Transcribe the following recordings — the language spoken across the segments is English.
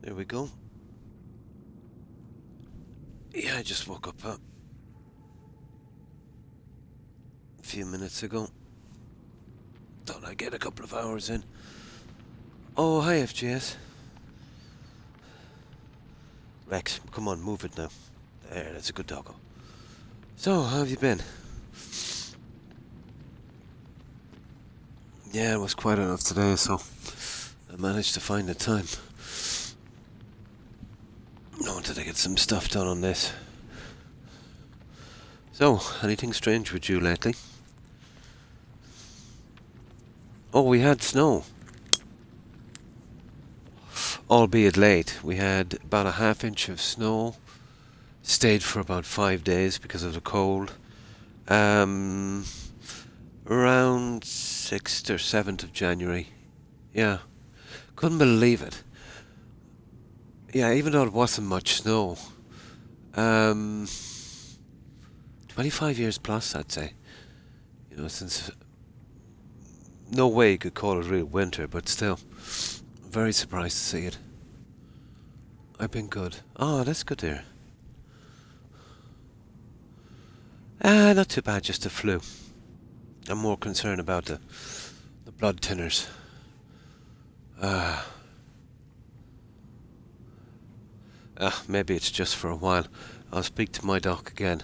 There we go. Yeah, I just woke up a few minutes ago. Thought I'd get a couple of hours in. Oh, hi FGS. Rex, come on, move it now. There, that's a good doggo. So, how have you been? Yeah, it was quite enough today, so I managed to find the time. I wanted to get some stuff done on this. So, anything strange with you lately? Oh, we had snow. Albeit late. We had about a ½ inch of snow. Stayed for about 5 days because of the cold. Around 6th or 7th of January. Yeah. Couldn't believe it. Yeah, even though it wasn't much snow. 25 years plus, I'd say. You know, since... No way you could call it real winter, but still. Very surprised to see it. I've been good. Oh, that's good to hear. Not too bad, just the flu. I'm more concerned about the blood thinners. Maybe it's just for a while. I'll speak to my doc again.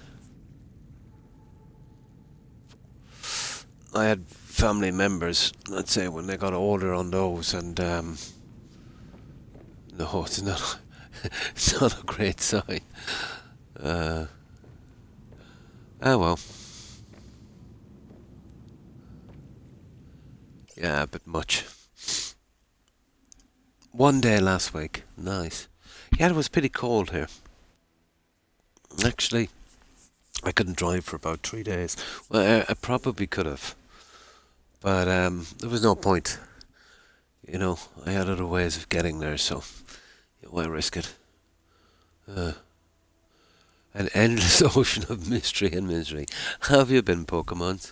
I had family members, let's say, when they got older on those, and no, it's not. It's not a great sign. Well. Yeah, a bit much. One day last week, nice. Yeah, it was pretty cold here. Actually, I couldn't drive for about 3 days. Well, I probably could have. But there was no point. You know, I had other ways of getting there, so why risk it? An endless ocean of mystery and misery. How have you been, Pokemon?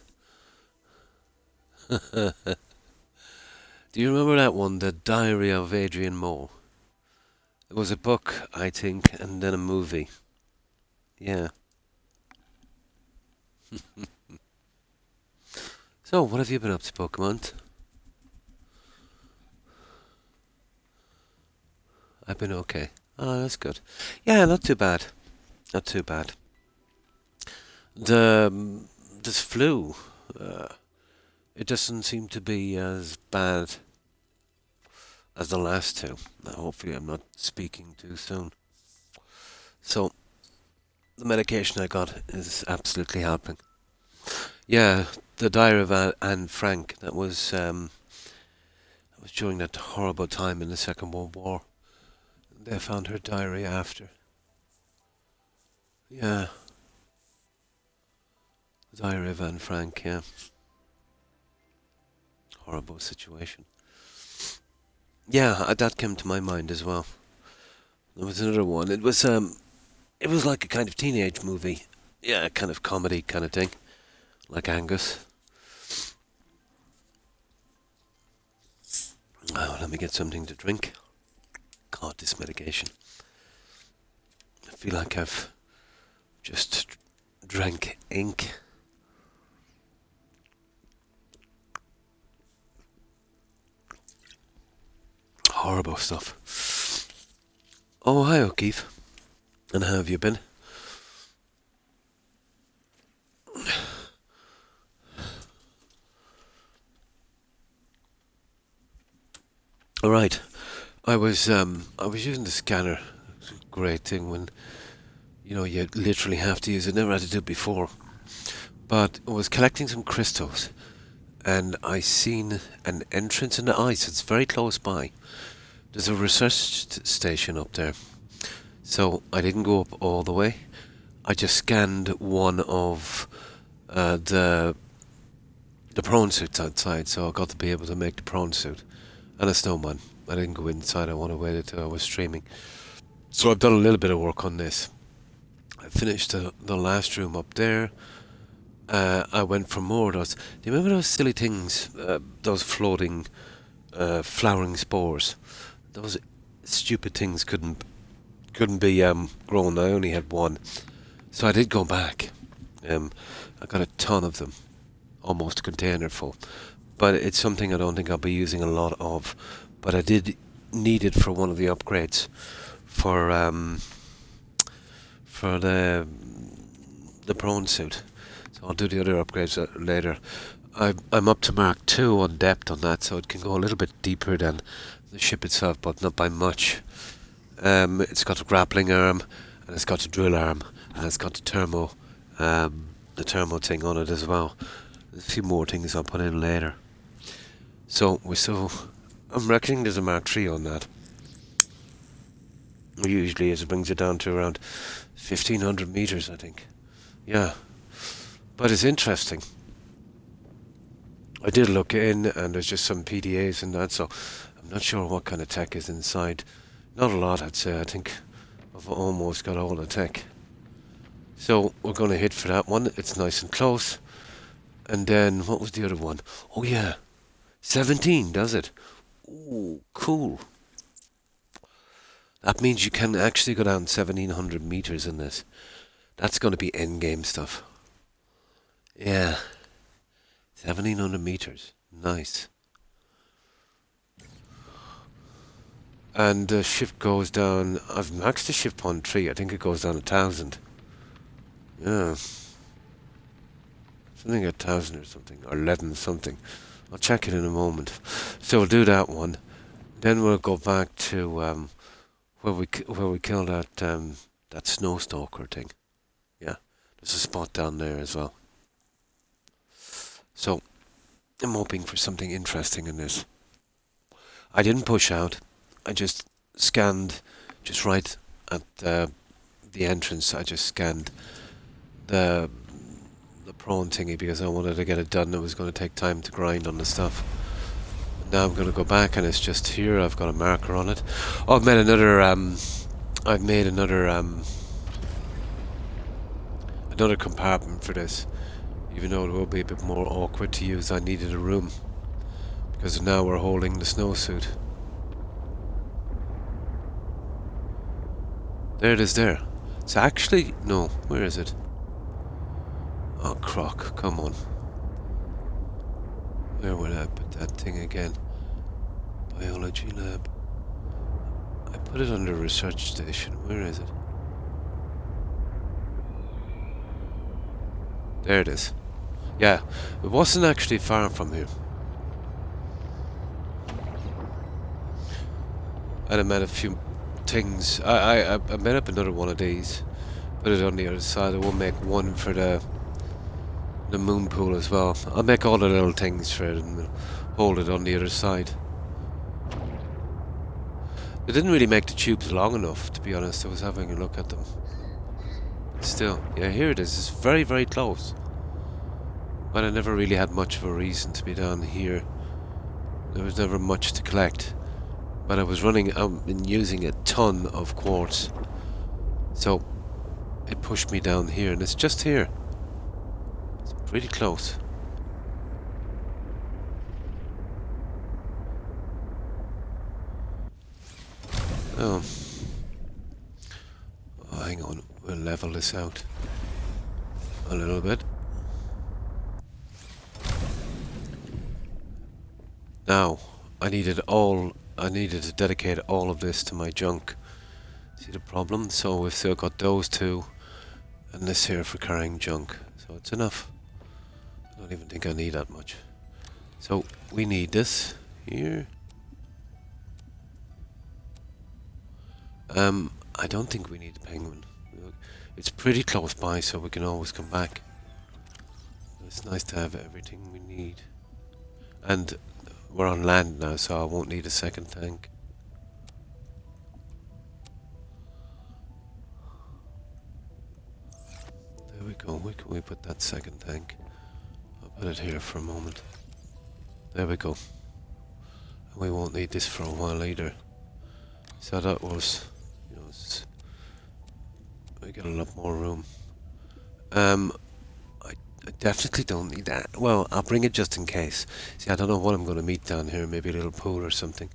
Do you remember that one, The Diary of Adrian Moore? It was a book, I think, and then a movie. Yeah. So, what have you been up to, Pokemon? I've been okay. Oh, that's good. Yeah, not too bad. Not too bad. This flu, it doesn't seem to be as bad as the last two. Hopefully I'm not speaking too soon. So, the medication I got is absolutely helping. Yeah, the Diary of Anne Frank, that was during that horrible time in the Second World War. They found her diary after. Yeah. The Diary of Anne Frank, yeah. Horrible situation. Yeah, that came to my mind as well. There was another one. It was like a kind of teenage movie. Yeah, kind of comedy kind of thing. Like Angus. Oh, let me get something to drink. God, this medication. I feel like I've just drank ink. Horrible stuff. Oh, hi, O'Keefe. And how have you been? Alright. I was using the scanner. It's a great thing when, you know, you literally have to use it. Never had to do it before. But I was collecting some crystals, and I seen an entrance in the ice. It's very close by. There's a research station up there. So I didn't go up all the way. I just scanned one of the prawn suits outside, so I got to be able to make the prawn suit. And a snowman. I didn't go inside, I want to wait until I was streaming. So I've done a little bit of work on this. I finished the last room up there. I went for more of those. Do you remember those silly things? Those floating, flowering spores? Those stupid things couldn't be grown. I only had one, so I did go back. I got a ton of them, almost a container full. But it's something I don't think I'll be using a lot of. But I did need it for one of the upgrades for the prawn suit. So I'll do the other upgrades later. I'm up to Mark 2 on depth on that, so it can go a little bit deeper than the ship itself, but not by much. It's got a grappling arm, and it's got a drill arm, and it's got the thermo thing on it as well. There's a few more things I'll put in later. So I'm reckoning there's a Mark 3 on that. Usually it brings it down to around 1500 meters, I think. Yeah. But it's interesting. I did look in, and there's just some PDAs and that, so I'm not sure what kind of tech is inside. Not a lot, I'd say. I think I've almost got all the tech. So we're going to hit for that one. It's nice and close. And then, what was the other one? Oh yeah, 17, does it? Ooh, cool. That means you can actually go down 1700 meters in this. That's going to be endgame stuff. Yeah. 1700 meters. Nice. And the ship goes down... I've maxed the ship on 3. I think it goes down 1,000. Yeah. Something 1,000 or something. Or 11 something. I'll check it in a moment. So we'll do that one. Then we'll go back to where we killed that snow stalker thing. Yeah. There's a spot down there as well. So, I'm hoping for something interesting in this. I didn't push out. I just scanned, just right at the entrance, I just scanned the prawn thingy because I wanted to get it done. It was going to take time to grind on the stuff. Now I'm going to go back, and it's just here. I've got a marker on it. Oh, I've made another another compartment for this. Even though it will be a bit more awkward to use, I needed a room. Because now we're holding the snowsuit. There it is there. It's actually... No, where is it? Oh, Croc, come on. Where would I put that thing again? Biology lab. I put it under research station. Where is it? There it is. Yeah, it wasn't actually far from here. And I made a few things. I made up another one of these. Put it on the other side. I will make one for the moon pool as well. I'll make all the little things for it and hold it on the other side. They didn't really make the tubes long enough, to be honest. I was having a look at them. Still, yeah, here it is. It's very, very close. But I never really had much of a reason to be down here. There was never much to collect. But I was running out and using a ton of quartz. So it pushed me down here, and it's just here. It's pretty close. Oh, hang on. We'll level this out a little bit. Now, I needed to dedicate all of this to my junk. See the problem? So we've still got those two and this here for carrying junk. So it's enough. I don't even think I need that much. So we need this here. I don't think we need the penguin. It's pretty close by, so we can always come back. It's nice to have everything we need. And we're on land now, so I won't need a second tank. There we go. Where can we put that second tank? I'll put it here for a moment. There we go. And we won't need this for a while either. So that was, you know, we get a lot more room. I definitely don't need that. Well, I'll bring it just in case. See, I don't know what I'm going to meet down here. Maybe a little pool or something.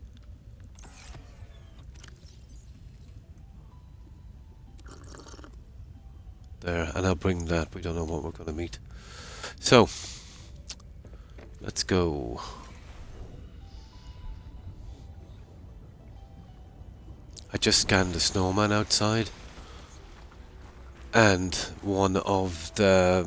there, and I'll bring that. We don't know what we're going to meet. So, let's go. I just scanned the snowman outside, and one of the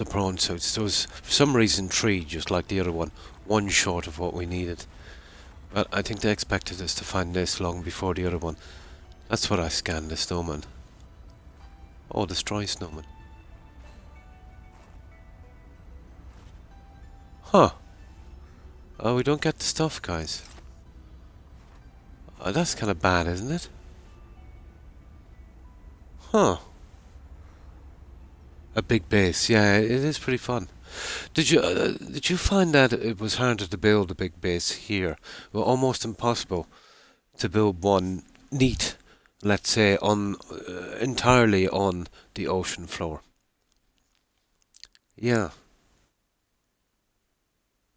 prawn suits. There was, for some reason, 3, just like the other one short of what we needed. But I think they expected us to find this long before the other one. That's what I scanned, the snowman. Oh, destroy snowman. Huh. Oh, we don't get the stuff, guys. Oh, that's kind of bad, isn't it? Huh. A big base. Yeah, it is pretty fun. Did you find that it was harder to build a big base here? Well, almost impossible to build one neat, let's say, on entirely on the ocean floor. Yeah.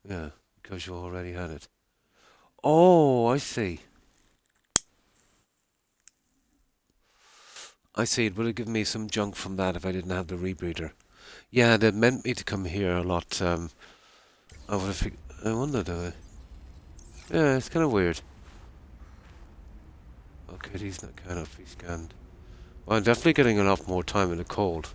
Yeah, because you already had it. Oh, I see. I see. It would have given me some junk from that if I didn't have the rebreather. Yeah, that meant me to come here a lot. I would have. I wondered. Yeah, it's kind of weird. Okay, he's not cannot be scanned. Well, I'm definitely getting a lot more time in the cold.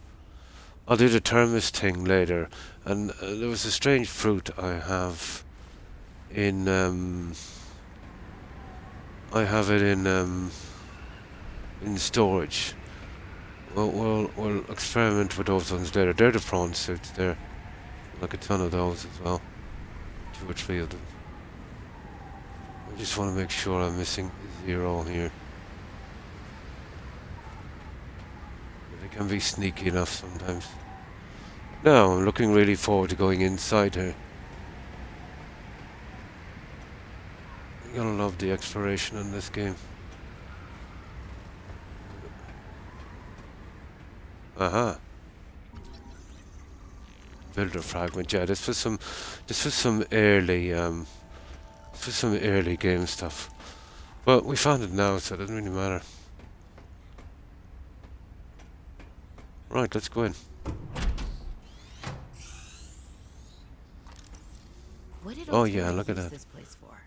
I'll do the thermos thing later. And there was a strange fruit I have in. I have it in storage. We'll experiment with those ones later. They're the prawn suits. They're like a ton of those as well. 2 or 3 of them. I just want to make sure I'm missing 0 here. They can be sneaky enough sometimes. No, I'm looking really forward to going inside here. You're gonna love the exploration in this game. Aha. Builder fragment. Yeah, this was some early game stuff. But we found it now, so it doesn't really matter. Right, let's go in. Oh yeah, look at that. This place for?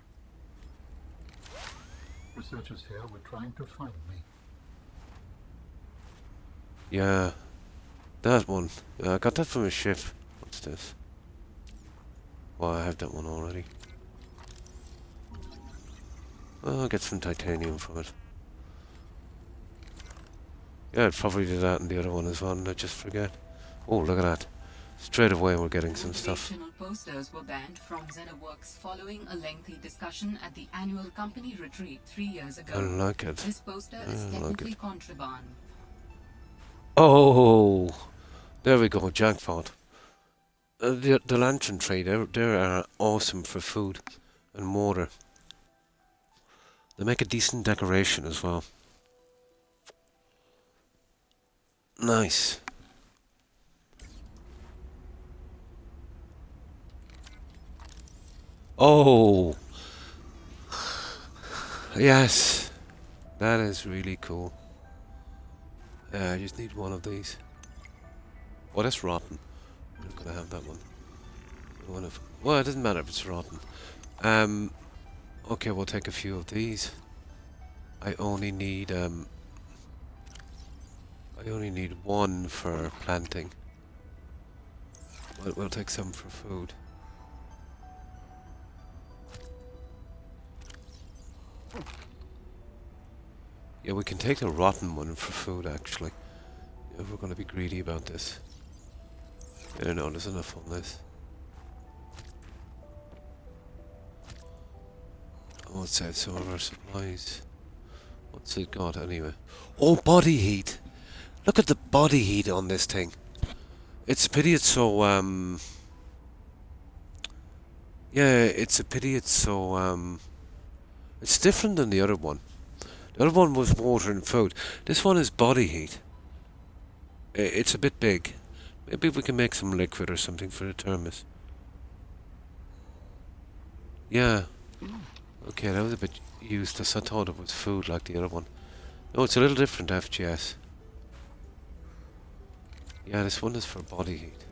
Researchers here were trying to find me. Yeah, that one. I got that from a ship. What's this? Well, I have that one already. Oh, I'll get some titanium from it. Yeah, I'd probably do that in the other one as well, and I just forget. Oh, look at that. Straight away we're getting some stuff. Posters were banned from Xenoworks following a lengthy discussion at the annual company retreat 3 years ago. I like it. This poster is technically contraband. Oh, there we go, jackpot. The lantern tree, they're awesome for food and water. They make a decent decoration as well. Nice. Oh, yes, that is really cool. I just need one of these. Oh, that's rotten. I'm not gonna have that one. Well, it doesn't matter if it's rotten. Okay, we'll take a few of these. I only need one for planting. We'll take some for food. Yeah, we can take the rotten one for food, actually. If we're going to be greedy about this. Yeah, no, there's enough on this. What's that? Some of our supplies. What's it got, anyway? Oh, body heat! Look at the body heat on this thing. It's a pity it's so, yeah, it's a pity it's so, it's different than the other one. The other one was water and food. This one is body heat. It's a bit big. Maybe we can make some liquid or something for the thermos. Yeah. Okay, that was a bit useless. I thought it was food like the other one. Oh, it's a little different FGS. Yeah, this one is for body heat.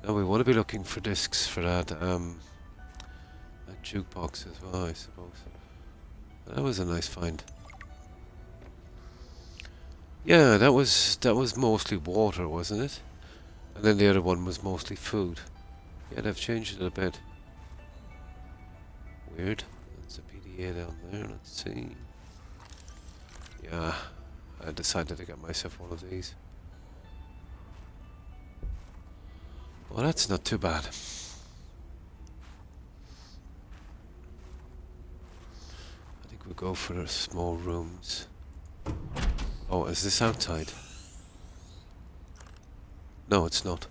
Now we want to be looking for discs for that jukebox as well, I suppose. That was a nice find. Yeah, that was mostly water, wasn't it? And then the other one was mostly food. Yeah, they've changed it a bit. Weird. That's a PDA down there. Let's see. Yeah, I decided to get myself one of these. Well, that's not too bad. I think we'll go for the small rooms. Oh, is this outside? No, it's not.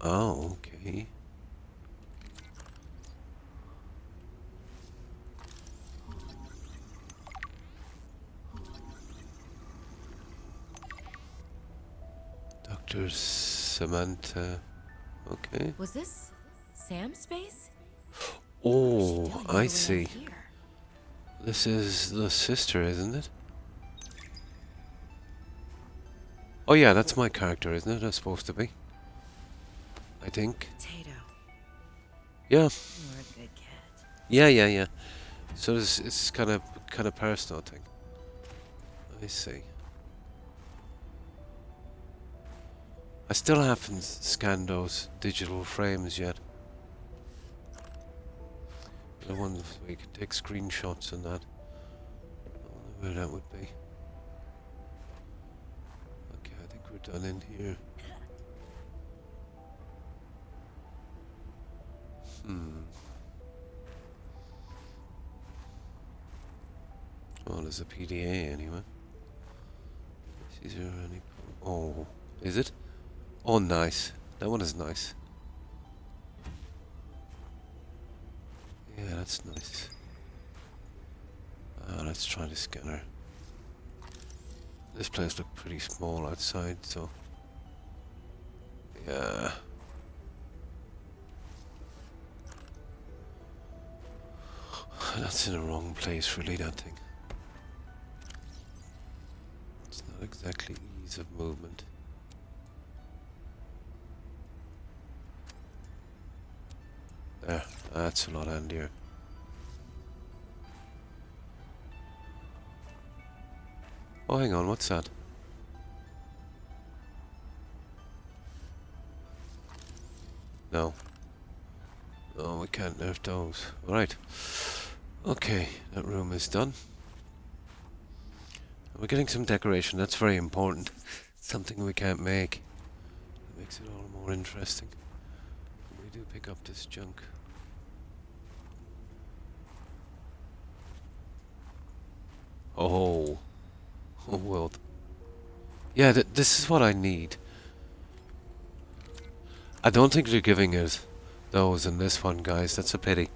Oh, okay. Dr. Samantha. Okay. Was this Sam's space? Oh, I see. This is the sister, isn't it? Oh yeah, that's my character, isn't it? That's supposed to be. I think. Potato. Yeah. You're a good kid. Yeah. So it's kind of personal thing. I see. I still haven't scanned those digital frames yet. The ones where you can take screenshots and that. I wonder where that would be. Okay, I think we're done in here. Oh, there's a PDA anyway. Is there any... Oh, is it? Oh, nice. That one is nice. Yeah, that's nice. Let's try the scanner. This place looked pretty small outside, so... Yeah. That's in the wrong place, really, that thing. It's not exactly ease of movement. There, that's a lot handier. Oh, hang on, what's that? No. No, we can't nerf those. Right. Okay, that room is done. We're getting some decoration, that's very important. Something we can't make. It makes it all more interesting. We do pick up this junk. Oh. Oh, well. Yeah, this is what I need. I don't think they're giving us those in this one, guys. That's a pity.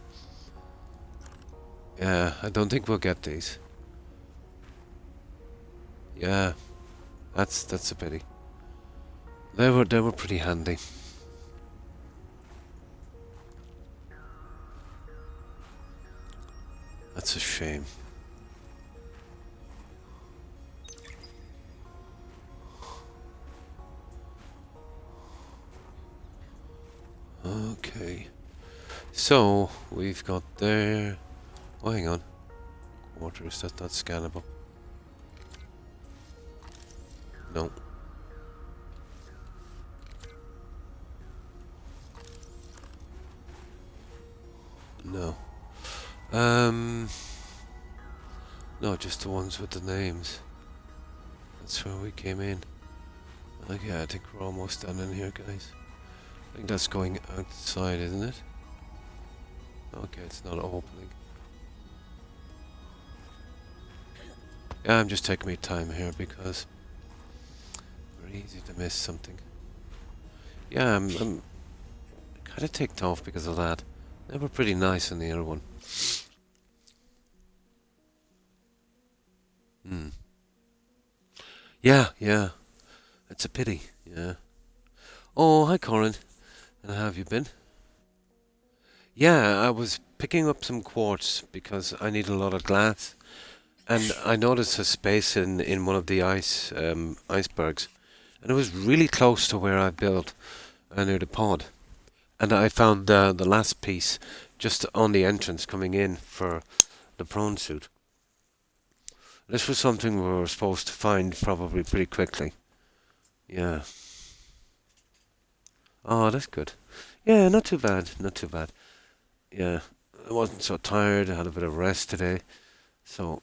Yeah, I don't think we'll get these. Yeah, that's a pity. They were pretty handy. That's a shame. Okay, so we've got there. Oh, hang on. Quarters, that's not scannable. No. No. No, just the ones with the names. That's where we came in. Okay, I think we're almost done in here, guys. I think that's going outside, isn't it? Okay, it's not opening. Yeah, I'm just taking my time here because very easy to miss something. Yeah, I'm kind of ticked off because of that. They were pretty nice in the other one. Yeah. It's a pity, yeah. Oh, hi Corin. And how have you been? Yeah, I was picking up some quartz because I need a lot of glass. And I noticed a space in one of the icebergs, and it was really close to where I built near the pod. And I found the last piece just on the entrance coming in for the prawn suit. This was something we were supposed to find probably pretty quickly. Yeah. Oh, that's good. Yeah, not too bad. Not too bad. Yeah. I wasn't so tired. I had a bit of rest today. So,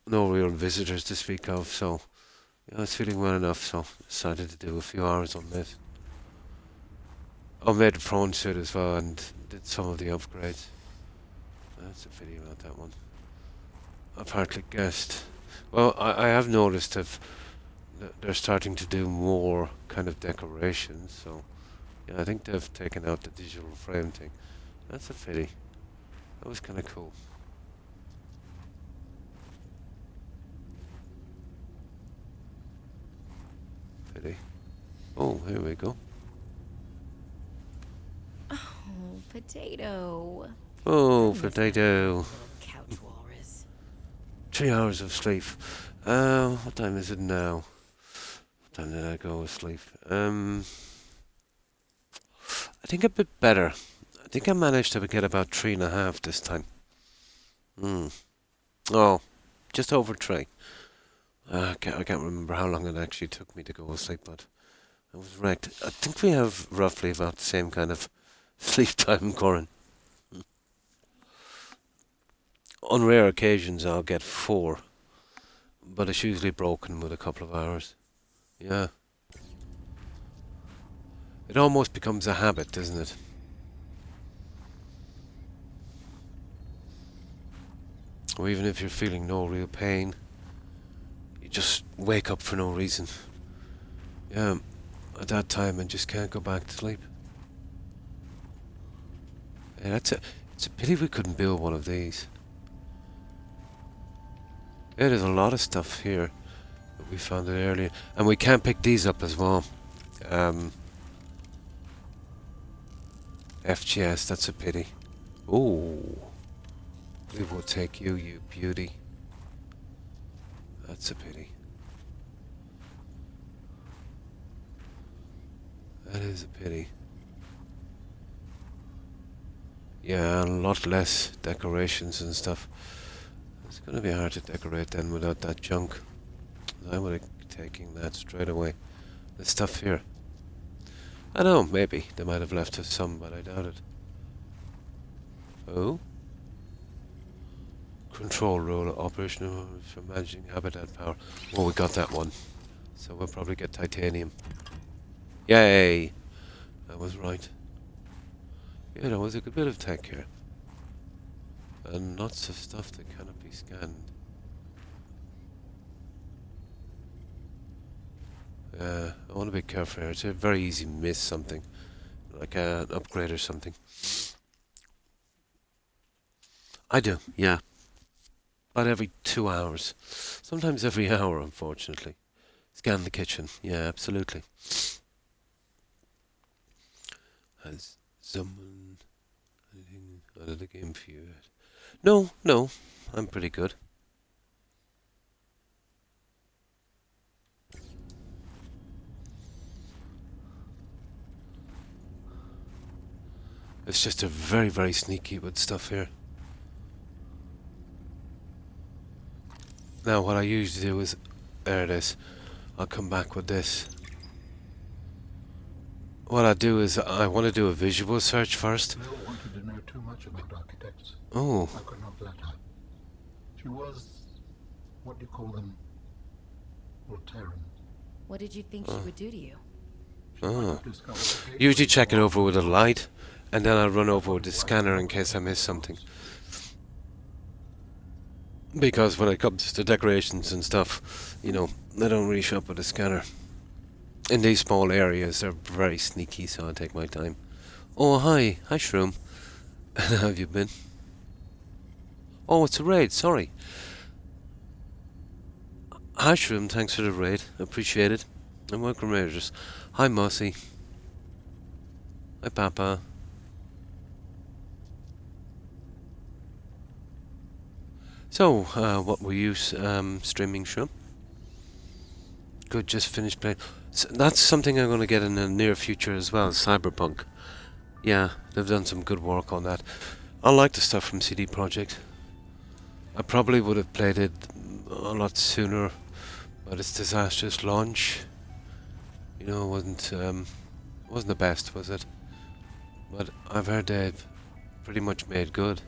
no real visitors to speak of. So, yeah, I was feeling well enough. So, decided to do a few hours on this. I made the prawn suit as well and did some of the upgrades. That's a video about that one. I partly guessed. Well, I have noticed if they're starting to do more kind of decorations. So, yeah, I think they've taken out the digital frame thing. That's a pity. That was kind of cool. Pity. Oh, here we go. Oh, potato. Oh, I miss that potato. little couch walrus. 3 hours of sleep. What time is it now? What time did I go to sleep? I think a bit better. I think I managed to get about 3.5 this time. Oh, just over 3. I can't remember how long it actually took me to go to sleep, but I was wrecked. I think we have roughly about the same kind of sleep time, Corin. On rare occasions, I'll get 4, but it's usually broken with a couple of hours. Yeah. It almost becomes a habit, doesn't it? Or even if you're feeling no real pain, you just wake up for no reason. Yeah, at that time I just can't go back to sleep. Yeah, it's a pity we couldn't build one of these. Yeah, there's a lot of stuff here that we found it earlier. And we can't pick these up as well. FGS, that's a pity. Ooh. We will take you, you beauty. That's a pity. That is a pity. Yeah, a lot less decorations and stuff. It's gonna be hard to decorate then without that junk. I would have taken that straight away. The stuff here. I know, maybe. They might have left us some, but I doubt it. Oh? Control rule, operational for managing habitat power. Well, we got that one. So we'll probably get titanium. Yay! I was right. Yeah, there was a good bit of tech here. And lots of stuff that cannot be scanned. I want to be careful here. It's a very easy to miss something. Like an upgrade or something. I do, yeah. About every 2 hours. Sometimes every hour, unfortunately. Scan the kitchen. Yeah, absolutely. Has someone anything out of the game for you? No, no. I'm pretty good. It's just a very, very sneaky with stuff here. Now, what I usually do is... There it is. I'll come back with this. What I do is I want to do a visual search first. Nell wanted to know too much about architects. Oh. I could not let her. She was, what do you call them? Voltairean. What did you think she would do to you? She might have discovered the Usually gateway check it to over with a our light, and then I'll run over with the scanner in case I miss something. Because when it comes to decorations and stuff, you know, they don't really show up with a scanner. In these small areas, they're very sneaky, so I take my time. Oh, hi. Hi, Shroom. How have you been? Oh, it's a raid, sorry. Hi, Shroom. Thanks for the raid. Appreciate it. And welcome, raiders. Hi, Mossy. Hi, Papa. So, what were you streaming, Shum? Good, just finished playing. So that's something I'm going to get in the near future as well, Cyberpunk. Yeah, they've done some good work on that. I like the stuff from CD Projekt. I probably would have played it a lot sooner, but its disastrous launch, you know, wasn't the best, was it? But I've heard they've pretty much made good.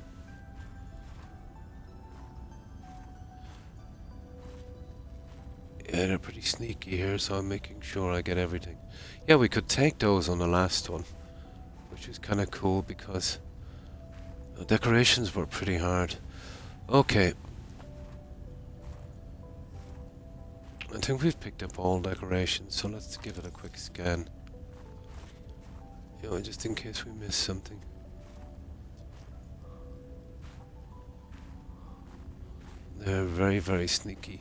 Yeah, they're pretty sneaky here, so I'm making sure I get everything. Yeah, we could take those on the last one, which is kind of cool because the decorations were pretty hard. Okay. I think we've picked up all decorations, so let's give it a quick scan. You know, just in case we miss something. They're very, very sneaky.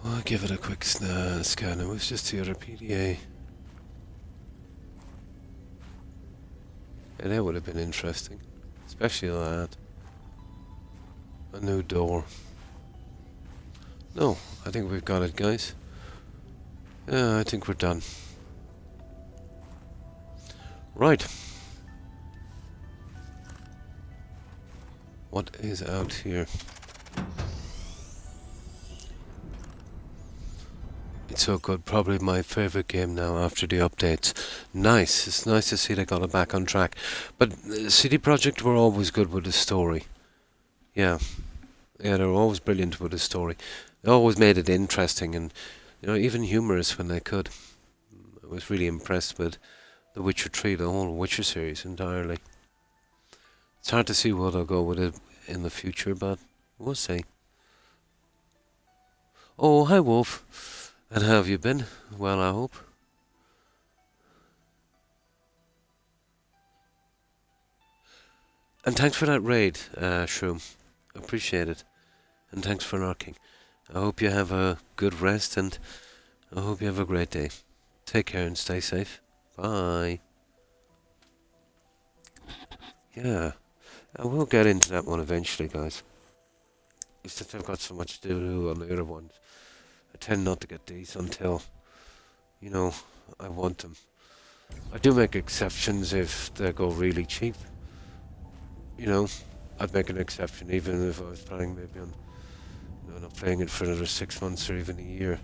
I'll give it a quick scan. It was just the other PDA. Yeah, that would have been interesting. Especially that. A new door. No, I think we've got it, guys. Yeah, I think we're done. Right. What is out here? It's so good. Probably my favorite game now after the updates. Nice. It's nice to see they got it back on track. But CD Projekt were always good with the story. Yeah. Yeah, they were always brilliant with the story. They always made it interesting and, you know, even humorous when they could. I was really impressed with The Witcher 3, the whole Witcher series entirely. It's hard to see where they'll go with it in the future, but we'll see. Oh, hi Wolf. And how have you been? Well, I hope. And thanks for that raid, Shroom. Appreciate it. And thanks for lurking. I hope you have a good rest and I hope you have a great day. Take care and stay safe. Bye. Yeah, I will get into that one eventually, guys. It's just I've got so much to do on the other ones. I tend not to get these until, you know, I want them. I do make exceptions if they go really cheap. You know, I'd make an exception even if I was planning maybe on, you know, not playing it for another 6 months or even a year.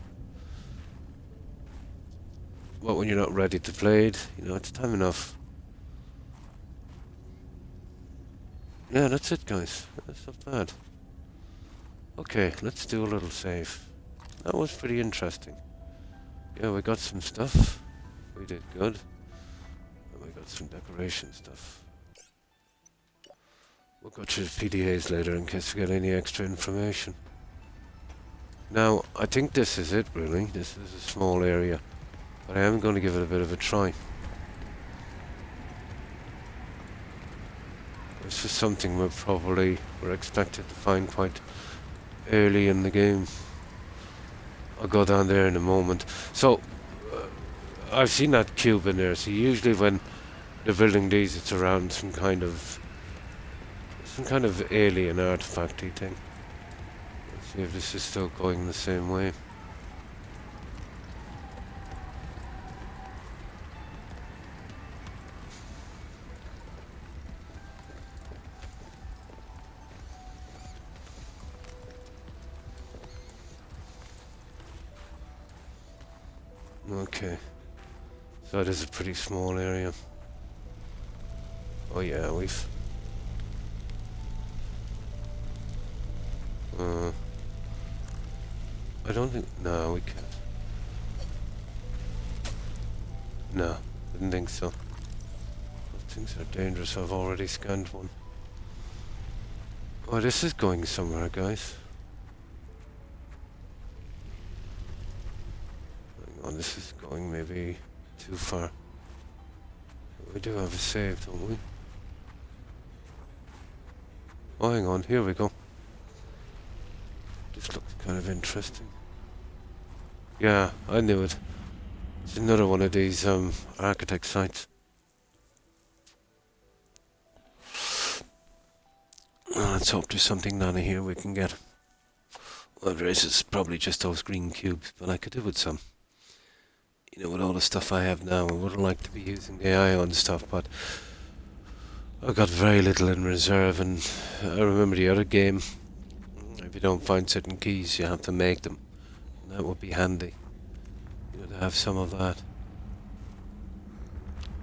But when you're not ready to play it, you know, it's time enough. Yeah, that's it, guys. That's not bad. Okay, let's do a little save. That was pretty interesting. Yeah, we got some stuff. We did good. And we got some decoration stuff. We'll go through the PDAs later in case we get any extra information. Now, I think this is it, really. This is a small area. But I am going to give it a bit of a try. This is something we're expected to find quite early in the game. I'll go down there in a moment. So, I've seen that cube in there. So usually when they're building these, it's around some kind of alien artifacty thing. Let's see if this is still going the same way. Okay. So it is a pretty small area. Oh yeah, we've... I don't think... No, we can't. No, didn't think so. Those things are dangerous. I've already scanned one. Oh, this is going somewhere, guys. Hang on, this is going maybe too far. We do have a save, don't we? Oh, hang on, here we go. This looks kind of interesting. Yeah, I knew it. It's another one of these architect sites. Let's hope there's something down here we can get. Well, there is. It's probably just those green cubes, but I could do with some. You know, with all the stuff I have now, I would like to be using the ion stuff, but I've got very little in reserve, and I remember the other game. If you don't find certain keys, you have to make them. And that would be handy. You know, to have some of that.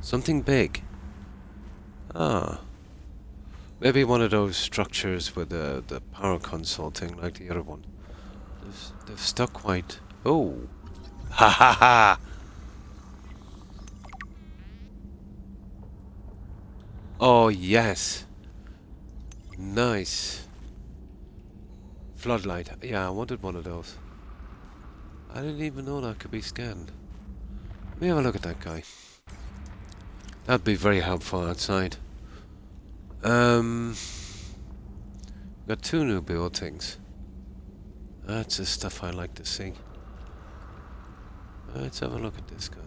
Something big. Ah. Maybe one of those structures with the power console thing like the other one. They've stuck quite... Oh! Ha ha ha! Oh, yes! Nice. Floodlight. Yeah, I wanted one of those. I didn't even know that could be scanned. Let me have a look at that guy. That'd be very helpful outside. Got two new build things. That's the stuff I like to see. Let's have a look at this guy.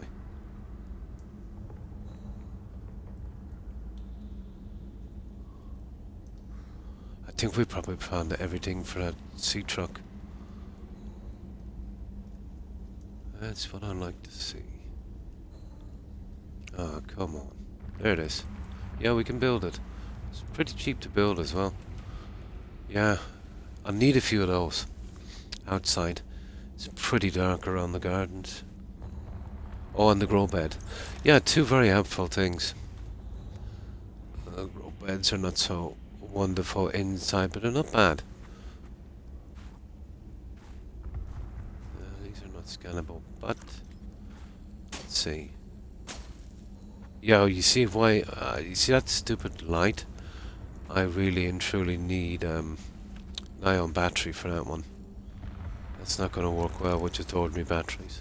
I think we probably found everything for that sea truck. That's what I like to see. Oh, come on. There it is. Yeah, we can build it. It's pretty cheap to build as well. Yeah, I need a few of those outside. It's pretty dark around the gardens. Oh, and the grow bed. Yeah, two very helpful things. Grow beds are not so wonderful inside, but they're not bad. These are not scannable, but let's see. Yeah, you see why? You see that stupid light? I really and truly need an ion battery for that one. That's not going to work well with just ordinary batteries.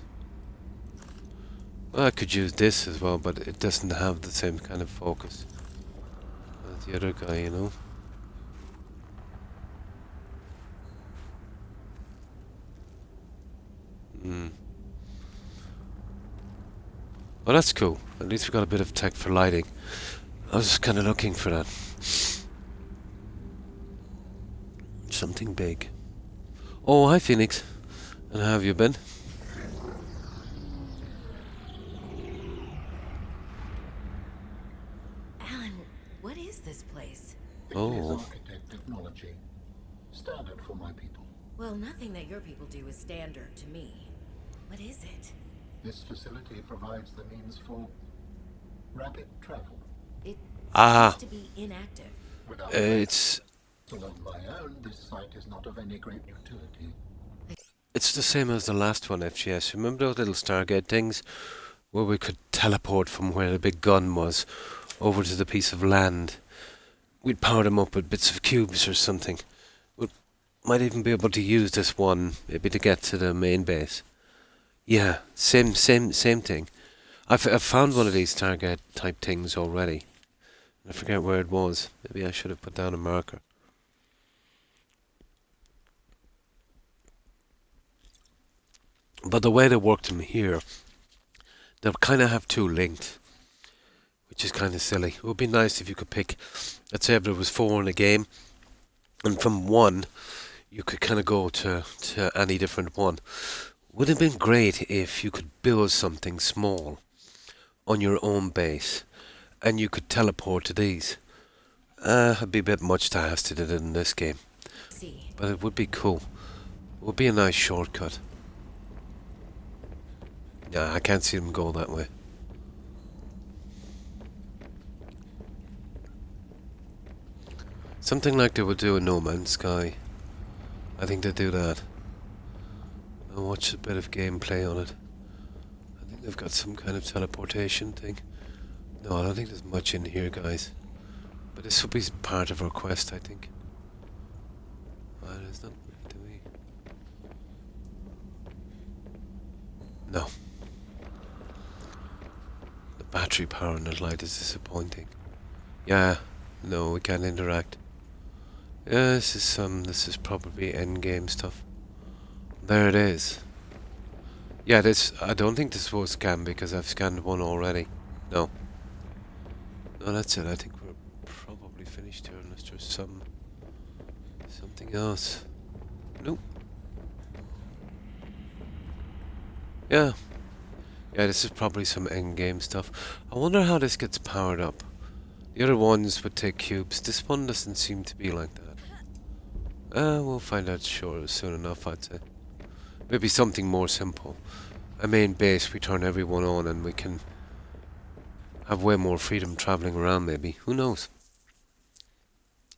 Well, I could use this as well, but it doesn't have the same kind of focus as the other guy, you know. Well, that's cool. At least we got a bit of tech for lighting. I was just kind of looking for that. Something big. Oh, hi, Phoenix. And how have you been? Alan, what is this place? It is Oh. architect technology. Standard for my people. Well, nothing that your people do is standard to me. What is it? This facility provides the means for rapid travel. It Ah. seems to be inactive. Without It's so on my own, this site is not of any great utility. it's the same as the last one, FGS. Remember those little Stargate things where we could teleport from where the big gun was over to the piece of land? We'd power them up with bits of cubes or something. We might even be able to use this one maybe to get to the main base. Yeah, same thing. I've found one of these Stargate type things already. I forget where it was. Maybe I should have put down a marker. But the way they worked them here, they kind of have two linked, which is kind of silly. It would be nice if you could pick, let's say if there was 4 in a game, and from 1, you could kind of go to any different one. Would it have been great if you could build something small on your own base, and you could teleport to these? It'd be a bit much to ask to do it in this game, See. but it would be cool. It would be a nice shortcut. Yeah, I can't see them go that way. Something like they would do in No Man's Sky. I think they do that. I'll watch a bit of gameplay on it. I think they've got some kind of teleportation thing. No, I don't think there's much in here, guys. But this will be part of our quest, I think. There's not, do we? No. The battery power on the light is disappointing. Yeah, no, we can't interact. Yeah, this is probably endgame stuff. There it is. Yeah, I don't think this was scanned because I've scanned one already. No. No, that's it. I think we're probably finished here unless there's some Something else. Nope. Yeah. Yeah, this is probably some endgame stuff. I wonder how this gets powered up. The other ones would take cubes. This one doesn't seem to be like that. We'll find out soon enough, I'd say. Maybe something more simple. A main base, we turn everyone on and we can have way more freedom traveling around, maybe. Who knows?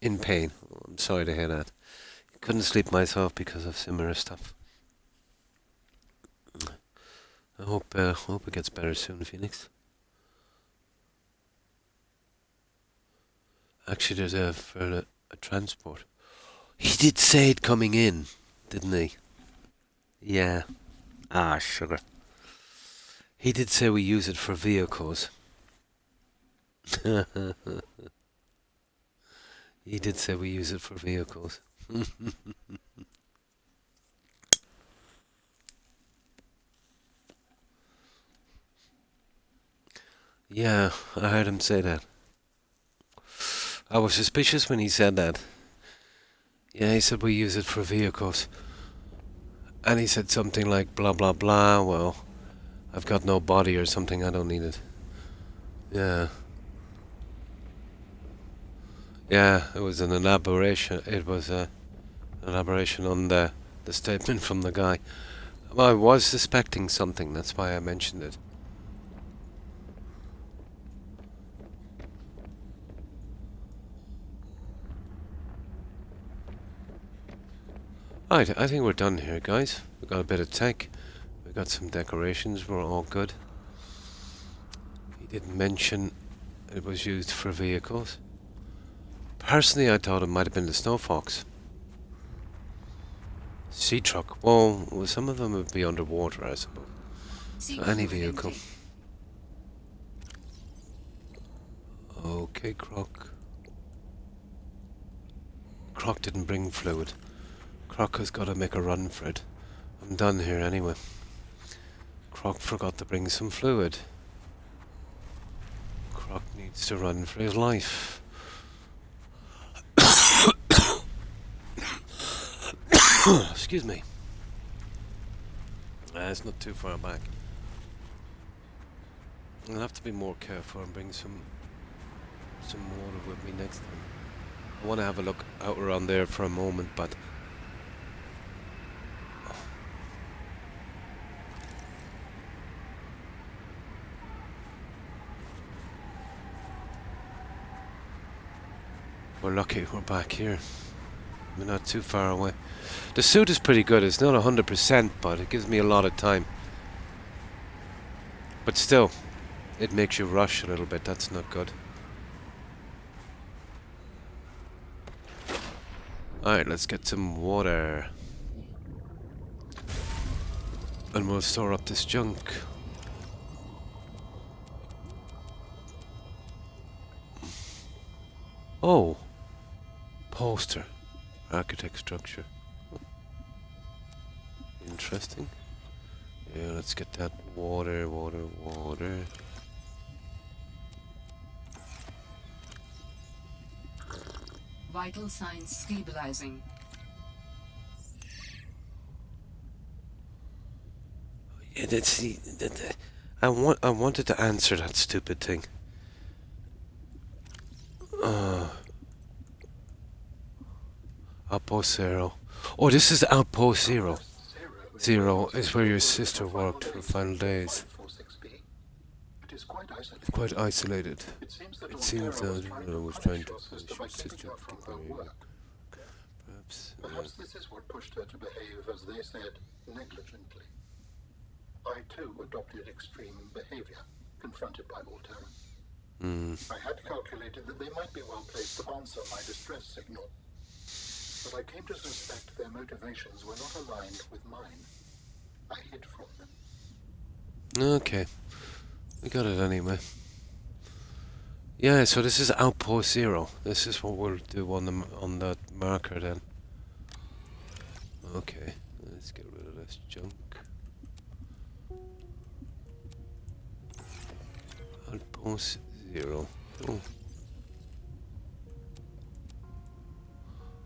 In pain. Oh, I'm sorry to hear that. Couldn't sleep myself because of similar stuff. I hope it gets better soon, Phoenix. Actually, there's a transport. He did say it coming in, didn't he? Yeah. Ah, sugar. He did say we use it for vehicles. He did say we use it for vehicles. Yeah, I heard him say that. I was suspicious when he said that. Yeah, he said we use it for vehicles. And he said something like blah blah blah, well, I've got no body or something, I don't need it. Yeah. Yeah, it was an elaboration. It was an elaboration on the statement from the guy. Well, I was suspecting something, that's why I mentioned it. Right, I think we're done here, guys. We got a bit of tech. We got some decorations. We're all good. He didn't mention it was used for vehicles. Personally, I thought it might have been the Snow Fox. Sea truck. Well, some of them would be underwater, I suppose. So any vehicle. Okay, Croc. Croc didn't bring fluid. Croc has got to make a run for it. I'm done here anyway. Croc forgot to bring some fluid. Croc needs to run for his life. Excuse me. It's not too far back. I'll have to be more careful and bring some water with me next time. I want to have a look out around there for a moment, but we're lucky we're back here. We're not too far away. The suit is pretty good. It's not 100%, but it gives me a lot of time. But still, it makes you rush a little bit. That's not good. Alright, let's get some water. And we'll store up this junk. Oh. Poster. Architect structure. Interesting. Yeah, let's get that water. Vital signs stabilizing. Yeah, that's the. I wanted to answer that stupid thing. Outpost Zero. Oh, this is Outpost Zero. Zero is where your sister worked her final days. It is quite isolated. Quite isolated. It It seems seems that that Otero was trying to punish your punish sister your by sister kicking her from her work. Perhaps. Perhaps this is what pushed her to behave, as they said, negligently. I too adopted extreme behavior, confronted by Otero. I had calculated that they might be well placed to answer my distress signal, but I came to suspect their motivations were not aligned with mine. I hid from them. Okay. We got it anyway. Yeah, so this is Outpost Zero. This is what we'll do on that marker then. Okay, let's get rid of this junk. Outpost Zero. Oh.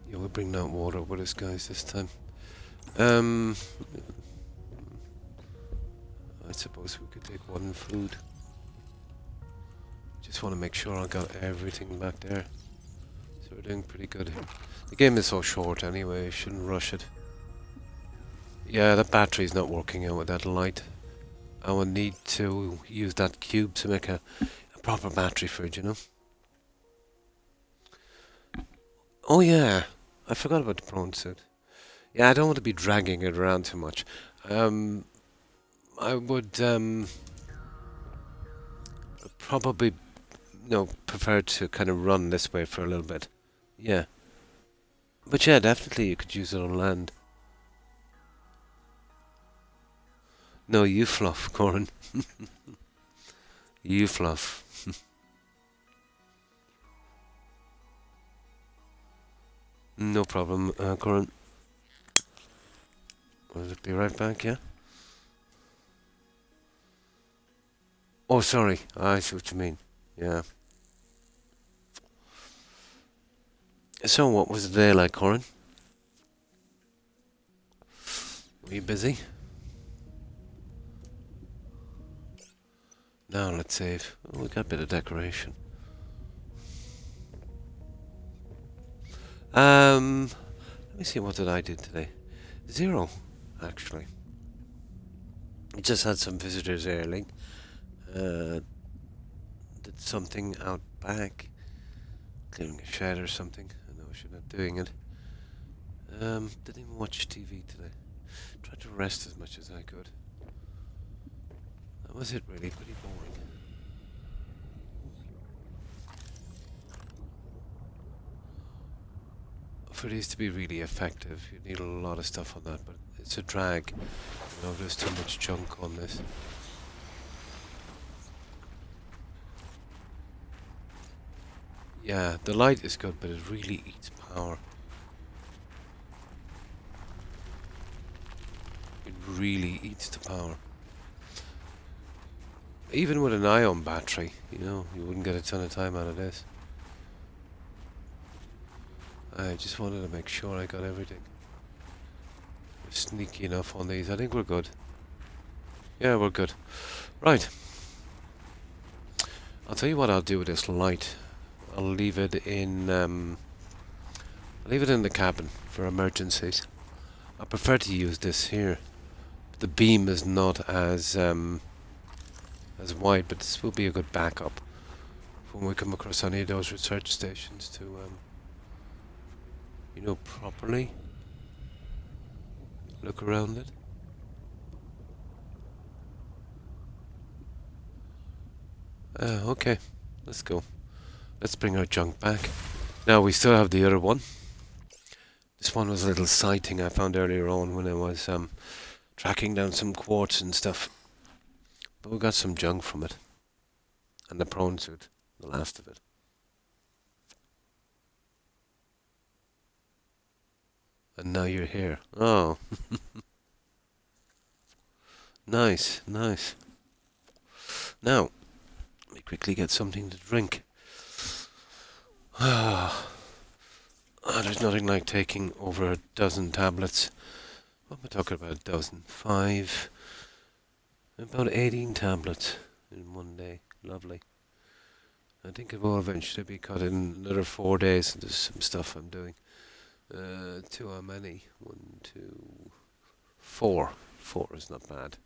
Yeah, we'll bring that water with us, guys, this time. I suppose we could take one food. Just want to make sure I got everything back there. So we're doing pretty good. The game is so short anyway, shouldn't rush it. Yeah, that battery's not working out with that light. I will need to use that cube to make a proper battery for it, you know? Oh yeah, I forgot about the prawn suit. Yeah, I don't want to be dragging it around too much. I would probably, prefer to kind of run this way for a little bit. Yeah. But yeah, definitely you could use it on land. No, you fluff, Corin. You fluff. No problem, Corin. Will it be right back, yeah? Oh, sorry. I see what you mean. Yeah. So, what was the day like, Corin? Were you busy? Now, let's save. Oh, we got a bit of decoration. Let me see, what did I do today? 0, actually. Just had some visitors early. Did something out back. Clearing a shed or something. I know I should not doing it. Didn't even watch TV today. Tried to rest as much as I could. That was it, really. Pretty boring. For these to be really effective, you need a lot of stuff on that, but it's a drag. You know, there's too much junk on this. Yeah, the light is good, but it really eats power. It really eats the power. Even with an ion battery, you wouldn't get a ton of time out of this. I just wanted to make sure I got everything. We're sneaky enough on these. I think we're good. Yeah, we're good. Right. I'll tell you what I'll do with this light. I'll leave it in the cabin for emergencies. I prefer to use this here. The beam is not as wide, but this will be a good backup when we come across any of those research stations to properly look around it. Okay, let's go. Let's bring our junk back. Now, we still have the other one. This one was a little sighting I found earlier on when I was tracking down some quartz and stuff. But we got some junk from it. And the prawn suit, the last of it. And now you're here. Oh. Nice, nice. Now, let me quickly get something to drink. There's nothing like taking over a dozen tablets. What am I talking about? A dozen? 5. About 18 tablets in one day. Lovely. I think it will eventually be cut in another 4 days. There's some stuff I'm doing. 2 how many? 1, 2, 4. 4 is not bad.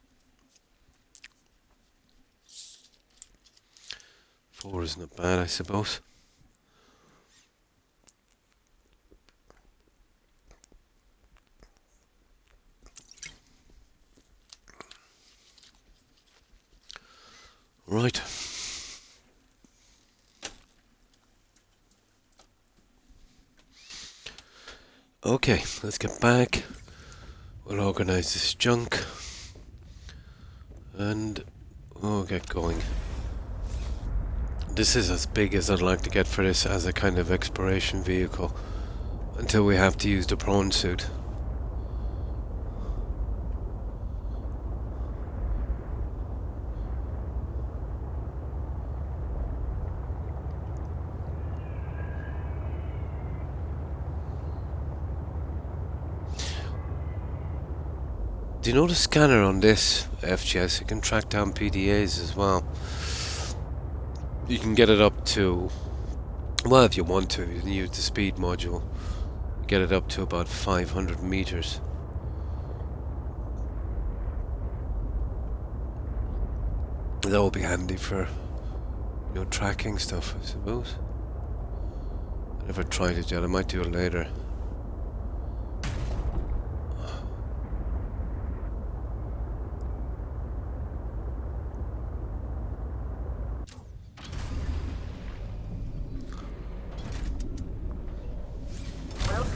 4 is not bad, I suppose. Right. Okay, let's get back. We'll organise this junk. And we'll get going. This is as big as I'd like to get for this as a kind of exploration vehicle. Until we have to use the prawn suit. you know the scanner on this FGS, it can track down PDAs as well. You can get it up to, well, if you want to, you can use the speed module. Get it up to about 500 meters. That will be handy for, tracking stuff, I suppose. I never tried it yet, I might do it later.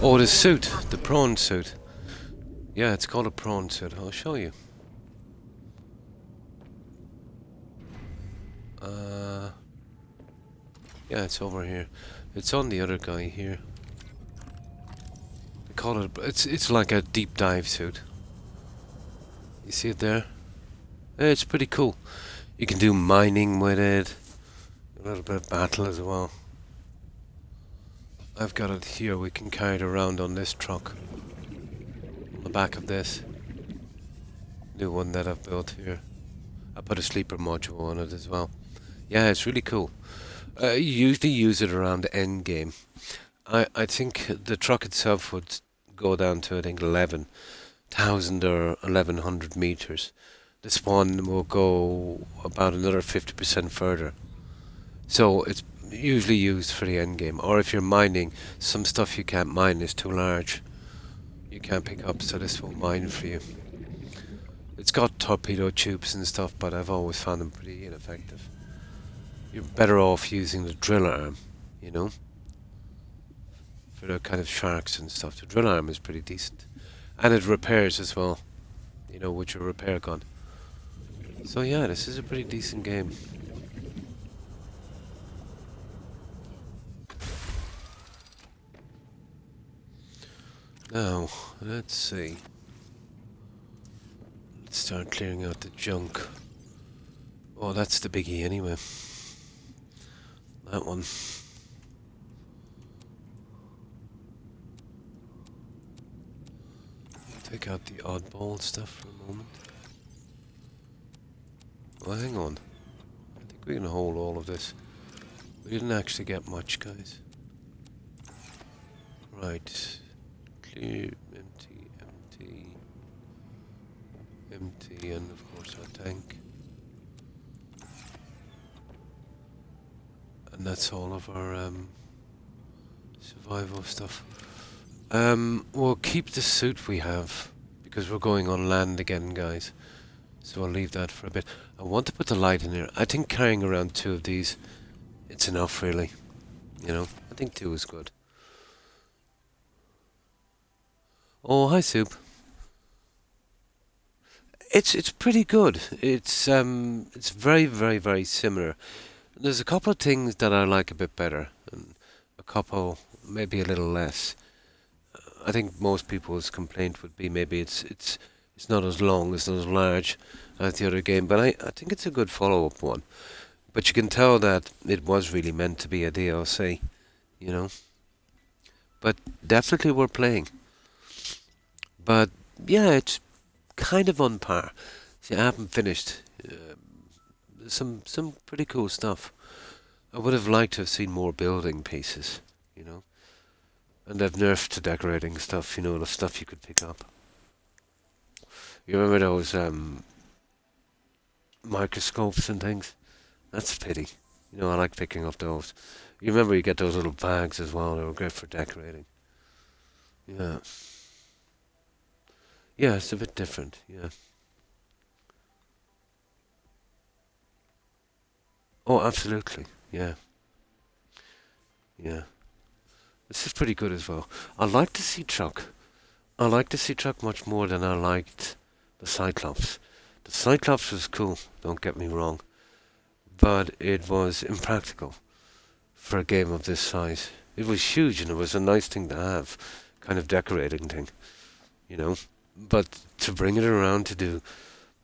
Oh, the suit, the prawn suit. Yeah, it's called a prawn suit. I'll show you. Yeah, it's over here. It's on the other guy here. They call it. It's like a deep dive suit. You see it there? Yeah, it's pretty cool. You can do mining with it. A little bit of battle as well. I've got it here. We can carry it around on this truck. On the back of this. New one that I've built here. I put a sleeper module on it as well. Yeah, it's really cool. You usually use it around the end game. I think the truck itself would go down to, I think, 11,000 or 1,100 meters. This one will go about another 50% further. So it's usually used for the end game. Or if you're mining, some stuff you can't mine is too large. You can't pick up, so this will mine for you. It's got torpedo tubes and stuff, but I've always found them pretty ineffective. You're better off using the drill arm, for the kind of sharks and stuff. The drill arm is pretty decent. And it repairs as well, with your repair gun. So yeah, this is a pretty decent game. Now, let's see. Let's start clearing out the junk. Oh, that's the biggie anyway. That one. Take out the oddball stuff for a moment. Well, hang on. I think we can hold all of this. We didn't actually get much, guys. Right. Clear, empty, empty. Empty, and of course our tank. And that's all of our survival stuff. We'll keep the suit we have because we're going on land again, guys. So I'll leave that for a bit. I want to put the light in here. I think carrying around 2 of these, it's enough, really. I think 2 is good. Oh, hi, Soup. It's pretty good. It's very, very, very similar. There's a couple of things that I like a bit better, and a couple maybe a little less. I think most people's complaint would be maybe it's not as long, it's not as large as the other game, but I think it's a good follow-up one. But you can tell that it was really meant to be a DLC, But definitely worth playing. But yeah, it's kind of on par. See, I haven't finished. Some pretty cool stuff. I would have liked to have seen more building pieces, And they've nerfed to decorating stuff, the stuff you could pick up. You remember those microscopes and things? That's a pity. I like picking up those. You remember you get those little bags as well, they were great for decorating. Yeah. Yeah, it's a bit different, yeah. Oh, absolutely. Yeah. Yeah. This is pretty good as well. I like the Sea Truck. I like the Sea Truck much more than I liked the Cyclops. The Cyclops was cool, don't get me wrong. But it was impractical for a game of this size. It was huge and it was a nice thing to have. Kind of decorating thing. But to bring it around to do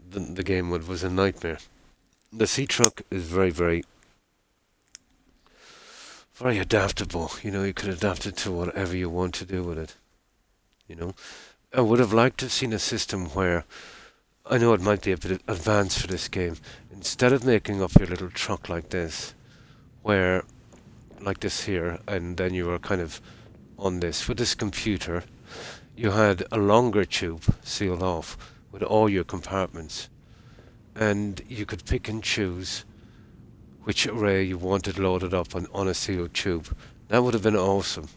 the game with was a nightmare. The Sea Truck is very, very, very adaptable. You could adapt it to whatever you want to do with it. I would have liked to have seen a system where I know it might be a bit advanced for this game. Instead of making up your little truck like this, where, like this here, and then you were kind of on this, with this computer, you had a longer tube sealed off with all your compartments. And you could pick and choose which array you wanted loaded up on a sealed tube. That would have been awesome.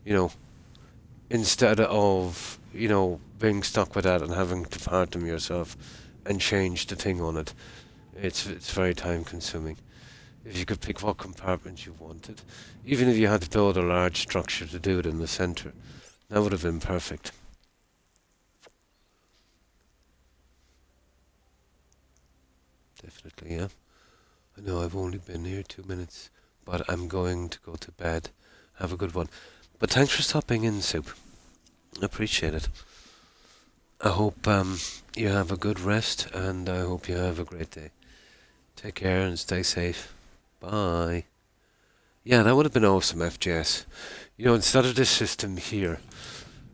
You know, instead of, being stuck with that and having to part them yourself and change the thing on it. It's very time consuming. If you could pick what compartment you wanted, even if you had to build a large structure to do it in the center, that would have been perfect. Definitely, yeah. I know I've only been here 2 minutes, but I'm going to go to bed. Have a good one. But thanks for stopping in, Soup. I appreciate it. I hope you have a good rest, and I hope you have a great day. Take care and stay safe. Bye. Yeah, that would have been awesome, FGS. Instead of this system here,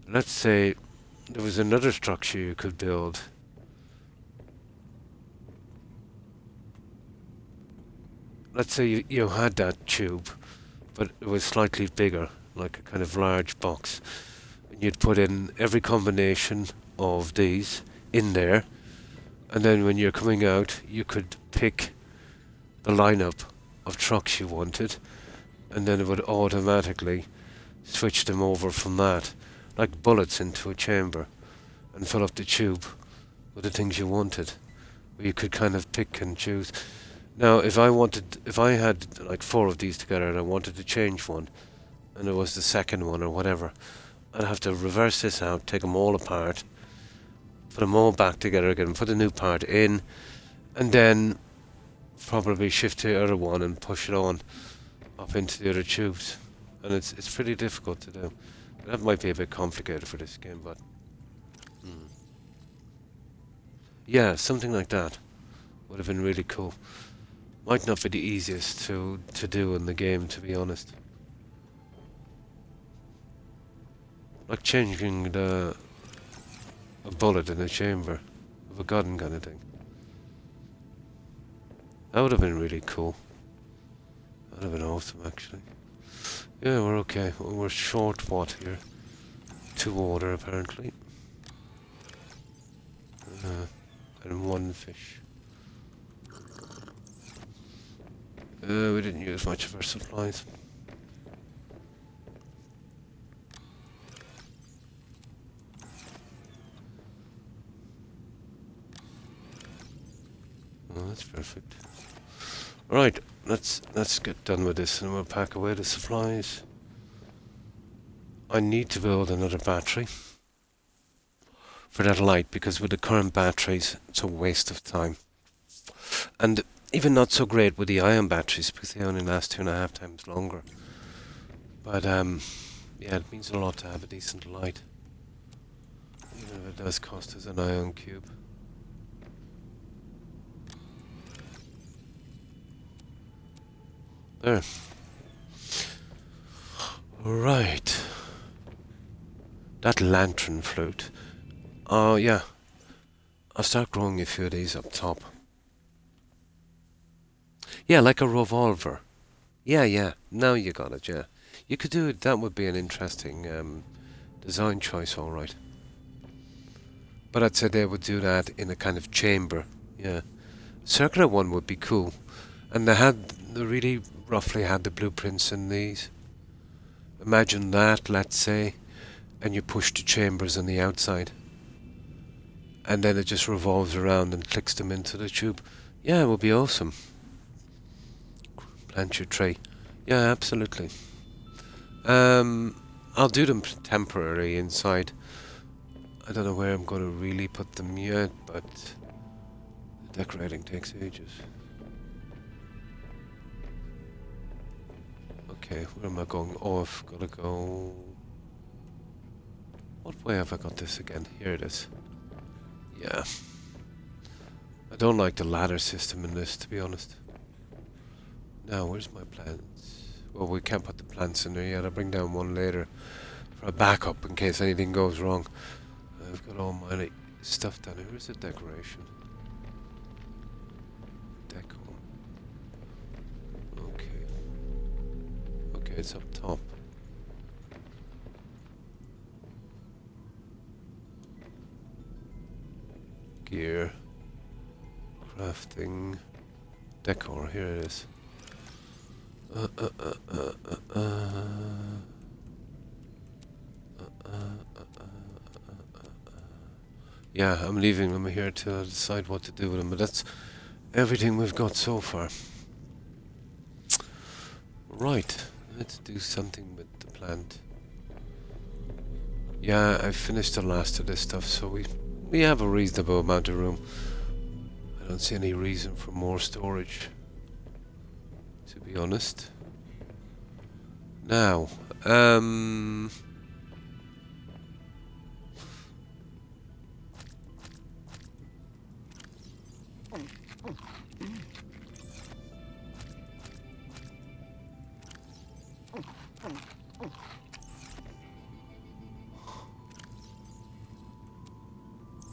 let's say there was another structure you could build. Let's say you had that tube, but it was slightly bigger, like a kind of large box. And you'd put in every combination of these in there, and then when you're coming out, you could pick the lineup of trucks you wanted, and then it would automatically switch them over from that, like bullets into a chamber, and fill up the tube with the things you wanted. Where you could kind of pick and choose. Now, if I had like 4 of these together and I wanted to change one, and it was the second one or whatever, I'd have to reverse this out, take them all apart, put them all back together again, put a new part in, and then probably shift to the other one and push it on up into the other tubes. And it's pretty difficult to do. That might be a bit complicated for this game, but yeah, something like that would have been really cool. Might not be the easiest to do in the game, to be honest. Like changing a bullet in a chamber of a gun kind of thing. That would have been really cool. That would have been awesome, actually. Yeah, we're okay. We're short what here? 2 water, apparently. And 1 fish. We didn't use much of our supplies. Oh, that's perfect. Right, let's get done with this and we'll pack away the supplies. I need to build another battery for that light, because with the current batteries it's a waste of time. And even not so great with the ion batteries, because they only last 2.5 times longer. But yeah, it means a lot to have a decent light, even if it does cost us an ion cube. There. Right. That lantern flute. Oh yeah. I'll start growing a few of these up top. Yeah, like a revolver. Yeah. Now you got it, yeah. You could do it. That would be an interesting design choice, alright. But I'd say they would do that in a kind of chamber. Yeah. Circular one would be cool. And they really roughly had the blueprints in these. Imagine that, let's say, and you push the chambers on the outside. And then it just revolves around and clicks them into the tube. Yeah, it would be awesome. Plant your tree. Yeah, absolutely. I'll do them temporary inside. I don't know where I'm going to really put them yet, but the decorating takes ages. Okay, where am I going? Oh, I've got to go... What way have I got this again? Here it is. Yeah. I don't like the ladder system in this, to be honest. Now, where's my plants? Well, we can't put the plants in there yet. I'll bring down one later for a backup in case anything goes wrong. I've got all my stuff down here. Where's the decoration? Decor. Okay. Okay, it's up top. Gear. Crafting. Decor, here it is. Yeah, I'm leaving them here to decide what to do with them, but that's everything we've got so far. Right, let's do something with the plant. Yeah, I finished the last of this stuff, so we have a reasonable amount of room. I don't see any reason for more storage, to be honest. Now,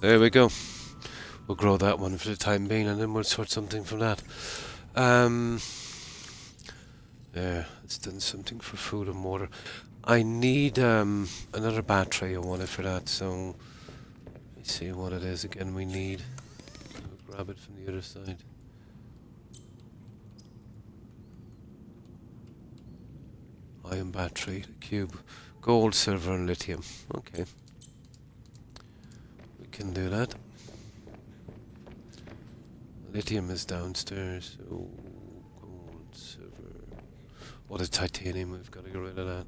there we go. We'll grow that one for the time being, and then we'll sort something from that. Yeah, it's done something for food and water. I need another battery. I wanted for that, so let's see what it is again. We need. I'll grab it from the other side. Ion battery, cube, gold, silver, and lithium. Okay, we can do that. Lithium is downstairs. So gold, silver. What is titanium? We've got to get rid of that.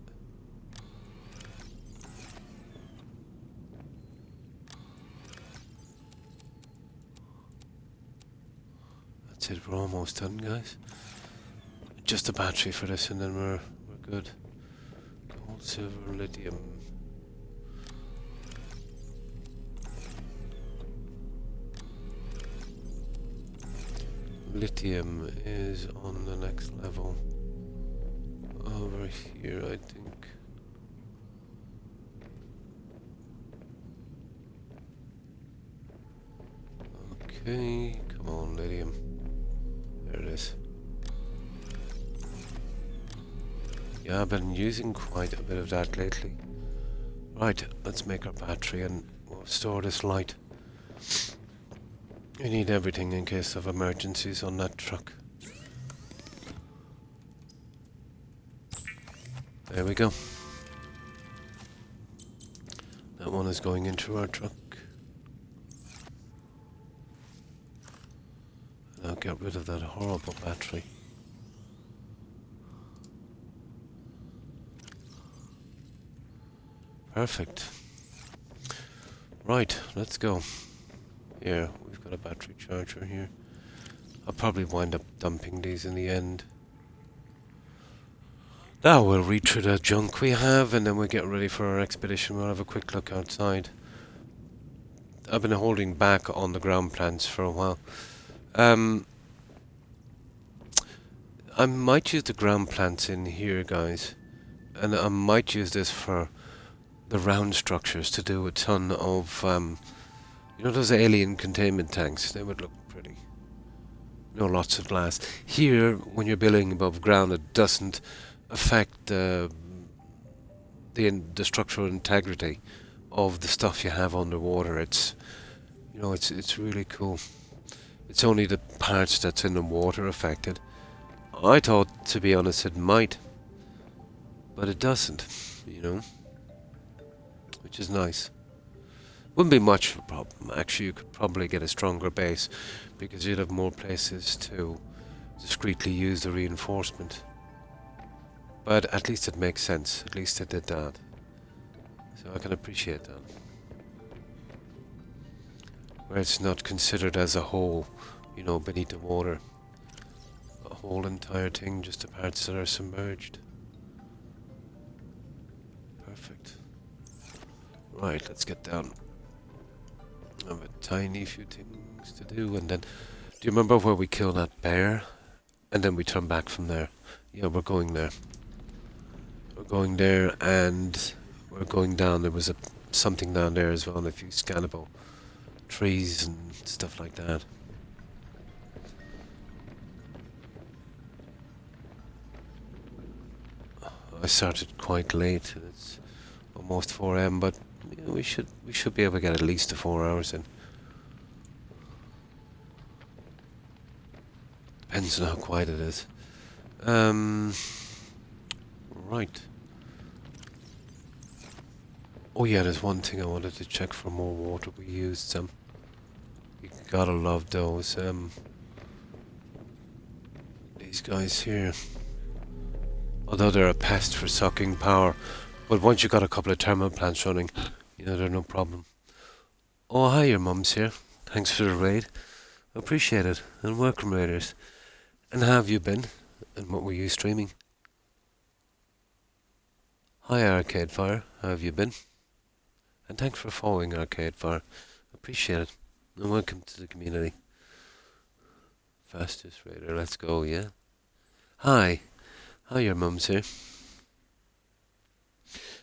That's it. We're almost done, guys. Just a battery for this, and then we're good. Gold, silver, lithium. Lithium is on the next level. Over here, I think. Okay, come on, lithium. There it is. Yeah, I've been using quite a bit of that lately. Right, let's make our battery and we'll store this light. We need everything in case of emergencies on that truck. There we go. That one is going into our truck. And I'll get rid of that horrible battery. Perfect. Right, let's go. Here, we've got a battery charger here. I'll probably wind up dumping these in the end. Now we'll read through the junk we have, and then we'll get ready for our expedition. We'll have a quick look outside. I've been holding back on the ground plants for a while. I might use the ground plants in here, guys. And I might use this for the round structures to do a ton of, you know those alien containment tanks? They would look pretty. No, lots of glass. Here, when you're building above ground, it doesn't affect the structural integrity of the stuff you have underwater. It's, you know, it's really cool. It's only the parts that's in the water affected. I thought, to be honest, it might, but it doesn't, you know, which is nice. Wouldn't be much of a problem. Actually, you could probably get a stronger base because you'd have more places to discreetly use the reinforcement. But at least it makes sense. At least it did that. So I can appreciate that. Where it's not considered as a whole, you know, beneath the water. A whole entire thing, just the parts that are submerged. Perfect. Right, let's get down. I have a tiny few things to do, and then... Do you remember where we killed that bear? And then we turn back from there. Yeah, we're going there. We're going there, and we're going down. There was something down there as well, and a few scannable trees and stuff like that. I started quite late. It's almost 4 a.m. But yeah, we should be able to get at least the 4 hours in. Depends on how quiet it is. Right. Oh yeah, there's one thing I wanted to check for more water. We used some. You gotta love those. These guys here. Although they're a pest for sucking power, but once you've got a couple of thermal plants running, you know, they're no problem. Oh, hi, your mum's here. Thanks for the raid. Appreciate it. And welcome, raiders. And how have you been? And what were you streaming? Hi, Arcade Fire. How have you been? And thanks for following Arcade Fire. Appreciate it. And welcome to the community. Fastest raider. Let's go, yeah? Hi. Hi, your mum's here.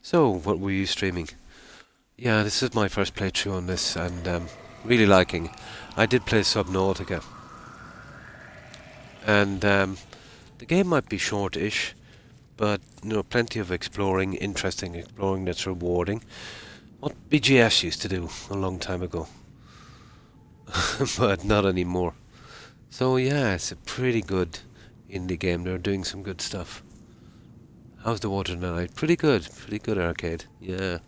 So, what were you streaming? Yeah, this is my first playthrough on this, and really liking. I did play Subnautica, and the game might be short-ish, but you know, plenty of exploring, interesting exploring that's rewarding. What BGS used to do a long time ago, but not anymore. So yeah, it's a pretty good indie game. They're doing some good stuff. How's the water tonight? Pretty good, Arcade. Yeah.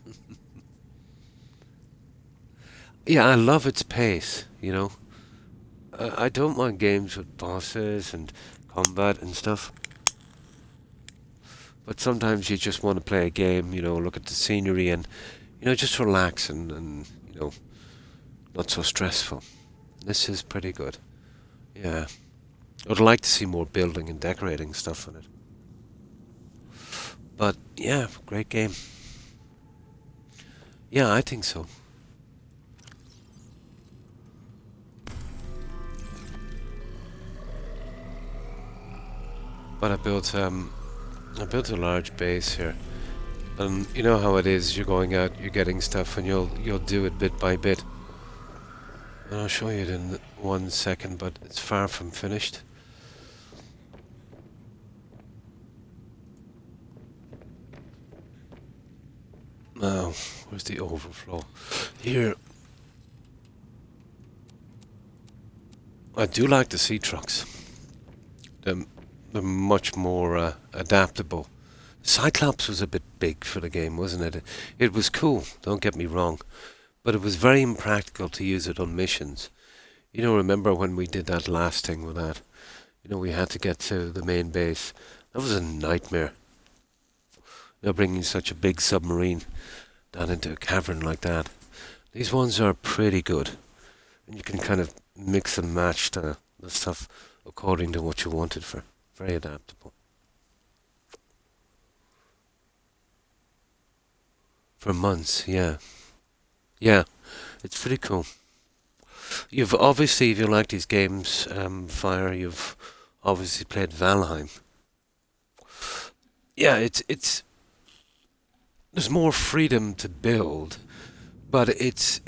Yeah, I love its pace, you know. I don't mind games with bosses and combat and stuff. But sometimes you just want to play a game, you know, look at the scenery and, you know, just relax and you know, not so stressful. This is pretty good. Yeah. I would like to see more building and decorating stuff in it. But, yeah, great game. Yeah, I think so. But I built a large base here, and you know how it is. You're going out, you're getting stuff, and you'll do it bit by bit. And I'll show you it in 1 second, but it's far from finished. Now, where's the overflow? Here. I do like the sea trucks. They're much more adaptable. Cyclops was a bit big for the game, wasn't it? It was cool, don't get me wrong, but it was very impractical to use it on missions. You know, remember when we did that last thing with that? You know, we had to get to the main base. That was a nightmare. You know, bringing such a big submarine down into a cavern like that. These ones are pretty good, and you can kind of mix and match the stuff according to what you wanted for. Very adaptable. For months, yeah. Yeah, it's pretty cool. You've obviously, if you like these games, Fire, you've obviously played Valheim. Yeah, it's there's more freedom to build, but it's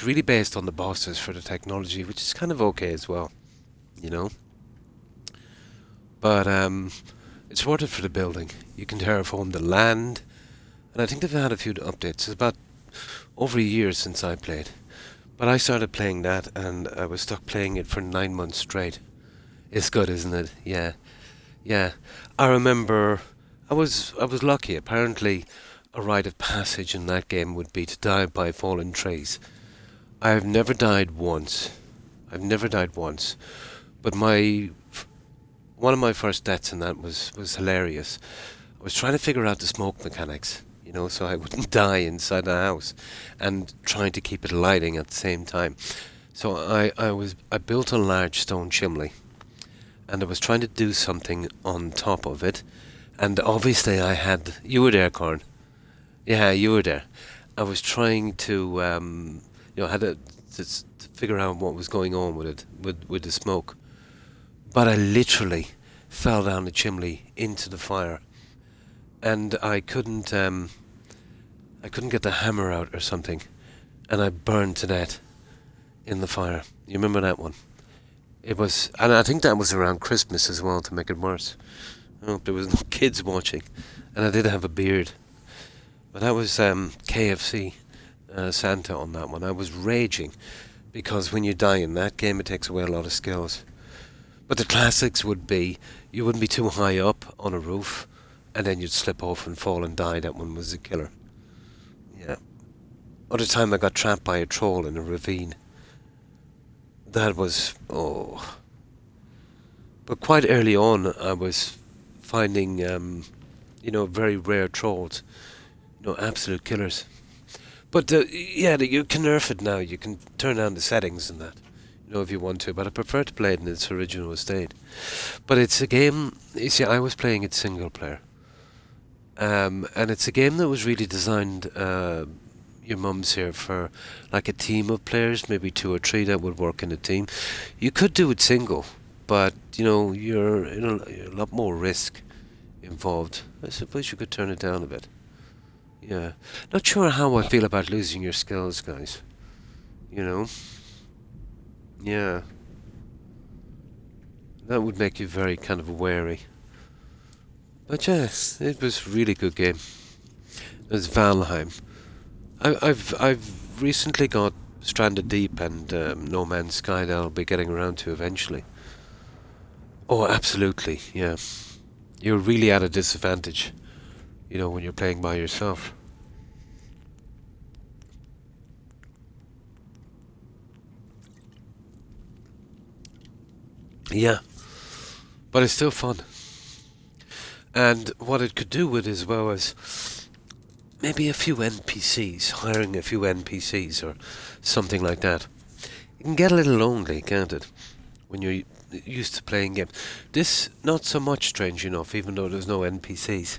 really based on the bosses for the technology, which is kind of okay as well, you know. But it's worth it for the building. You can terraform the land, and I think they've had a few updates. It's about over a year since I played. But I started playing that, and I was stuck playing it for 9 months straight. It's good, isn't it? Yeah. Yeah. I remember I was lucky. Apparently, a rite of passage in that game would be to die by fallen trees. I've never died once. I've never died once. But one of my first deaths in that was hilarious. I was trying to figure out the smoke mechanics, you know, so I wouldn't die inside the house, and trying to keep it lighting at the same time. So I built a large stone chimney, and I was trying to do something on top of it, and obviously you were there, Corn. Yeah, you were there. I was trying to, you know, to figure out what was going on with it, with the smoke. But I literally fell down the chimney into the fire, and I couldn't get the hammer out or something, and I burned to death. in the fire. You remember that one? It was, and I think that was around Christmas as well to make it worse. I hope there was no kids watching, and I did have a beard. But that was KFC Santa on that one. I was raging because when you die in that game, it takes away a lot of skills. But the classics would be you wouldn't be too high up on a roof, and then you'd slip off and fall and die. That one was the killer. Yeah. Other time I got trapped by a troll in a ravine. That was But quite early on, I was finding very rare trolls. Absolute killers. But yeah, you can nerf it now. You can turn down the settings and that, if you want to. But I prefer to play it in its original state. But it's a game. You see, I was playing it single player, and it's a game that was really designed. Your mum's here for like a team of players, maybe 2 or 3 that would work in a team. You could do it single, but you're in a lot more risk involved. I suppose you could turn it down a bit. Yeah. Not sure how I feel about losing your skills, guys. Yeah. That would make you very kind of wary. But yeah, it was a really good game. It was Valheim. I've recently got Stranded Deep and No Man's Sky that I'll be getting around to eventually. Oh, absolutely, yeah. You're really at a disadvantage, when you're playing by yourself. Yeah, but it's still fun. And what it could do with as well as maybe a few NPCs, hiring a few NPCs or something like that. It can get a little lonely, can't it? When you're used to playing games. This, not so much, strange enough, even though there's no NPCs.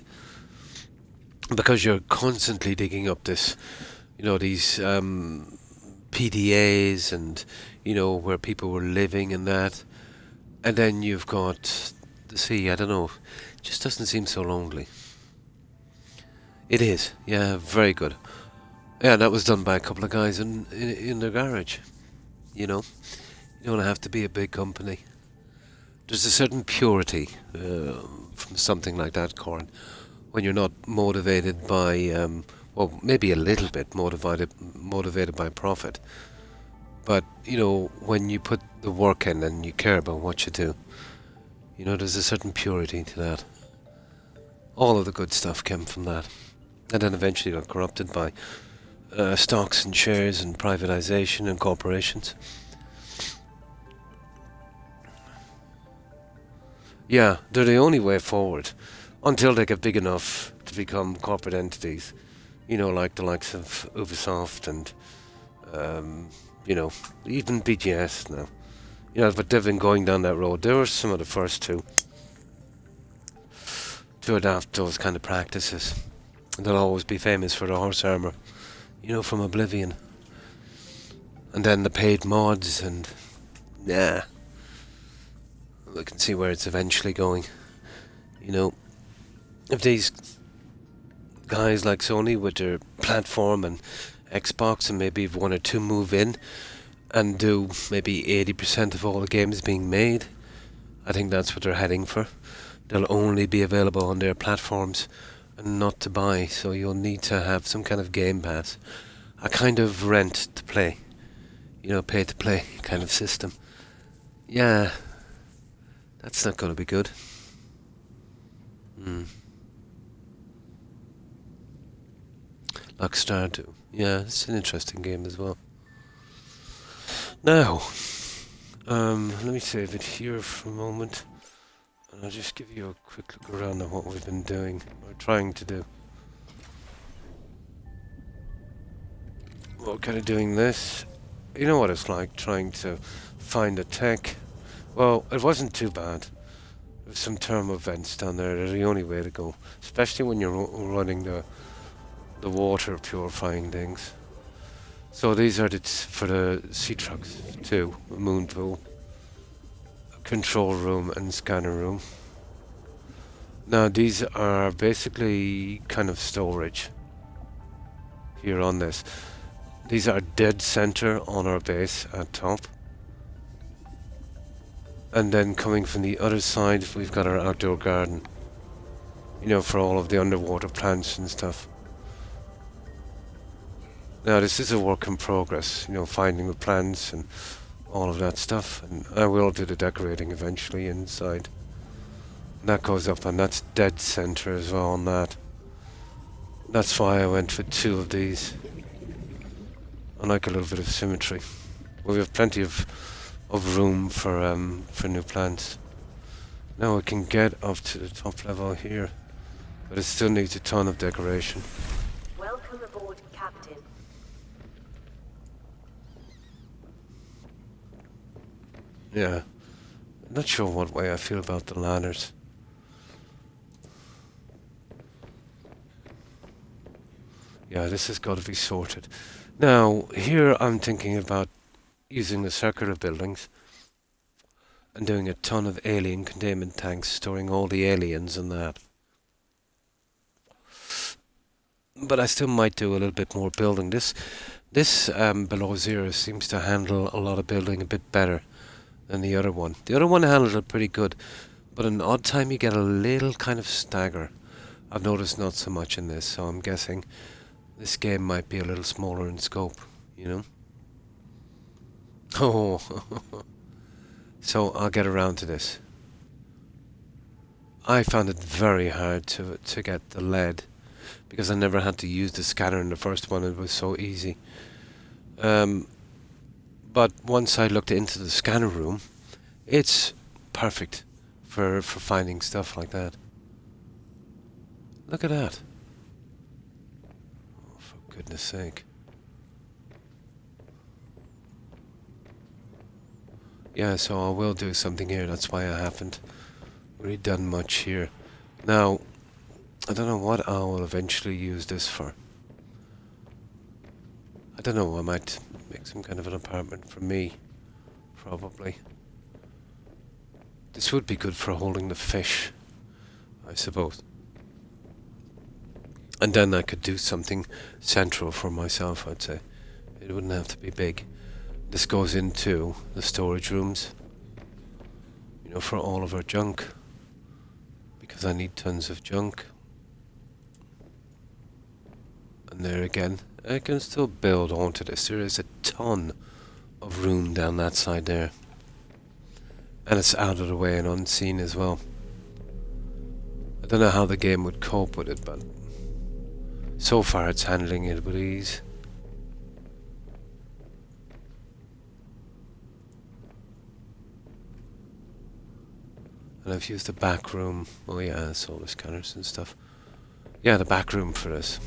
Because you're constantly digging up these PDAs and, where people were living and that. And then you've got the sea, I don't know, it just doesn't seem so lonely. It is, yeah, very good. Yeah, that was done by a couple of guys in their garage. You don't have to be a big company. There's a certain purity from something like that, Corin, when you're not motivated by, maybe a little bit motivated by profit. But, when you put the work in and you care about what you do, there's a certain purity to that. All of the good stuff came from that. And then eventually got corrupted by stocks and shares and privatization and corporations. Yeah, they're the only way forward until they get big enough to become corporate entities. Like the likes of Ubisoft and, even BGS now. But they've been going down that road. They were some of the first to adopt those kind of practices. And they'll always be famous for the horse armor, from Oblivion. And then the paid mods and, yeah. I can see where it's eventually going. If these guys like Sony with their platform and Xbox and maybe if 1 or 2 move in and do maybe 80% of all the games being made, I think that's what they're heading for. They'll only be available on their platforms and not to buy, so you'll need to have some kind of game pass. A kind of rent to play. Pay to play kind of system. Yeah. That's not going to be good. Like Stardew. Yeah, it's an interesting game as well. Now, let me save it here for a moment. And I'll just give you a quick look around at what we've been doing, or trying to do. We're kind of doing this. You know what it's like, trying to find a tech. Well, it wasn't too bad. There's some thermal vents down there. They're the only way to go, especially when you're running the water purifying things. So these are for the sea trucks too. A moon pool, a control room, and scanner room. Now these are basically kind of storage here on this. These are dead center on our base at top. And then coming from the other side, we've got our outdoor garden. You know, for all of the underwater plants and stuff. Now, this is a work in progress, you know, finding the plants and all of that stuff. And I will do the decorating eventually inside. And that goes up, and that's dead center as well on that. That's why I went for 2 of these. I like a little bit of symmetry. We have plenty of room for new plants. Now we can get up to the top level here, but it still needs a ton of decoration. Welcome aboard, Captain. Yeah, I'm not sure what way I feel about the ladders. Yeah, this has got to be sorted. Now, here I'm thinking about using the circular buildings and doing a ton of alien containment tanks, storing all the aliens and that. But I still might do a little bit more building. This below zero seems to handle a lot of building a bit better than the other one. The other one handled it pretty good, but an odd time you get a little kind of stagger. I've noticed not so much in this, so I'm guessing this game might be a little smaller in scope, you know? Oh, so I'll get around to this. I found it very hard to get the lead, because I never had to use the scanner in the first one. It was so easy. But once I looked into the scanner room, it's perfect for finding stuff like that. Look at that. Oh, for goodness sake. Yeah, so I will do something here. That's why I haven't really done much here. Now, I don't know what I will eventually use this for. I don't know, I might make some kind of an apartment for me. Probably. This would be good for holding the fish, I suppose. And then I could do something central for myself, I'd say. It wouldn't have to be big. This goes into the storage rooms, you know, for all of our junk. Because I need tons of junk. And there again, I can still build onto this. There is a ton of room down that side there. And it's out of the way and unseen as well. I don't know how the game would cope with it, but so far it's handling it with ease. And I've used the back room. Oh yeah, solar scanners and stuff. Yeah, the back room for this.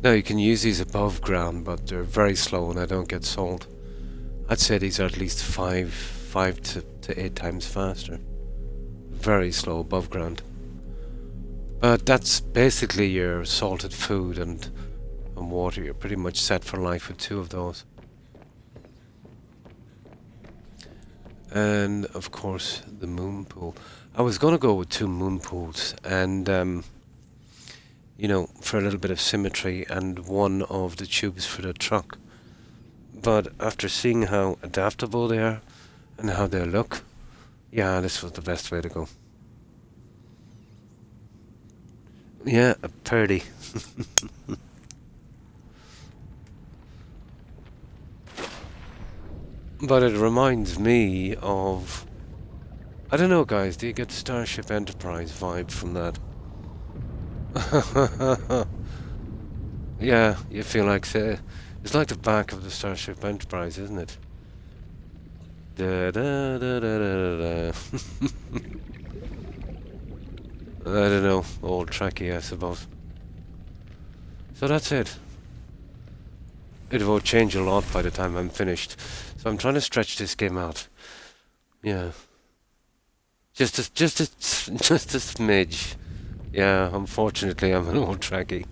Now you can use these above ground, but they're very slow and I don't get sold. I'd say these are at least 5 to 8 times faster. Very slow above ground. But that's basically your salted food and water. You're pretty much set for life with 2 of those. And of course the moon pool. I was gonna go with 2 moon pools and you know, for a little bit of symmetry, and 1 of the tubes for the truck. But after seeing how adaptable they are and how they look, yeah, this was the best way to go. Yeah, a purdy. But it reminds me of... I don't know, guys, do you get the Starship Enterprise vibe from that? Yeah, you feel like... it's like the back of the Starship Enterprise, isn't it? Da, da, da, da, da, da. I don't know, old Trekkie, I suppose. So that's it. It will change a lot by the time I'm finished. So I'm trying to stretch this game out. Yeah. Just a smidge. Yeah, unfortunately I'm an old Trekkie.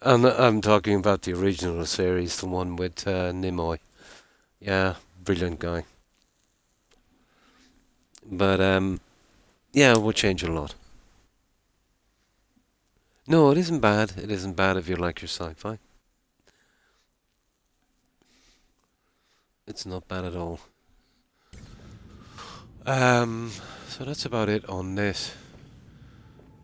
And I'm talking about the original series, the one with Nimoy. Yeah, brilliant guy. But yeah, it will change a lot. No, it isn't bad. It isn't bad if you like your sci-fi. It's not bad at all. So that's about it on this.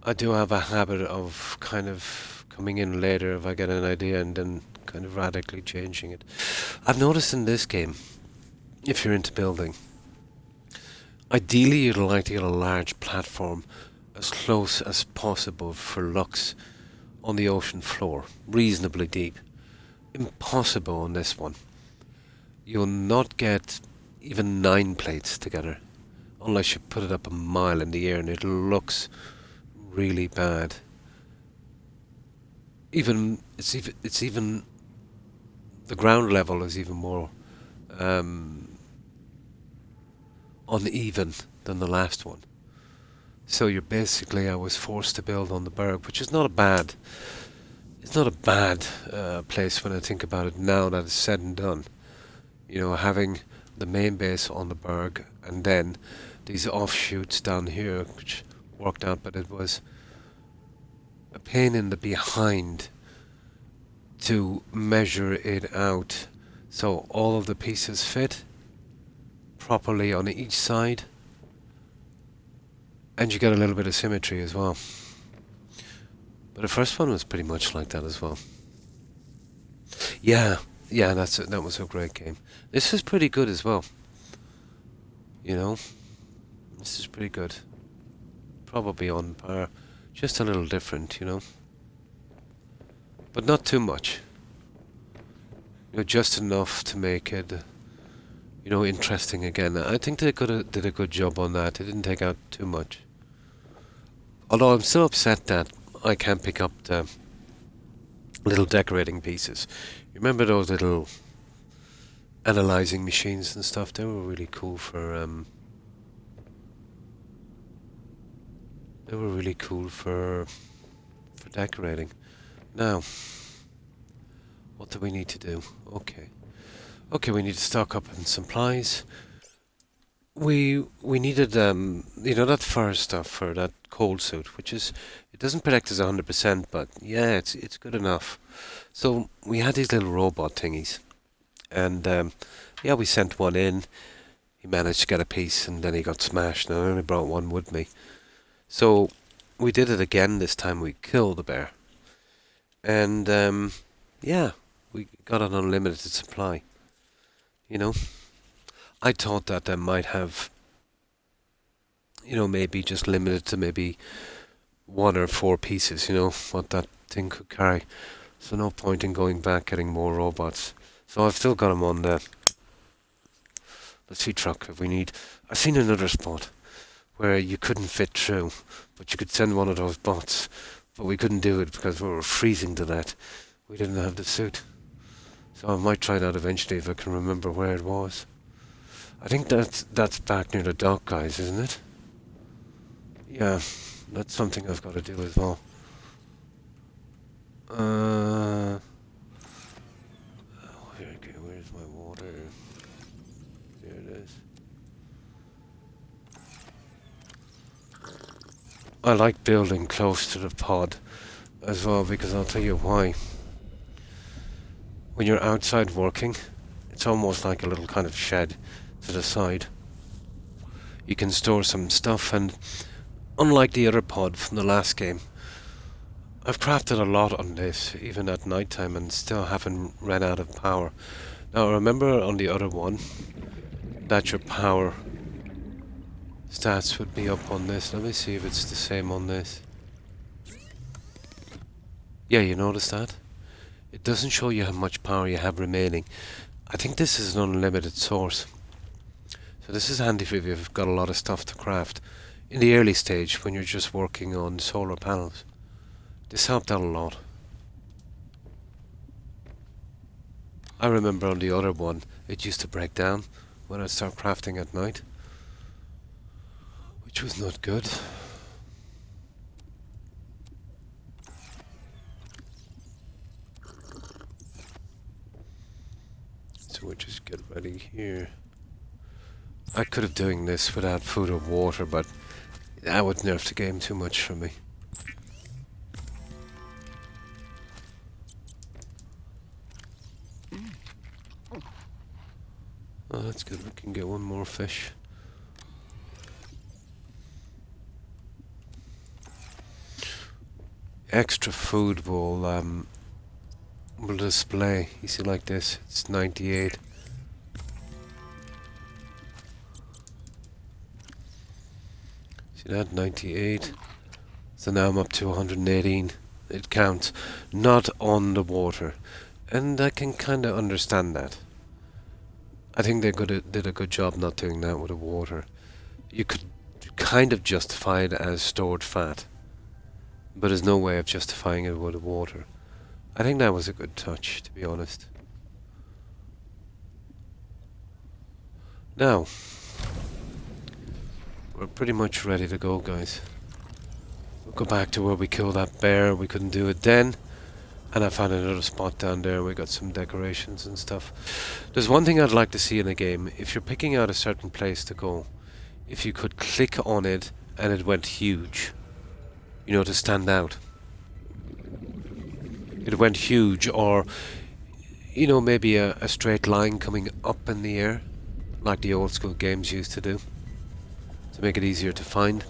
I do have a habit of kind of coming in later if I get an idea and then kind of radically changing it. I've noticed in this game, if you're into building, ideally you'd like to get a large platform as close as possible for looks on the ocean floor, reasonably deep. Impossible on this one. You'll not get even 9 plates together unless you put it up a mile in the air, and it looks really bad. It's even the ground level is even more uneven than the last one. So you're basically, I was forced to build on the berg, which is not a bad. It's not a bad place when I think about it now that it's said and done. You know, having the main base on the berg and then these offshoots down here, which worked out, but it was a pain in the behind to measure it out so all of the pieces fit properly on each side, and you get a little bit of symmetry as well. But the first one was pretty much like that as well. Yeah, that was a great game. This is pretty good as well. You know, this is pretty good. Probably on par, just a little different, you know. But not too much. You know, just enough to make it, you know, interesting again. I think they did a good job on that. They didn't take out too much. Although I'm still upset that I can't pick up the little decorating pieces. You remember those little analyzing machines and stuff? They were really cool for decorating. Now, what do we need to do? Okay, we need to stock up on supplies. We needed you know, that fur stuff for that cold suit, which is, it doesn't protect us 100%, but yeah, it's good enough. So we had these little robot thingies, and yeah, we sent one in. He managed to get a piece, and then he got smashed. And I only brought one with me, so we did it again. This time we killed the bear, and yeah, we got an unlimited supply. You know, I thought that they might have, you know, maybe just limited to maybe 1 or 4 pieces, you know, what that thing could carry. So no point in going back getting more robots. So I've still got them on the sea truck if we need. I've seen another spot where you couldn't fit through, but you could send one of those bots, but we couldn't do it because we were freezing to death. We didn't have the suit. So I might try that eventually if I can remember where it was. I think that's back near the dock, guys, isn't it? Yeah, that's something I've got to do as well. Okay, where's my water? There it is. I like building close to the pod as well, because I'll tell you why. When you're outside working, it's almost like a little kind of shed to the side. You can store some stuff, and unlike the other pod from the last game, I've crafted a lot on this, even at night time, and still haven't ran out of power. Now remember on the other one that your power stats would be up on this. Let me see if it's the same on this. Yeah, you notice that? It doesn't show you how much power you have remaining. I think this is an unlimited source. So this is handy if you've got a lot of stuff to craft in the early stage when you're just working on solar panels. This helped out a lot. I remember on the other one, it used to break down when I'd start crafting at night, which was not good. So we'll just get ready here. I could have doing this without food or water, but that would nerf the game too much for me. that we can get one more fish. Extra food will display. You see, like this, it's 98. See that, 98. So now I'm up to 118. It counts, not on the water, and I can kind of understand that. I think they did a good job not doing that with the water. You could kind of justify it as stored fat, but there's no way of justifying it with the water. I think that was a good touch, to be honest. Now, we're pretty much ready to go, guys. We'll go back to where we killed that bear. We couldn't do it then. And I found another spot down there. We got some decorations and stuff. There's one thing I'd like to see in a game. If you're picking out a certain place to go, if you could click on it and it went huge, you know, to stand out. It went huge, or, you know, maybe a straight line coming up in the air, like the old school games used to do, to make it easier to find.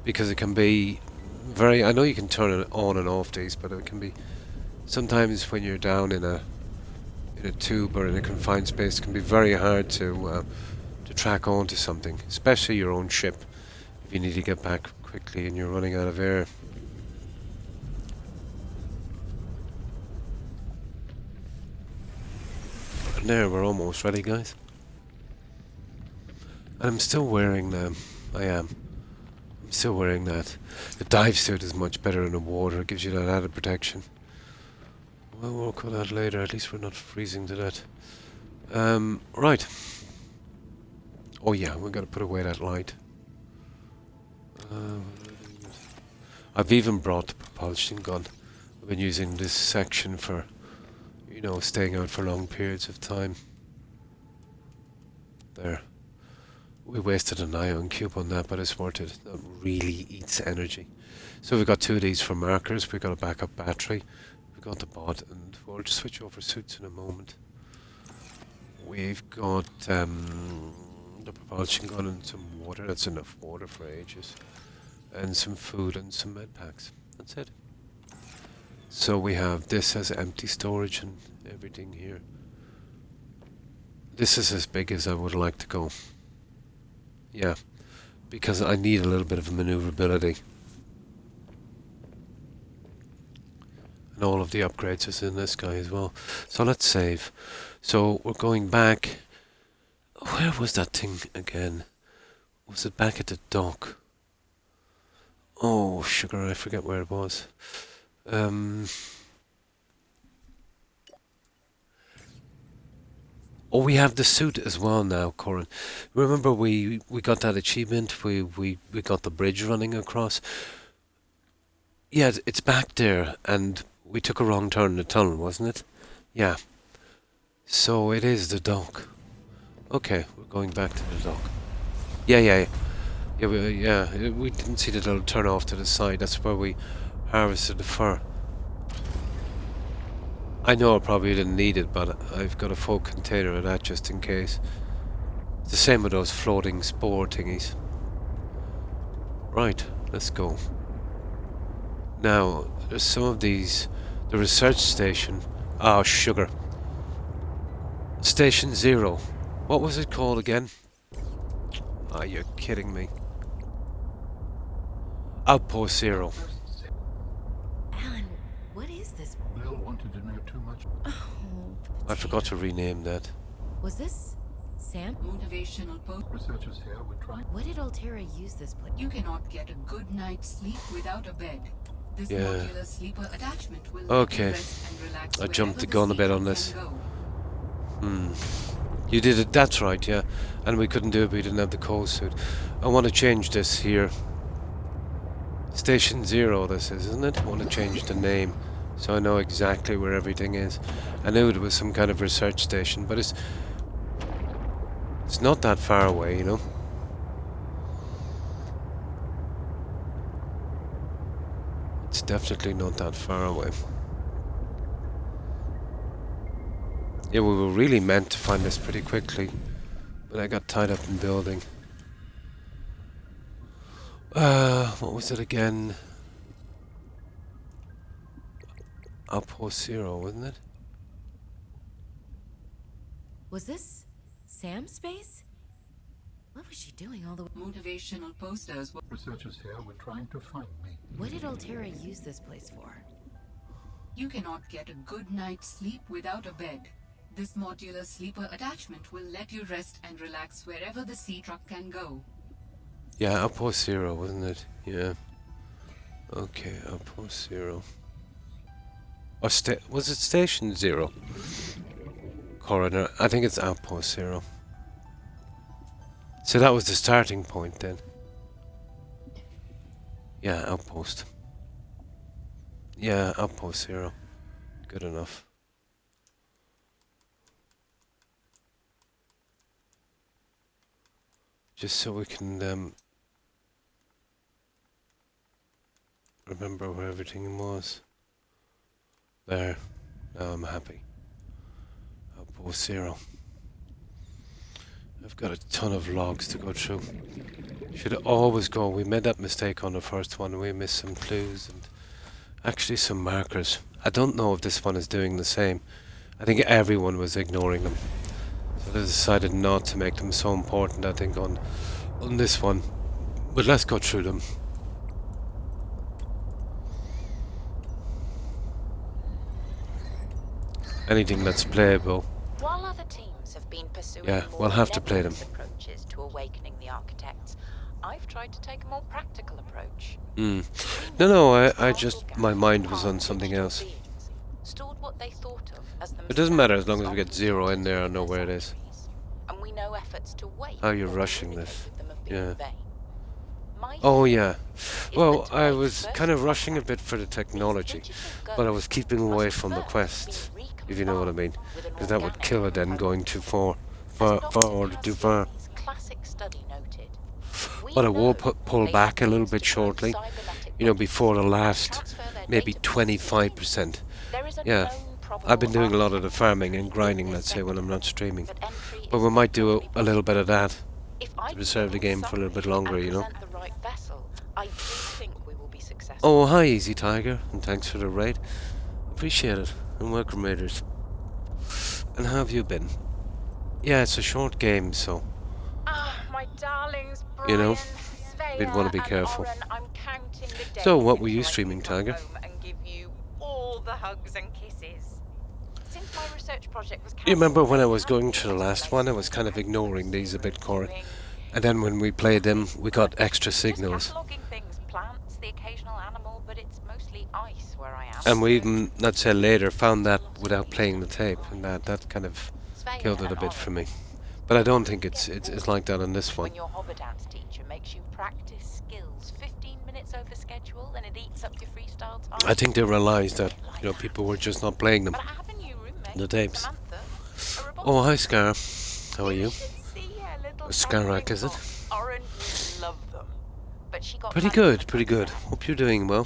Because it can be very, I know you can turn it on and off these, but it can be, sometimes when you're down in a tube or in a confined space, it can be very hard to track onto something, especially your own ship, if you need to get back quickly and you're running out of air. And there, we're almost ready, guys. And I'm still wearing them. I'm still wearing that. The dive suit is much better in the water. It gives you that added protection. We'll work on that later. At least we're not freezing to death. Right. Oh yeah, we've got to put away that light. I've even brought the propulsion gun. I've been using this section for, you know, staying out for long periods of time. There. We wasted an ion cube on that, but it's worth it. That really eats energy. So we've got two of these for markers. We've got a backup battery. We've got the bot, and we'll just switch over suits in a moment. We've got the propulsion gun and some water. That's enough water for ages. And some food and some med packs. That's it. So we have this as empty storage and everything here. This is as big as I would like to go. Yeah, because I need a little bit of maneuverability. And all of the upgrades is in this guy as well. So let's save. So we're going back. Where was that thing again? Was it back at the dock? Oh, sugar, I forget where it was. Oh, we have the suit as well now, Corin. Remember we got that achievement? We got the bridge running across. Yeah, it's back there, and we took a wrong turn in the tunnel, wasn't it? Yeah. So it is the dock. Okay, we're going back to the dock. Yeah, we didn't see the little turn off to the side. That's where we harvested the fur. I know I probably didn't need it, but I've got a full container of that just in case. It's the same with those floating spore thingies. Right, let's go. Now, there's some of these. The research station. Oh, sugar. Station 0. What was it called again? Ah, you're kidding me. Outpost 0. Alan, what is this? Lil wanted to know too much. Oh, I forgot to rename that. was this Sam? Motivational post. Researchers here were trying. What did Altera use this place? You cannot get a good night's sleep without a bed. This Yeah. modular sleeper attachment will Okay. let you rest and relax I jumped wherever the gun a bit sleep on this. can go. You did it, that's right, yeah. And we couldn't do it, we didn't have the coal suit. I want to change this here. Station 0 this is, isn't it? I want to change the name so I know exactly where everything is. I knew it was some kind of research station, but it's not that far away, you know. It's definitely not that far away. Yeah, we were really meant to find this pretty quickly. But I got tied up in building. What was it again? Outpost Zero, wasn't it? Was this Sam's space? What was she doing all the way? Motivational posters were... Researchers here were trying to find me. What did Altera use this place for? You cannot get a good night's sleep without a bed. This modular sleeper attachment will let you rest and relax wherever the sea truck can go. Yeah, Outpost Zero, wasn't it? Yeah. Okay, Outpost Zero. Or was it Station Zero? Coroner. I think it's Outpost Zero. So that was the starting point then. Yeah, Outpost. Yeah, Outpost Zero. Good enough. Just so we can remember where everything was. There. Now I'm happy. Outpost Zero. I've got a ton of logs to go through. Should always go. We made that mistake on the first one. We missed some clues and actually some markers. I don't know if this one is doing the same. I think everyone was ignoring them. So they decided not to make them so important, I think, on this one. But let's go through them. Anything that's playable. While other teams have been pursuing Yeah, more we'll have to play them. approaches to awakening the architects, I've tried to take a more practical approach. No, I just, my mind was on something else. Stored what they thought of as It doesn't matter as long as we get Zero in there, I know where it is. And we know efforts to wait. How you're rushing this. Yeah. My Oh feeling yeah. is Well, that I to was make kind of first rushing a contact, bit for the these technology, digital but I guns was keeping must away from the first quests, be if you know what I mean, reconfirmed with an because that would organic kill it then component. going too far, As far Dr. or too far. Cassidy's classic study noted, we But I will know pull they back a have little means bit to clone shortly, cybernetic you know, bodies, before the last, transfer their maybe data 25%. There is a Yeah, known probable I've been doing a lot of the architecture farming and in grinding, this let's say, when I'm not streaming. sector, but entry But is we might do definitely a little bit of that If I to preserve the game for a little bit longer, and you know. present the right vessel, I do think we will be successful. Oh, hi, Easy Tiger, and thanks for the raid. Appreciate it, and welcome, raiders. And how have you been? Yeah, it's a short game, so, Ah, my darlings, you know, Brian, we'd Svea, want to be and careful. Oren, I'm counting the days So, what were you until I streaming, can come Tiger? home and give you all the hugs and kisses. Since my research project was You remember cancelled, when I I was going haven't to the been last one, I was kind of ignoring these a bit, Corey. And then when we played them, we got extra signals. Just cataloguing things, plants, the occasional animal, but it's mostly ice where I am. And we even, let's say later, found that without playing the tape, and that kind of Svea killed it a and bit for Oren. me. But I don't think it's like that on this one. When your Hobbitance teacher makes you practice skills 15 minutes over schedule and it eats up your freestyle time. I think they realised that, you know, people were just not playing them. But I have a new roommate, The tapes. Samantha, a robotic. Oh, hi, Scar. How are you? should see her little A Scarrack, juggling is it? box. Oren would love them. But she got Pretty kind of good, pretty good. Hope you're doing well.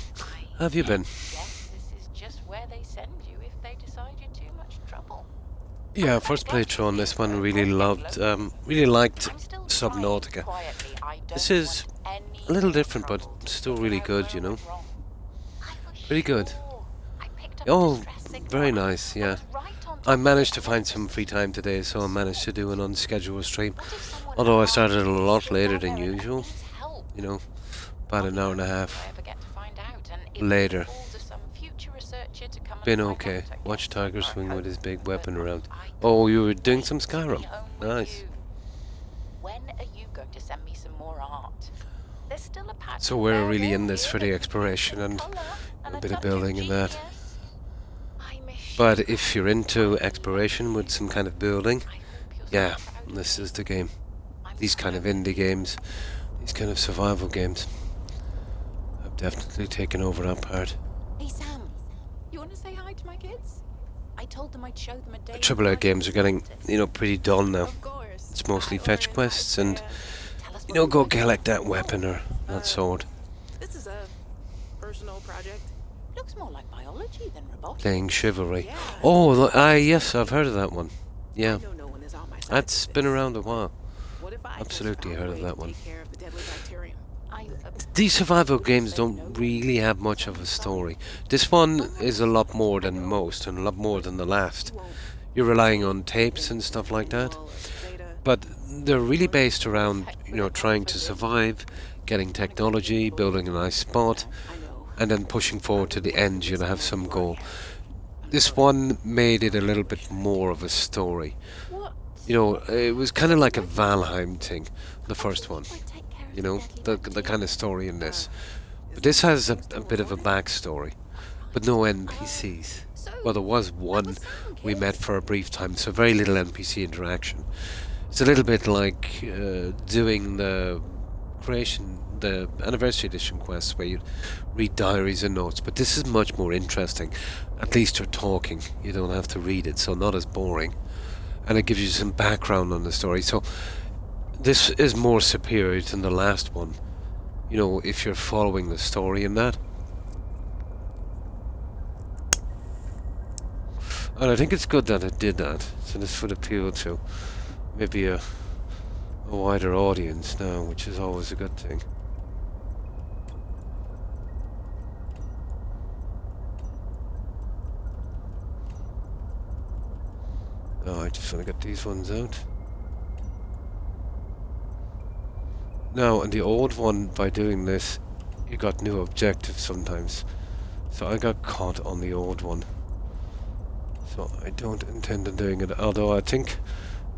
How have you been? Guess this is just where they send you if they decide you're too much trouble. Yeah, first playthrough on this one, really liked I'm still trying Subnautica. quietly. I don't This is want any a little more different, but trouble. still really Where good, you I know. went wrong. I was Pretty good. sure. I picked up Oh, distress signal. very nice, yeah. I was right on top I of managed it. to find some free time today, so I managed to do an unscheduled stream. What if someone Although I asked started a you lot if later you're than there and usual, needs help? you know, about an hour and a If I half ever get to find out, and if later. it falls to some future researcher to come and Been find okay. out, I Watch guess. Tiger I swing with hope. his big But weapon around. I Oh, you can't were doing wait some to be Skyrim. home with Nice. you. When are you going to send me some more art? There's still a patch So of we're bare really wall in this here for the that exploration needs and some colour a a bit of touch building and that. genius. I miss But you. if you're into exploration with some kind of building, I hope you're so yeah, proud of this me. is the game. I'm These kind of proud. indie games, these kind of survival games, have definitely taken over that part. Hey Sam, you want to say hi to my kids? I told them I'd show them a day. The AAA games are getting, you know, pretty dull now. Of course. It's mostly fetch quests and, Tell us you what know, you're go working on. collect that weapon or that sword. This is a personal project. Looks more like biology than robotics. Playing Chivalry. Yeah. Oh, yes, I've heard of that one. Yeah, I know no one is on my side. that's with been this. around a while. What if I Absolutely heard of that one. take care of the deadly bacterium? These survival games don't really have much of a story. This one is a lot more than most, and a lot more than the last. You're relying on tapes and stuff like that, but they're really based around, you know, trying to survive, getting technology, building a nice spot, and then pushing forward to the end. You'll have some goal. This one made it a little bit more of a story. You know, it was kind of like a Valheim thing, the first one. You know, the kind of story in this. But this has a bit of a backstory, but no NPCs. Well, there was one we met for a brief time, so very little NPC interaction. It's a little bit like doing the anniversary edition quests where you read diaries and notes, but this is much more interesting. At least you're talking, you don't have to read it, so not as boring. And it gives you some background on the story, so this is more superior than the last one, you know, if you're following the story in that. And I think it's good that it did that, so this would appeal to maybe a wider audience now, which is always a good thing. Oh, I just want to get these ones out. Now, in the old one, by doing this, you got new objectives sometimes. So I got caught on the old one. So I don't intend on doing it, although I think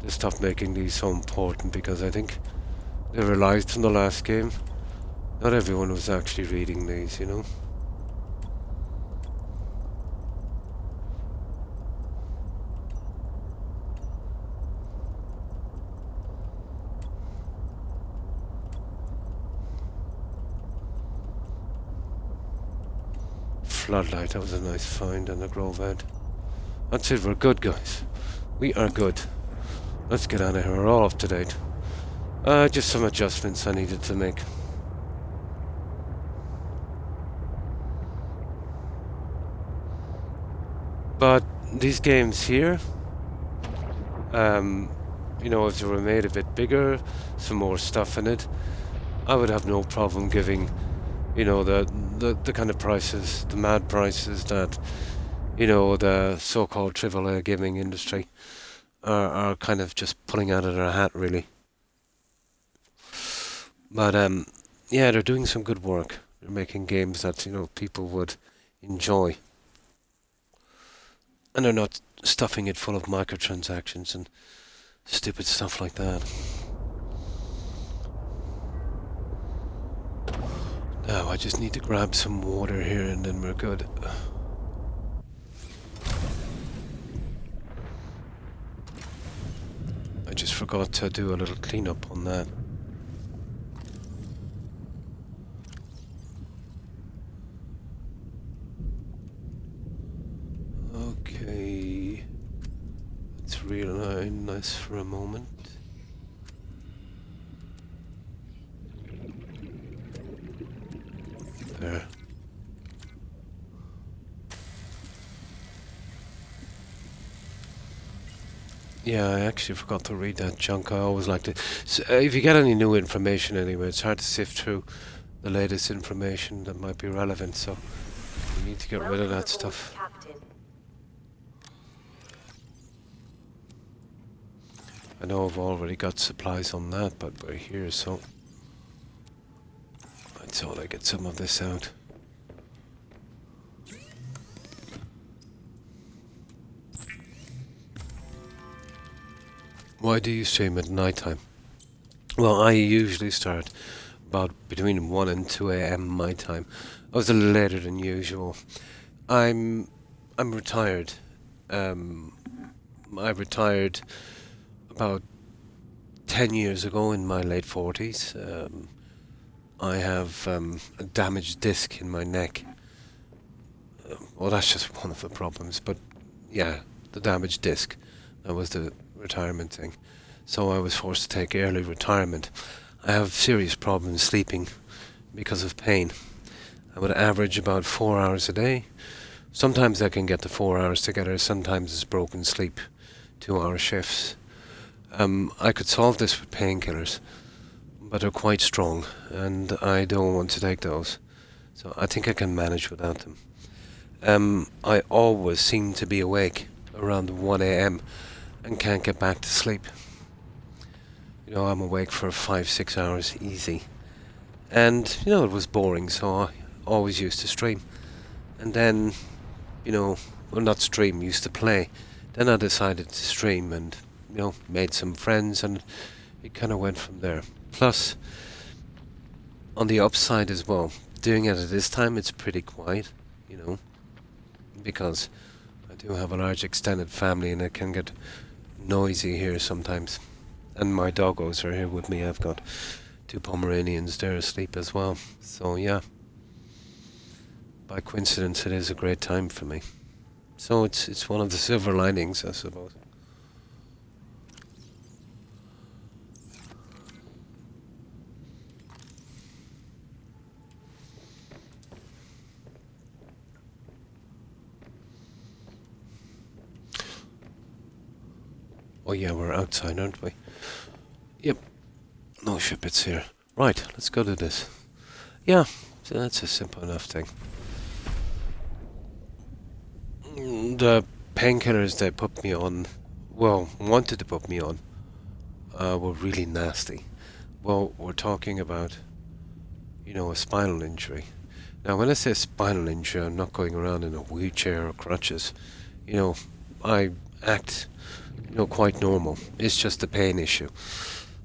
they stopped making these so important because I think they realized from the last game, not everyone was actually reading these, you know. Floodlight, that was a nice find on the Grove End. That's it, we're good, guys. We are good. Let's get out of here, we're all up to date. Just some adjustments I needed to make. But these games here, you know, if they were made a bit bigger, some more stuff in it, I would have no problem giving, you know, the kind of prices, the mad prices that, you know, the so-called AAA gaming industry are kind of just pulling out of their hat, really. But yeah, they're doing some good work. They're making games that, you know, people would enjoy, and they're not stuffing it full of microtransactions and stupid stuff like that. Now I just need to grab some water here and then we're good. I just forgot to do a little cleanup on that. Okay, let's realign this for a moment. There. Yeah, I actually forgot to read that chunk. I always like to. So, if you get any new information anyway, it's hard to sift through the latest information that might be relevant, so you need to get rid of that stuff. Captain. I know I've already got supplies on that, but we're here, so I thought I'd get some of this out. Why do you stream at night time? Well, I usually start about between 1 and 2 a.m. my time. I was a little later than usual. I'm retired. I retired about 10 years ago in my late 40s. I have a damaged disc in my neck. Well, that's just one of the problems, but yeah, the damaged disc. That was the retirement thing. So I was forced to take early retirement. I have serious problems sleeping because of pain. I would average about 4 hours a day. Sometimes I can get to 4 hours together, sometimes it's broken sleep, 2-hour shifts. I could solve this with painkillers, but they're quite strong, and I don't want to take those. So I think I can manage without them. I always seem to be awake around 1 a.m. and can't get back to sleep. You know, I'm awake for 5-6 hours easy. And, you know, it was boring, so I always used to stream. And then, you know, well, not stream, used to play. Then I decided to stream and, you know, made some friends, and it kind of went from there. Plus, on the upside as well, doing it at this time, it's pretty quiet, you know, because I do have a large extended family and it can get noisy here sometimes. And my doggos are here with me. I've got 2 Pomeranians there asleep as well. So yeah, by coincidence, it is a great time for me. So it's one of the silver linings, I suppose. Oh yeah, we're outside, aren't we? Yep. No shipments here. Right, let's go to this. Yeah, so that's a simple enough thing. The painkillers they put me on, well, wanted to put me on, were really nasty. Well, we're talking about, you know, a spinal injury. Now, when I say spinal injury, I'm not going around in a wheelchair or crutches. You know, I act, you know, quite normal. It's just the pain issue.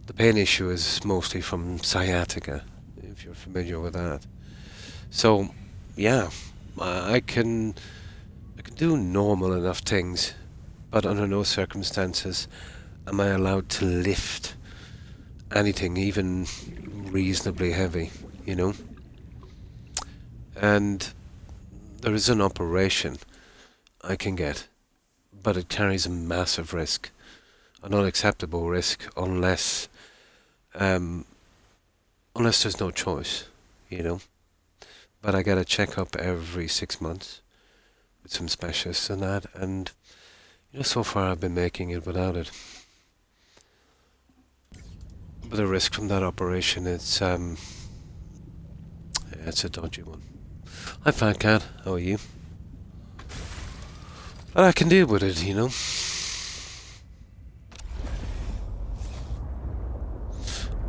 The pain issue is mostly from sciatica, if you're familiar with that. So, yeah, I can do normal enough things, but under no circumstances am I allowed to lift anything, even reasonably heavy, you know? And there is an operation I can get, but it carries a massive risk, an unacceptable risk, unless there's no choice, you know. But I get a checkup every 6 months with some specialists and that, and you know, so far I've been making it without it. But the risk from that operation, it's a dodgy one. Hi, Fat Cat. How are you? But I can deal with it, you know.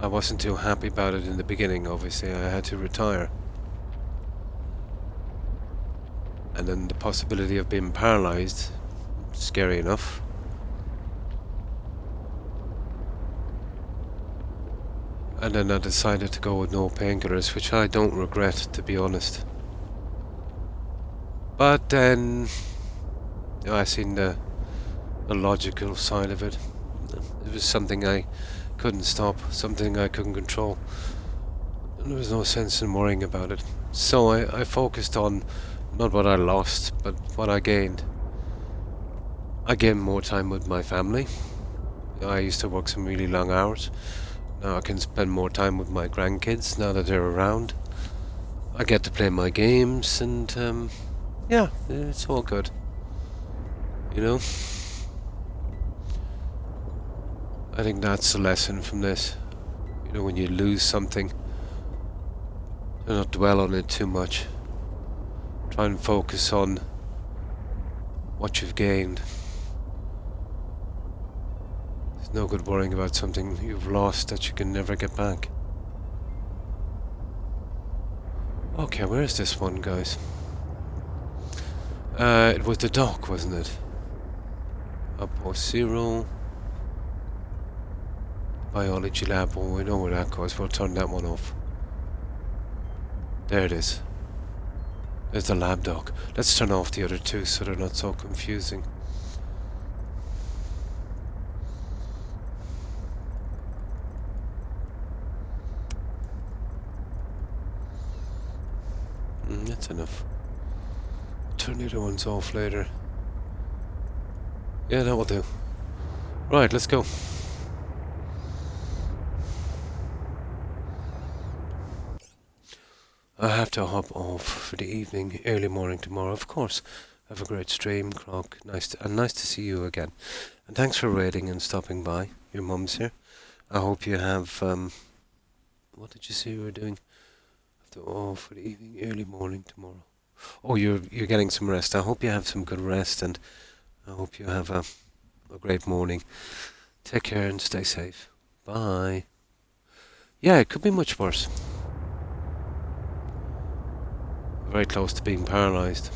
I wasn't too happy about it in the beginning, obviously. I had to retire. And then the possibility of being paralyzed, scary enough. And then I decided to go with no painkillers, which I don't regret, to be honest. But then, you know, I seen the logical side of it. It was something I couldn't stop, something I couldn't control. And there was no sense in worrying about it. So I focused on not what I lost, but what I gained. I gained more time with my family. I used to work some really long hours. Now I can spend more time with my grandkids now that they're around. I get to play my games, and yeah, it's all good. You know? I think that's the lesson from this. You know, when you lose something, do not dwell on it too much. Try and focus on what you've gained. There's no good worrying about something you've lost that you can never get back. Okay, where is this one, guys? It was the dock, wasn't it? Outpost 0. Biology lab. Oh, we know where that goes. We'll turn that one off. There it is. There's the lab dock. Let's turn off the other two so they're not so confusing. That's enough. Turn the other ones off later. Yeah, that will do. Right, let's go. I have to hop off for the evening, early morning tomorrow, of course. Have a great stream, Croc. Nice to see you again. And thanks for raiding and stopping by. your mum's here. I hope you have, what did you say you were doing? Oh, for the evening, early morning tomorrow. Oh, you're getting some rest. I hope you have some good rest, and I hope you have a great morning. Take care and stay safe. Bye. Yeah, it could be much worse. Very close to being paralysed.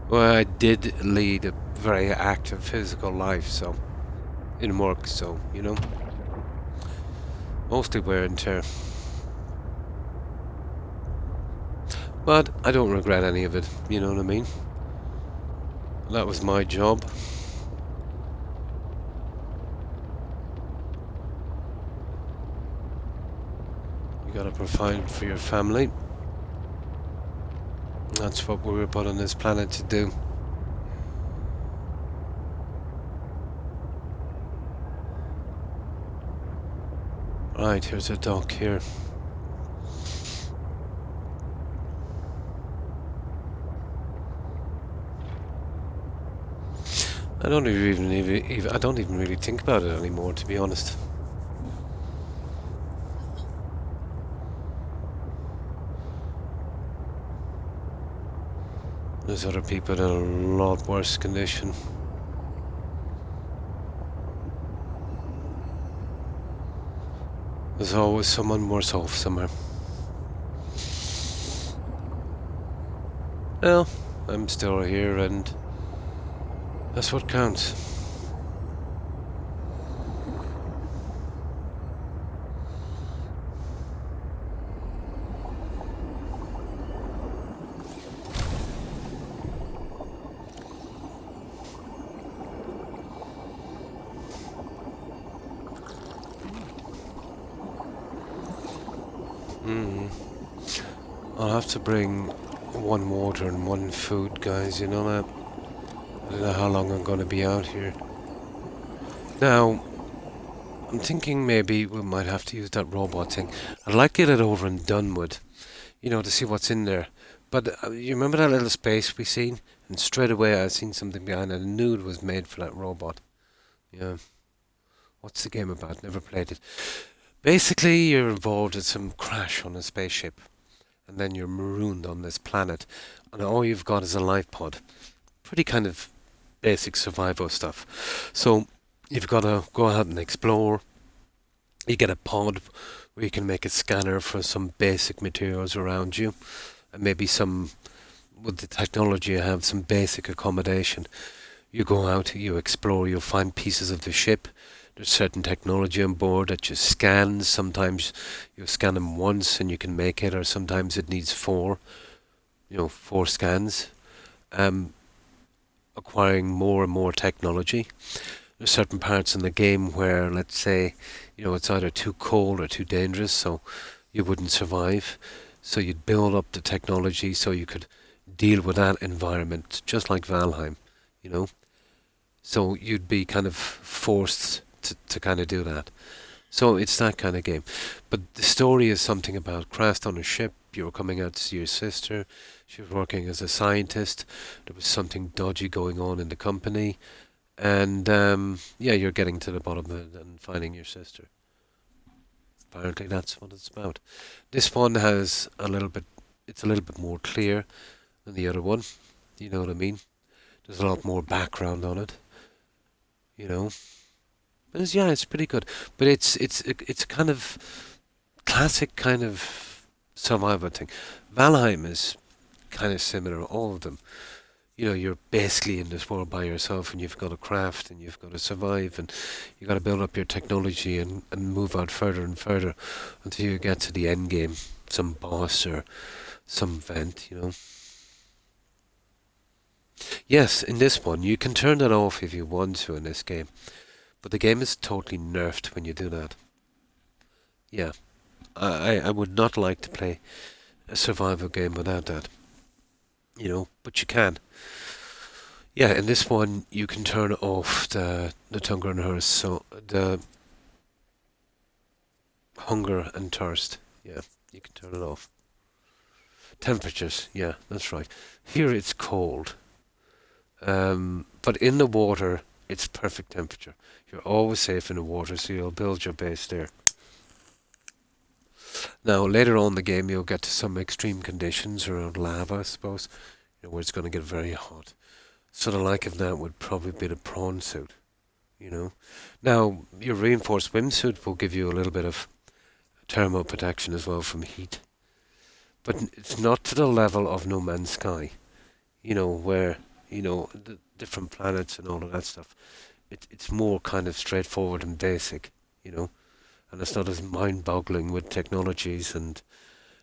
Well, I did lead a very active physical life, so in work, so you know, mostly wear and tear. But I don't regret any of it, you know what I mean? That was my job. You gotta provide for your family. That's what we were put on this planet to do. Right, here's a dock here. I don't even really think about it anymore, to be honest. There's other people in a lot worse condition. There's always someone worse off somewhere. Well, I'm still here, and that's what counts. I'll have to bring one water and one food, guys, you know that? I don't know how long I'm going to be out here. Now, I'm thinking maybe we might have to use that robot thing. I'd like to get it over and done with, you know, to see what's in there. But you remember that little space we seen? And straight away I seen something behind it. I knew it was made for that robot. Yeah. What's the game about? Never played it. Basically, you're involved in some crash on a spaceship. And then you're marooned on this planet. And all you've got is a life pod. Pretty kind of basic survival stuff. So you've got to go out and explore. You get a pod where you can make a scanner for some basic materials around you. And maybe some, with the technology you have, some basic accommodation. You go out, you explore, you'll find pieces of the ship. There's certain technology on board that you scan. Sometimes you scan them once and you can make it, or sometimes it needs four scans. Acquiring more and more technology. There's certain parts in the game where, let's say, it's either too cold or too dangerous, so you wouldn't survive. So you'd build up the technology so you could deal with that environment, just like Valheim, So you'd be kind of forced to kind of do that. So it's that kind of game. But the story is something about crashed on a ship, you were coming out to see your sister, she was working as a scientist, there was something dodgy going on in the company, and you're getting to the bottom of it and finding your sister. Apparently that's what it's about. This one has it's a little bit more clear than the other one, you know what I mean? There's a lot more background on it, But it's pretty good. But it's kind of classic kind of survival thing. Valheim is kind of similar, all of them. You're basically in this world by yourself, and you've got to craft, and you've got to survive, and you've got to build up your technology and move out further and further until you get to the end game, some boss or some event, Yes, in this one, you can turn that off if you want to in this game. But the game is totally nerfed when you do that. Yeah. I would not like to play a survival game without that. But you can. Yeah, in this one you can turn off the hunger and thirst, so the hunger and thirst. Yeah, you can turn it off. Temperatures, yeah, that's right. Here it's cold. But in the water, it's perfect temperature. You're always safe in the water, so you'll build your base there. Now, later on in the game, you'll get to some extreme conditions around lava, I suppose, where it's going to get very hot. So the like of that would probably be the prawn suit, Now, your reinforced swimsuit will give you a little bit of thermal protection as well from heat. But it's not to the level of No Man's Sky, where, the different planets and all of that stuff. It's more kind of straightforward and basic, and it's not as mind-boggling with technologies, and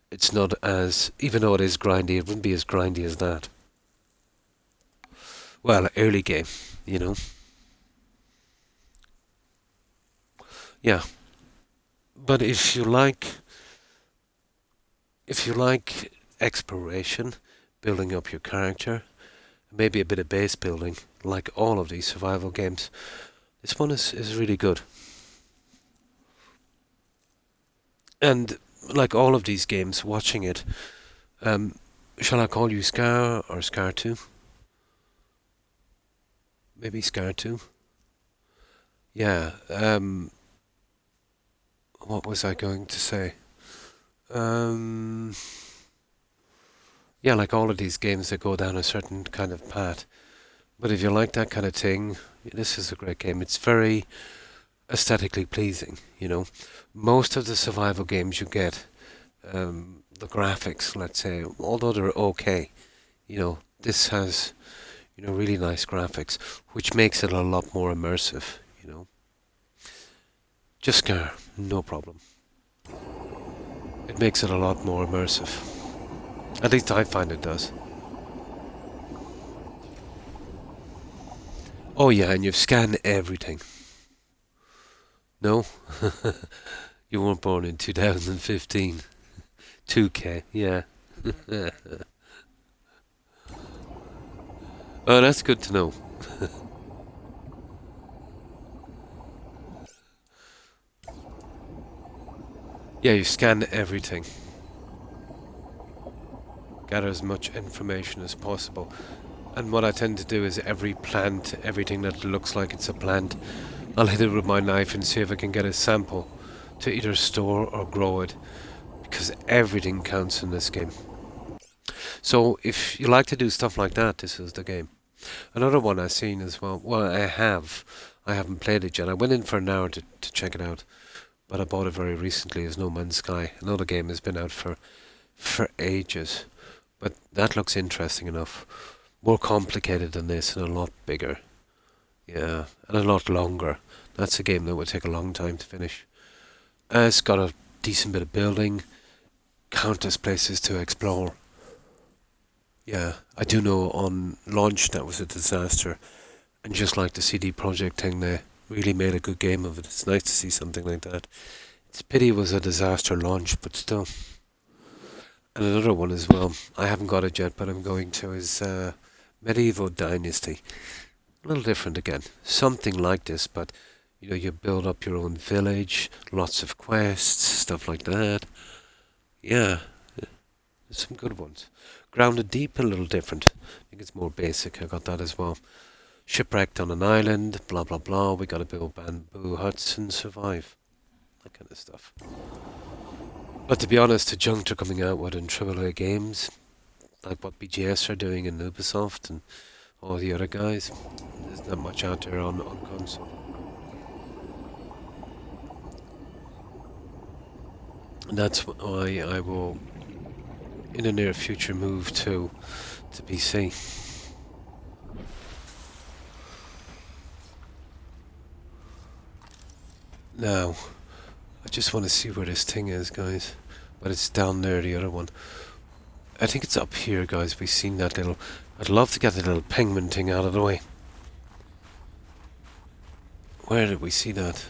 it's not as, even though it is grindy, it wouldn't be as grindy as that. Well, early game, Yeah. But if you like exploration, building up your character, maybe a bit of base building, like all of these survival games, this one is really good. And like all of these games, watching it, shall I call you Scar or Scar 2? Maybe Scar 2? Yeah, what was I going to say? Yeah, like all of these games that go down a certain kind of path. But if you like that kind of thing, this is a great game. It's very aesthetically pleasing, Most of the survival games you get, the graphics, let's say, although they're okay, this has, really nice graphics, which makes it a lot more immersive, Just Scar, no problem. It makes it a lot more immersive. At least I find it does. Oh yeah, and you've scanned everything. No? You weren't born in 2015. 2K, yeah. Oh, that's good to know. Yeah, you scan everything. Gather as much information as possible. And what I tend to do is every plant, everything that looks like it's a plant, I'll hit it with my knife and see if I can get a sample to either store or grow it. Because everything counts in this game. So if you like to do stuff like that, this is the game. Another one I've seen as well, I haven't played it yet. I went in for an hour to check it out. But I bought it very recently as No Man's Sky. Another game has been out for ages. But that looks interesting enough. More complicated than this and a lot bigger. Yeah, and a lot longer. That's a game that would take a long time to finish. It's got a decent bit of building. Countless places to explore. Yeah, I do know on launch that was a disaster. And just like the CD Projekt thing, they really made a good game of it. It's nice to see something like that. It's a pity it was a disaster launch, but still. And another one as well, I haven't got it yet, but I'm going to, is Medieval Dynasty. A little different again. Something like this, but you build up your own village, lots of quests, stuff like that. Yeah, there's some good ones. Grounded Deep, a little different. I think it's more basic. I got that as well. Shipwrecked on an island, blah blah blah. We gotta build bamboo huts and survive. That kind of stuff. But to be honest, the junk they're coming out with in AAA games, like what BGS are doing in Ubisoft and all the other guys, there's not much out there on console. And that's why I will, in the near future, move to PC. Now, I just want to see where this thing is, guys. But it's down there, the other one. I think it's up here, guys. We've seen that little... I'd love to get the little penguin thing out of the way. Where did we see that?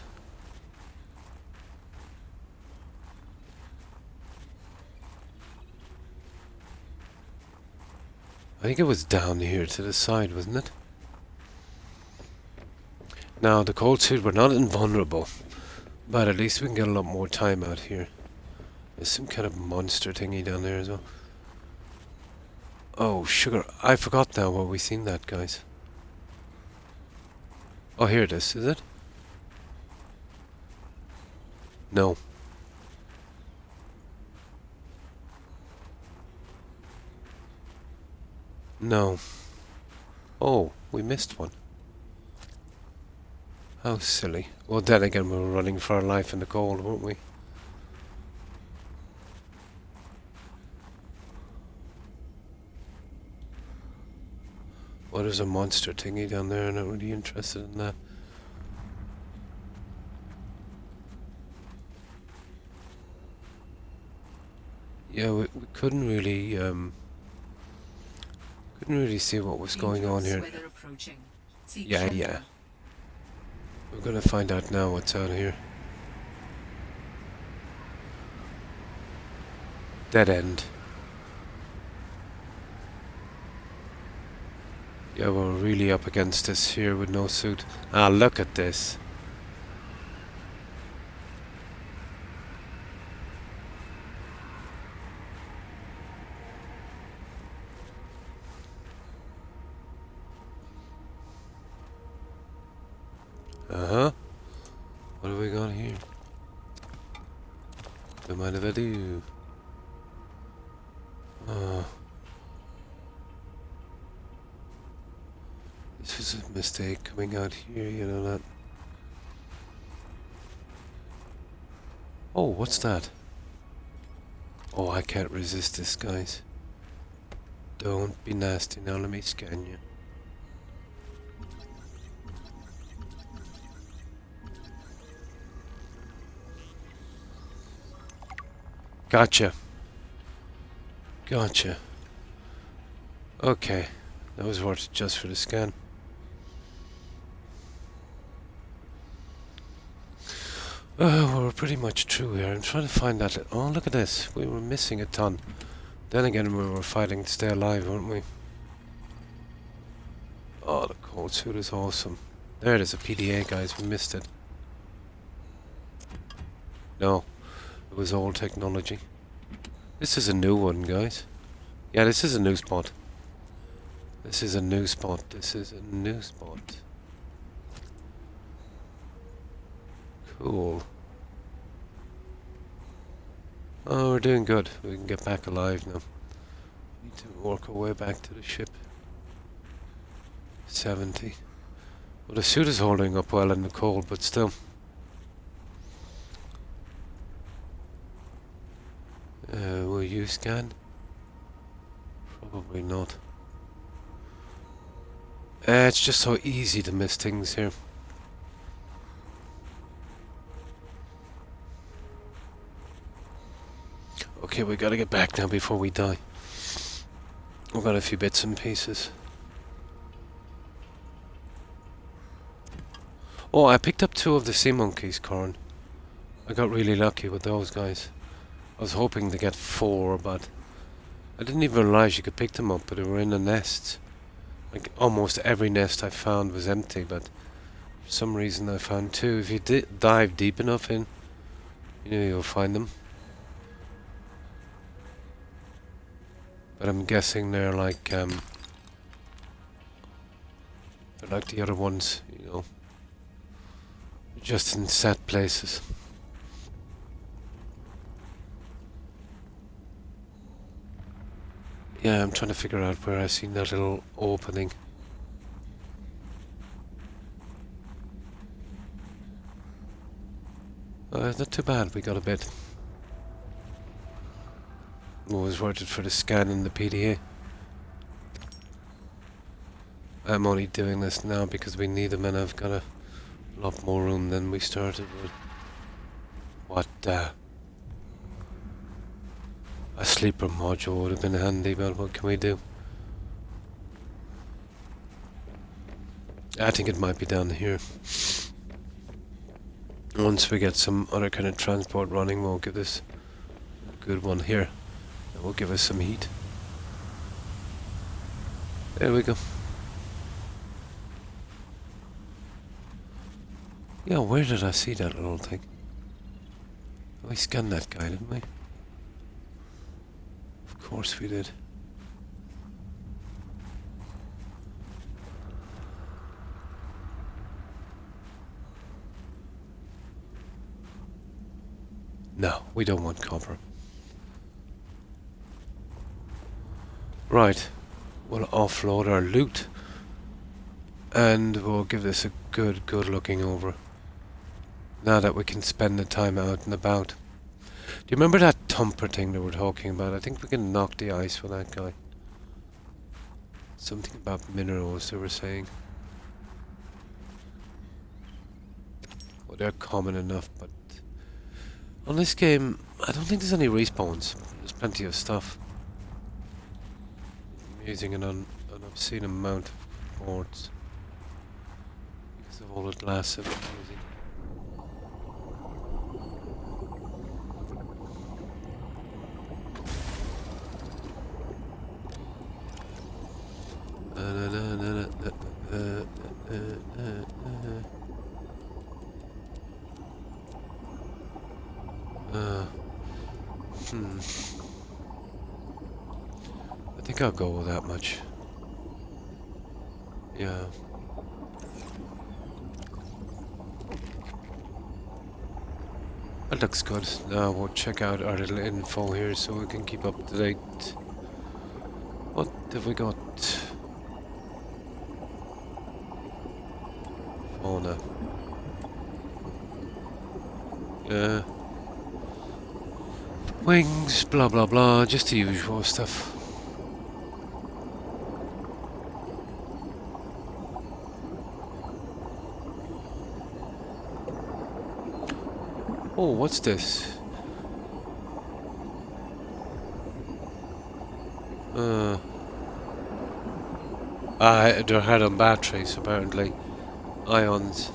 I think it was down here to the side, wasn't it? Now, the cold suit, we're not invulnerable. But at least we can get a lot more time out here. There's some kind of monster thingy down there as well. Oh, sugar. I forgot now where we seen that, guys. Oh, here it is it? No. No. Oh, we missed one. How silly. Well, then again, we were running for our life in the cold, weren't we? Well, there's a monster thingy down there. I'm not really interested in that. Yeah, we couldn't really see what was going on here. Weather approaching. Seek Yeah, shelter. yeah. We're gonna find out now what's out here. Dead end. Yeah, we're really up against this here with no suit. Ah, look at this. Uh-huh. What have we got here? Don't mind if I do. Oh. This was a mistake coming out here, you know that. Oh, what's that? Oh, I can't resist this, guys. Don't be nasty. Now let me scan you. Gotcha. Gotcha. Okay. That was worth it just for the scan. We're pretty much through here. I'm trying to find that. Oh, look at this. We were missing a ton. Then again, we were fighting to stay alive, weren't we? Oh, the cold suit is awesome. There it is, a PDA, guys. We missed it. No, it was old technology. This is a new one, guys. Yeah, this is a new spot. This is a new spot. This is a new spot. Cool. Oh, we're doing good. We can get back alive now. Need to work our way back to the ship. 70. Well, the suit is holding up well in the cold, but still. Will you scan? Probably not. It's just so easy to miss things here. Okay, we gotta get back now before we die. We've got a few bits and pieces. Oh, I picked up 2 of the sea monkeys, Corin. I got really lucky with those guys. I was hoping to get 4, but I didn't even realize you could pick them up, but they were in a nest. Like, almost every nest I found was empty, but for some reason I found 2. If you dive deep enough in, you know, you'll find them. But I'm guessing they're like the other ones, you know, just in set places. Yeah, I'm trying to figure out where I seen that little opening. Not too bad, we got a bit. Always worth it for the scan and the PDA. I'm only doing this now because we need them and I've got a lot more room than we started with. What a sleeper module would have been handy, but what can we do? I think it might be down here. Once we get some other kind of transport running, we'll give this a good one here. It will give us some heat. There we go. Yeah, where did I see that little thing? We scanned that guy, didn't we? Of course we did. No, we don't want copper. Right, we'll offload our loot and we'll give this a good looking over. Now that we can spend the time out and about. Do you remember that thumper thing that we're talking about? I think we can knock the ice with that guy. Something about minerals they were saying. Well, they're common enough, but on this game, I don't think there's any respawns. There's plenty of stuff. I'm using an obscene amount of quartz because of all the glass I'm using. I think I'll go with that much. Yeah. That looks good. Now we'll check out our little info here so we can keep up to date. What have we got? Fauna. Yeah. Wings, blah blah blah, just the usual stuff. Oh, what's this? They're hard on batteries, apparently. Ions.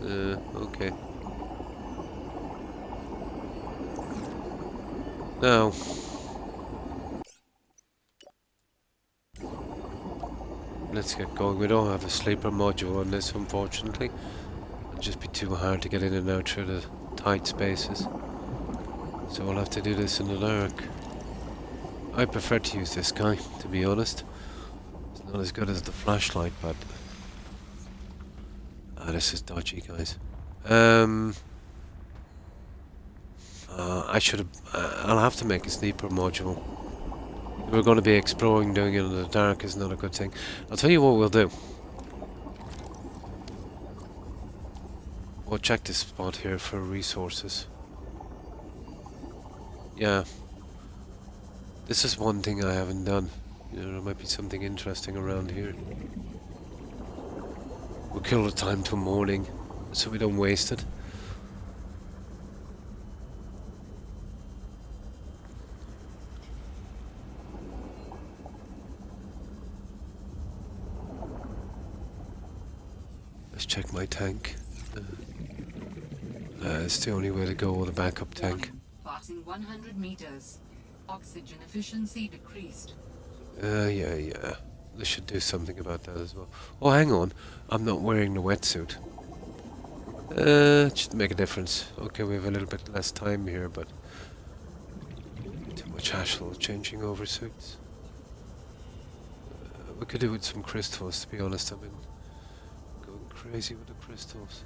Okay. Now. Let's get going. We don't have a sleeper module on this, unfortunately. It'll just be too hard to get in and out through the tight spaces. So we'll have to do this in the dark. I prefer to use this guy, to be honest. It's not as good as the flashlight, but... this is dodgy, guys. I should have... I'll have to make a sleeper module. We're going to be exploring, doing it in the dark is not a good thing. I'll tell you what we'll do. We'll check this spot here for resources. Yeah. This is one thing I haven't done. You know, there might be something interesting around here. We'll kill the time till morning, so we don't waste it. Let's check my tank. It's the only way to go with a backup tank. Passing 100 meters. Oxygen efficiency decreased. Yeah. They should do something about that as well. Oh, hang on. I'm not wearing the wetsuit. Should make a difference. Okay, we have a little bit less time here, but... too much hassle changing over suits. We could do with some crystals, to be honest. I've been going crazy with the crystals.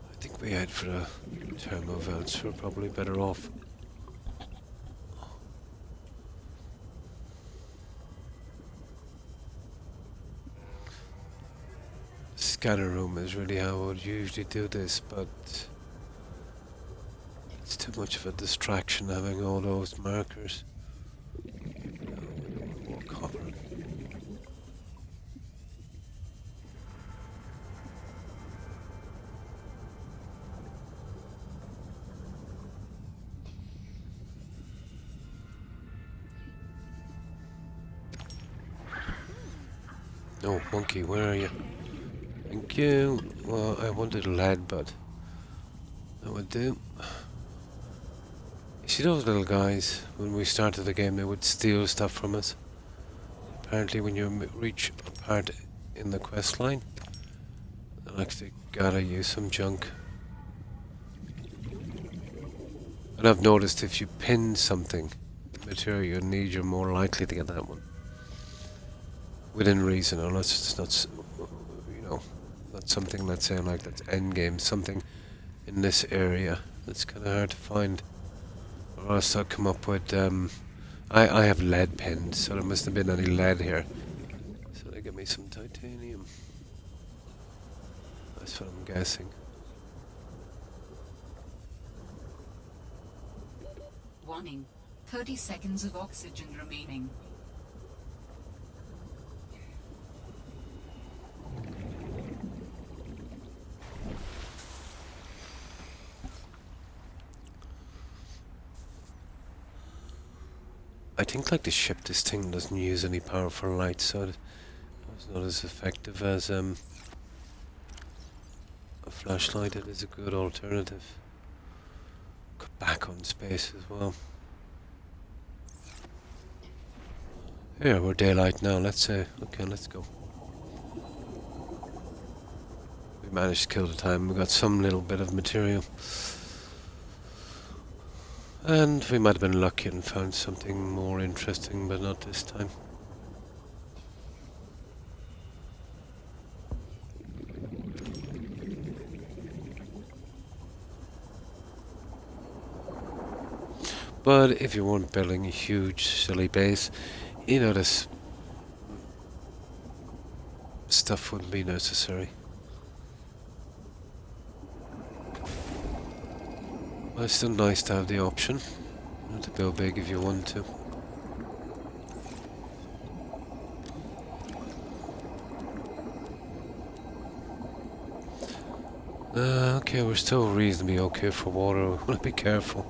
I think we head for a thermo vents. We're probably better off. Scanner room is really how I would usually do this, but it's too much of a distraction having all those markers. More copper. No, monkey, where are you? Thank you. Well, I wanted lead, but that would do. You see those little guys? When we started the game, they would steal stuff from us. Apparently, when you reach a part in the quest line, they'll actually gotta use some junk. And I've noticed if you pin something, material you need, you're more likely to get that one. within reason, unless it's not, you know, not something, let's say, like that's endgame, something in this area that's kind of hard to find. Or else I'll come up with, I have lead pins, so there must have been any lead here. So they give me some titanium. That's what I'm guessing. Warning. 30 seconds of oxygen remaining. I think like the ship, this thing doesn't use any powerful light, so it's not as effective as a flashlight. It is a good alternative. Cut back on space as well. Here, we're daylight now, let's say. Okay, let's go. We managed to kill the time, we got some little bit of material. And we might have been lucky and found something more interesting, but not this time. But if you weren't building a huge, silly base, you know, this stuff wouldn't be necessary. But it's still nice to have the option to build big if you want to. Okay, we're still reasonably okay for water. We want to be careful.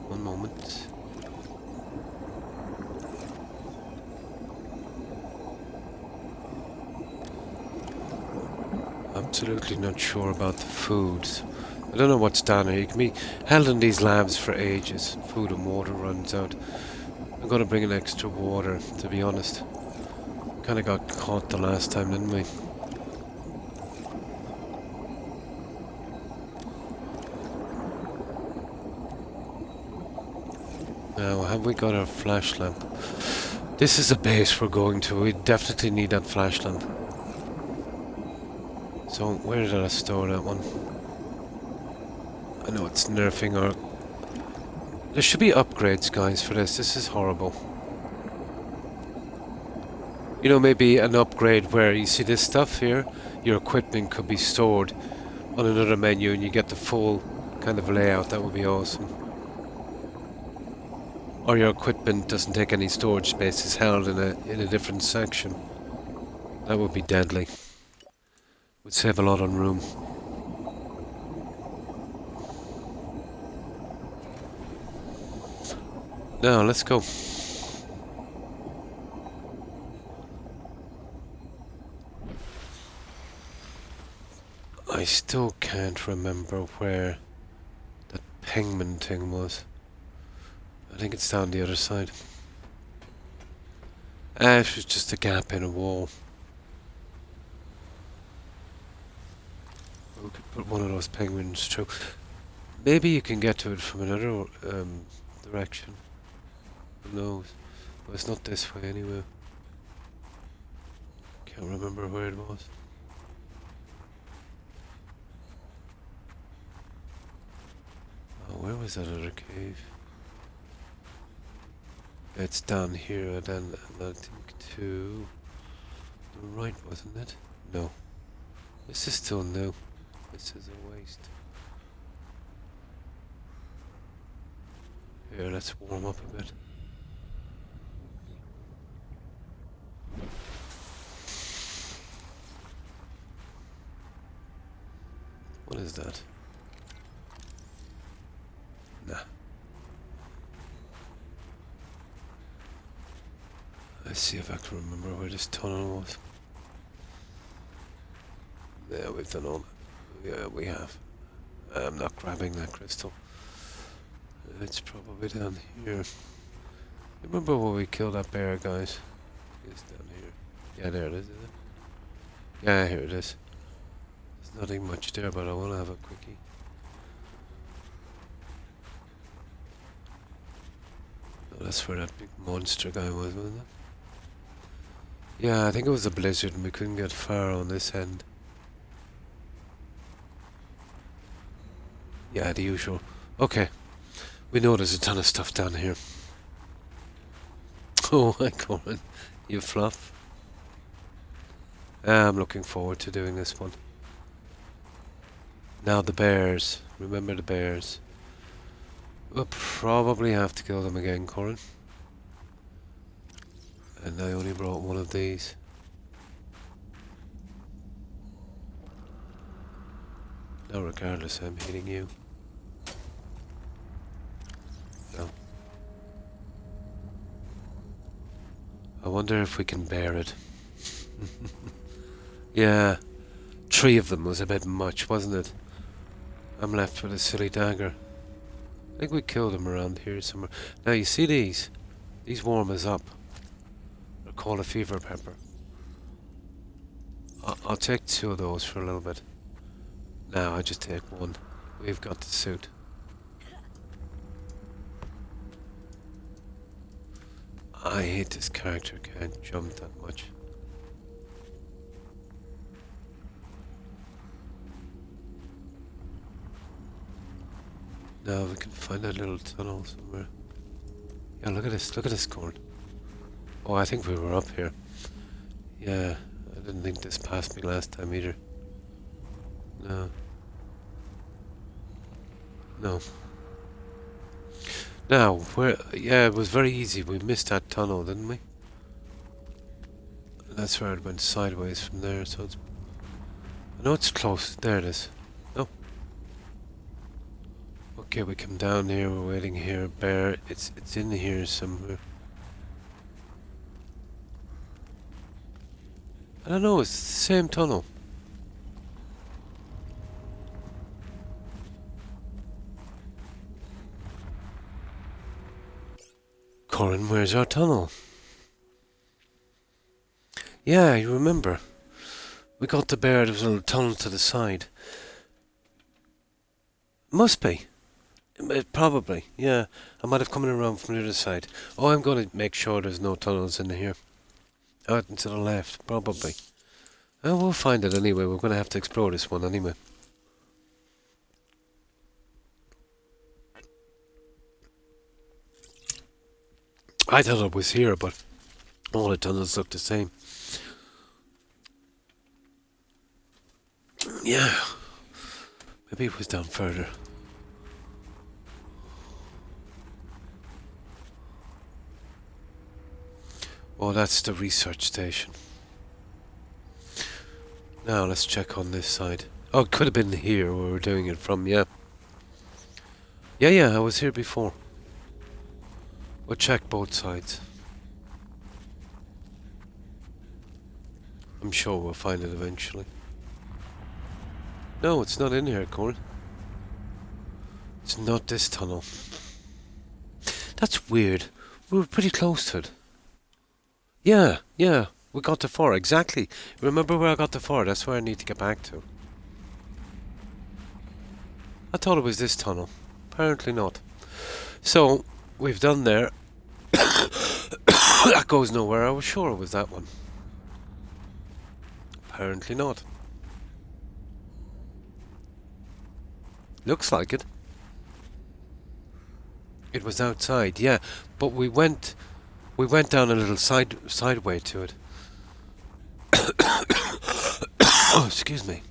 One moment. Absolutely not sure about the food. I don't know what's down here. You can be held in these labs for ages. Food and water runs out. I'm gonna bring an extra water, to be honest. Kinda got caught the last time, didn't we? Now, have we got our flash lamp? This is a base we're going to. We definitely need that flash lamp. So, where did I store that one? I know it's nerfing our... There should be upgrades, guys, for this. This is horrible. You know, maybe an upgrade where you see this stuff here, your equipment could be stored on another menu and you get the full kind of layout. That would be awesome. Or your equipment doesn't take any storage space, it's held in a different section. That would be deadly. Would save a lot on room. Now, let's go. I still can't remember where that penguin thing was. I think it's down the other side. It was just a gap in a wall. We could put one of those penguins through. Maybe you can get to it from another direction. Who knows? But it's not this way anyway. Can't remember where it was. Oh, where was that other cave? It's down here, and I think to the right, wasn't it? No. This is still new. This is a waste. Here, let's warm up a bit. What is that? Nah. Let's see if I can remember where this tunnel was. Yeah, we've done all that. Yeah, we have. I'm not grabbing that crystal. It's probably down here. Remember when we killed that bear, guys? It's down here. Yeah, there it is it? Yeah, here it is. There's nothing much there, but I want to have a quickie. That's where that big monster guy was, wasn't it? Yeah, I think it was a blizzard and we couldn't get far on this end. Yeah, the usual. Okay. We know there's a ton of stuff down here. Oh, hi Corin. You fluff. I'm looking forward to doing this one. Now the bears. Remember the bears. We'll probably have to kill them again, Corin. And I only brought one of these. No, regardless, I'm hitting you. No. I wonder if we can bear it. Yeah. 3 of them was a bit much, wasn't it? I'm left with a silly dagger. I think we killed them around here somewhere. Now you see these? These warm us up. They're called a fever pepper. I'll take 2 of those for a little bit. Now I just take 1. We've got the suit. I hate this character, can't jump that much. Now we can find that little tunnel somewhere. Yeah, look at this corn. Oh, I think we were up here. Yeah, I didn't think this passed me last time either. No. No. Now, where... Yeah, it was very easy. We missed that tunnel, didn't we? That's where it went sideways from there, so it's... I know it's close. There it is. Oh. Okay, we come down here. We're waiting here. Bear. It's in here somewhere. I don't know. It's the same tunnel. Corin, where's our tunnel? Yeah, you remember. We got the bear. There was a little tunnel to the side. Must be. Probably, yeah. I might have come around from the other side. Oh, I'm going to make sure there's no tunnels in here. Out and to the left, probably. Oh, we'll find it anyway. We're going to have to explore this one anyway. I thought it was here, but all the tunnels look the same. Yeah. Maybe it was down further. Oh, that's the research station. Now let's check on this side. Oh, it could have been here where we're doing it from, yeah. Yeah, I was here before. We'll check both sides. I'm sure we'll find it eventually. No, it's not in here, Corin. It's not this tunnel. That's weird. We were pretty close to it. Yeah, we got to 4, exactly. Remember where I got to 4? That's where I need to get back to. I thought it was this tunnel. Apparently not. So, we've done there. That goes nowhere. I was sure it was that one. Apparently not. Looks like it. It was outside, yeah. But we went down a little sideway to it. Oh, excuse me.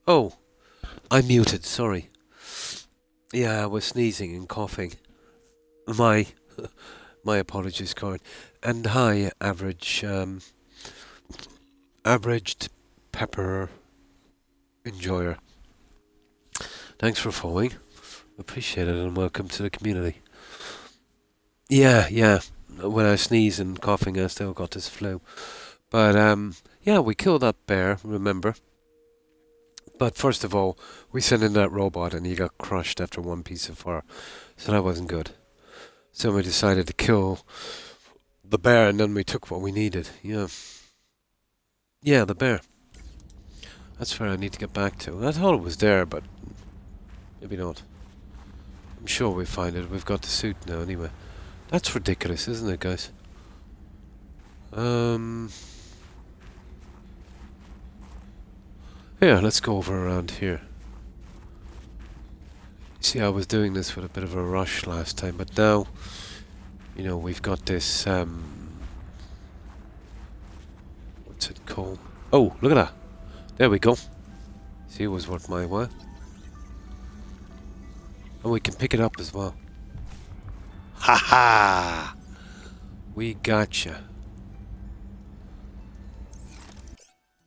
Oh, I'm muted, sorry. Yeah, I was sneezing and coughing. My apologies, Corin. And hi, averaged pepper enjoyer. Thanks for following. Appreciate it, and welcome to the community. Yeah, yeah. When I sneeze and coughing, I still got this flu. But, yeah, we killed that bear, remember? But first of all, we sent in that robot and he got crushed after one piece of fur. So that wasn't good. So we decided to kill the bear and then we took what we needed. Yeah. Yeah, the bear. That's where I need to get back to. I thought it was there, but maybe not. I'm sure we find it. We've got the suit now anyway. That's ridiculous, isn't it, guys? Here, let's go over around here. See, I was doing this with a bit of a rush last time, but now, you know, we've got this, what's it called? Oh, look at that. There we go. See, it was worth my while. And we can pick it up as well. Ha ha! We gotcha.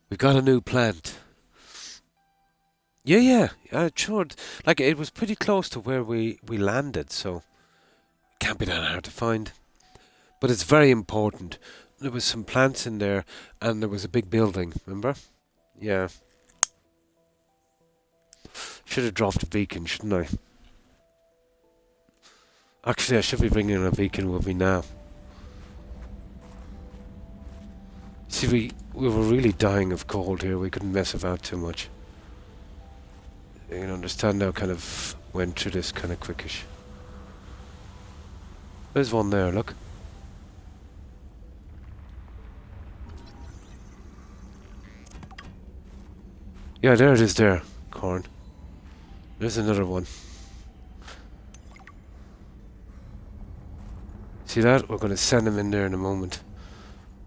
We got a new plant. Yeah. Sure. Like, it was pretty close to where we landed, so it can't be that hard to find. But it's very important. There was some plants in there, and there was a big building, remember? Yeah. Should have dropped a beacon, shouldn't I? Actually, I should be bringing a beacon with me now. See, we were really dying of cold here. We couldn't mess about too much. You can understand now, kind of went through this kind of quickish. There's one there, look. Yeah, there it is there, corn. There's another one. See that? We're going to send him in there in a moment.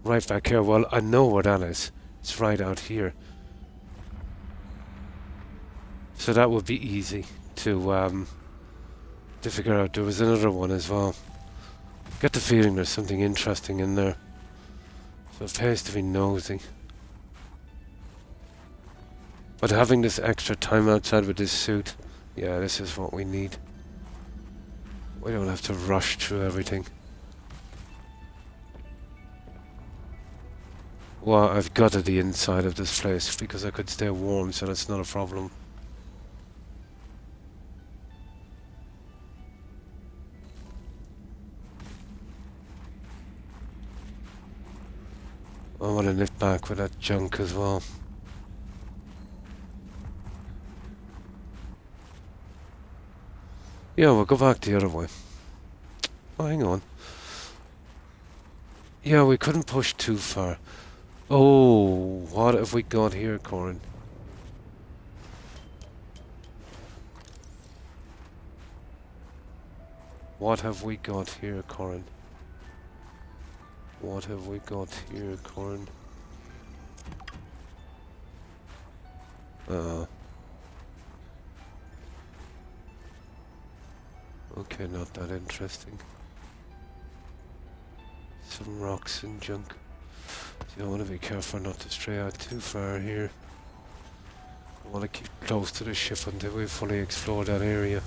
Right back here. Well, I know where that is. It's right out here. So that would be easy to figure out. There was another one as well. Get the feeling there's something interesting in there. So it pays to be nosy. But having this extra time outside with this suit, yeah, this is what we need. We don't have to rush through everything. Well, I've gutted the inside of this place because I could stay warm, so that's not a problem. I want to nip back with that junk as well. Yeah, we'll go back the other way. Oh, hang on. Yeah, we couldn't push too far. Oh, what have we got here, Corin? What have we got here, Corin? What have we got here, Corin? Okay, not that interesting. Some rocks and junk. See, I want to be careful not to stray out too far here. I want to keep close to the ship until we fully explore that area.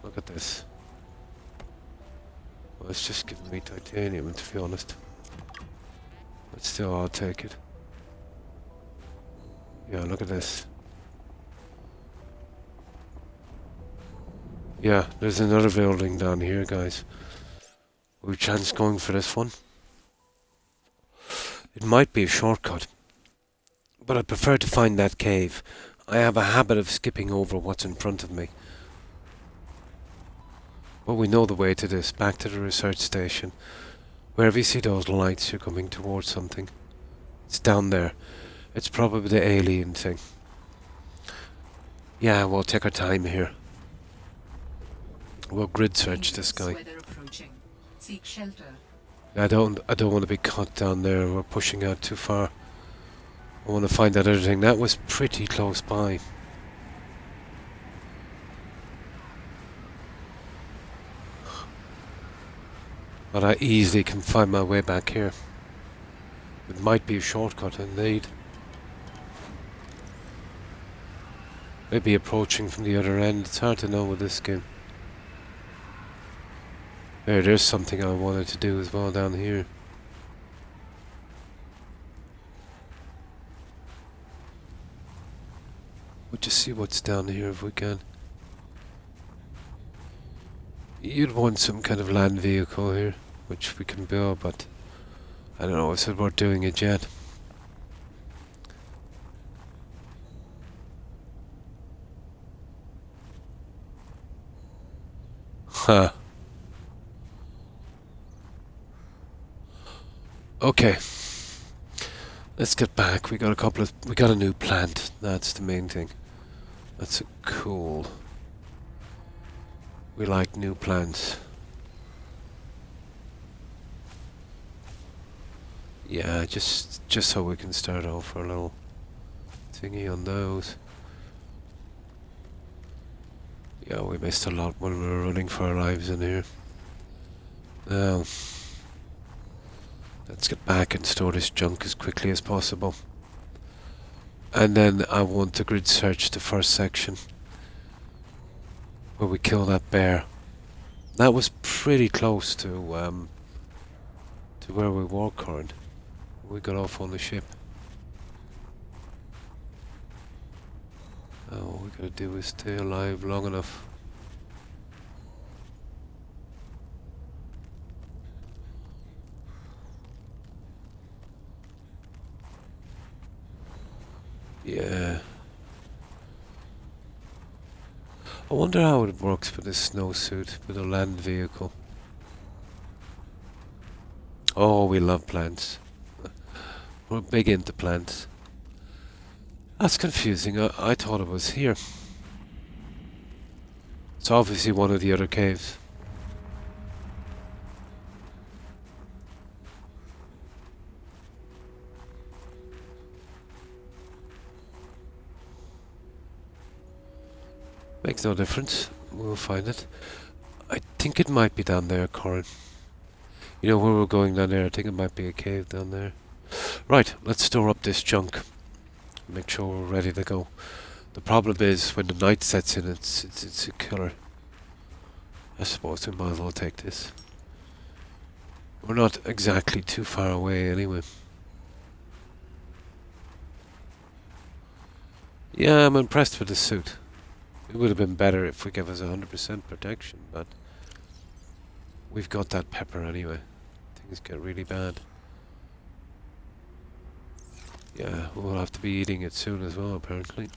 Look at this. Well, it's just giving me titanium, to be honest. But still, I'll take it. Yeah, look at this. Yeah, there's another building down here, guys. We've chance going for this one. It might be a shortcut, but I prefer to find that cave. I have a habit of skipping over what's in front of me. Well, we know the way to this, back to the research station. Wherever you see those lights, you're coming towards something. It's down there. It's probably the alien thing. Yeah, we'll take our time here. We'll grid search this guy. Seek shelter. I don't want to be caught down there. We're pushing out too far. I want to find that other thing. That was pretty close by. But I easily can find my way back here. It might be a shortcut indeed. Maybe approaching from the other end. It's hard to know with this game. There's something I wanted to do as well down here. We'll just see what's down here if we can. You'd want some kind of land vehicle here, which we can build, but I don't know if it's worth doing it yet. Huh. Okay. Let's get back. We got a new plant. That's the main thing. That's cool. We like new plants. Yeah, just so we can start off for a little thingy on those. Yeah, we missed a lot when we were running for our lives in here. Now, let's get back and store this junk as quickly as possible. And then I want to grid search the first section where we kill that bear. That was pretty close to where we were, Corin. We got off on the ship. All we gotta do is stay alive long enough. Yeah. I wonder how it works with this snowsuit, with a land vehicle. Oh, we love plants. We're big into plants. That's confusing. I thought it was here. It's obviously one of the other caves. Makes no difference. We'll find it. I think it might be down there, Corin. You know where we're going down there? I think it might be a cave down there. Right, let's store up this junk. Make sure we're ready to go. The problem is when the night sets in, it's a killer. I suppose we might as well take this. We're not exactly too far away anyway. Yeah, I'm impressed with the suit. It would have been better if we gave us 100% protection, but we've got that pepper anyway. Things get really bad. Yeah, we'll have to be eating it soon as well, apparently.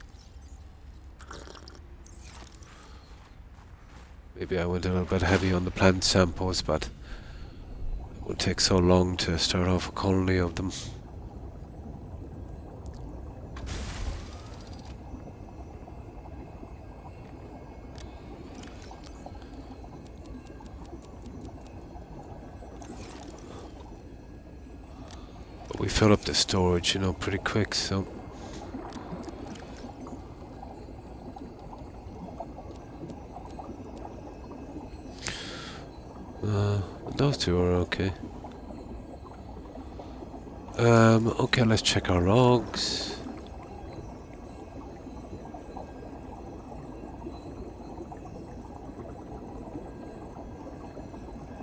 Maybe I went a little bit heavy on the plant samples, but it would take so long to start off a colony of them. But we fill up the storage, you know, pretty quick, so... those two are okay. Okay, let's check our logs.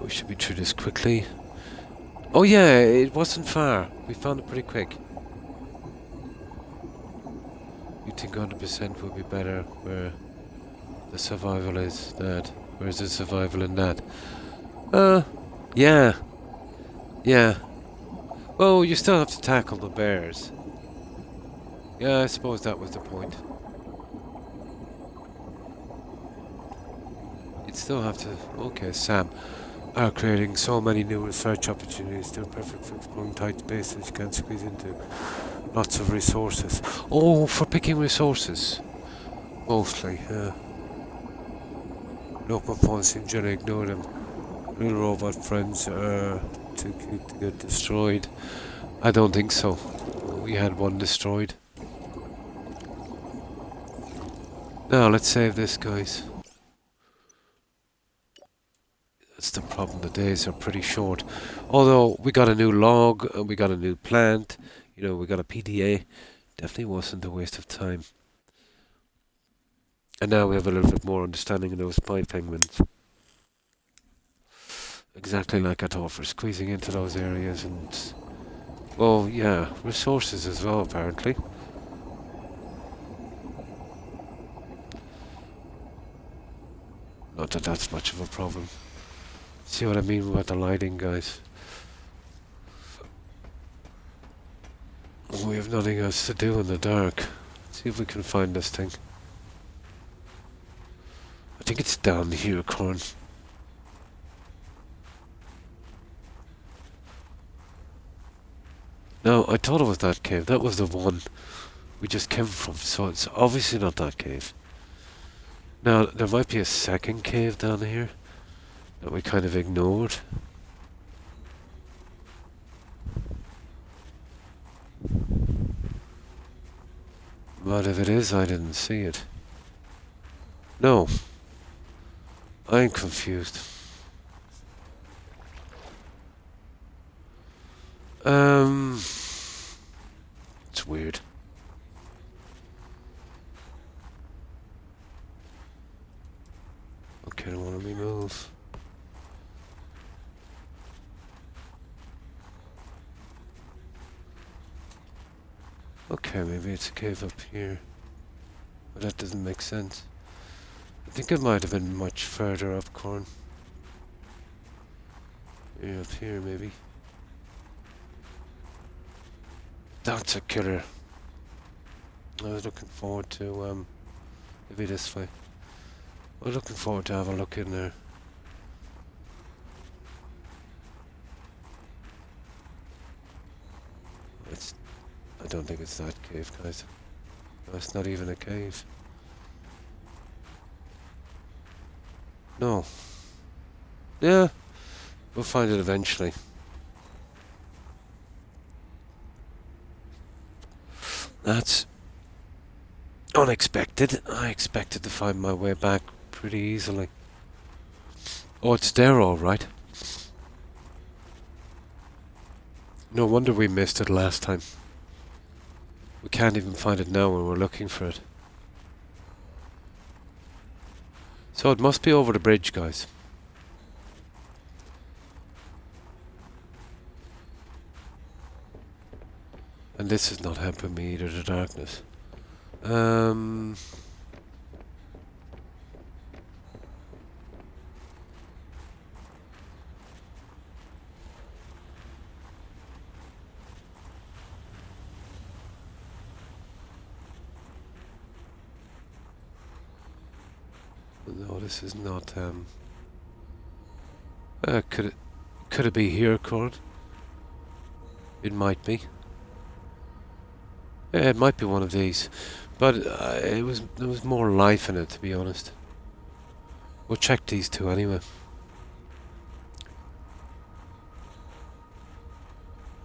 We should be through this quickly. Oh yeah, it wasn't far. We found it pretty quick. You think 100% would be better where the survival is that? Where's the survival in that? Yeah. Yeah. Well, you still have to tackle the bears. Yeah, I suppose that was the point. You'd still have to... Okay, Sam. Are creating so many new research opportunities. They're perfect for exploring tight spaces you can't squeeze into. Lots of resources. Oh, for picking resources. Mostly, yeah. Local phones seem to ignore them. Little robot friends are too cute to get destroyed. I don't think so. We had one destroyed. Now, let's save this, guys. That's the problem, the days are pretty short. Although, we got a new log, and we got a new plant, you know, we got a PDA. Definitely wasn't a waste of time. And now we have a little bit more understanding of those spy penguins. Exactly like I thought, for squeezing into those areas and... well, yeah, resources as well, apparently. Not that that's much of a problem. See what I mean about the lighting, guys? We have nothing else to do in the dark. See if we can find this thing. I think it's down here, Corn. No, I thought it was that cave. That was the one we just came from, so it's obviously not that cave. Now, there might be a second cave down here that we kind of ignored. But if it is, I didn't see it. No. I'm confused. It's weird. Okay, I don't want to move. Okay, maybe it's a cave up here. But that doesn't make sense. I think it might have been much further up, Corn. Yeah, up here, maybe. That's a killer. I was looking forward to, maybe this way. I was looking forward to have a look in there. I don't think it's that cave, guys. No, it's not even a cave. No. Yeah, we'll find it eventually. That's unexpected. I expected to find my way back pretty easily. Oh, it's there all right. No wonder we missed it last time. We can't even find it now when we're looking for it. So it must be over the bridge, guys. And this is not helping me either, the darkness. No, this is not, could it be here, Cord? It might be. Yeah, it might be one of these. But there was more life in it, to be honest. We'll check these two anyway.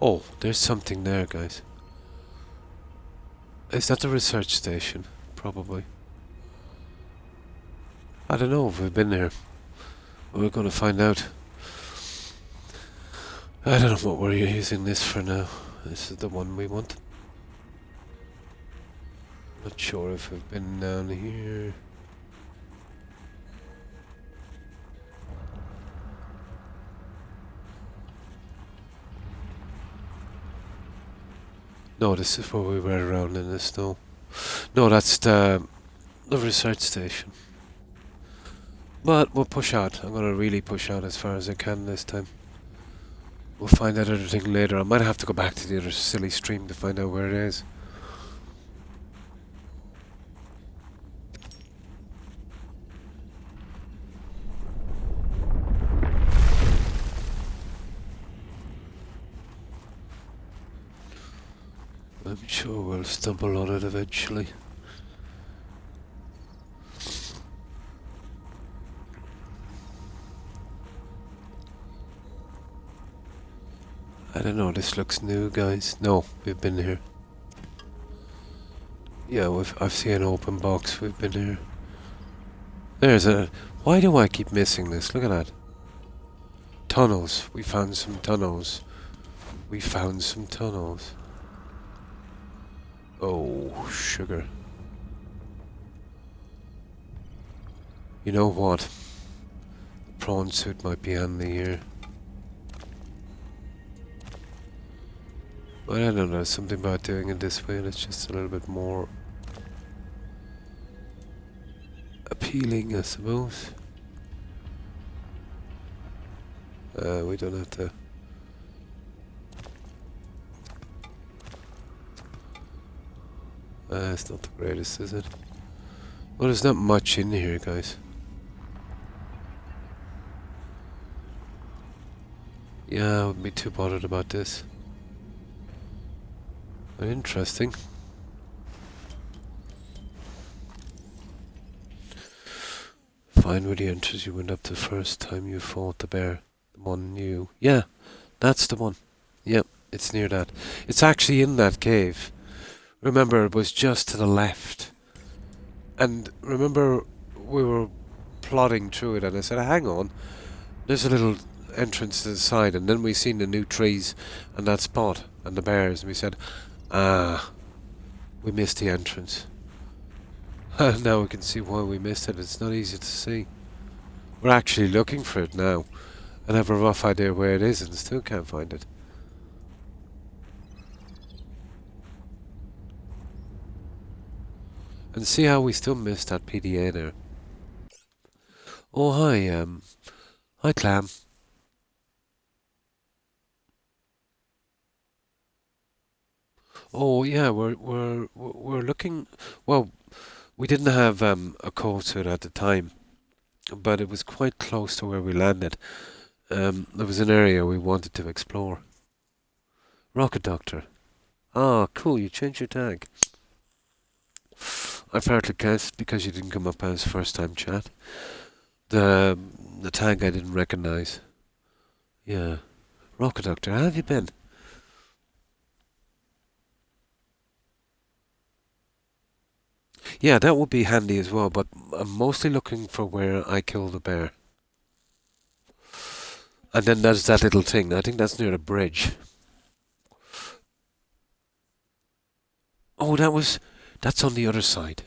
Oh, there's something there, guys. Is that the research station? Probably. I don't know if we've been there. We're going to find out. I don't know what we're using this for now. This is the one we want. Not sure if we've been down here. No, this is where we were around in the snow. No, that's the research station. But we'll push out. I'm gonna really push out as far as I can this time. We'll find out everything later. I might have to go back to the other silly stream to find out where it is. I'm sure we'll stumble on it eventually. I don't know, this looks new, guys. No, we've been here. Yeah, I've seen an open box, we've been here. There's a... Why do I keep missing this? Look at that. Tunnels. We found some tunnels. We found some tunnels. Oh, sugar. You know what? The prawn suit might be handy here. But I don't know, something about doing it this way that's just a little bit more appealing, I suppose. We don't have to. It's not the greatest, is it? Well, there's not much in here, guys. Yeah, I wouldn't be too bothered about this. But interesting. Find where the entrance you went up the first time you fought the bear. The one you... Yeah, that's the one. Yep, it's near that. It's actually in that cave. Remember, it was just to the left. And remember, we were plodding through it and I said, hang on, there's a little entrance to the side, and then we seen the new trees and that spot and the bears, and we said, we missed the entrance. And now we can see why we missed it. It's not easy to see. We're actually looking for it now and have a rough idea where it is and still can't find it. And see how we still missed that PDA there. Oh, hi, hi, Clam. Oh, yeah, we're looking. Well, we didn't have a code to it at the time, but it was quite close to where we landed. There was an area we wanted to explore. Rocket Doctor. Ah, cool. You changed your tag. I partly guessed because you didn't come up as first time chat. The tag I didn't recognise. Yeah. Rocket Doctor, how have you been? Yeah, that would be handy as well, but I'm mostly looking for where I killed the bear. And then there's that little thing. I think that's near the bridge. Oh, that's on the other side.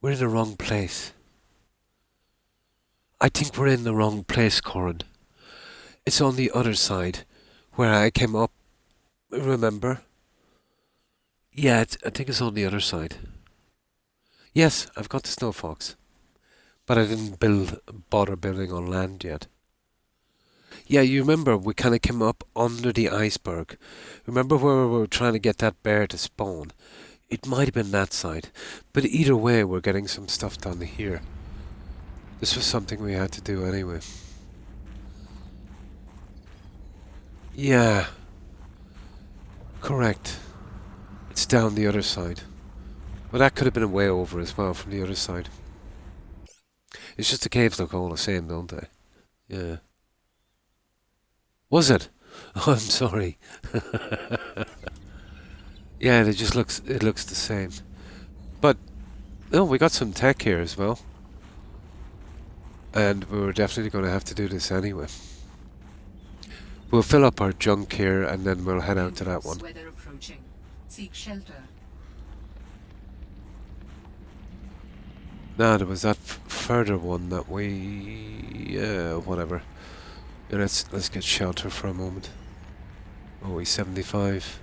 We're in the wrong place. I think we're in the wrong place, Corin. It's on the other side, where I came up. Remember? Yeah, I think it's on the other side. Yes, I've got the snow fox, but I didn't bother building on land yet. Yeah, you remember we kind of came up under the iceberg. Remember where we were trying to get that bear to spawn? It might have been that side, but either way, we're getting some stuff done here. This was something we had to do anyway. Yeah. Correct. It's down the other side. But that could have been a way over as well from the other side. It's just the caves look all the same, don't they? Yeah. Was it? Oh, I'm sorry. Yeah, it looks the same. But no, we got some tech here as well. And we were definitely going to have to do this anyway. We'll fill up our junk here and then we'll head out to that one. Weather approaching. Seek shelter. Now there was that further one that we whatever. Yeah, let's get shelter for a moment. Oh, we 75.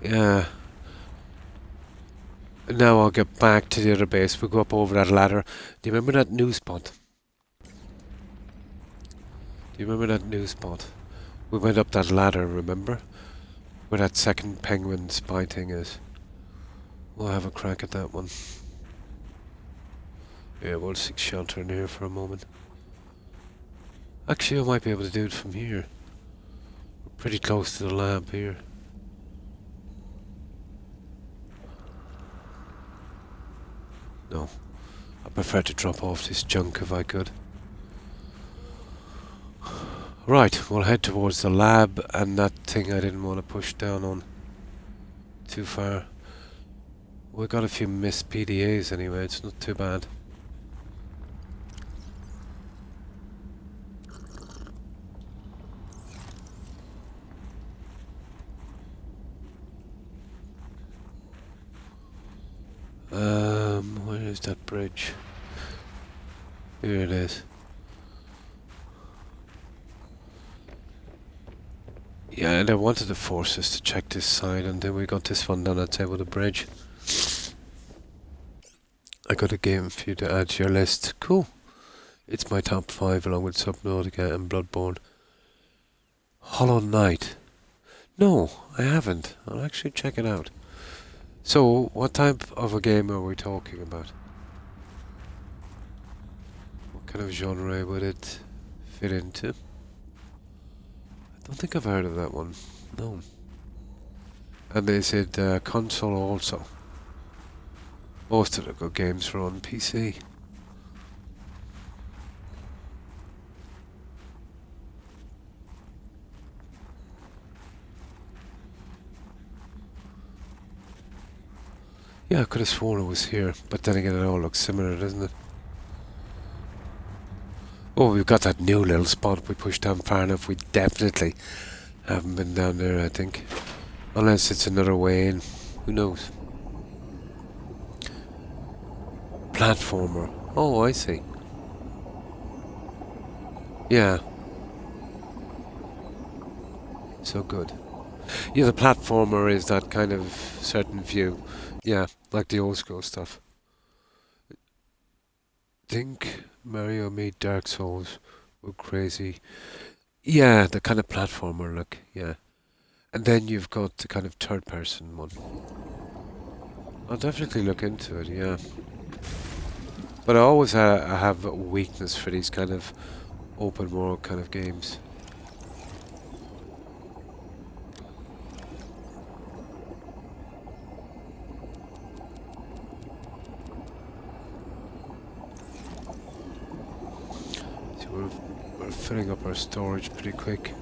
Yeah. Now I'll get back to the other base. We'll go up over that ladder. Do you remember that new spot? Do you remember that new spot? We went up that ladder, remember? Where that second penguin spy thing is. We'll have a crack at that one. Yeah, we'll seek shelter in here for a moment. Actually, I might be able to do it from here. We're pretty close to the lab here. No. I prefer to drop off this junk if I could. Right, we'll head towards the lab and that thing I didn't want to push down on too far. We got a few missed PDAs anyway, it's not too bad. Where's that bridge? Here it is. Yeah, and I wanted to force us to check this side, and then we got this one done outside with the bridge. I got a game for you to add to your list. Cool. It's my top 5 along with Subnautica and Bloodborne. Hollow Knight. No, I haven't. I'll actually check it out. So, what type of a game are we talking about? What kind of genre would it fit into? I don't think I've heard of that one. No. And is it console also? Most of the good games are on PC. Yeah, I could have sworn it was here, but then again it all looks similar, doesn't it? Oh, we've got that new little spot we pushed down far enough. We definitely haven't been down there, I think. Unless it's another way in. Who knows? Platformer. Oh, I see. Yeah. So good. Yeah, the platformer is that kind of certain view. Yeah, like the old school stuff. Think Mario made Dark Souls were crazy. Yeah, the kind of platformer look, yeah. And then you've got the kind of third person one. I'll definitely look into it, yeah. But I always have a weakness for these kind of open world kind of games. So we're filling up our storage pretty quick.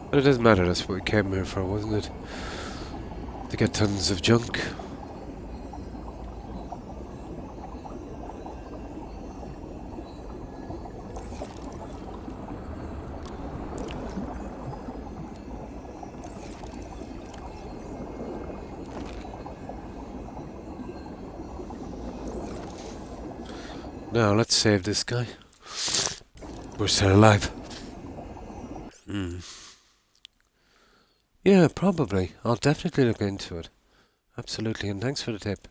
But it doesn't matter, that's what we came here for, wasn't it? To get tons of junk. Now, let's save this guy. We're still alive. Yeah, probably. I'll definitely look into it. Absolutely, and thanks for the tip.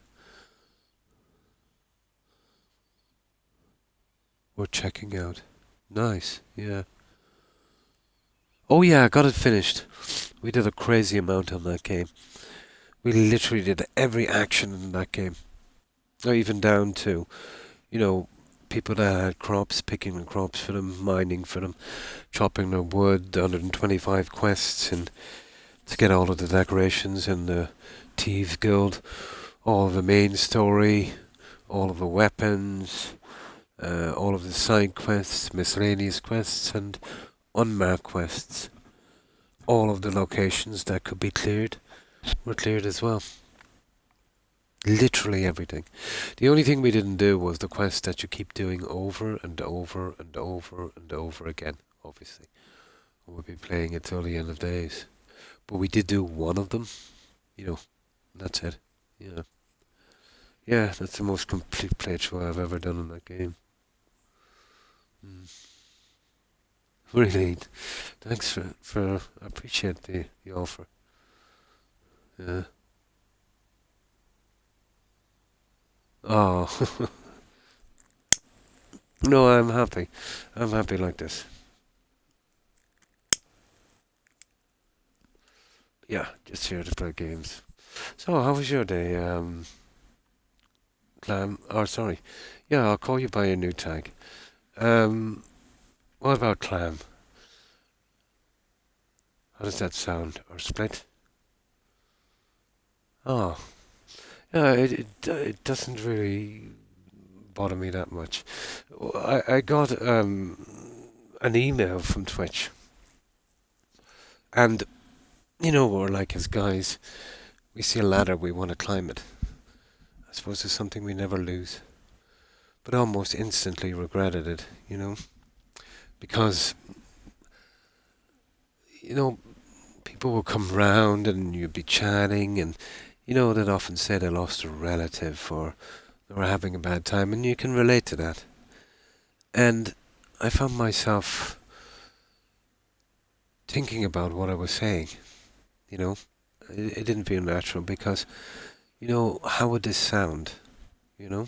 We're checking out. Nice, yeah. Oh yeah, I got it finished. We did a crazy amount on that game. We literally did every action in that game. Or even down to, you know, people that had crops, picking the crops for them, mining for them, chopping their wood, 125 quests, and to get all of the decorations in the Thieves Guild, all of the main story, all of the weapons, all of the side quests, miscellaneous quests, and unmarked quests. All of the locations that could be cleared were cleared as well. Literally everything. The only thing we didn't do was the quest that you keep doing over and over and over and over again, obviously. We'll be playing it till the end of days. But we did do one of them, you know, that's it. Yeah. Yeah, that's the most complete playthrough I've ever done in that game. Really, thanks for I appreciate the offer. Yeah. Oh. No, I'm happy. I'm happy like this. Yeah, just here to play games. So, how was your day, Clam? Oh, sorry. Yeah, I'll call you by your new tag. What about Clam? How does that sound? Or Split? Oh. Yeah, it doesn't really bother me that much. I got an email from Twitch. And, you know, we're like as guys, we see a ladder, we want to climb it. I suppose it's something we never lose. But almost instantly regretted it, you know? Because, you know, people will come round and you'd be chatting and, you know, they'd often say they lost a relative or or having a bad time, and you can relate to that. And I found myself thinking about what I was saying, you know. It didn't feel natural because, how would this sound, you know?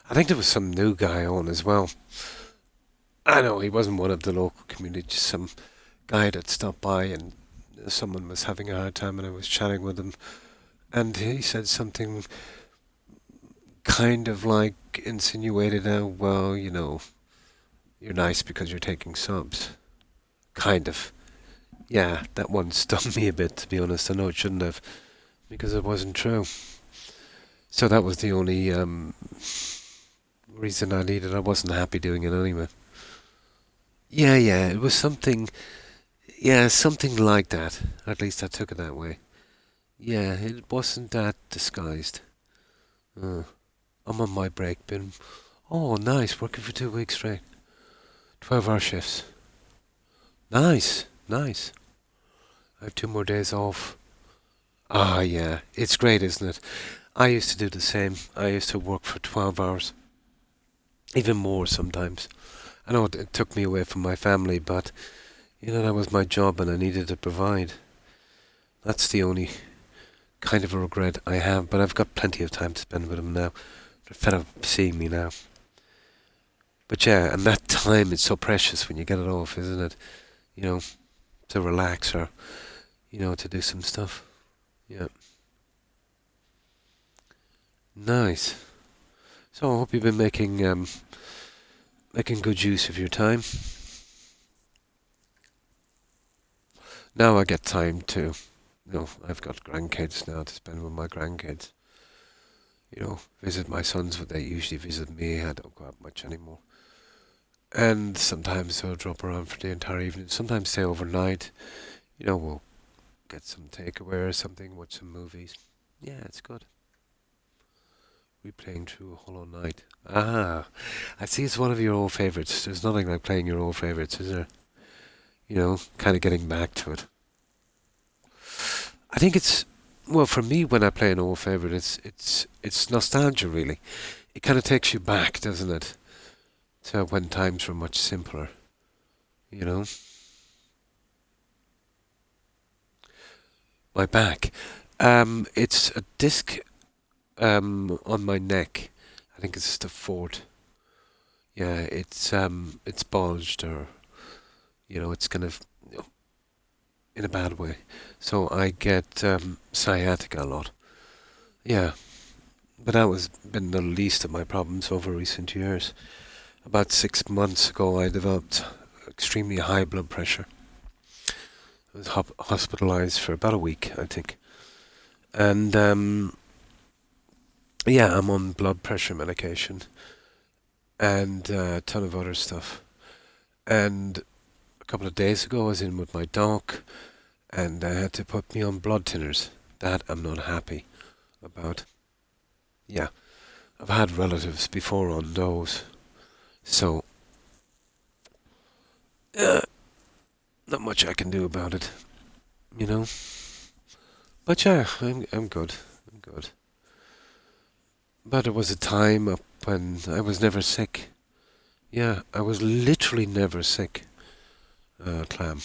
I think there was some new guy on as well. I know he wasn't one of the local community, just some guy that stopped by and someone was having a hard time and I was chatting with him and he said something kind of like insinuated, well, you're nice because you're taking subs. Kind of. Yeah, that one stung me a bit, to be honest. I know it shouldn't have, because it wasn't true. So that was the only reason I needed. I wasn't happy doing it anyway. Yeah, it was something. Yeah, something like that. At least I took it that way. Yeah, it wasn't that disguised. I'm on my break bin. Oh, nice. Working for 2 weeks straight. 12-hour shifts. Nice. I have 2 more days off. Ah, yeah. It's great, isn't it? I used to do the same. I used to work for 12 hours. Even more sometimes. I know it took me away from my family, but, that was my job and I needed to provide. That's the only kind of a regret I have, but I've got plenty of time to spend with them now. They're fed up seeing me now. But yeah, and that time is so precious when you get it off, isn't it? To relax or, to do some stuff. Yeah. Nice. So I hope you've been making good use of your time. Now I get time to, I've got grandkids now to spend with my grandkids. Visit my sons, but they usually visit me. I don't go out much anymore. And sometimes I'll drop around for the entire evening. Sometimes stay overnight. We'll get some takeaway or something, watch some movies. Yeah, it's good. Replaying through Hollow Knight. Ah, I see it's one of your old favourites. There's nothing like playing your old favourites, is there? Kind of getting back to it. I think it's, well, for me, when I play an old favourite, it's nostalgia, really. It kind of takes you back, doesn't it? To when times were much simpler, My back. It's a disc on my neck. I think it's the fourth. Yeah, it's bulged or, it's kind of in a bad way. So I get sciatica a lot. Yeah, but that was been the least of my problems over recent years. About 6 months ago, I developed extremely high blood pressure. I was hospitalized for about a week, I think. And, yeah, I'm on blood pressure medication and a ton of other stuff. And a couple of days ago, I was in with my dog, and they had to put me on blood thinners. That I'm not happy about. Yeah, I've had relatives before on those. So, not much I can do about it, But yeah, I'm good. I'm good. But there was a time up when I was never sick. Yeah, I was literally never sick, Clam.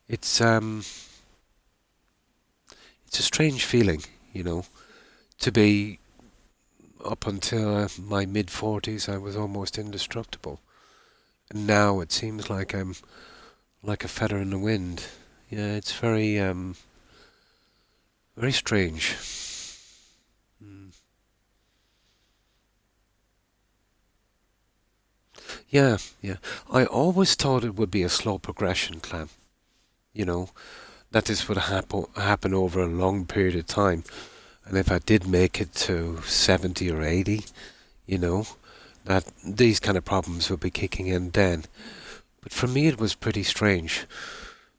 It's a strange feeling, to be up until my mid-40s, I was almost indestructible. And now it seems like I'm like a feather in the wind. Yeah, it's very, very strange. Yeah. I always thought it would be a slow progression, Clem. That this would happen over a long period of time. And if I did make it to 70 or 80, that these kind of problems would be kicking in then. But for me, it was pretty strange.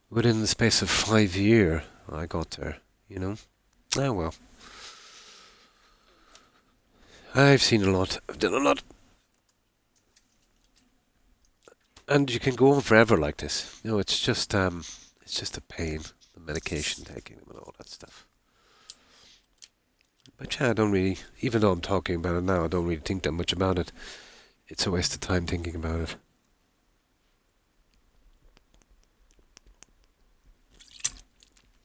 Within the space of 5 years, I got there, Oh well. I've seen a lot. I've done a lot. And you can go on forever like this. It's just a pain. The medication taking them and all that stuff. But yeah, I don't really, even though I'm talking about it now, I don't really think that much about it. It's a waste of time thinking about it.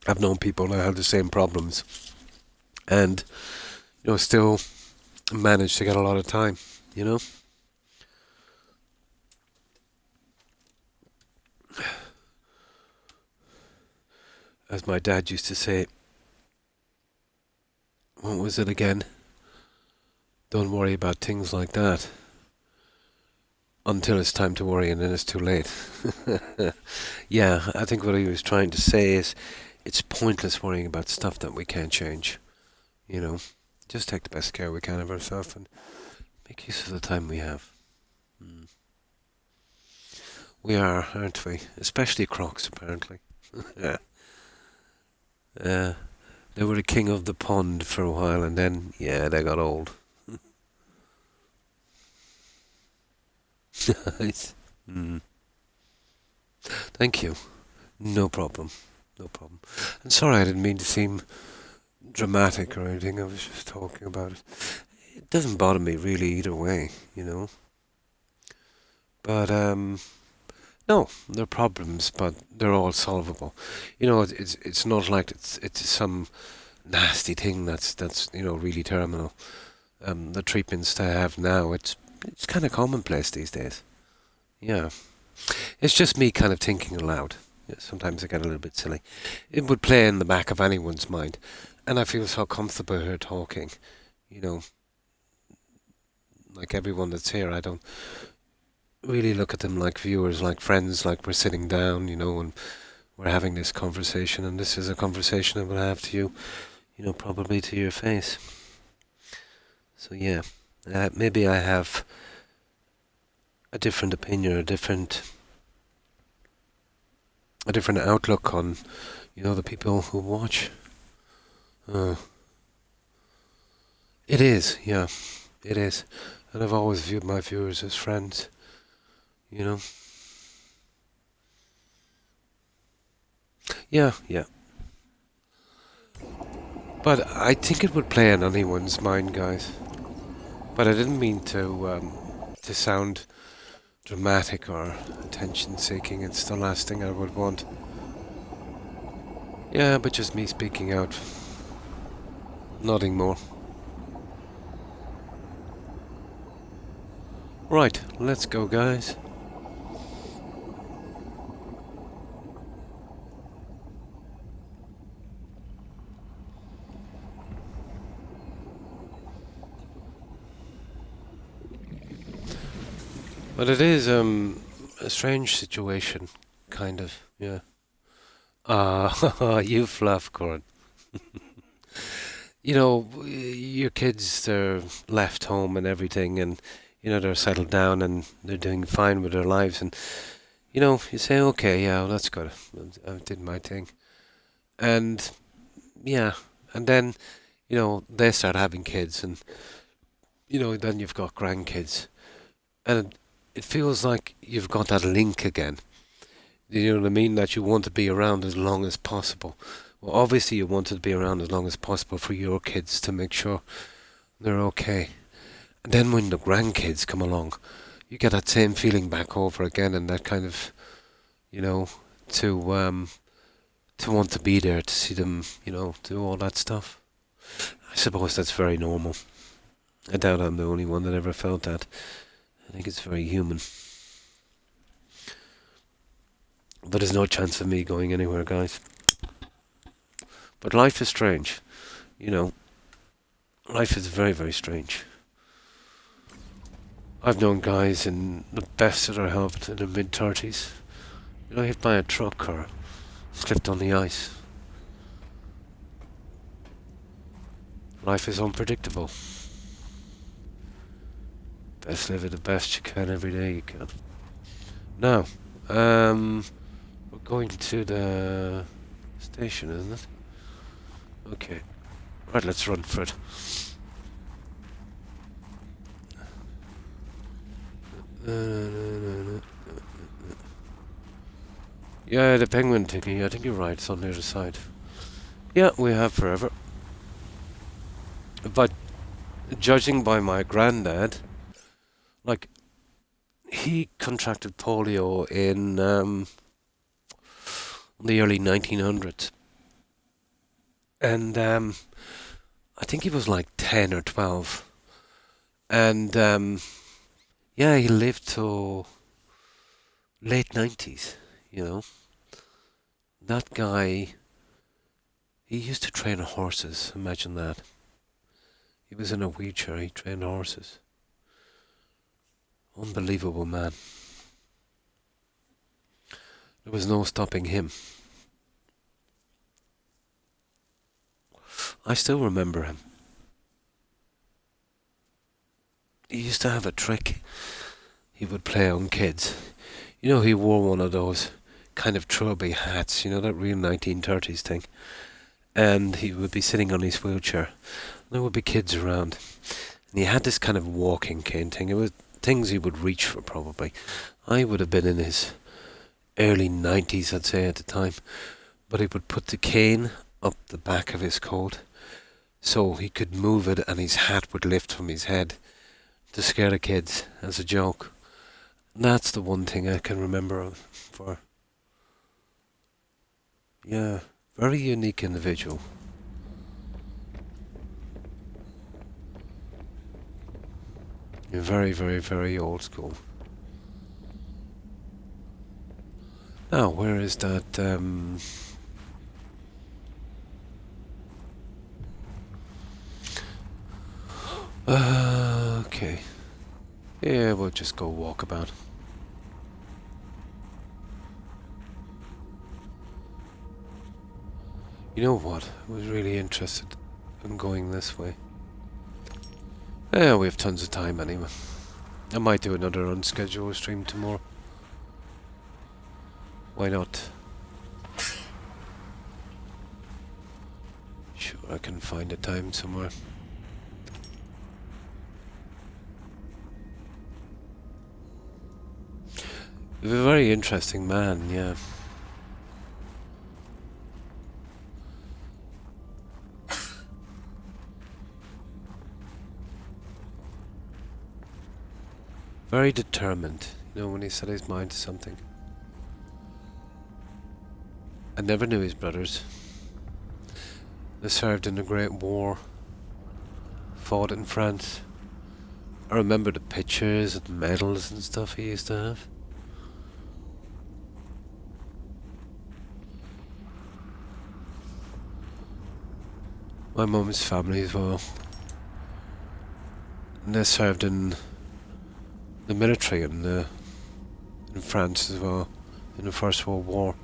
I've known people that have the same problems and, still manage to get a lot of time, As my dad used to say, what was it again? Don't worry about things like that until it's time to worry and then it's too late. Yeah, I think what he was trying to say is it's pointless worrying about stuff that we can't change. Just take the best care we can of ourselves and make use of the time we have. We are, aren't we? Especially Crocs, apparently. They were the king of the pond for a while, and then, they got old. Nice. Thank you. No problem. No problem. And sorry I didn't mean to seem dramatic or anything. I was just talking about it. It doesn't bother me really either way, But, no, they're problems, but they're all solvable. It's not like it's some nasty thing that's really terminal. The treatments they have now, it's kind of commonplace these days. Yeah, it's just me kind of thinking aloud. Yeah, sometimes I get a little bit silly. It would play in the back of anyone's mind, and I feel so comfortable here talking. Like everyone that's here, I don't really look at them like viewers, like friends, like we're sitting down, and we're having this conversation, and this is a conversation I will have to you, probably to your face. So yeah, maybe I have a different opinion, a different outlook on, the people who watch. It is, yeah, it is, and I've always viewed my viewers as friends. Yeah. But I think it would play on anyone's mind, guys. But I didn't mean to sound dramatic or attention-seeking. It's the last thing I would want. Yeah, but just me speaking out. Nothing more. Right, let's go, guys. But it is a strange situation, kind of, yeah. You fluff corn. Your kids, they're left home and everything, and, they're settled down and they're doing fine with their lives, and, you say, okay, yeah, well, that's good. I did my thing. And, yeah, and then, they start having kids, and, then you've got grandkids. And it feels like you've got that link again. You know what I mean? That you want to be around as long as possible. Well, obviously you want to be around as long as possible for your kids to make sure they're okay. And then when the grandkids come along, you get that same feeling back over again, and that kind of, to want to be there, to see them, do all that stuff. I suppose that's very normal. I doubt I'm the only one that ever felt that. I think it's very human. But there's no chance of me going anywhere, guys. But life is strange. Life is very, very strange. I've known guys in the best of their health in their mid-30s, hit by a truck or slipped on the ice. Life is unpredictable. Best live it the best you can every day you can. Now, we're going to the station, isn't it? Okay. Right, let's run for it. Yeah, the penguin thingy, I think you're right, it's on the other side. Yeah, we have forever. But judging by my granddad, like, he contracted polio in the early 1900s. And I think he was like 10 or 12. And yeah, he lived till late 90s, you know. That guy, he used to train horses, imagine that. He was in a wheelchair, he trained horses. Unbelievable man. There was no stopping him. I still remember him. He used to have a trick he would play on kids. You know, he wore one of those kind of trilby hats, you know, that real 1930s thing. And he would be sitting on his wheelchair. There would be kids around. And he had this kind of walking cane thing. It was things he would reach for, probably. I would have been in his early 90s, I'd say, at the time. But he would put the cane up the back of his coat so he could move it and his hat would lift from his head to scare the kids as a joke. And that's the one thing I can remember him for. Yeah, very unique individual. Very, very, very old school. Now, where is that? Okay. Yeah, we'll just go walk about. You know what? I was really interested in going this way. Yeah, we have tons of time anyway. I might do another unscheduled stream tomorrow. Why not? Sure, I can find a time somewhere. He's a very interesting man, yeah. Very determined, you know, when he set his mind to something. I never knew his brothers. They served in the Great War. Fought in France. I remember the pictures and medals and stuff he used to have. My mum's family as well. And they served in the military in France as well, in the First World War.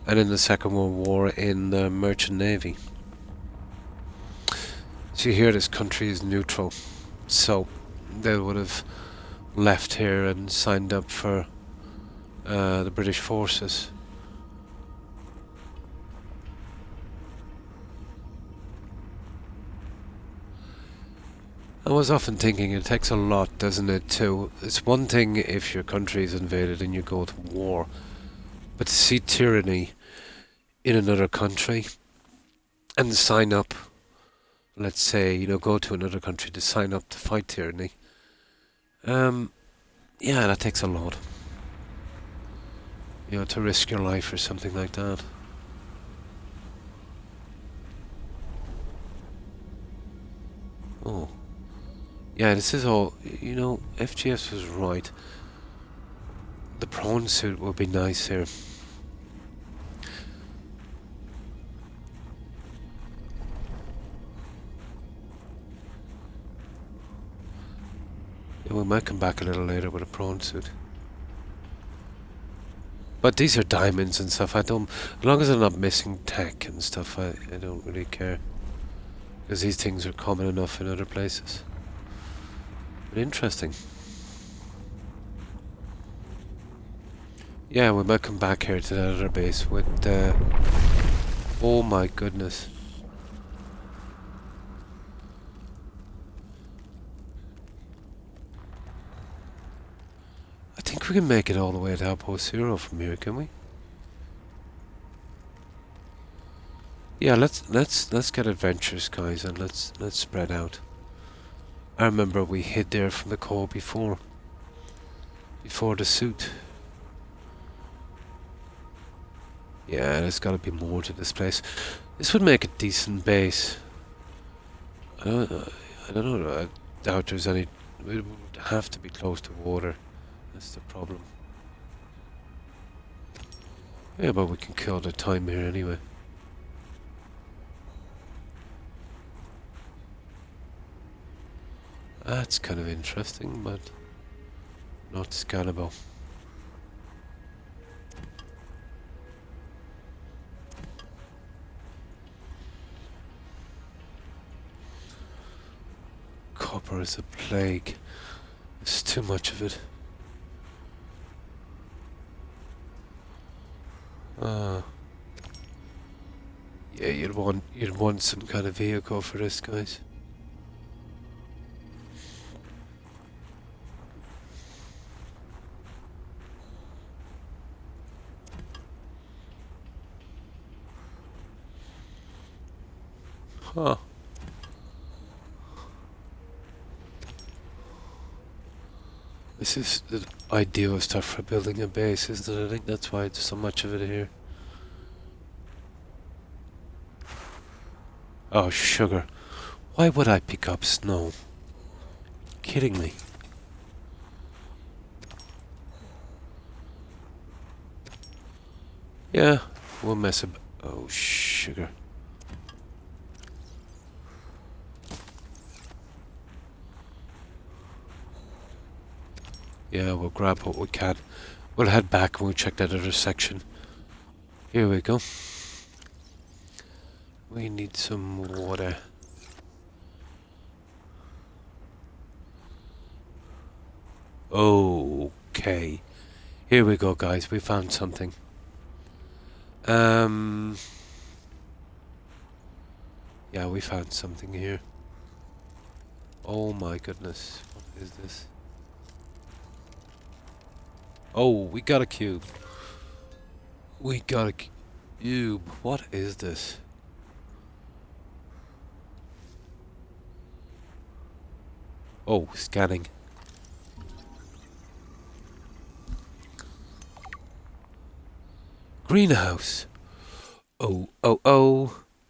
And in the Second World War in the Merchant Navy. So here this country is neutral. So they would have left here and signed up for the British forces. I was often thinking it takes a lot, doesn't it, to... It's one thing if your country is invaded and you go to war, but to see tyranny in another country and sign up, let's say, you know, go to another country to sign up to fight tyranny, yeah, that takes a lot. You know, to risk your life for something like that. Oh. Yeah, this is all, you know, FGS was right. The prawn suit would be nice here. Yeah, we might come back a little later with a prawn suit. But these are diamonds and stuff, I don't... As long as I'm not missing tech and stuff, I don't really care. Because these things are common enough in other places. But interesting. Yeah, we might come back here to that other base with oh my goodness. I think we can make it all the way to Outpost Zero from here, can we? Yeah, let's get adventurous, guys, and let's spread out. I remember we hid there from the call before the suit. Yeah, there's got to be more to this place. This would make a decent base. I don't know. I doubt there's any. It would have to be close to water. That's the problem. Yeah, but we can kill the time here anyway. That's kind of interesting, but not scalable. Copper is a plague. There's too much of it. Yeah, you'd want some kind of vehicle for this, guys. Huh. This is the ideal stuff for building a base, isn't it? I think that's why there's so much of it here. Oh, sugar. Why would I pick up snow? Kidding me. Yeah, we'll mess up. Oh, sugar. Yeah, we'll grab what we can. We'll head back and we'll check that other section. Here we go. We need some water. Okay. Here we go, guys. We found something. Yeah, we found something here. Oh my goodness. What is this? Oh, we got a cube. We got a cube. What is this? Oh, scanning. Greenhouse. Oh.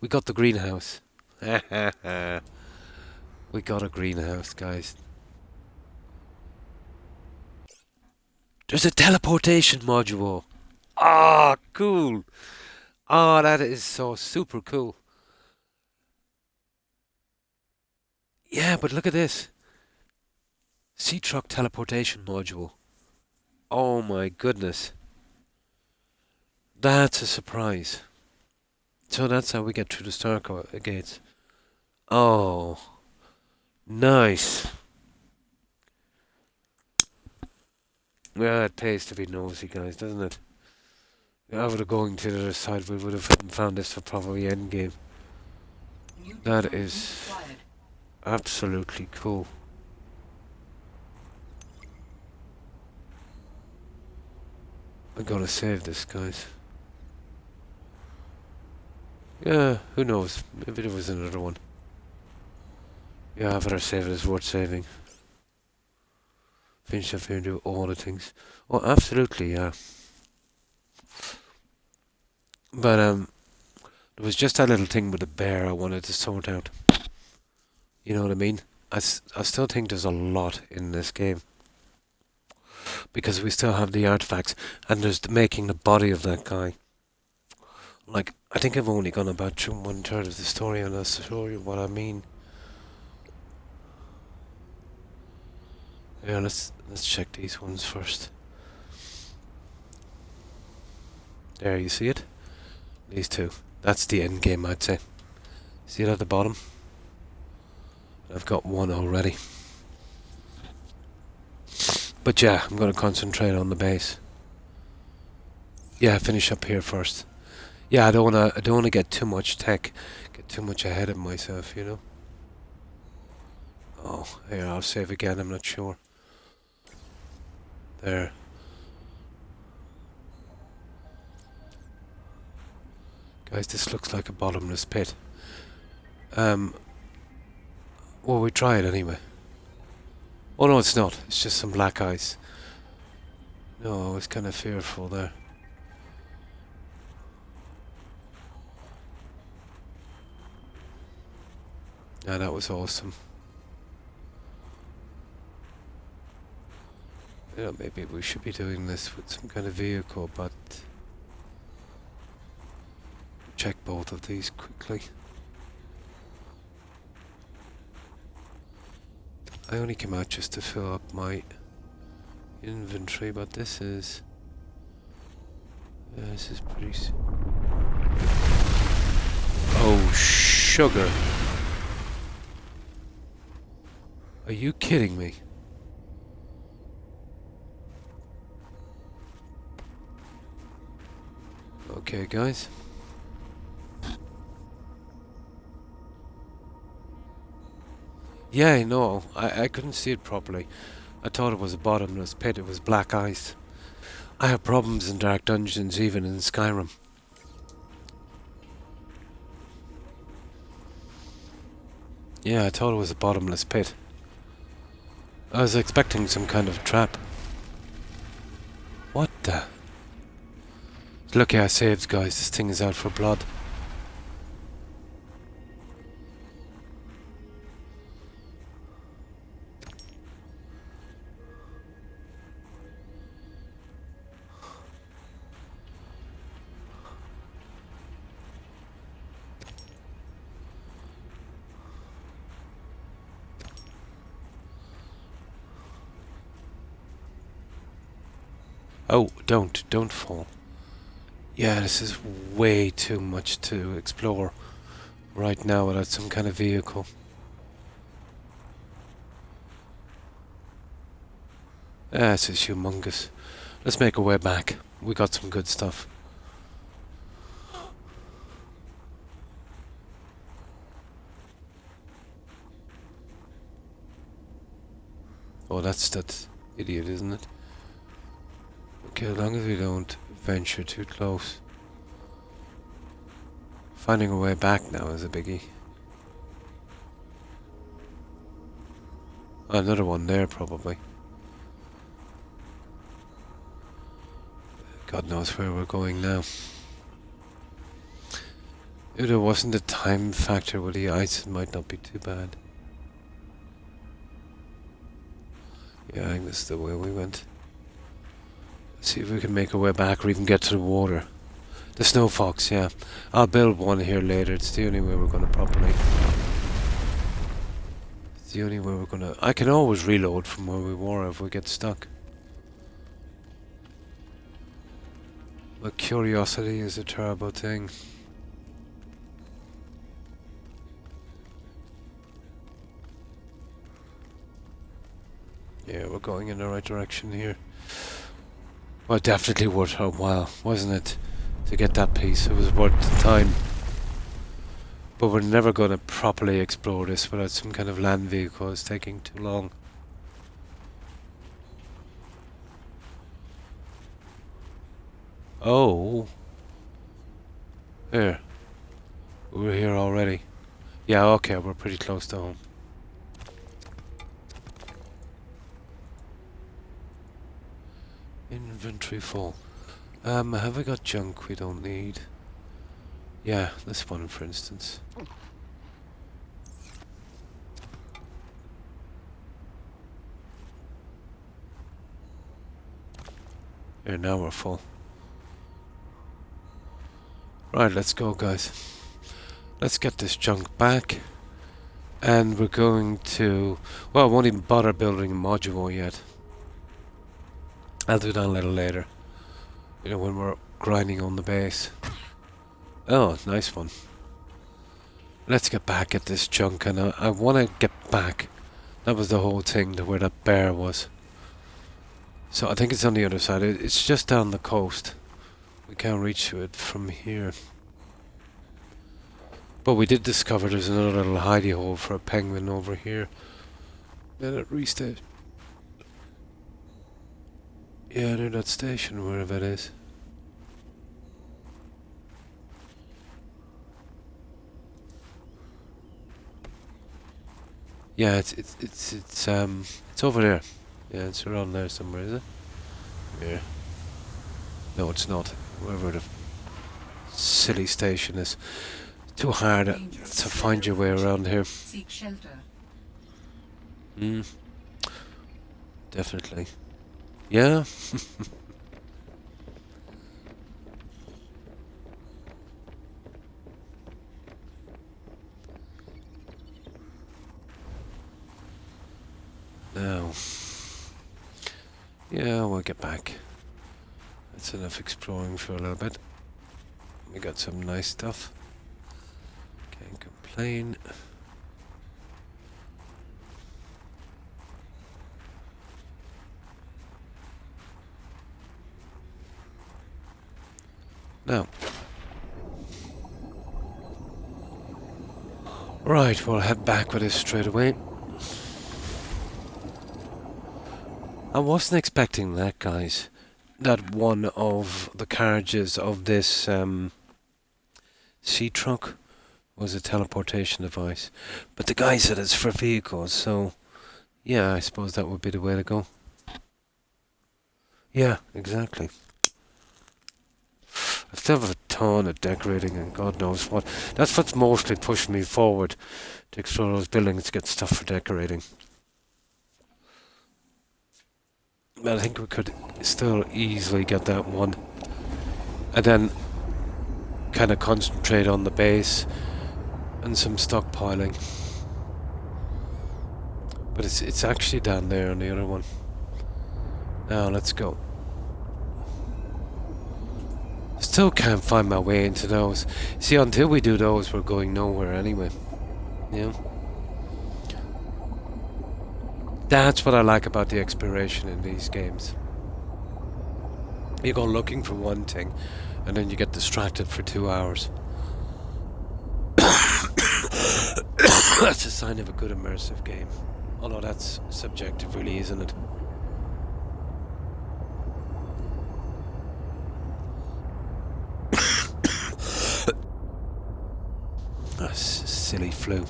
We got the greenhouse. We got a greenhouse, guys. There's a teleportation module. Ah, cool. Ah, that is so super cool. Yeah, but look at this. Sea truck teleportation module. Oh my goodness. That's a surprise. So that's how we get through the Starco gates. Oh, nice. Yeah, it pays to be nosy, guys, doesn't it? If I would have going to the other side, we would have found this for probably endgame. That is absolutely cool. I gotta save this, guys. Yeah, who knows? Maybe there was another one. Yeah, I better save it. It's worth saving. Finish up here and do all the things. Oh, absolutely, yeah. But, there was just that little thing with the bear I wanted to sort out. You know what I mean? I still think there's a lot in this game. Because we still have the artifacts, and there's making the body of that guy. Like, I think I've only gone about through 1/3 of the story, and I'll show you what I mean. Yeah, let's check these ones first. There, you see it? These two. That's the end game, I'd say. See it at the bottom? I've got one already. But yeah, I'm going to concentrate on the base. Yeah, finish up here first. Yeah, I don't wanna get too much tech, get too much ahead of myself, you know. Oh, here, I'll save again, I'm not sure. There. Guys, this looks like a bottomless pit. Well, we try it anyway. Oh no, it's not. It's just some black ice. No, I was kind of fearful there. Yeah, that was awesome. You know, maybe we should be doing this with some kind of vehicle, but check both of these quickly. I only came out just to fill up my inventory, but this is pretty. Oh, sugar! Are you kidding me? Okay, guys. Yeah, no, I couldn't see it properly. I thought it was a bottomless pit. It was black ice. I have problems in dark dungeons, even in Skyrim. Yeah, I thought it was a bottomless pit. I was expecting some kind of trap. What the? Lucky I saved, guys. This thing is out for blood. Oh, don't fall. Yeah, this is way too much to explore right now without some kind of vehicle. Ah, this is humongous. Let's make our way back. We got some good stuff. Oh, that's that idiot, isn't it? Okay, as long as we don't venture too close. Finding a way back now is a biggie. Oh, another one there, probably. God knows where we're going now. If there wasn't a time factor with the ice, it might not be too bad. Yeah, I think this is the way we went. See if we can make our way back or even get to the water. The snow fox, yeah. I'll build one here later. It's the only way we're going to properly... It's the only way we're going to... I can always reload from where we were if we get stuck. But curiosity is a terrible thing. Yeah, we're going in the right direction here. Well, definitely worth our while, wasn't it? To get that piece, it was worth the time. But we're never going to properly explore this without some kind of land vehicle. It's taking too long. Oh. Here. We're here already. Yeah, okay, we're pretty close to home. Inventory full. Have I got junk we don't need? Yeah, this one for instance. Here, now we're full. Right, let's go, guys. Let's get this junk back. And we're going to... Well, I won't even bother building a module yet. I'll do that a little later. You know, when we're grinding on the base. Oh, nice one. Let's get back at this junk, and I want to get back. That was the whole thing, to where that bear was. So I think it's on the other side. It's just down the coast. We can't reach to it from here. But we did discover there's another little hidey hole for a penguin over here. Then it restarted. Yeah, near that station, wherever it is. Yeah, it's over there. Yeah, it's around there somewhere, is it? Yeah. No, it's not. Wherever the silly station is. Too hard to find your way around here. Seek shelter. Definitely. Yeah. Now. Yeah, we'll get back. That's enough exploring for a little bit. We got some nice stuff. Can't complain. Now. Right, we'll head back with this straight away. I wasn't expecting that, guys. That one of the carriages of this sea truck was a teleportation device. But the guy said it's for vehicles, so yeah, I suppose that would be the way to go. Yeah, exactly. I still have a ton of decorating and God knows what. That's what's mostly pushed me forward to explore those buildings to get stuff for decorating. But I think we could still easily get that one. And then kind of concentrate on the base and some stockpiling. But it's actually down there on the other one. Now let's go. Still can't find my way into those. See, until we do those, we're going nowhere anyway. Yeah. That's what I like about the exploration in these games. You go looking for one thing, and then you get distracted for 2 hours. That's a sign of a good immersive game. Although that's subjective, really, isn't it? Silly flu.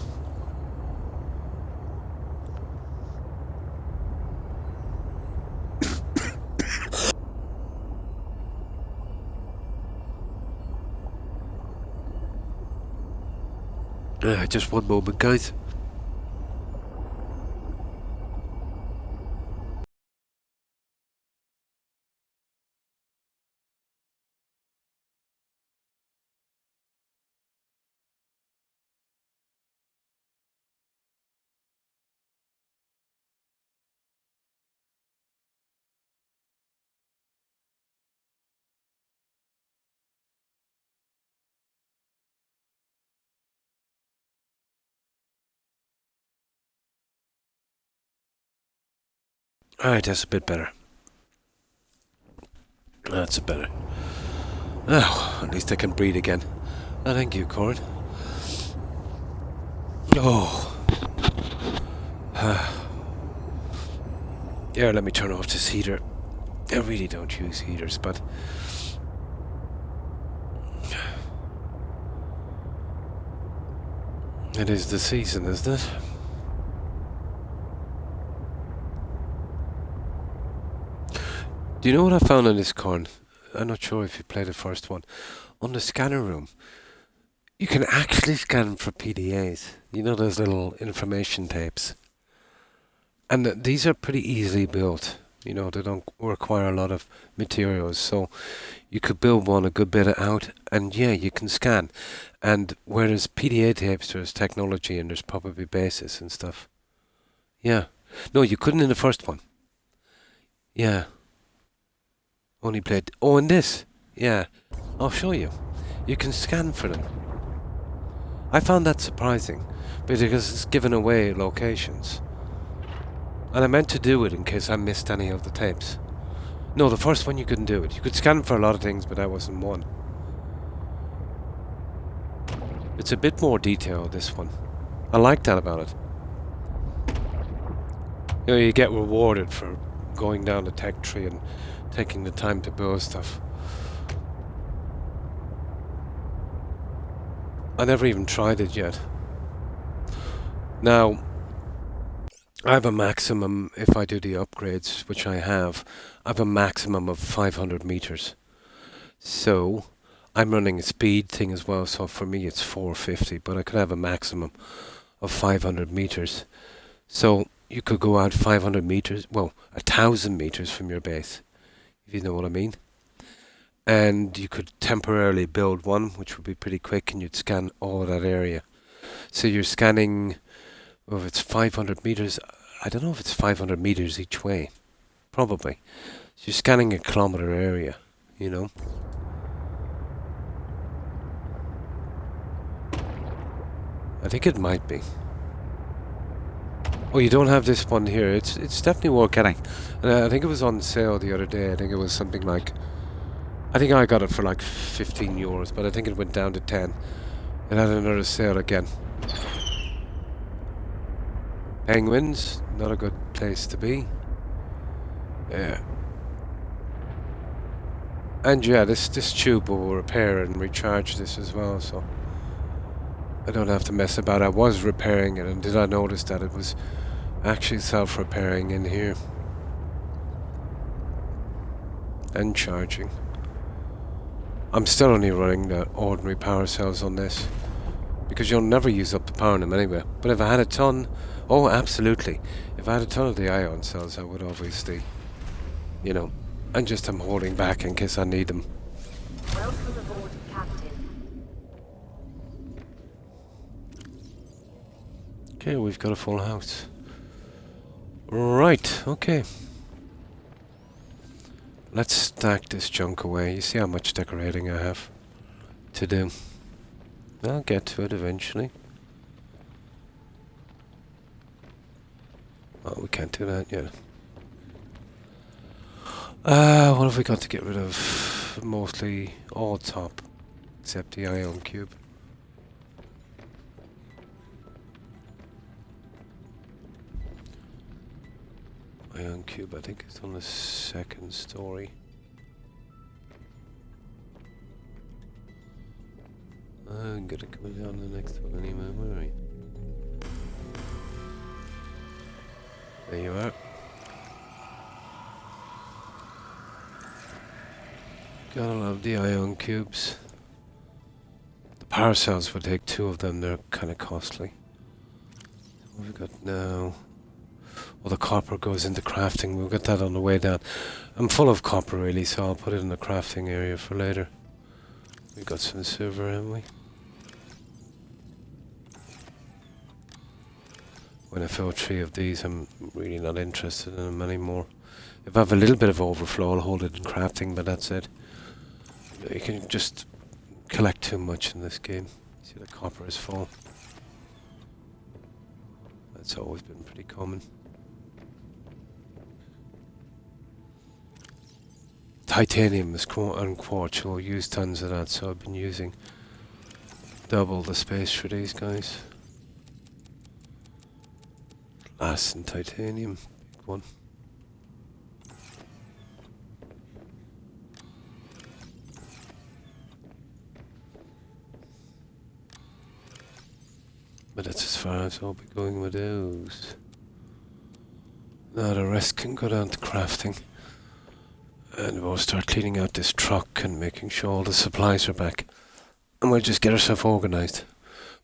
Just one moment, guys. Alright, that's a bit better. That's better. Now, at least I can breathe again. Oh, thank you, Corin. Oh. Yeah, let me turn off this heater. I really don't use heaters, but... it is the season, isn't it? Do you know what I found on this con? I'm not sure if you played the first one. On the scanner room, you can actually scan for PDAs. You know those little information tapes. And these are pretty easily built. You know, they don't require a lot of materials. So you could build one a good bit out, and yeah, you can scan. And whereas PDA tapes, there's technology and there's probably bases and stuff. Yeah. No, you couldn't in the first one. Yeah. Only played... oh, and this. Yeah. I'll show you. You can scan for them. I found that surprising, because it's given away locations. And I meant to do it in case I missed any of the tapes. No, the first one you couldn't do it. You could scan for a lot of things, but that wasn't one. It's a bit more detailed, this one. I like that about it. You know, you get rewarded for going down the tech tree and taking the time to build stuff. I never even tried it yet. Now, I have a maximum, if I do the upgrades, which I have a maximum of 500 meters. So, I'm running a speed thing as well, so for me it's 450, but I could have a maximum of 500 meters. So, you could go out 500 meters, well, 1,000 meters from your base, if you know what I mean. And you could temporarily build one, which would be pretty quick, and you'd scan all of that area. So you're scanning, well, if it's 500 meters, I don't know if it's 500 meters each way. Probably. So you're scanning a kilometer area, you know. I think it might be. Oh, you don't have this one here. It's definitely worth getting. I think it was on sale the other day. I think it was something like, I think I got it for like 15 euros, but I think it went down to 10. It had another sale again. Penguins, not a good place to be. Yeah. And yeah, this tube will repair and recharge this as well, so I don't have to mess about. I was repairing it, and did I notice that it was actually self-repairing in here. And charging. I'm still only running the ordinary power cells on this, because you'll never use up the power in them anyway. But if I had a ton, oh absolutely, if I had a ton of the ion cells, I would obviously, you know, and just I'm holding back in case I need them. Welcome aboard, Captain. Okay, we've got a full house. Right, okay. Let's stack this junk away. You see how much decorating I have to do. I'll get to it eventually. Oh, we can't do that yet. What have we got to get rid of? Mostly all top, except the ion cube. Ion cube, I think it's on the second story. I'm gonna come down to the next one anyway, where are you? There you are. Gotta love the ion cubes. The power cells would take 2 of them, they're kinda costly. What have we got now? Well, the copper goes into crafting. We'll get that on the way down. I'm full of copper, really, so I'll put it in the crafting area for later. We've got some silver, haven't we? When I fill 3 of these, I'm really not interested in them anymore. If I have a little bit of overflow, I'll hold it in crafting, but that's it. You can just collect too much in this game. See, the copper is full. That's always been pretty common. Titanium is and quartz, we'll use tons of that, so I've been using double the space for these guys. Glass and titanium, big one. But that's as far as I'll be going with those. Now the rest can go down to crafting. And we'll start cleaning out this truck and making sure all the supplies are back. And we'll just get ourselves organised.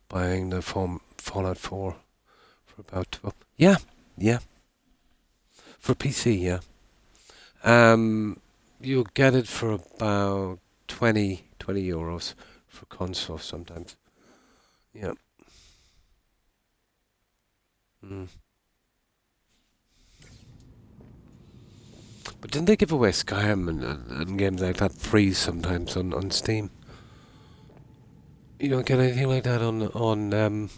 Buying the Fallout 4 for about 12. Yeah. For PC, yeah. You'll get it for about 20 euros for console sometimes. Yeah. But didn't they give away Skyrim and games like that free sometimes on Steam? You don't get anything like that on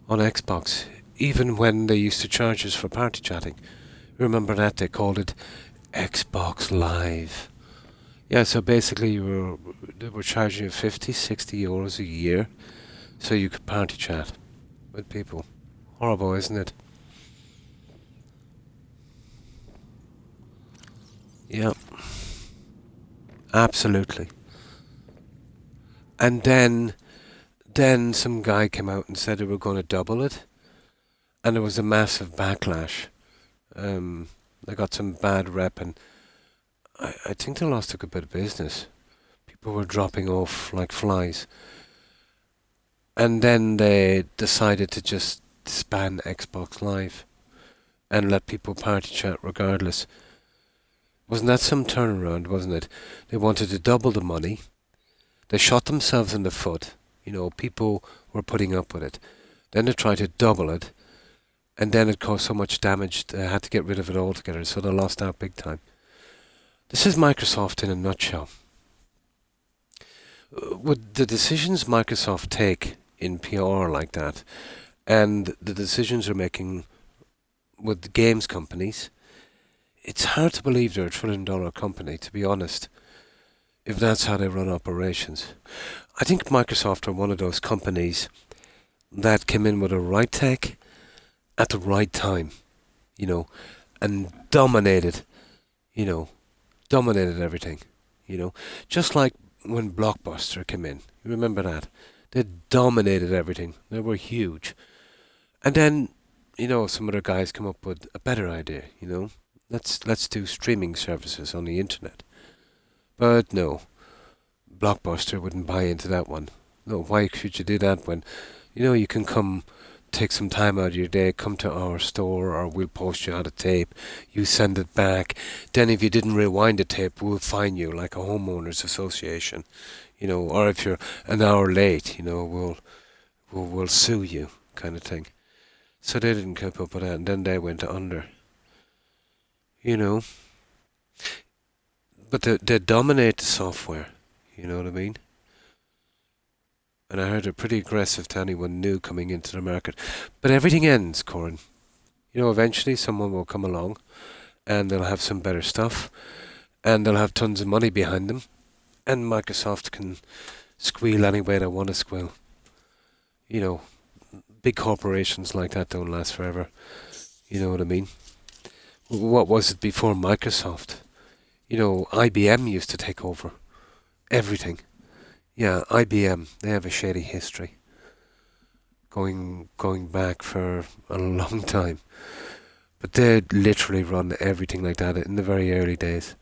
Xbox, even when they used to charge us for party chatting. Remember that? They called it Xbox Live. Yeah, so basically they were charging you 50, 60 euros a year so you could party chat with people. Horrible, isn't it? Yeah. Absolutely. And then some guy came out and said they were going to double it. and there was a massive backlash. They got some bad rep, and I think they lost a good bit of business. People were dropping off like flies. And then they decided to just disband Xbox Live and let people party chat regardless. Wasn't that some turnaround, wasn't it? They wanted to double the money. They shot themselves in the foot. People were putting up with it. Then they tried to double it, and then it caused so much damage they had to get rid of it altogether, so they lost out big time. This is Microsoft in a nutshell. Would the decisions Microsoft take in PR like that, and the decisions they're making with the games companies, it's hard to believe they're $1 trillion company, to be honest, if that's how they run operations. I think Microsoft are one of those companies that came in with the right tech at the right time, and dominated everything, just like when Blockbuster came in. You remember that? They dominated everything. They were huge. And then, some other guys come up with a better idea, Let's do streaming services on the internet. But no, Blockbuster wouldn't buy into that one. No, why should you do that when, you can come take some time out of your day, come to our store, or we'll post you out a tape, you send it back. Then if you didn't rewind the tape, we'll fine you like a homeowners association, or if you're an hour late, we'll sue you, kind of thing. So they didn't keep up with that, and then they went under. But they dominate the software, you know what I mean? And I heard they're pretty aggressive to anyone new coming into the market. But everything ends, Corin. Eventually someone will come along and they'll have some better stuff and they'll have tons of money behind them, and Microsoft can squeal any way they want to squeal. Big corporations like that don't last forever. You know what I mean? What was it before Microsoft? IBM used to take over everything. Yeah, IBM, they have a shady history. Going back for a long time. But they literally run everything like that in the very early days.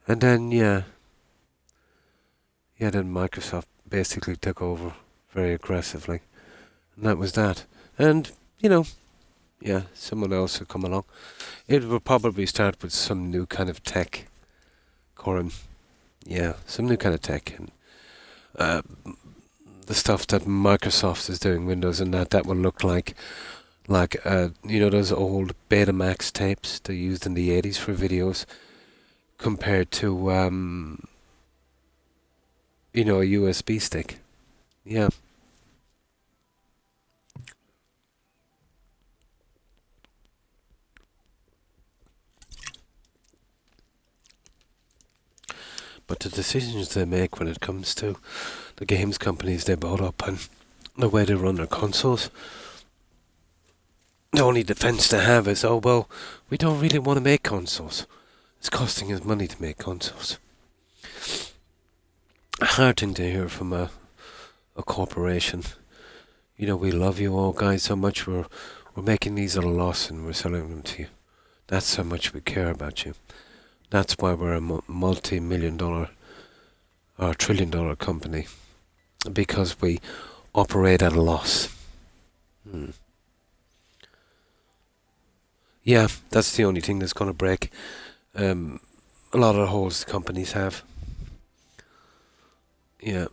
And then, then Microsoft basically took over very aggressively. And that was that. And, someone else will come along. It will probably start with some new kind of tech, Corin. Yeah, some new kind of tech. And the stuff that Microsoft is doing, Windows and that will look like those old Betamax tapes they used in the 80s for videos, compared to a USB stick. Yeah. But the decisions they make when it comes to the games companies they bought up and the way they run their consoles, the only defense they have is, we don't really want to make consoles. It's costing us money to make consoles. A hard thing to hear from a corporation. We love you all guys so much, we're making these at a loss and we're selling them to you. That's how much we care about you. That's why we're a multi-million-dollar or trillion-dollar company, because we operate at a loss. Yeah, that's the only thing that's going to break a lot of the holes the companies have. Yeah.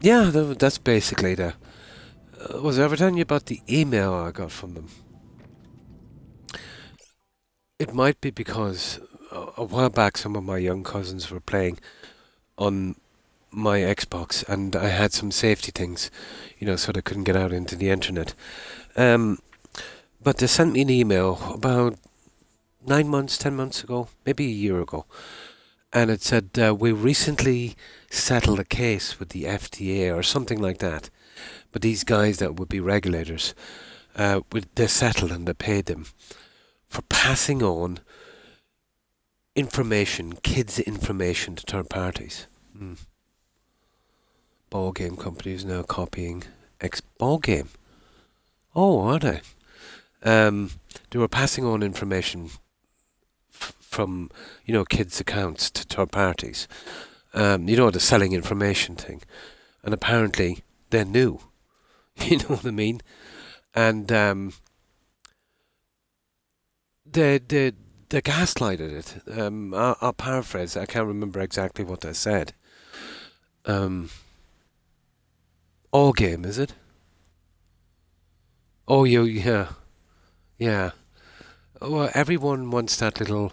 Yeah, that's basically the... was I ever telling you about the email I got from them? It might be because a while back some of my young cousins were playing on my Xbox and I had some safety things, so they couldn't get out into the internet. But they sent me an email about 9 months, 10 months ago, maybe a year ago. And it said, we recently settled a case with the FDA or something like that. But these guys that would be regulators, they settled and they paid them for passing on kids' information to third parties. Ball game companies now copying ball game. Oh, are they? They were passing on information from, kids' accounts to third parties. The selling information thing. And apparently they knew. You know what I mean? And they gaslighted it. I'll paraphrase. I can't remember exactly what they said. All game, is it? Oh, yeah. Well, everyone wants that little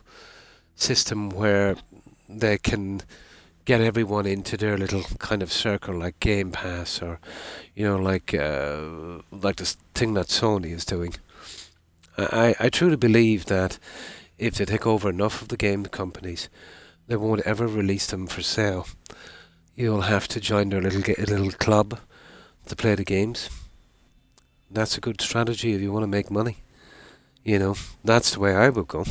system where they can get everyone into their little kind of circle, like Game Pass, or like this thing that Sony is doing. I truly believe that if they take over enough of the game companies, they won't ever release them for sale. You'll have to join their little club to play the games. That's a good strategy if you want to make money. That's the way I would go.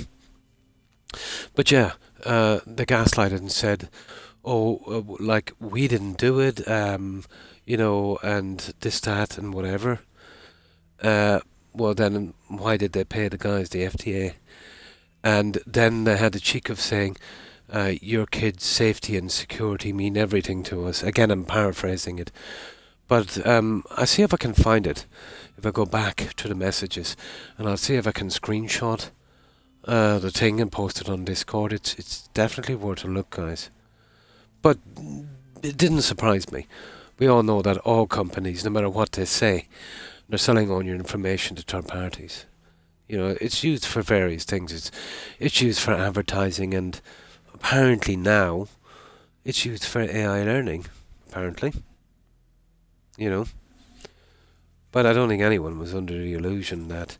But yeah, they gaslighted and said, "Oh, like we didn't do it," and this, that, and whatever. Well, then why did they pay the guys, the FTA? And then they had the cheek of saying, "Your kids' safety and security mean everything to us." Again, I'm paraphrasing it, but I see if I can find it. If I go back to the messages, and I'll see if I can screenshot the thing and post it on Discord. It's definitely worth a look, guys. But it didn't surprise me. We all know that all companies, no matter what they say, they're selling on your information to third parties. It's used for various things. It's used for advertising, and apparently now it's used for AI learning. Apparently, But I don't think anyone was under the illusion that,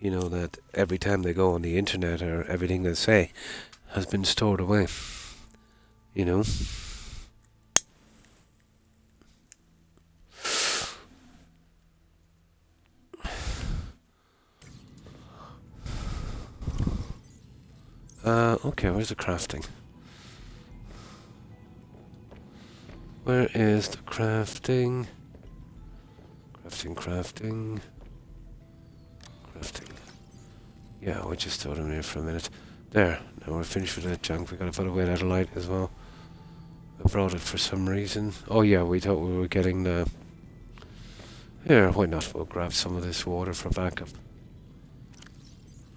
that every time they go on the internet or everything they say has been stored away. Okay, where's the crafting? Where is the crafting? Crafting. Yeah, we just throw them here for a minute. There, now we're finished with that junk. We gotta put away that light as well. I brought it for some reason. Oh yeah, we thought we were getting the... Here, why not? We'll grab some of this water for backup.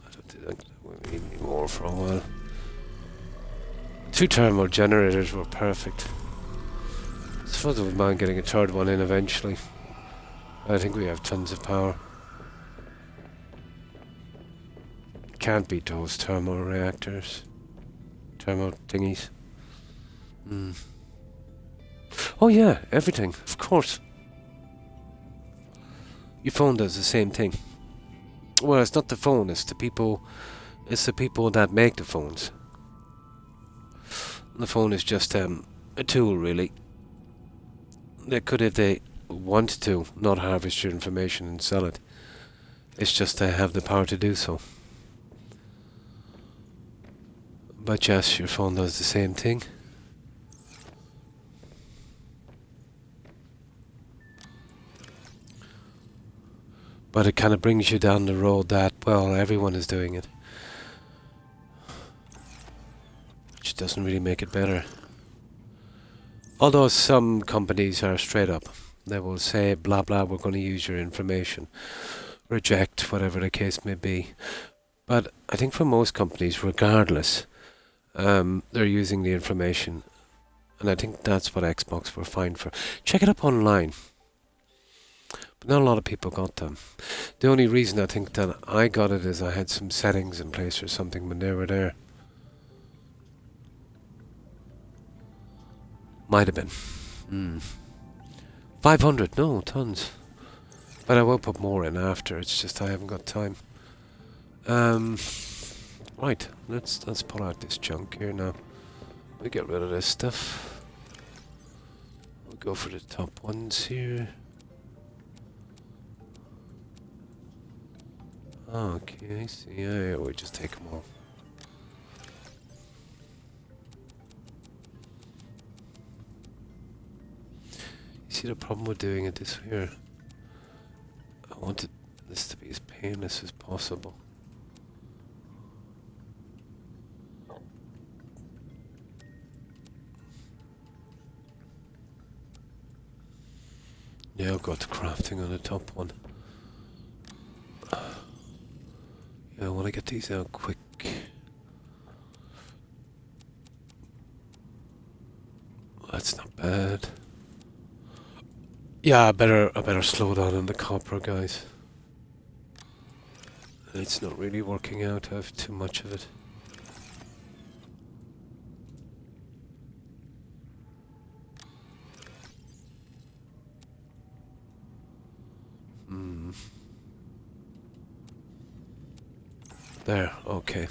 I don't think we need any more for a while. 2 thermal generators were perfect. I suppose I wouldn't mind getting a third one in eventually. I think we have tons of power. Can't beat those thermal reactors. Thermal thingies. Oh yeah, everything, of course. Your phone does the same thing. Well, it's not the phone, it's the people that make the phones. The phone is just a tool, really. They could, if they want to, not harvest your information and sell it. It's just they have the power to do so. But yes, your phone does the same thing. But it kind of brings you down the road that, well, everyone is doing it. Which doesn't really make it better. Although some companies are straight up. They will say, blah blah, we're going to use your information. Reject, whatever the case may be. But I think for most companies, regardless, they're using the information. And I think that's what Xbox were fined for. Check it up online. But not a lot of people got them. The only reason I think that I got it is I had some settings in place or something when they were there. Might have been. 500, no, tons. But I will put more in after, it's just I haven't got time. Right, let's pull out this junk here now. We get rid of this stuff. We'll go for the top ones here. Okay, I see. Yeah, we'll just take them all. You see the problem with doing it this way here? I want this to be as painless as possible. Yeah, I'll go to crafting on the top one. Yeah, I want to get these out quick. That's not bad. Yeah, I better slow down on the copper, guys. It's not really working out. I have too much of it. There, okay.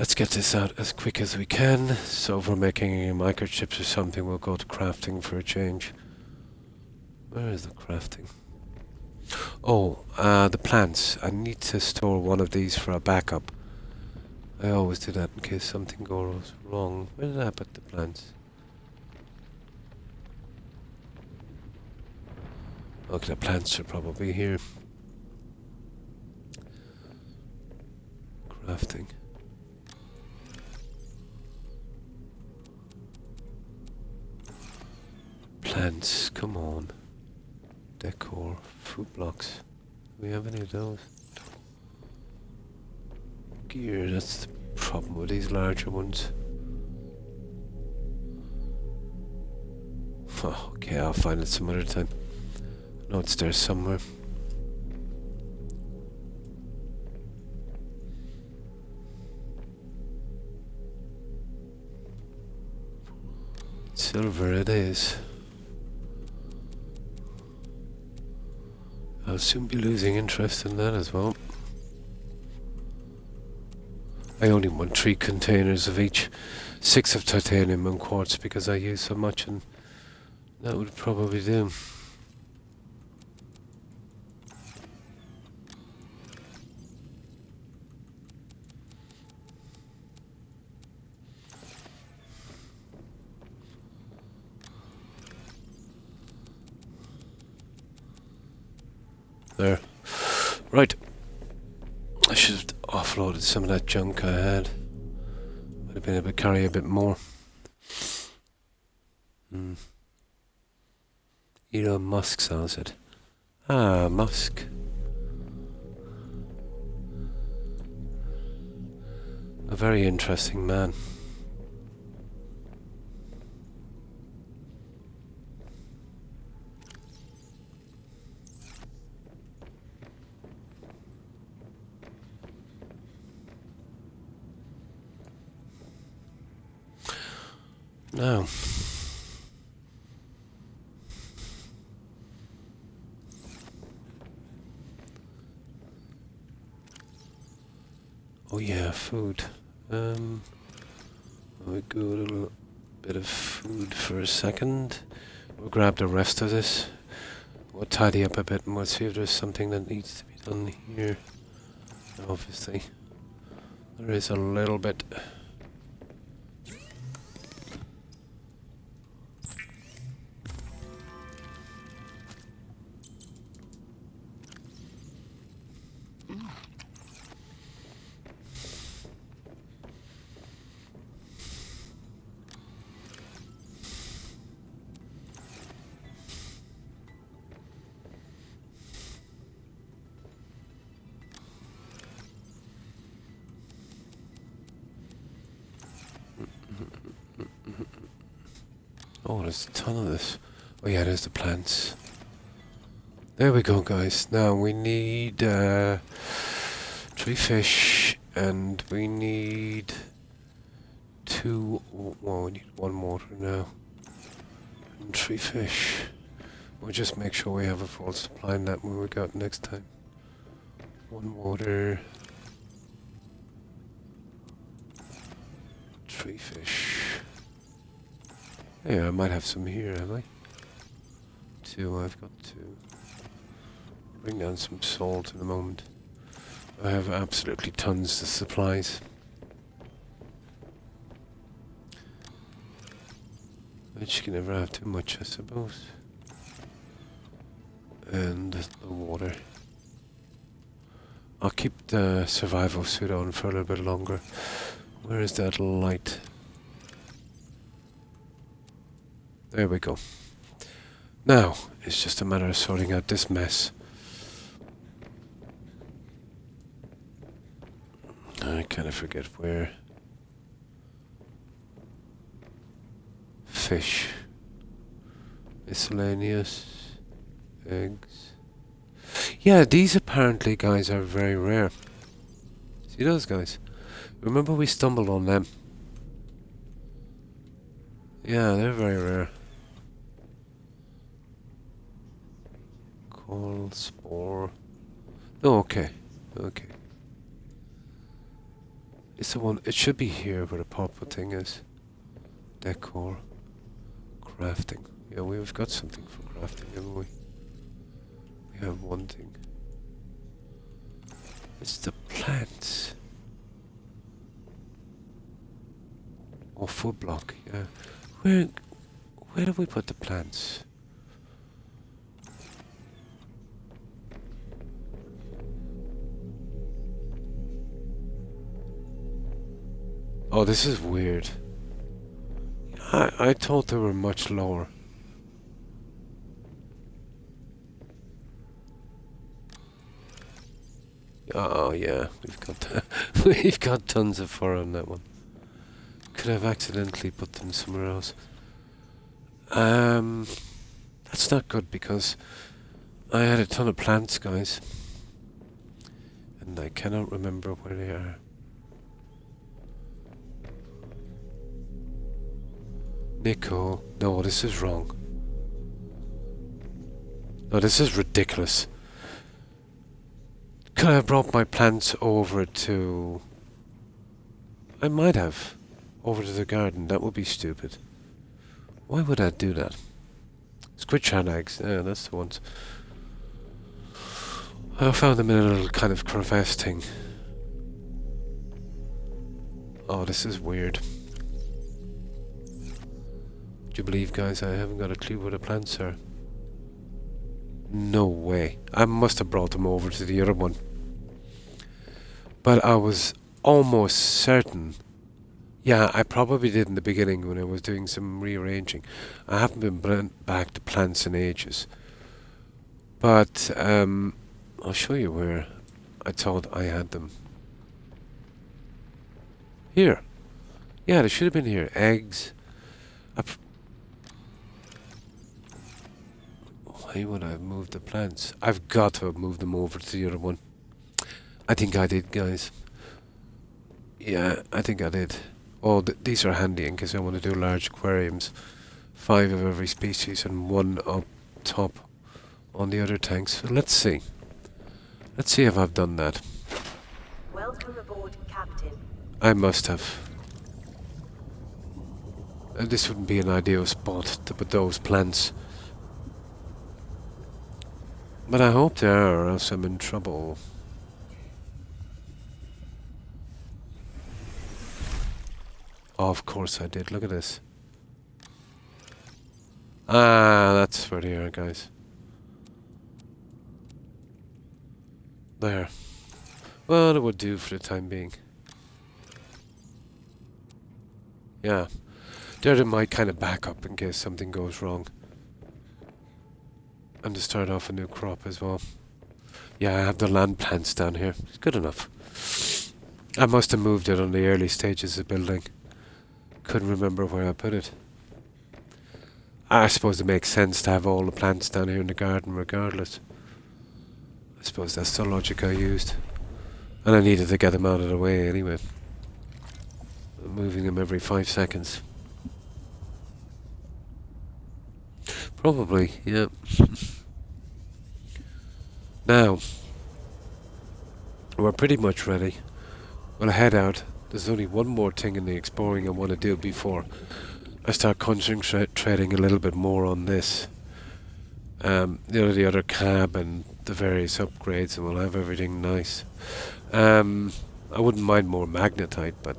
Let's get this out as quick as we can. So if we're making microchips or something, we'll go to crafting for a change. Where is the crafting? Oh, the plants. I need to store one of these for a backup. I always do that in case something goes wrong. Where did I put the plants? Okay, the plants are probably here. Crafting. Plants, come on. Decor, food blocks. Do we have any of those? Gear, that's the problem with these larger ones. Oh, okay, I'll find it some other time. I know it's there somewhere. Silver it is. I'll soon be losing interest in that as well. I only want 3 containers of each. 6 of titanium and quartz because I use so much, and that would probably do. There. Right. I should have offloaded some of that junk I had. Might have been able to carry a bit more. Elon Musk sells it. Ah, Musk. A very interesting man. Now, oh yeah, food. We go a little bit of food for a second. We'll grab the rest of this. We'll tidy up a bit and we'll see if there's something that needs to be done here. Obviously, there is a little bit. Oh, there's a ton of this. Oh yeah, there's the plants. There we go, guys. Now we need 3 fish, and we need 2. Well, we need 1 water now, and 3 fish. We'll just make sure we have a full supply in that when we go out next time. 1 water, 3 fish. Yeah, I might have some here, have I? 2, I've got 2. Bring down some salt in a moment. I have absolutely tons of supplies. Which you can never have too much, I suppose. And the water. I'll keep the survival suit on for a little bit longer. Where is that light? There we go. Now, it's just a matter of sorting out this mess. I kind of forget where. Fish. Miscellaneous. Eggs. Yeah, these apparently, guys, are very rare. See those guys? Remember we stumbled on them? Yeah, they're very rare. Coral spore. Oh, okay. Okay. It's the one. It should be here where the purple thing is. Decor. Crafting. Yeah, we've got something for crafting, haven't we? We have one thing. It's the plants. Oh, food block. Yeah. Where do we put the plants? Oh, this is weird. I thought they were much lower. Oh yeah, we've got tons of fur on that one. Could have accidentally put them somewhere else. That's not good because I had a ton of plants, guys, and I cannot remember where they are. Nico, no, this is wrong. No, this is ridiculous. Could I have brought my plants over to... I might have. Over to the garden. That would be stupid. Why would I do that? Squid shad eggs. Yeah, that's the ones. I found them in a little kind of crevasse thing. Oh, this is weird. Do you believe, guys, I haven't got a clue where the plants are? No way. I must have brought them over to the other one. But I was almost certain. Yeah, I probably did in the beginning when I was doing some rearranging. I haven't been back to plants in ages. But I'll show you where I thought I had them. Here. Yeah, they should have been here. Eggs. Why would I have moved the plants? I've got to have moved them over to the other one. I think I did, guys. Yeah, I think I did. Oh, these are handy in case I want to do large aquariums. 5 of every species and 1 up top on the other tanks. So let's see. Let's see if I've done that. Welcome aboard, Captain. I must have. This wouldn't be an ideal spot to put those plants. But I hope they are, or else I'm in trouble. Oh, of course I did. Look at this. Ah, that's where they are, guys. There. Well, it would do for the time being. Yeah. They're my kind of backup in case something goes wrong. And to start off a new crop as well. Yeah, I have the land plants down here. It's good enough. I must have moved it on the early stages of building. Couldn't remember where I put it. I suppose it makes sense to have all the plants down here in the garden regardless. I suppose that's the logic I used. And I needed to get them out of the way anyway. I'm moving them every 5 seconds. Probably, yeah. Now, we're pretty much ready. We'll head out. There's only one more thing in the exploring I want to do before I start concentrating a little bit more on this. The other cab and the various upgrades, and we'll have everything nice. I wouldn't mind more magnetite, but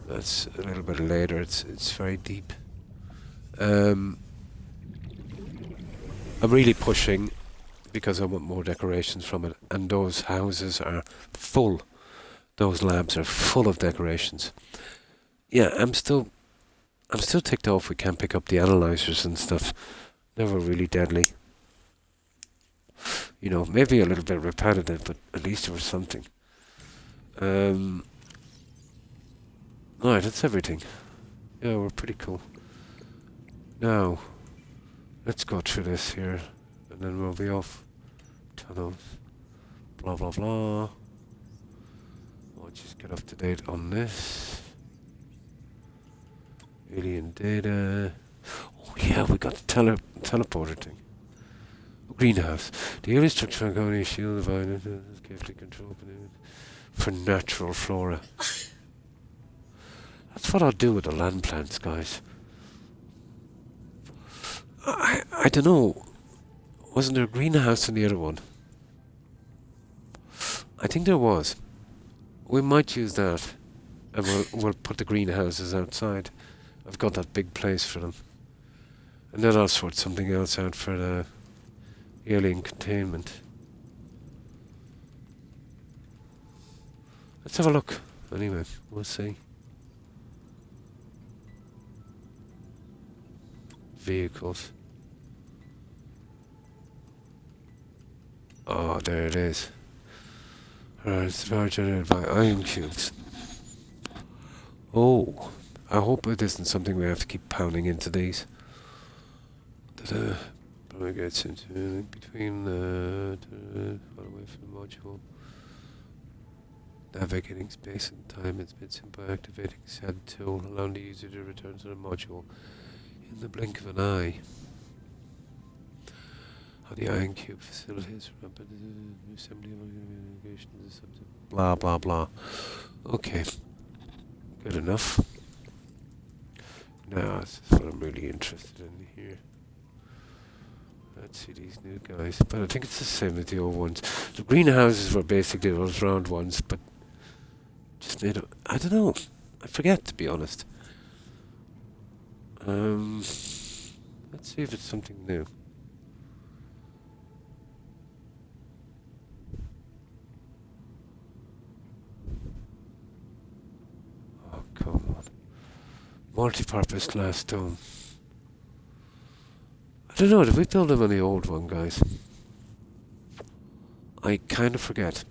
that's a little bit later. It's very deep. I'm really pushing because I want more decorations from it, and those houses are full. Those labs are full of decorations. Yeah, I'm still ticked off we can't pick up the analyzers and stuff. Never really deadly. You know, maybe a little bit repetitive, but at least there was something. Alright, that's everything. Yeah, we're pretty cool. Now, let's go through this here, and then we'll be off. Tunnels. Blah, blah, blah. I'll just get up to date on this. Alien data. Oh yeah, we got the teleporter thing. Greenhouse. The only structure I'm going to shield of island is carefully controlled for natural flora. That's what I'll do with the land plants, guys. I don't know. Wasn't there a greenhouse in the other one? I think there was. We might use that, and we'll put the greenhouses outside. I've got that big place for them. And then I'll sort something else out for the alien containment. Let's have a look. Anyway, we'll see. Vehicles. Oh, there it is. Alright, it's power generated by ion cubes. Oh, I hope it isn't something we have to keep pounding into these. Probably gets into a link between far away from the module. Navigating space and time is bits in by activating SAD tool, allowing the user to return to the module in the blink of an eye. How the ion cube facilitates rapid assembly of communications, blah blah blah. Okay, good enough. Now this is what I'm really interested in here. Let's see these new guys, but I think it's the same as the old ones. The greenhouses were basically those round ones, but just made of, I don't know. I forget, to be honest. Let's see if it's something new. Oh, come on. Multi-purpose glass dome. I don't know, did we build them on the old one, guys? I kind of forget.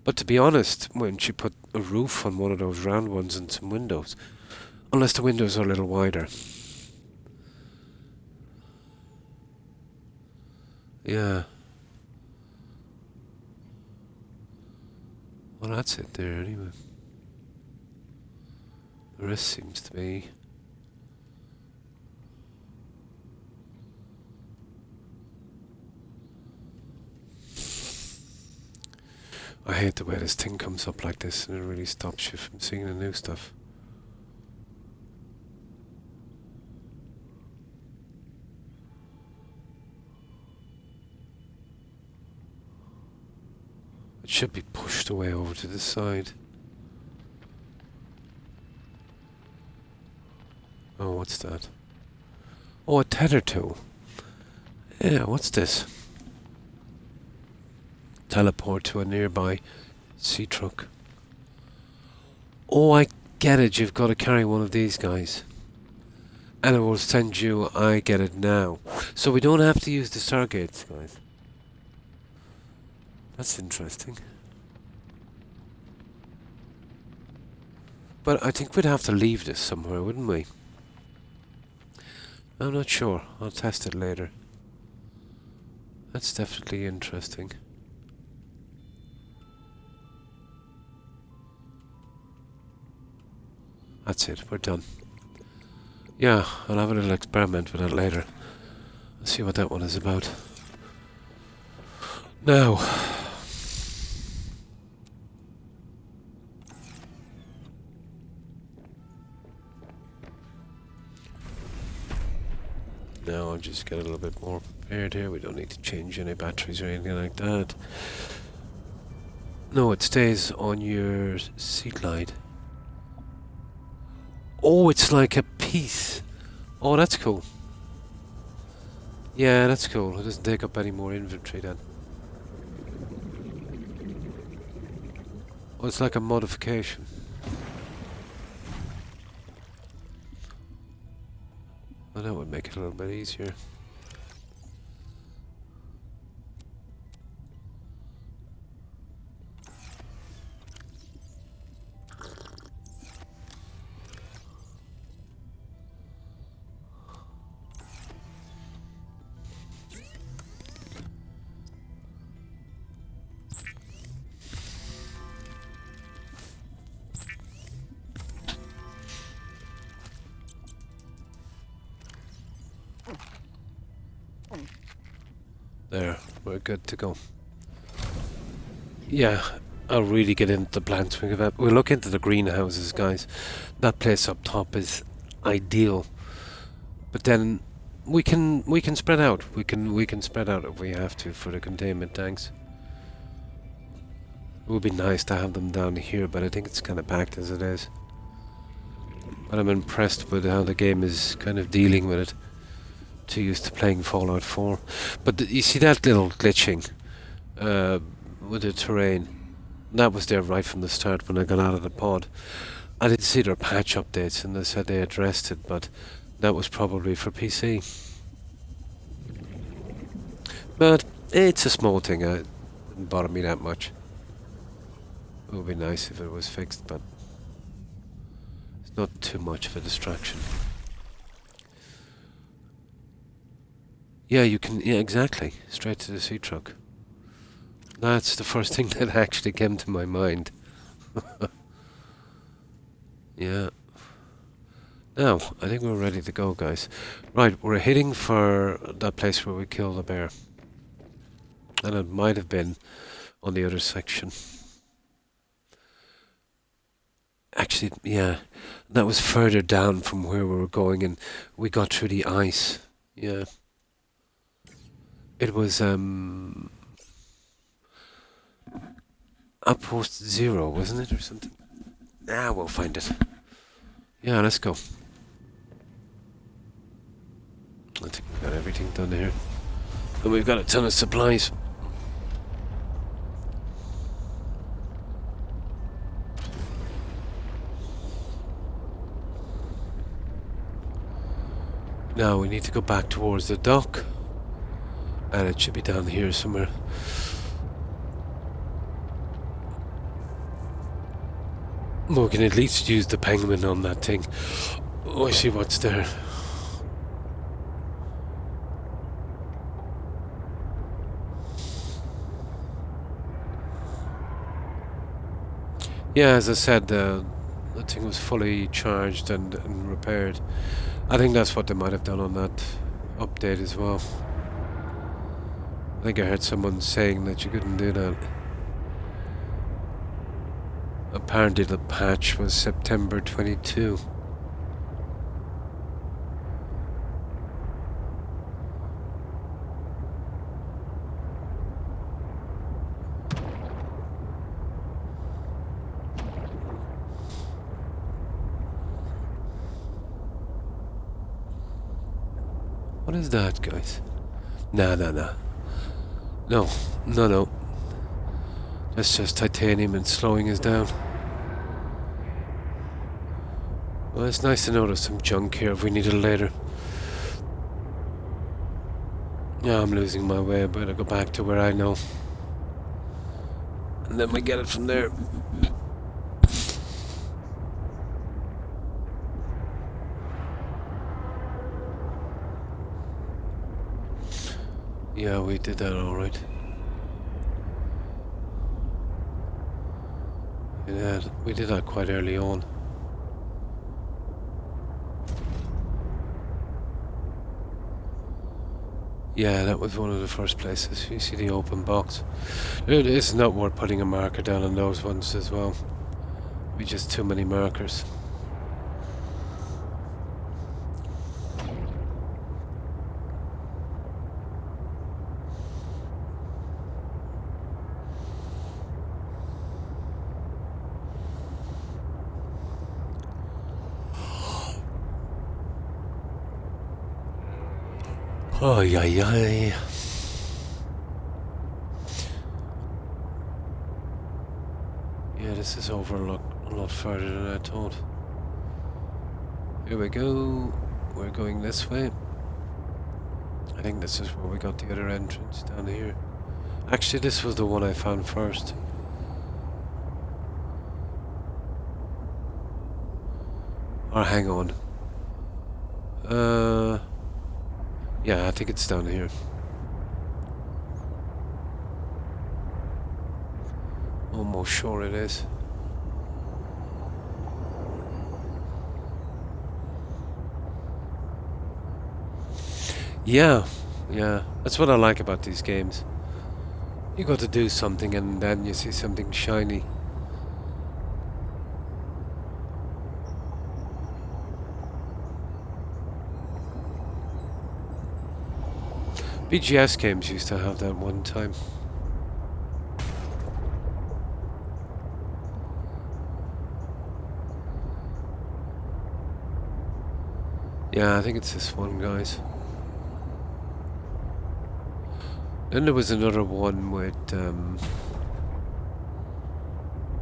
But to be honest, when she put a roof on one of those round ones and some windows, unless the windows are a little wider. Yeah. Well, that's it there anyway. The rest seems to be... I hate the way this thing comes up like this, and it really stops you from seeing the new stuff. It should be pushed away over to the side. Oh, what's that? Oh, a tether tool. Yeah, what's this? Teleport to a nearby sea truck. Oh, I get it. You've got to carry one of these guys. And it will send you... I get it now. So we don't have to use the stargates, guys. That's interesting. But I think we'd have to leave this somewhere, wouldn't we? I'm not sure. I'll test it later. That's definitely interesting. That's it, we're done. Yeah, I'll have a little experiment with it later. I'll see what that one is about. Now... Now I'll just get a little bit more prepared here. We don't need to change any batteries or anything like that. No, it stays on your seat light. Oh, it's like a piece. Oh, that's cool. Yeah, that's cool. It doesn't take up any more inventory then. Oh, it's like a modification. Well, that would make it a little bit easier. There, we're good to go. Yeah, I'll really get into the plants. We'll look into the greenhouses, guys. That place up top is ideal. But then we can spread out. We can spread out if we have to for the containment tanks. It would be nice to have them down here, but I think it's kind of packed as it is. But I'm impressed with how the game is kind of dealing with it. Too used to playing Fallout 4. But you see that little glitching with the terrain? That was there right from the start when I got out of the pod. I did see their patch updates and they said they addressed it, but that was probably for PC. But it's a small thing. It didn't bother me that much. It would be nice if it was fixed, but it's not too much of a distraction. Yeah, you can. Yeah, exactly. Straight to the sea truck. That's the first thing that actually came to my mind. Yeah. Now, I think we're ready to go, guys. Right, we're heading for that place where we killed the bear. And it might have been on the other section. Actually, yeah, that was further down from where we were going, and we got through the ice. Yeah. It was, Outpost 0, wasn't it, or something? Ah, we'll find it. Yeah, let's go. I think we've got everything done here. And we've got a ton of supplies. Now we need to go back towards the dock. And it should be down here somewhere. We can at least use the penguin on that thing. Oh, I see what's there. Yeah, as I said, the thing was fully charged and repaired. I think that's what they might have done on that update as well. I think I heard someone saying that you couldn't do that. Apparently the patch was September 22. What is that, guys? Nah. No. That's just titanium and slowing us down. Well, it's nice to know there's some junk here if we need it later. Yeah, I'm losing my way. I better go back to where I know. And then we get it from there. Yeah, we did that alright. Yeah, we did that quite early on. Yeah, that was one of the first places. You see the open box. It's not worth putting a marker down on those ones as well. It'd be just too many markers. Oh, yeah, yeah. Yeah, this is over a lot further than I thought. Here we go. We're going this way. I think this is where we got the other entrance, down here. Actually, this was the one I found first. Or hang on. Yeah, I think it's down here. Almost sure it is. Yeah, that's what I like about these games. You got to do something and then you see something shiny. BGS games used to have that one time. Yeah, I think it's this one, guys. Then there was another one with,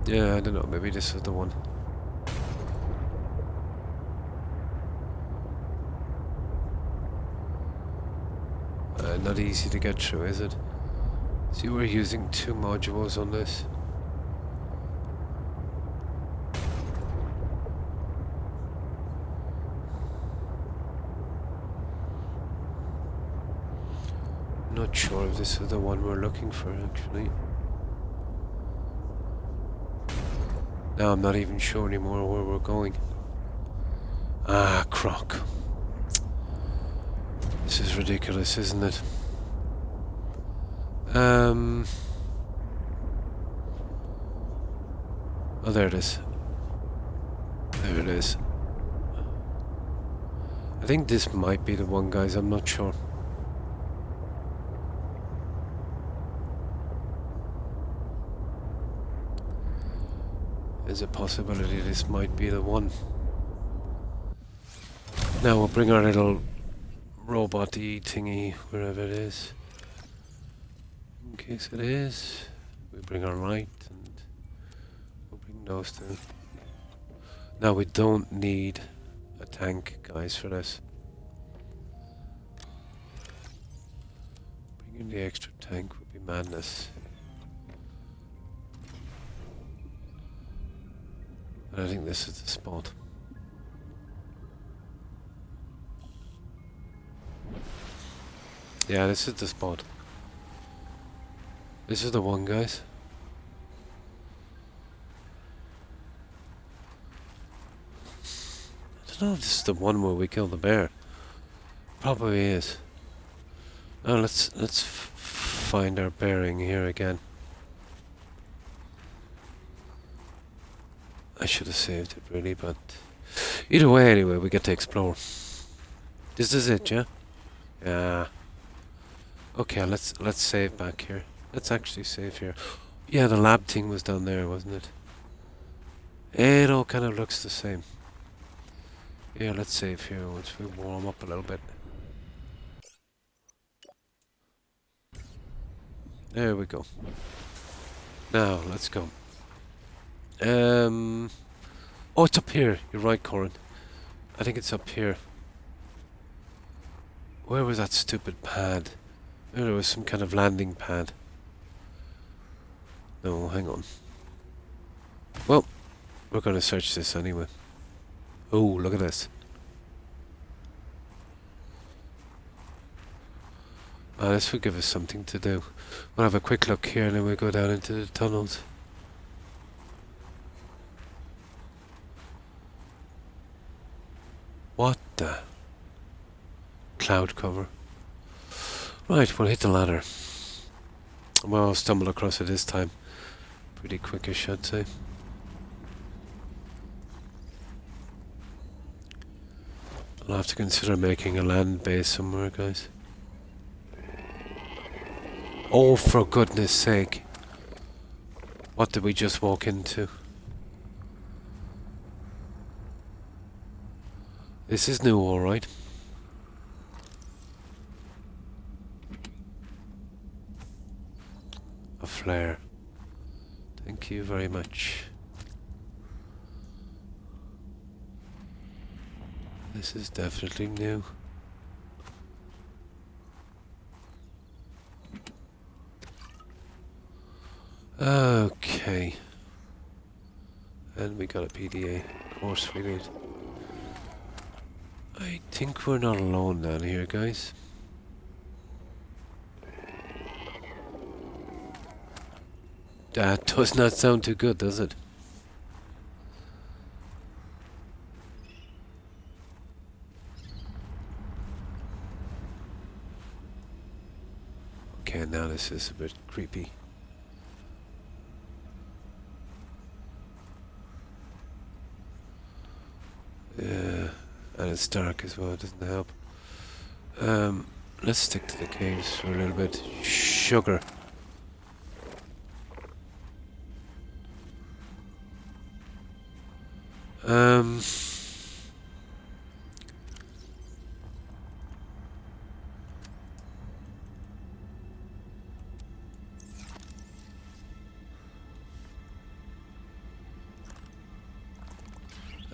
yeah, I don't know, maybe this is the one. Not easy to get through, is it? See, we're using 2 modules on this. Not sure if this is the one we're looking for, actually. Now I'm not even sure anymore where we're going. Ah, Croc. This is ridiculous, isn't it? Oh, there it is. There it is. I think this might be the one, guys. I'm not sure. There's a possibility this might be the one. Now we'll bring our little robot-y thingy wherever it is. In case it is, we bring our light and we'll bring those two. Now we don't need a tank, guys, for this. Bringing the extra tank would be madness. And I think this is the spot. Yeah, this is the spot. This is the one, guys. I don't know if this is the one where we kill the bear. Probably is. Now let's find our bearing here again. I should have saved it really, but either way, anyway, we get to explore. This is it, yeah? Yeah. Okay, let's save back here. Let's actually save here. Yeah, the lab thing was down there, wasn't it? It all kind of looks the same. Yeah, let's save here once we warm up a little bit. There we go. Now, let's go. Oh, it's up here. You're right, Corin. I think it's up here. Where was that stupid pad? There was some kind of landing pad. No, hang on. Well, we're going to search this anyway. Oh, look at this. This will give us something to do. We'll have a quick look here and then we'll go down into the tunnels. What the? Cloud cover. Right, we'll hit the ladder. Well, I'll stumble across it this time. Pretty quickish, I'd say. I'll have to consider making a land base somewhere, guys. Oh, for goodness sake. What did we just walk into? This is new, alright. flare. Thank you very much. This is definitely new. Okay. And we got a PDA. Of course we did. I think we're not alone down here, guys. That does not sound too good, does it? Okay, now this is a bit creepy. Yeah, and it's dark as well, it doesn't help. Let's stick to the caves for a little bit. Sugar.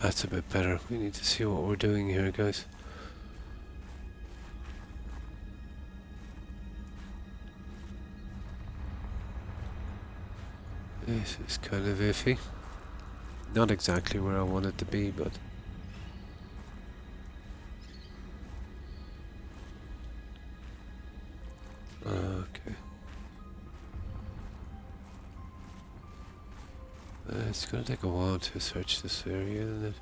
That's a bit better. We need to see what we're doing here, guys. This is kind of iffy. Not exactly where I want it to be, but... Okay. It's gonna take a while to search this area, isn't it?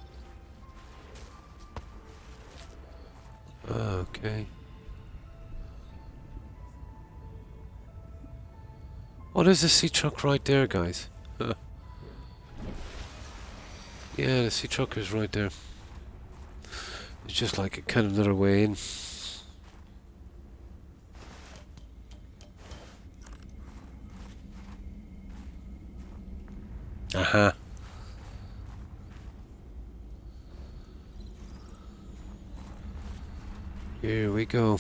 Okay. Oh, there's a sea truck right there, guys. Yeah, the sea truck is right there. It's just like a kind of another way in. Aha. Here we go.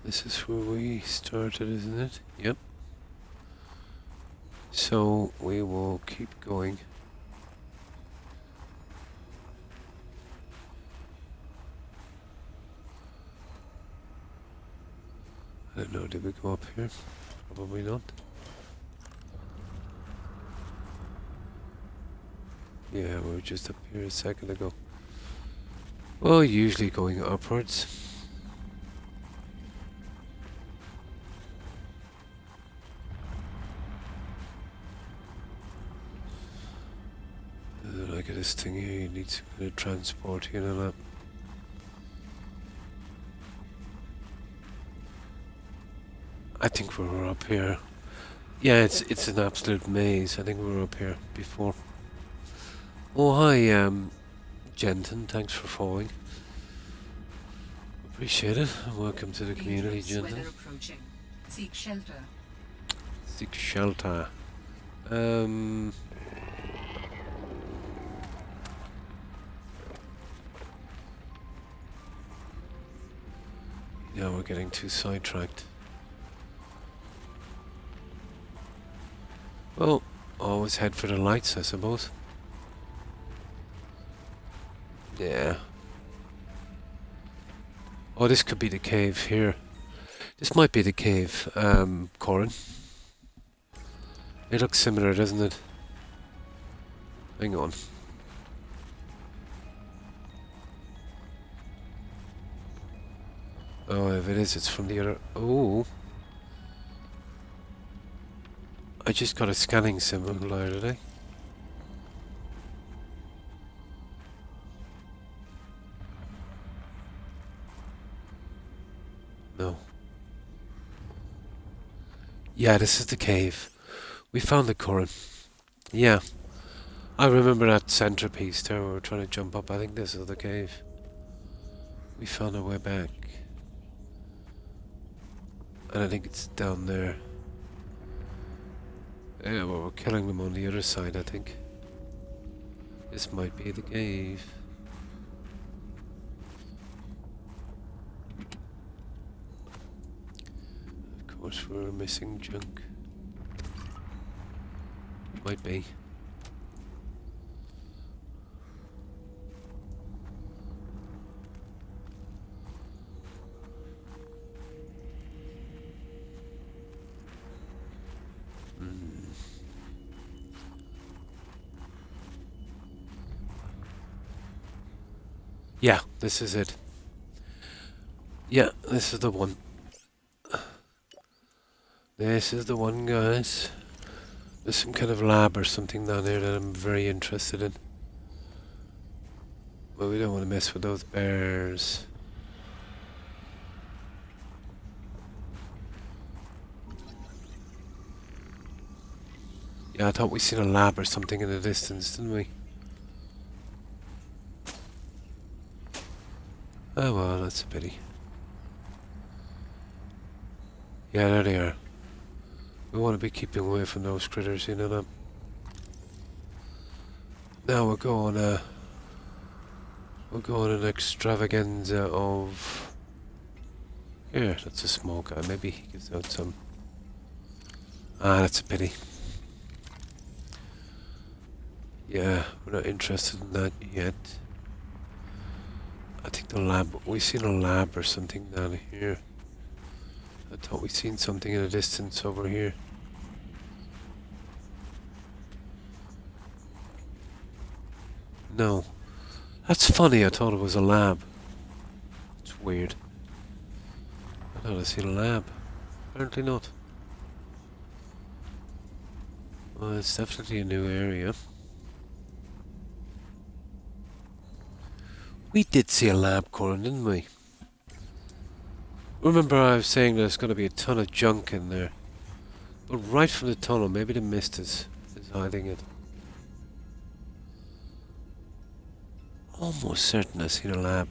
This is where we started, isn't it? Yep. So we will keep going. I don't know, did we go up here? Probably not. Yeah, we were just up here a second ago. Well, usually going upwards. Look at this thing here, you need some kind of transport, you know that. I think we were up here. Yeah, it's an absolute maze. I think we were up here before. Oh, hi, Jenton. Thanks for following. Appreciate it. Welcome to the community, Jenton. Weather approaching. Seek shelter. Seek shelter. Yeah, we're getting too sidetracked. Well, always head for the lights, I suppose. Yeah. Oh, this could be the cave here. This might be the cave, Corin. It looks similar, doesn't it? Hang on. Oh, if it is, it's from the other... Oh. I just got a scanning symbol did I? No. Yeah, this is the cave. We found the Corin. Yeah. I remember that centerpiece there we were trying to jump up. I think this is the cave. We found our way back. And I think it's down there. Yeah, well, we're killing them on the other side, I think. This might be the cave. Of course, we're missing junk. Might be. Yeah, this is it. Yeah, this is the one. This is the one, guys. There's some kind of lab or something down there that I'm very interested in. But we don't want to mess with those bears. Yeah, I thought we seen a lab or something in the distance, didn't we? Oh well, that's a pity. Yeah, there they are. We want to be keeping away from those critters, you know that? Now we're going an extravaganza of... Here, that's a small guy. Maybe he gives out some... Ah, that's a pity. Yeah, we're not interested in that yet. I think the lab... We've seen a lab or something down here. I thought we'd seen something in the distance over here. No. That's funny, I thought it was a lab. It's weird. I thought I'd seen a lab. Apparently not. Well, it's definitely a new area. We did see a lab, Corin, didn't we? Remember I was saying there's going to be a ton of junk in there. But right from the tunnel, maybe the mist is hiding it. Almost certain I've seen a lab.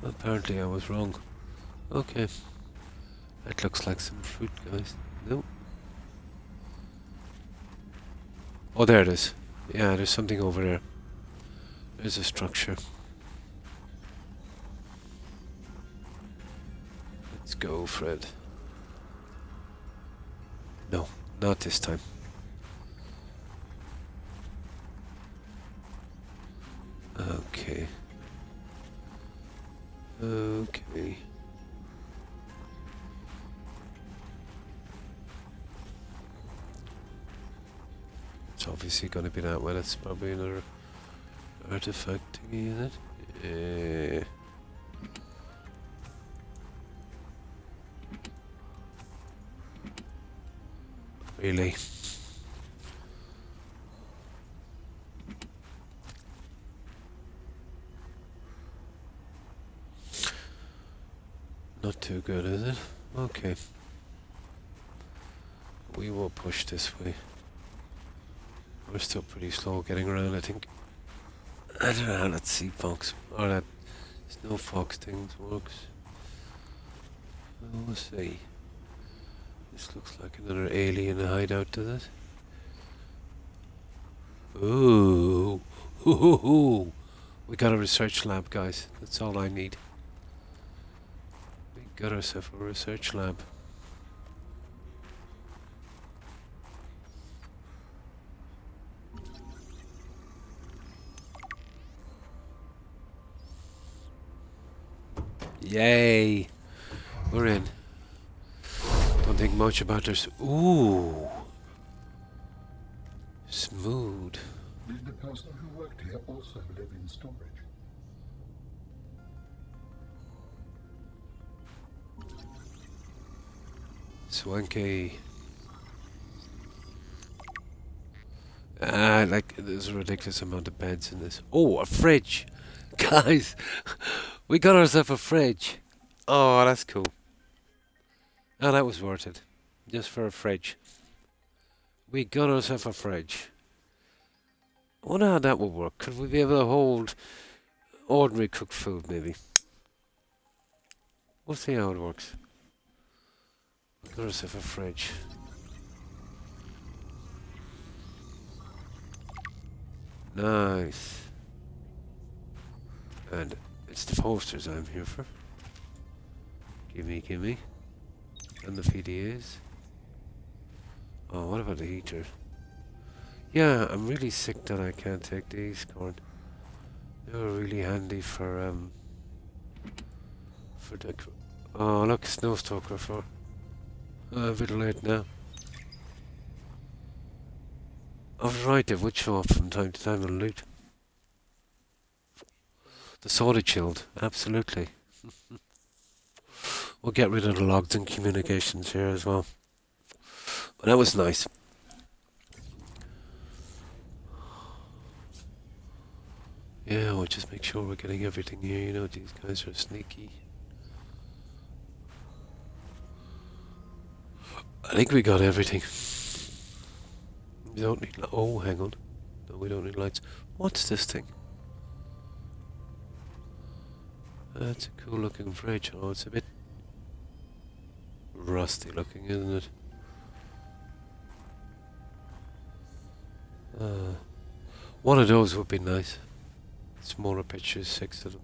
Apparently I was wrong. Okay. That looks like some fruit, guys. No. Oh, there it is. Yeah, there's something over there. There's a structure. Let's go, Fred. No, not this time. Okay. Okay. It's obviously going to be that way. That's probably another artifact thingy, is it? Really? Not too good, is it? Okay. We will push this way. We're still pretty slow getting around, I think. I don't know how that sea fox or that snow fox thing works. We'll see. This looks like another alien hideout, does it? Ooh. Ooh. We got a research lab, guys. That's all I need. We got ourselves a research lab. Yay! We're in. Don't think much about this. Ooh! Smooth. Did the person who worked here also live in storage? Swanky. Like, there's a ridiculous amount of beds in this. Oh, a fridge! Guys! We got ourselves a fridge! Oh, that's cool. Oh, that was worth it. Just for a fridge. We got ourselves a fridge. I wonder how that would work. Could we be able to hold ordinary cooked food, maybe? We'll see how it works. Got ourselves a fridge. Nice. And it's the posters I'm here for. Gimme, gimme. And the PDAs. Oh, what about the heater? Yeah, I'm really sick that I can't take these, Corn. They were really handy for decor. Oh, look, Snowstalker for a bit late now. I was right, they would show up from time to time and loot. The soda chilled, absolutely. We'll get rid of the logs and communications here as well. But that was nice. Yeah, we'll just make sure we're getting everything here. You know, these guys are sneaky. I think we got everything. We don't need... Oh, hang on. No, we don't need lights. What's this thing? That's a cool looking fridge. Oh, it's a bit rusty looking, isn't it? One of those would be nice. Smaller pictures, 6 of them.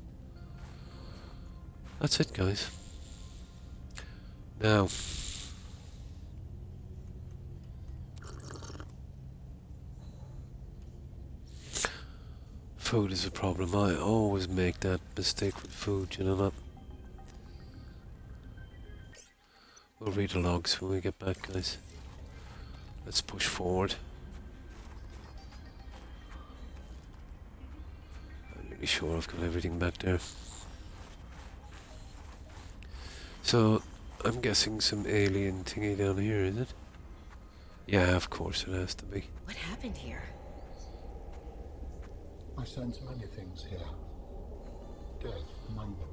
That's it, guys. Now, food is a problem. I always make that mistake with food, you know that? We'll read the logs when we get back, guys. Let's push forward. I'm really sure I've got everything back there. So, I'm guessing some alien thingy down here, is it? Yeah, of course it has to be. What happened here? I sense many things here. Death among them.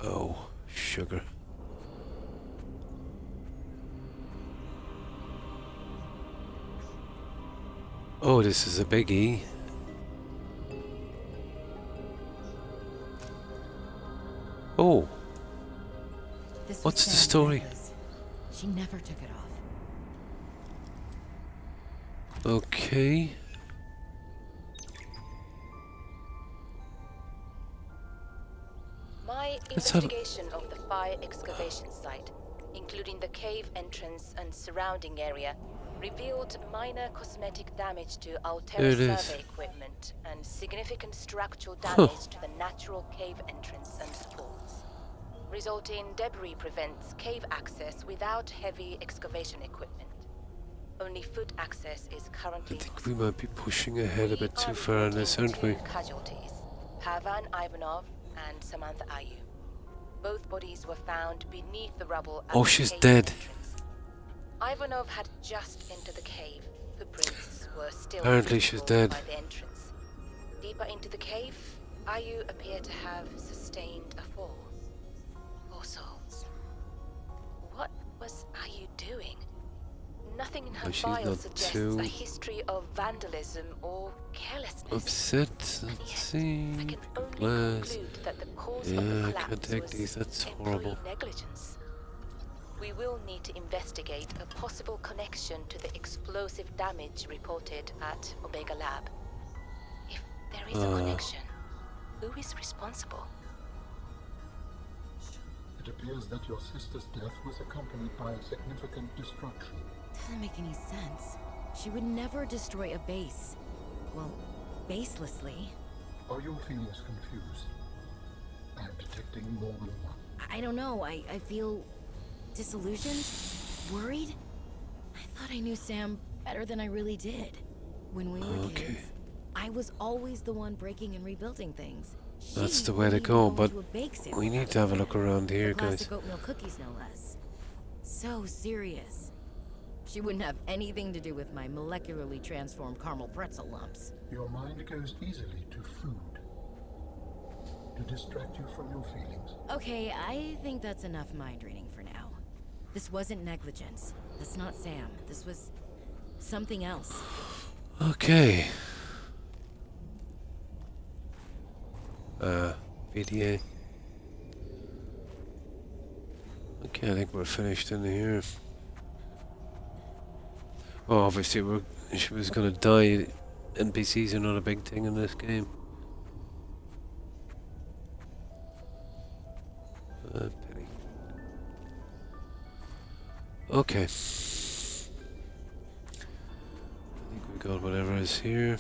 Oh, sugar. Oh, this is a biggie. Oh, This what's was the Sam's story? necklace. She never took it off. Okay. My Let's have a- investigation of the fire excavation site, including the cave entrance and surrounding area, revealed minor cosmetic damage to There Altera it is. survey equipment and significant structural damage to the natural cave entrance and supports. Resulting debris prevents cave access without heavy excavation equipment. Only foot access is I currently think we might be pushing ahead a bit We too are far on this, reporting aren't we? 2 casualties, Pavan Ivanov and Samantha Ayu. Both bodies were found beneath the rubble at Oh, the she's cave dead. entrance. Ivanov had just entered the cave. Footprints were still Apparently she's visible dead. by the entrance. Deeper into the cave, Ayu appeared to have sustained a fall. Poor souls. What was Ayu doing? Nothing in her Oh, she's file not suggests too a history of vandalism or carelessness. Upset. And Let's yet, see. I can Pick a only glass. conclude that the cause of Yeah, the I collapse can't take was these. That's employee horrible. negligence. We will need to investigate a possible connection to the explosive damage reported at Omega Lab. If there is a connection, who is responsible? It appears that your sister's death was accompanied by a significant destruction. Doesn't make any sense. She would never destroy a base. Well, baselessly. Are your feelings confused? I am detecting more than one. I don't know. I feel disillusioned, worried. I thought I knew Sam better than I really did. When we were Okay. kids, I was always the one breaking and rebuilding things. That's She the way to wouldn't go, even but into a bake sale we need without to have a me. look around here, The guys. plastic oatmeal cookies, no less. So serious. She wouldn't have anything to do with my molecularly transformed caramel pretzel lumps. Your mind goes easily to food. To distract you from your feelings. Okay, I think that's enough mind reading for now. This wasn't negligence. That's not Sam. This was something else. Okay. PDA. Okay, I think we're finished in here. Well, obviously she was gonna die. NPCs are not a big thing in this game. Pity. Okay. I think we got whatever is here.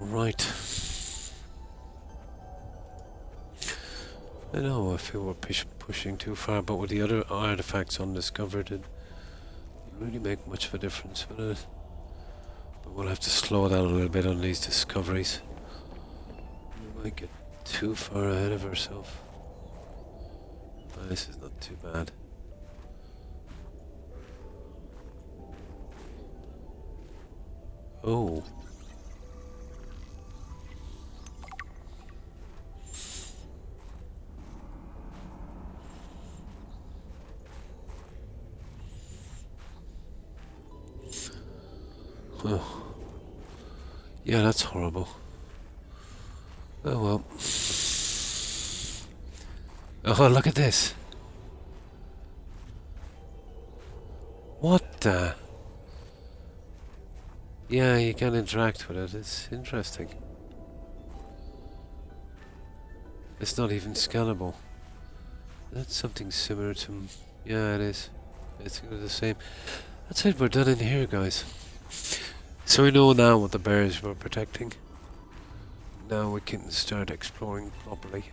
Right. I know I feel we're pushing too far, but with the other artifacts undiscovered, it wouldn't really make much of a difference, would it? But we'll have to slow down a little bit on these discoveries. We might get too far ahead of ourselves. This is not too bad. Oh. Oh. Yeah, that's horrible. Oh well. Oh, look at this. What the? Yeah, you can interact with it. It's interesting. It's not even scannable. That's something similar to... Yeah, it is. It's the same. That's it, we're done in here, guys. So we know now what the bears were protecting. Now we can start exploring properly.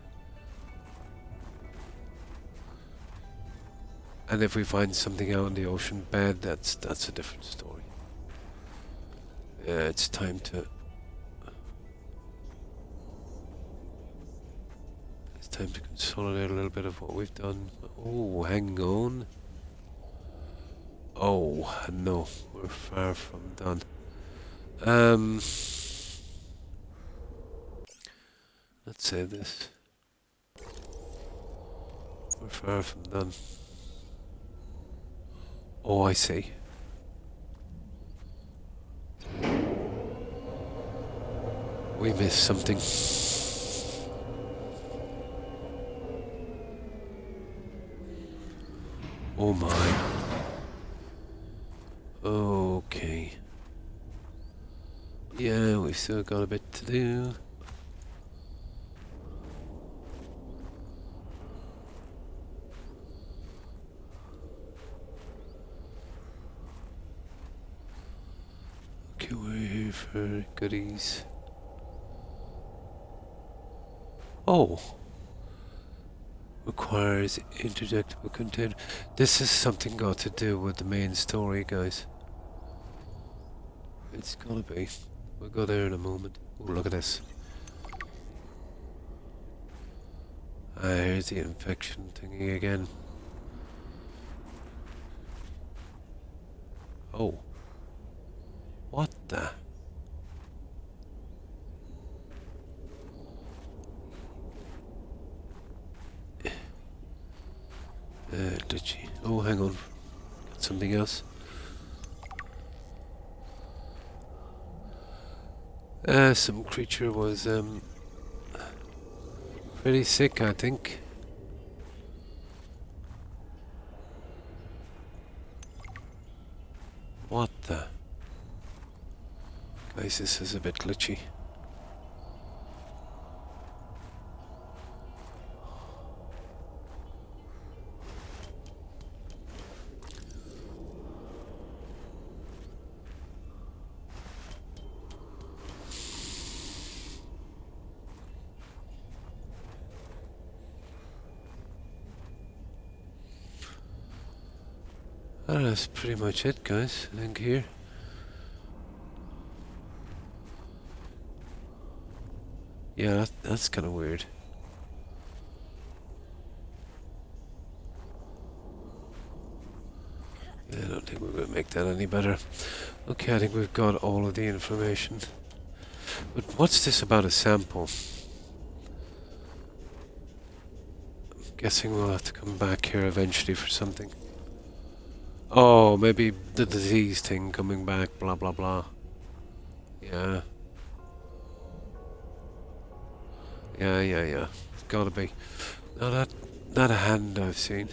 And if we find something out in the ocean bed, that's a different story. Yeah, it's time to... It's time to consolidate a little bit of what we've done. Oh, hang on. Oh, no, we're far from done. Let's save this. We're far from done. Oh, I see. We missed something. Oh my. Okay. Yeah, we've still got a bit to do. Okay, we're here for goodies. Oh. Requires interjectable container. This is something got to do with the main story, guys. It's gotta be. We'll go there in a moment. Oh, look at this. Here's the infection thingy again. Oh. What the? Glitchy. Oh, hang on. Got something else. Some creature was pretty sick, I think. What the? Guys, this is a bit glitchy. That's pretty much it, guys, I think here. Yeah, that's kind of weird. Yeah, I don't think we're going to make that any better. Okay, I think we've got all of the information. But what's this about a sample? I'm guessing we'll have to come back here eventually for something. Oh, maybe the disease thing coming back, blah blah blah. Yeah. Yeah. It's gotta be. No, not a hand I've seen.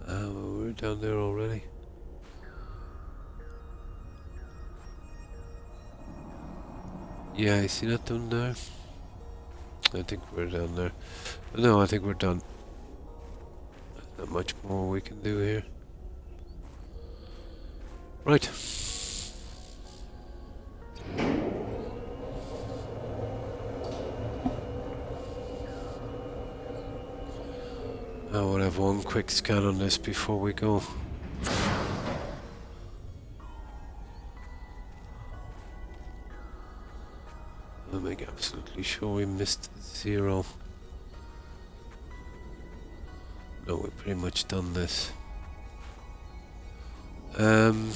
We're down there already. Yeah, I see that down there. I think we're down there. No, I think we're done. There's not much more we can do here. Right. I will have one quick scan on this before we go. I'll make absolutely sure we missed 0. No, we've pretty much done this. And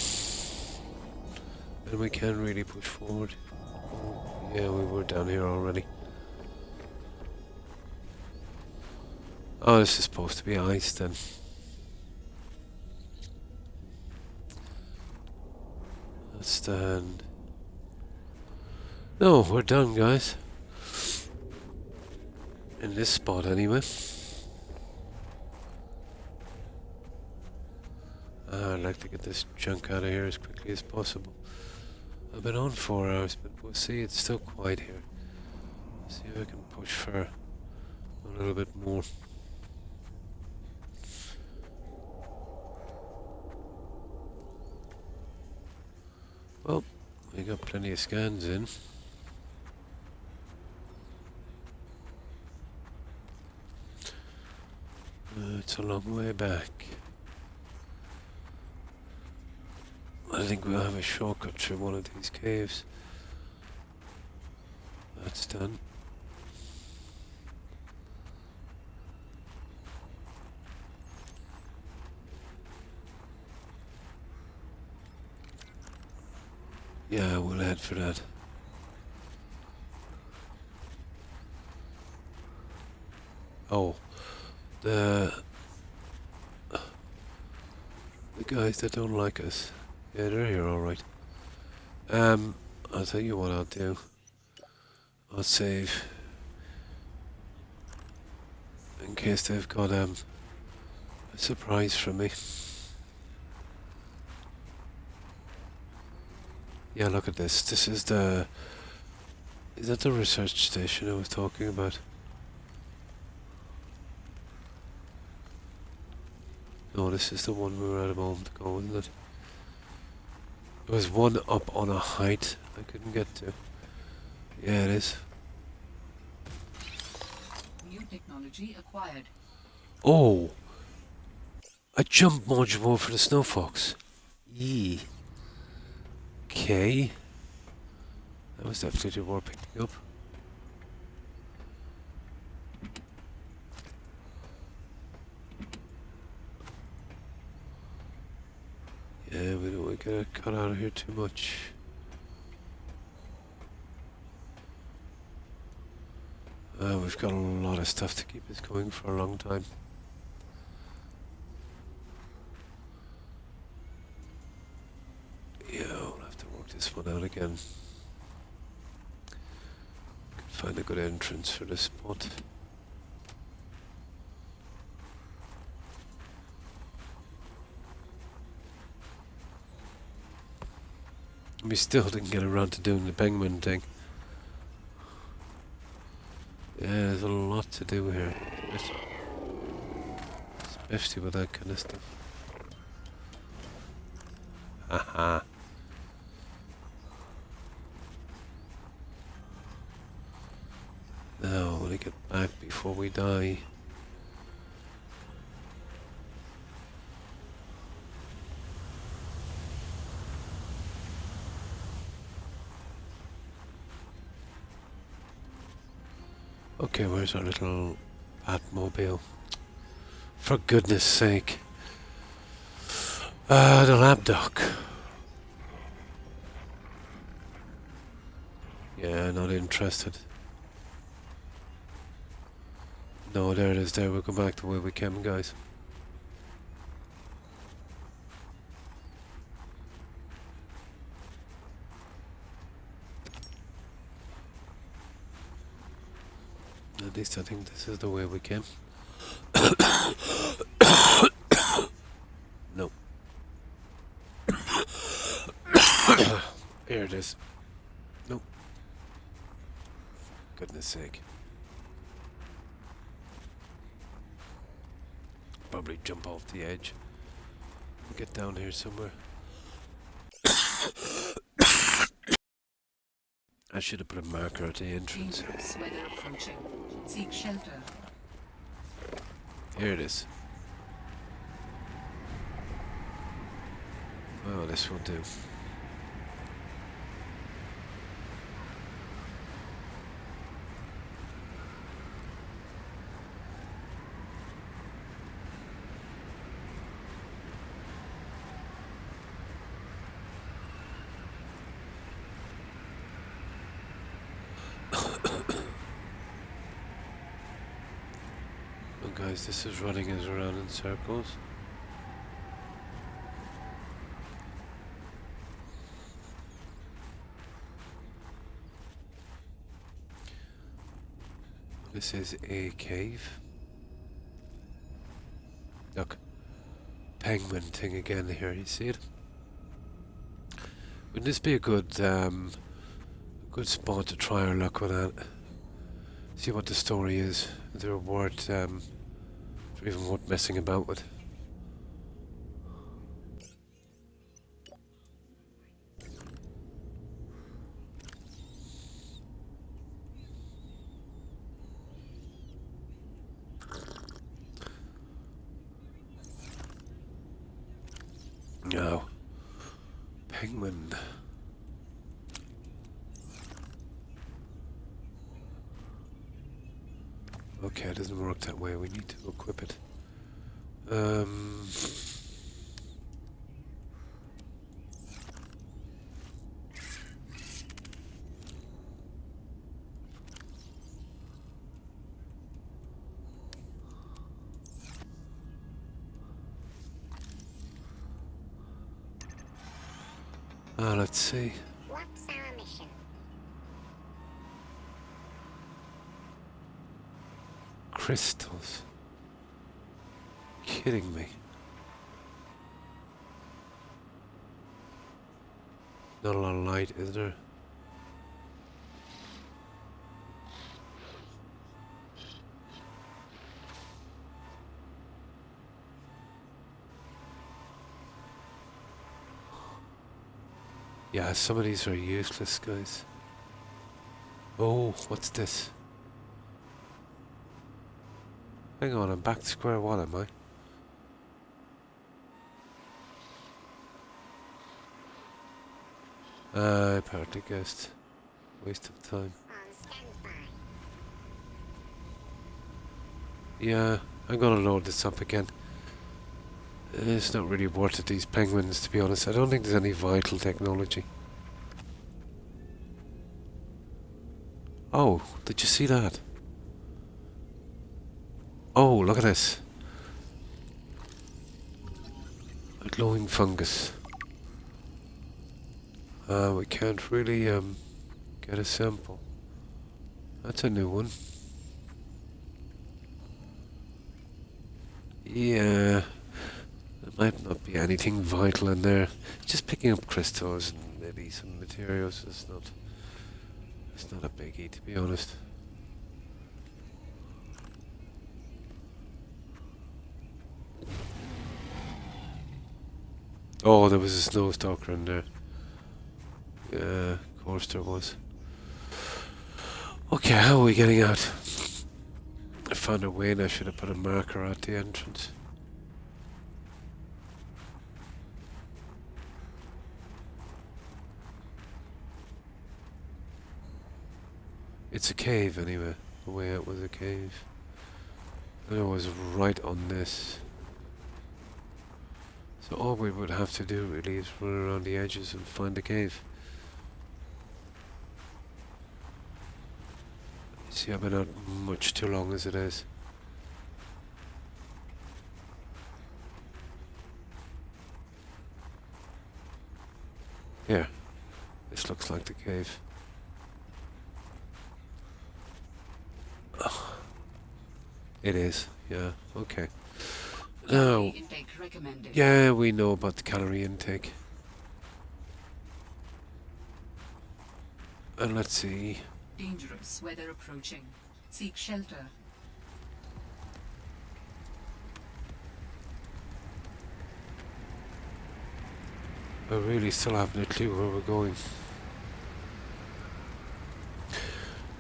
we can't really push forward. Yeah, we were down here already. Oh, this is supposed to be ice then. Let's stand. No, we're done, guys. In this spot, anyway. I'd like to get this junk out of here as quickly as possible. I've been on 4 hours, but we'll see, it's still quiet here. See if I can push for a little bit more. Well, we got plenty of scans in. It's a long way back. I think we'll have a shortcut through one of these caves. That's done. Yeah, we'll head for that. Oh, the guys that don't like us. Yeah, they're here, all right. I'll tell you what I'll do. I'll save in case they've got a surprise for me. Yeah, look at this. This is the... Is that the research station I was talking about? No, this is the one we were at a moment ago, isn't it? There was one up on a height I couldn't get to. Yeah, it is. New technology acquired. Oh! A jump module for the Snow Fox. Yee. Okay. That was definitely worth picking up. Yeah, we don't want to get cut out of here too much. We've got a lot of stuff to keep us going for a long time. Yeah, we'll have to work this one out again. Could find a good entrance for this spot. We still didn't get around to doing the penguin thing. Yeah, there's a lot to do here. Especially with that kind of stuff. Haha. Now, I want to get back before we die. Okay, where's our little Batmobile? For goodness sake. The lab dock. Yeah, not interested. No, there it is there. We'll go back the way we came, guys. At least I think this is the way we came. is. No. Goodness sake. Probably jump off the edge. Get down here somewhere. I should have put a marker at the entrance. Dangerous weather approaching. Seek shelter. Here it is. Oh, this will do. Oh, guys, this is running us around in circles. This is a cave. Look, penguin thing again here. You see it? Wouldn't this be a good spot to try our luck with that? See what the story is. If they're worth, or even worth messing about with. No. Penguin. Okay, it doesn't work that way. We need to equip it. Let's see. What's our mission? Crystals. Kidding me. Not a lot of light, is there? Yeah, some of these are useless, guys. Oh, what's this? Hang on, I'm back to square one, am I? I partly guessed. Waste of time. On standby. Yeah, I'm gonna load this up again. It's not really worth it, these penguins, to be honest. I don't think there's any vital technology. Oh, did you see that? Oh, look at this. A glowing fungus. We can't really get a sample. That's a new one. Yeah. There might not be anything vital in there. Just picking up crystals and maybe some materials is not a biggie, to be honest. Oh, there was a snow stalker in there. Yeah, of course there was. Okay, how are we getting out? I found a way and I should have put a marker at the entrance. It's a cave anyway. The way out was a cave. And it was right on this. So all we would have to do really is run around the edges and find the cave. See, I've been out much too long as it is. Here. This looks like the cave. It is, yeah, okay. Now, Intake recommended. yeah, we know about the calorie intake. And let's see. Dangerous weather approaching. Seek shelter. I really still haven't a clue where we're going.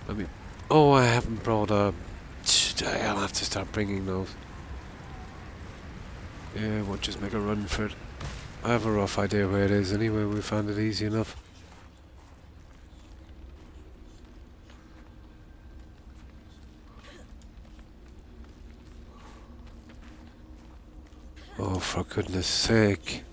I mean, oh, I haven't brought a... I'll have to start bringing those. Yeah, we'll just make a run for it. I have a rough idea where it is anyway, we found it easy enough. Oh, for goodness sake.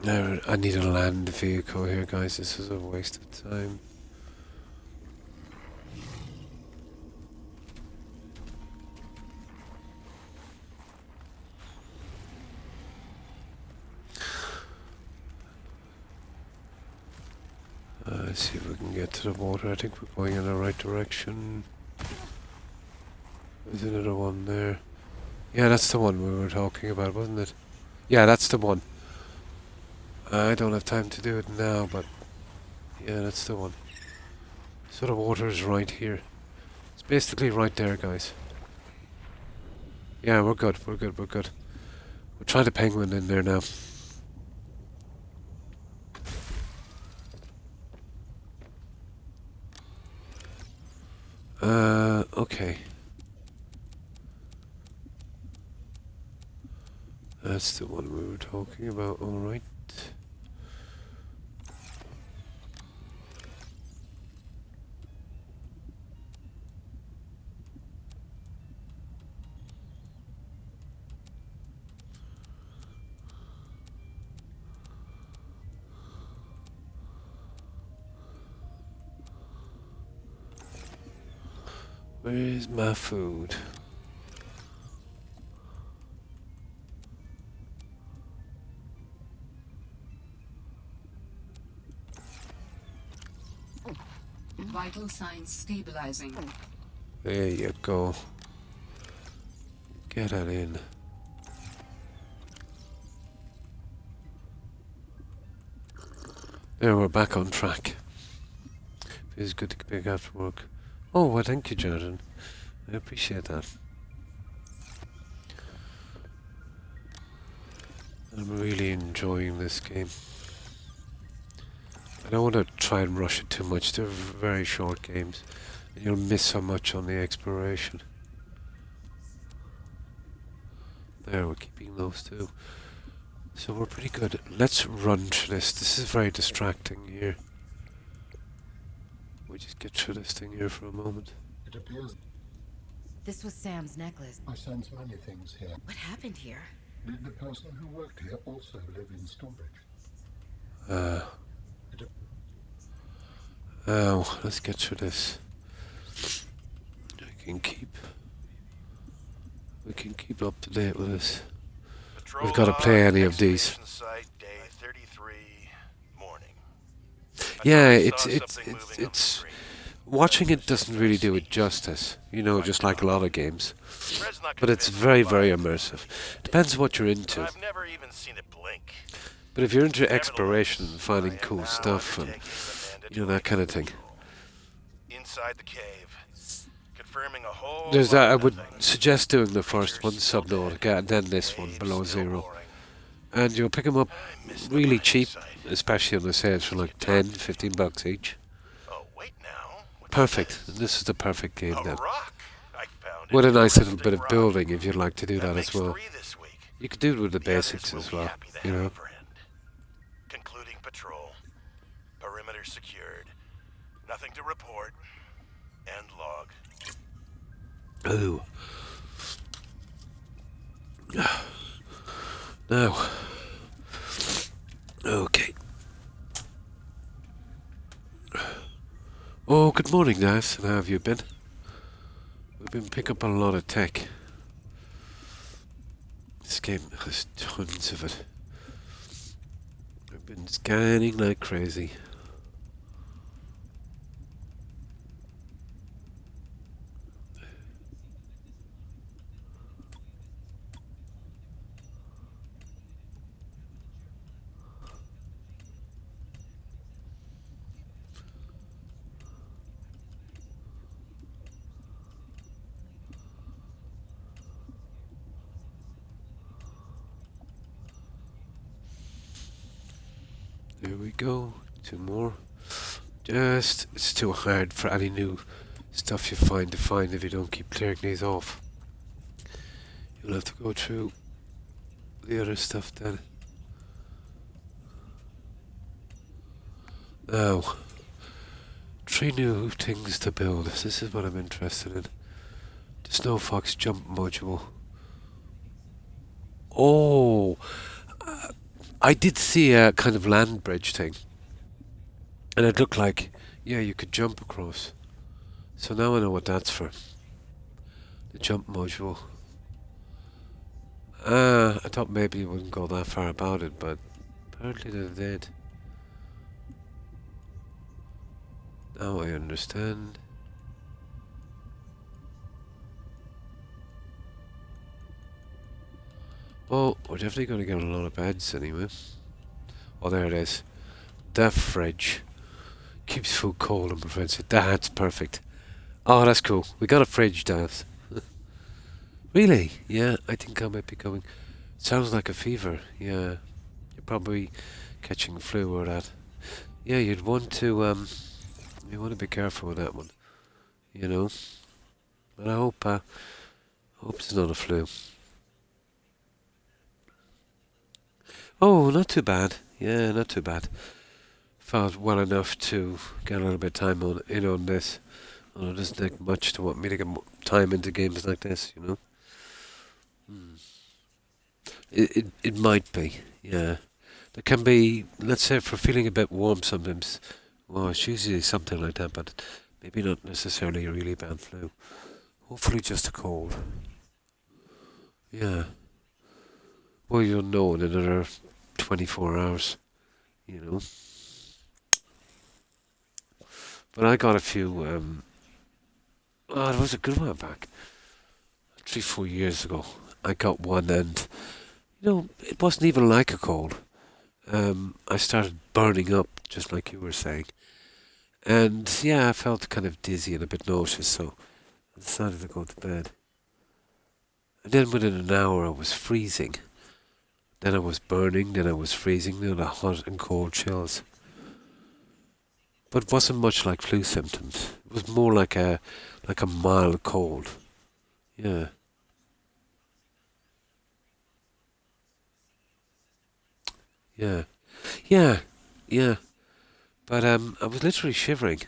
No, I need a land vehicle here, guys. This is a waste of time. Let's see if we can get to the water. I think we're going in the right direction. There's another one there. Yeah, that's the one we were talking about, wasn't it? Yeah, that's the one. I don't have time to do it now, but yeah, that's the one. So the water is right here. It's basically right there, guys. Yeah, we're good, we're good, we're good. We'll try the penguin in there now. Okay. That's the one we were talking about, alright. Where's my food? Vital signs stabilizing. There you go. Get that in. There, we're back on track. Feels good to be back after work. Oh, well, thank you, Jonathan. I appreciate that. I'm really enjoying this game. I don't want to try and rush it too much. They're very short games. And you'll miss so much on the exploration. There, we're keeping those two. So we're pretty good. Let's run through this. This is very distracting here. We just get through this thing here for a moment. It appears This was Sam's necklace. I sense many things here. What happened here? Did the person who worked here also live in storage? Oh, let's get through this. We can keep up to date with this. We've got to play any of these. Site, day 33, morning. Yeah, it's watching it doesn't really do it justice, you know, just like a lot of games. But it's very, very immersive. Depends what you're into. I've never even seen it blink. But if you're into exploration and finding cool stuff and, you know, that kind of thing. Inside the cave, confirming a whole There's that. I lot would of things. suggest doing the first one, Subnautica, and then this one, Below Zero. And you'll pick them up really cheap, especially on the sales for like 10, 15 bucks each. Oh, wait now. Perfect. This is the perfect game A then. rock I found With in a nice little rusting bit of rock. building if you'd like to do that as makes well. 3 this week. You could do it with the The others basics will as be well, happy to you have know. a friend. Concluding patrol. Perimeter secured. Nothing to report. End log. Oh. Now. Okay. Oh, good morning, Nas. And how have you been? We've been picking up a lot of tech. This game has tons of it. I've been scanning like crazy. There we go. 2 more. Just, it's too hard for any new stuff you find to find if you don't keep clearing these off. You'll have to go through the other stuff then. Now, 3 new things to build. This is what I'm interested in. The Snow Fox jump module. Oh, I did see a kind of land bridge thing. And it looked like, yeah, you could jump across. So now I know what that's for. The jump module. I thought maybe you wouldn't go that far about it, but apparently they did. Now I understand. Well, we're definitely going to get a lot of beds anyway. Oh, there it is. The fridge. Keeps food cold and prevents it. That's perfect. Oh, that's cool. We got a fridge, Daz. Really? Yeah, I think I might be going. Sounds like a fever. Yeah. You're probably catching flu or that. Yeah, you'd want to, you want to be careful with that one. You know? But I hope it's not a flu. Oh, not too bad. Yeah, not too bad. Felt well enough to get a little bit of time on this. Well, it doesn't take much to want me to get time into games like this, you know? It might be, yeah. There can be, let's say, for feeling a bit warm sometimes. Well, it's usually something like that, but maybe not necessarily a really bad flu. Hopefully just a cold. Yeah. Well, you'll know in another 24 hours, you know. But I got a few, it was a good while back. 3-4 years ago. I got one and, you know, it wasn't even like a cold. I started burning up, just like you were saying. And, yeah, I felt kind of dizzy and a bit nauseous, so I decided to go to bed. And then within an hour I was freezing. Then I was burning, then I was freezing, then the hot and cold chills. But it wasn't much like flu symptoms. It was more like a mild cold. Yeah. Yeah. Yeah. Yeah. But I was literally shivering.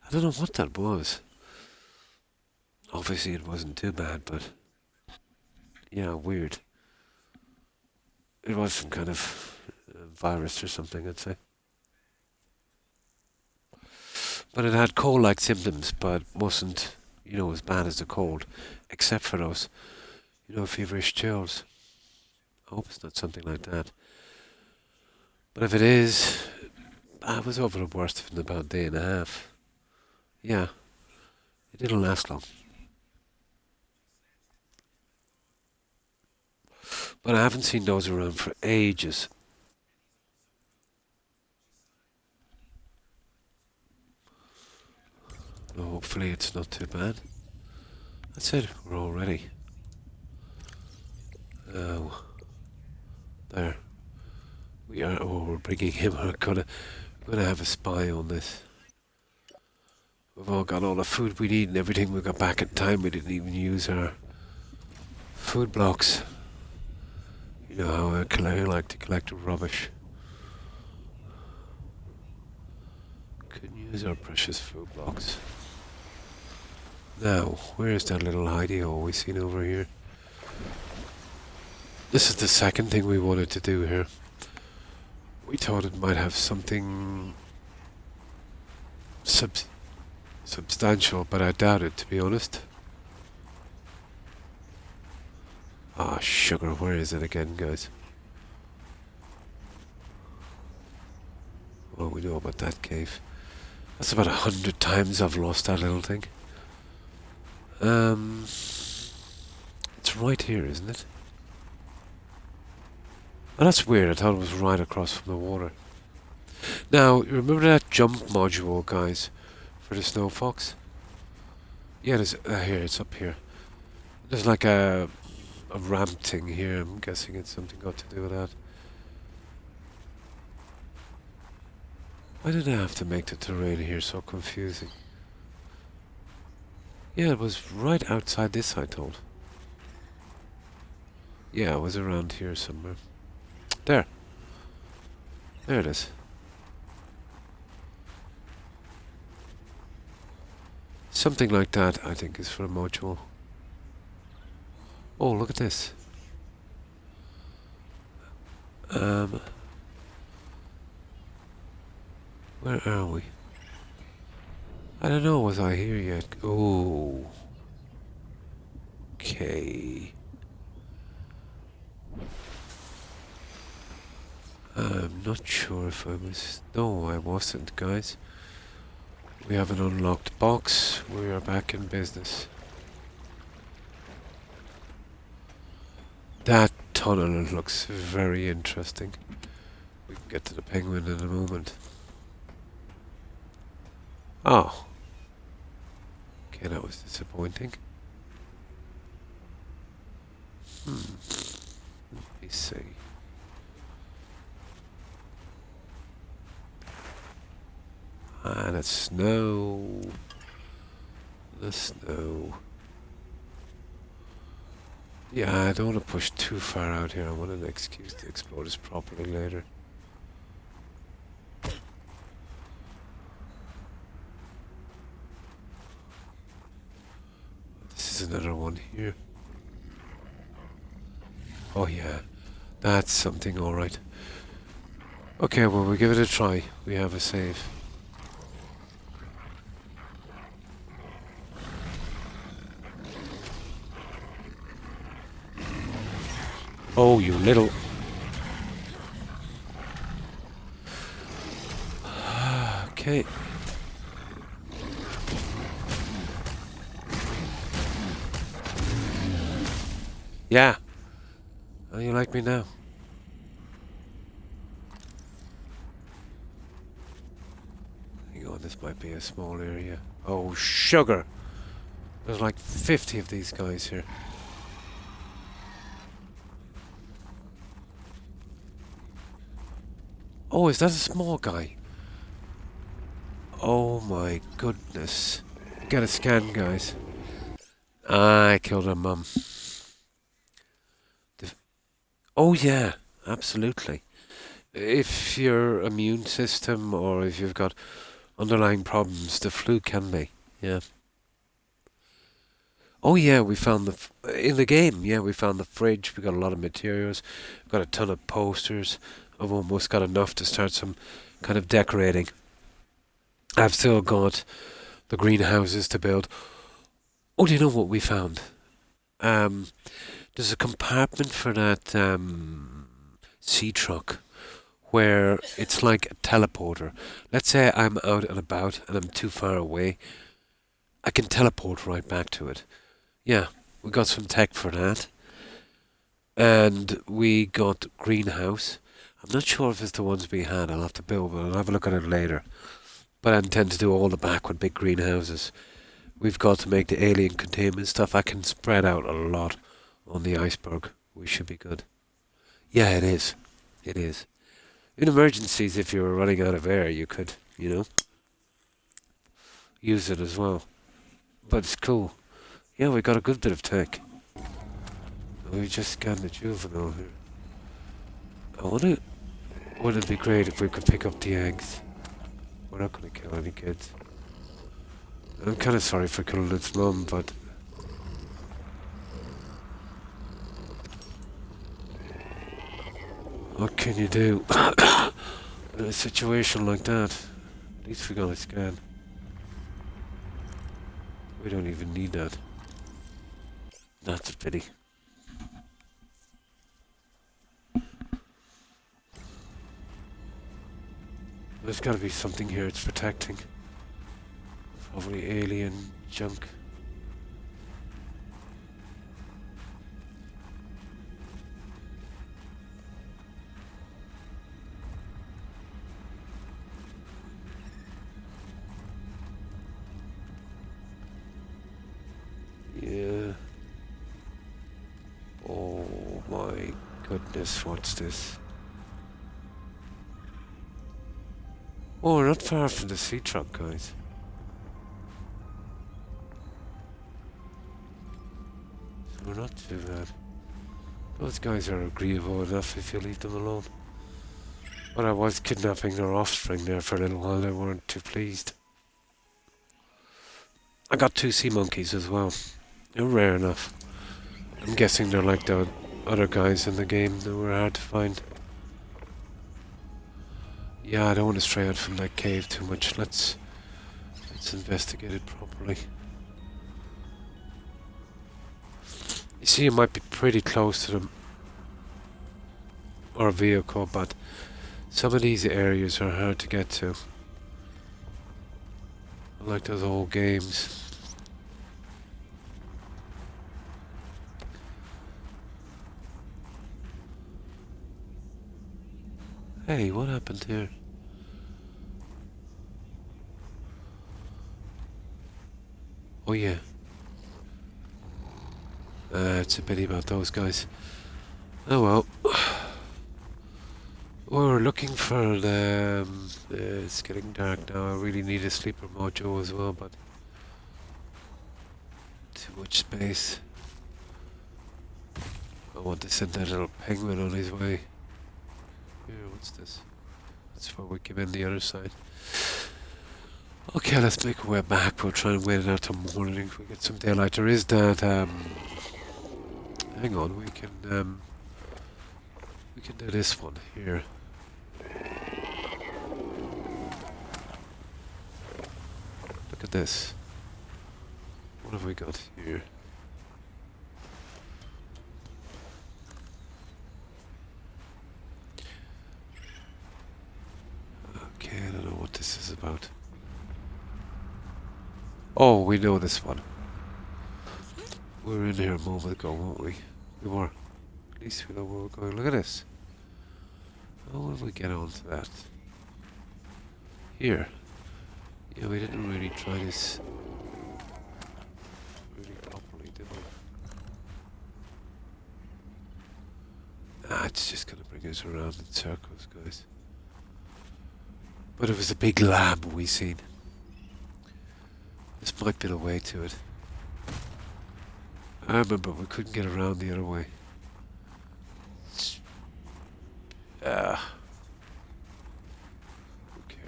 I don't know what that was. Obviously it wasn't too bad, but yeah, weird. It was some kind of virus or something, I'd say. But it had cold-like symptoms, but wasn't, you know, as bad as the cold, except for those, you know, feverish chills. I hope it's not something like that. But if it is, I was over the worst in about a day and a half. Yeah, it didn't last long. But I haven't seen those around for ages. Hopefully it's not too bad. That's it, we're all ready. Oh, there. We are, we're bringing him, we're gonna have a spy on this. We've all got all the food we need and everything. We got back in time, we didn't even use our food blocks. You know how I like to collect rubbish. Couldn't use our precious food blocks. Now, where's that little hidey hole we seen over here? This is the second thing we wanted to do here. We thought it might have something substantial, but I doubt it, to be honest. Ah, sugar, where is it again, guys? Well, we know about that cave. That's about 100 times I've lost that little thing. It's right here, isn't it? Oh, that's weird. I thought it was right across from the water. Now, you remember that jump module, guys, for the Snow Fox? Yeah, there's here. It's up here. There's like a ramp thing here. I'm guessing it's something got to do with that. Why did I have to make the terrain here so confusing? Yeah, it was right outside this, I thought. Yeah, it was around here somewhere. There. There it is. Something like that, I think, is for a module. Oh, look at this. Where are we? I don't know, was I here yet? Oh. Okay. I'm not sure if I was... No, I wasn't, guys. We have an unlocked box. We are back in business. That tunnel looks very interesting. We can get to the penguin in a moment. Oh. Okay, that was disappointing. Let me see. Ah, the snow. The snow. Yeah, I don't want to push too far out here. I want an excuse to explore this properly later. This is another one here. Oh yeah, that's something alright. Okay, well, we'll give it a try. We have a save. Oh, you little... Okay. Yeah. Oh, you like me now? Hang on, this might be a small area. Oh, sugar! There's like 50 of these guys here. Oh, is that a small guy? Oh my goodness. Get a scan, guys. I killed her mum. Oh yeah, absolutely. If your immune system or if you've got underlying problems, the flu can be. Yeah. Oh yeah, we found in the game. Yeah, we found the fridge. We got a lot of materials. We've got a ton of posters. I've almost got enough to start some kind of decorating. I've still got the greenhouses to build. Oh, do you know what we found? There's a compartment for that sea truck where it's like a teleporter. Let's say I'm out and about and I'm too far away. I can teleport right back to it. Yeah, we got some tech for that. And we got greenhouse. I'm not sure if it's the ones we had. I'll have to build, but I'll have a look at it later. But I intend to do all the back with big greenhouses. We've got to make the alien containment stuff. I can spread out a lot on the iceberg. We should be good. Yeah, it is. It is. In emergencies, if you were running out of air, you could, use it as well. But it's cool. Yeah, we got a good bit of tech. We just scanned the juvenile here. I wonder, would it be great if we could pick up the eggs? We're not going to kill any kids. I'm kind of sorry for killing its mum, but... what can you do in a situation like that? At least we got a scan. We don't even need that. That's a pity. There's got to be something here it's protecting. Probably alien junk. Yeah. Oh my goodness, what's this? Oh, we're not far from the sea truck, guys. So we're not too bad. Those guys are agreeable enough if you leave them alone. But I was kidnapping their offspring there for a little while. They weren't too pleased. I got 2 sea monkeys as well. They're rare enough. I'm guessing they're like the other guys in the game that were hard to find. Yeah, I don't want to stray out from that cave too much. Let's investigate it properly. You see, it might be pretty close to them, our vehicle, but some of these areas are hard to get to. Like those old games. Hey, what happened here? Oh yeah. It's a pity about those guys. Oh well. We're looking for the... it's getting dark now. I really need a sleeper mojo as well, but... too much space. I want to send that little penguin on his way. Here, what's this? That's where we came in the other side. Okay, let's make our way back. We'll try and wait it out till morning if we get some daylight. There is that, hang on, we can do this one here. Look at this. What have we got here? Okay, I don't know what this is about. Oh, we know this one. We were in here a moment ago, weren't we? We were. At least we know where we're going. Look at this. How will we get onto that? Here. Yeah, we didn't really try this really properly, did we? Ah, it's just gonna bring us around in circles, guys. But it was a big lab we seen. This might be the way to it. I remember we couldn't get around the other way. Who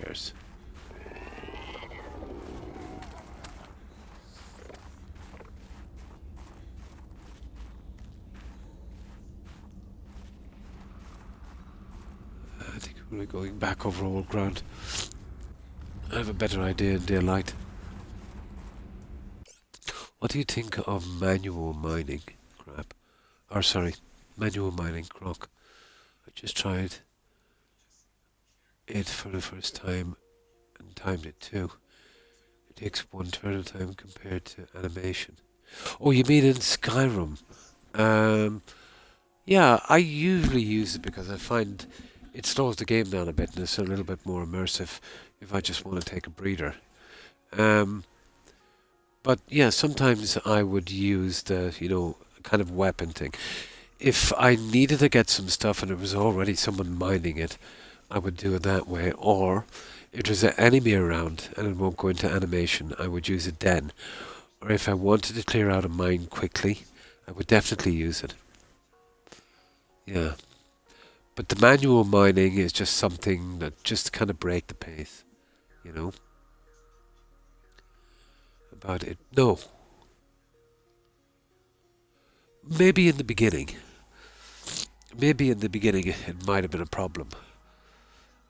cares? I think we're going back over old ground. I have a better idea in daylight. What do you think of manual mining, crap? Or sorry, manual mining, Croc. I just tried it for the first time and timed it too. It takes 1/3 of the time compared to animation. Oh, you mean in Skyrim? Yeah, I usually use it because I find it slows the game down a bit and it's a little bit more immersive if I just want to take a breather. But yeah, sometimes I would use the, kind of weapon thing. If I needed to get some stuff and there was already someone mining it, I would do it that way. Or if there's an enemy around and it won't go into animation, I would use it then. Or if I wanted to clear out a mine quickly, I would definitely use it. Yeah. But the manual mining is just something that just kind of break the pace, about it. No. Maybe in the beginning. Maybe in the beginning it might have been a problem.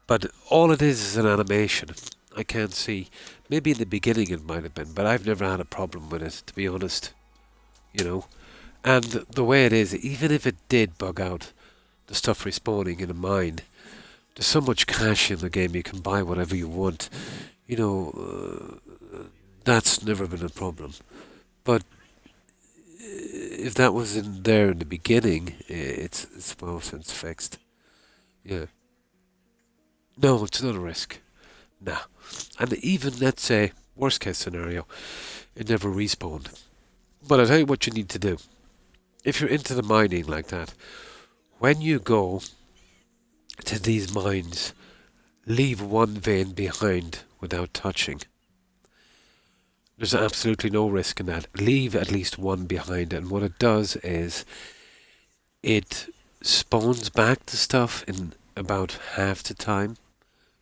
But all it is an animation. I can't see. Maybe in the beginning it might have been, but I've never had a problem with it, to be honest. And the way it is, even if it did bug out the stuff respawning in a mine, there's so much cash in the game you can buy whatever you want. That's never been a problem. But if that was in there in the beginning, it's well since fixed. Yeah. No, it's not a risk. Nah. And even, let's say, worst case scenario, it never respawned. But I'll tell you what you need to do. If you're into the mining like that, when you go to these mines, leave one vein behind without touching. There's absolutely no risk in that. Leave at least one behind, and what it does is it spawns back the stuff in about half the time.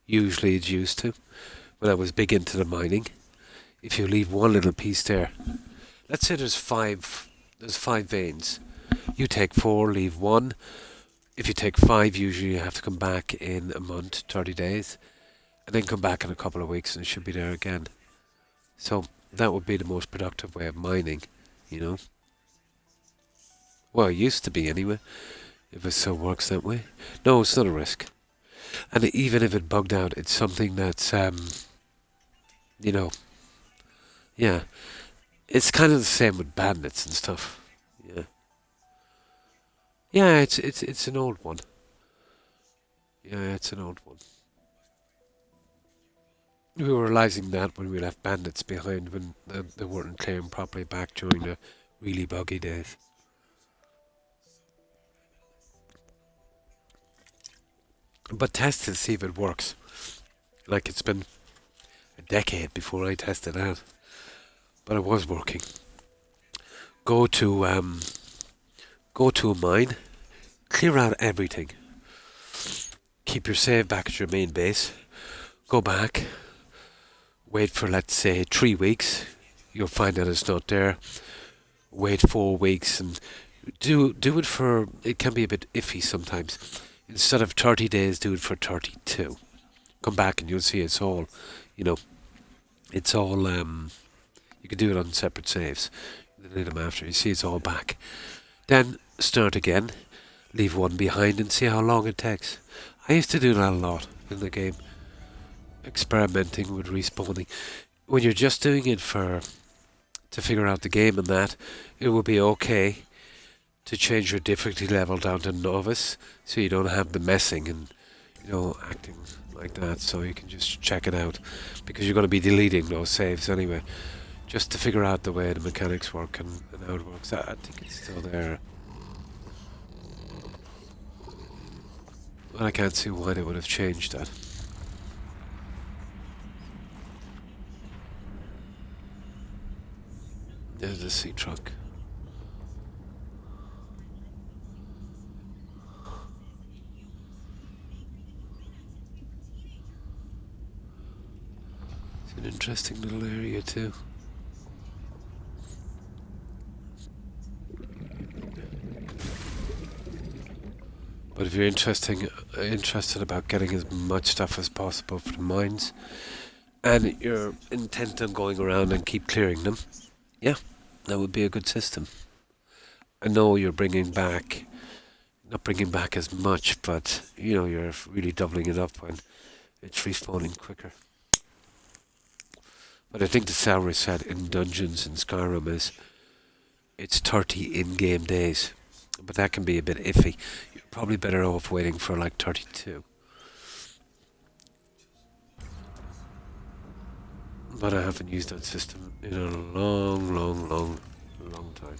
Usually it's used to. When I was big into the mining, if you leave one little piece there, let's say there's five veins. You take 4, leave 1. If you take 5, usually you have to come back in a month, 30 days, and then come back in a couple of weeks and it should be there again. So that would be the most productive way of mining, you know. Well, it used to be anyway, if it still works that way. No, it's not a risk. And even if it bugged out, it's something that's, you know, yeah. It's kind of the same with bandits and stuff. Yeah. Yeah, it's an old one. Yeah, it's an old one. We were realising that when we left bandits behind, when they weren't clearing properly back during the really buggy days. But test it, see if it works. Like, it's been a decade before I tested out, but it was working. Go to a mine, clear out everything. Keep your save back at your main base. Go back. Wait for, let's say, 3 weeks. You'll find that it's not there. Wait 4 weeks and do it for. It can be a bit iffy sometimes. Instead of 30 days, do it for 32. Come back and you'll see it's all, you know, it's all. You can do it on separate saves. Delete them after. You see it's all back. Then start again. Leave one behind and see how long it takes. I used to do that a lot in the game. Experimenting with respawning. When you're just doing it to figure out the game and that, it would be okay to change your difficulty level down to novice, so you don't have the messing and, you know, acting like that. So you can just check it out, because you're going to be deleting those saves anyway, just to figure out the way the mechanics work and how it works. I think it's still there. But I can't see why they would have changed that. There's the sea truck. It's an interesting little area too. But if you're interested about getting as much stuff as possible for the mines, and you're intent on going around and keep clearing them, yeah, that would be a good system. I know you're not bringing back as much, but you know, you're really doubling it up when it's respawning quicker. But I think the salary set in dungeons in Skyrim is it's 30 in-game days, but that can be a bit iffy. You're probably better off waiting for like 32. But I haven't used that system in a long time.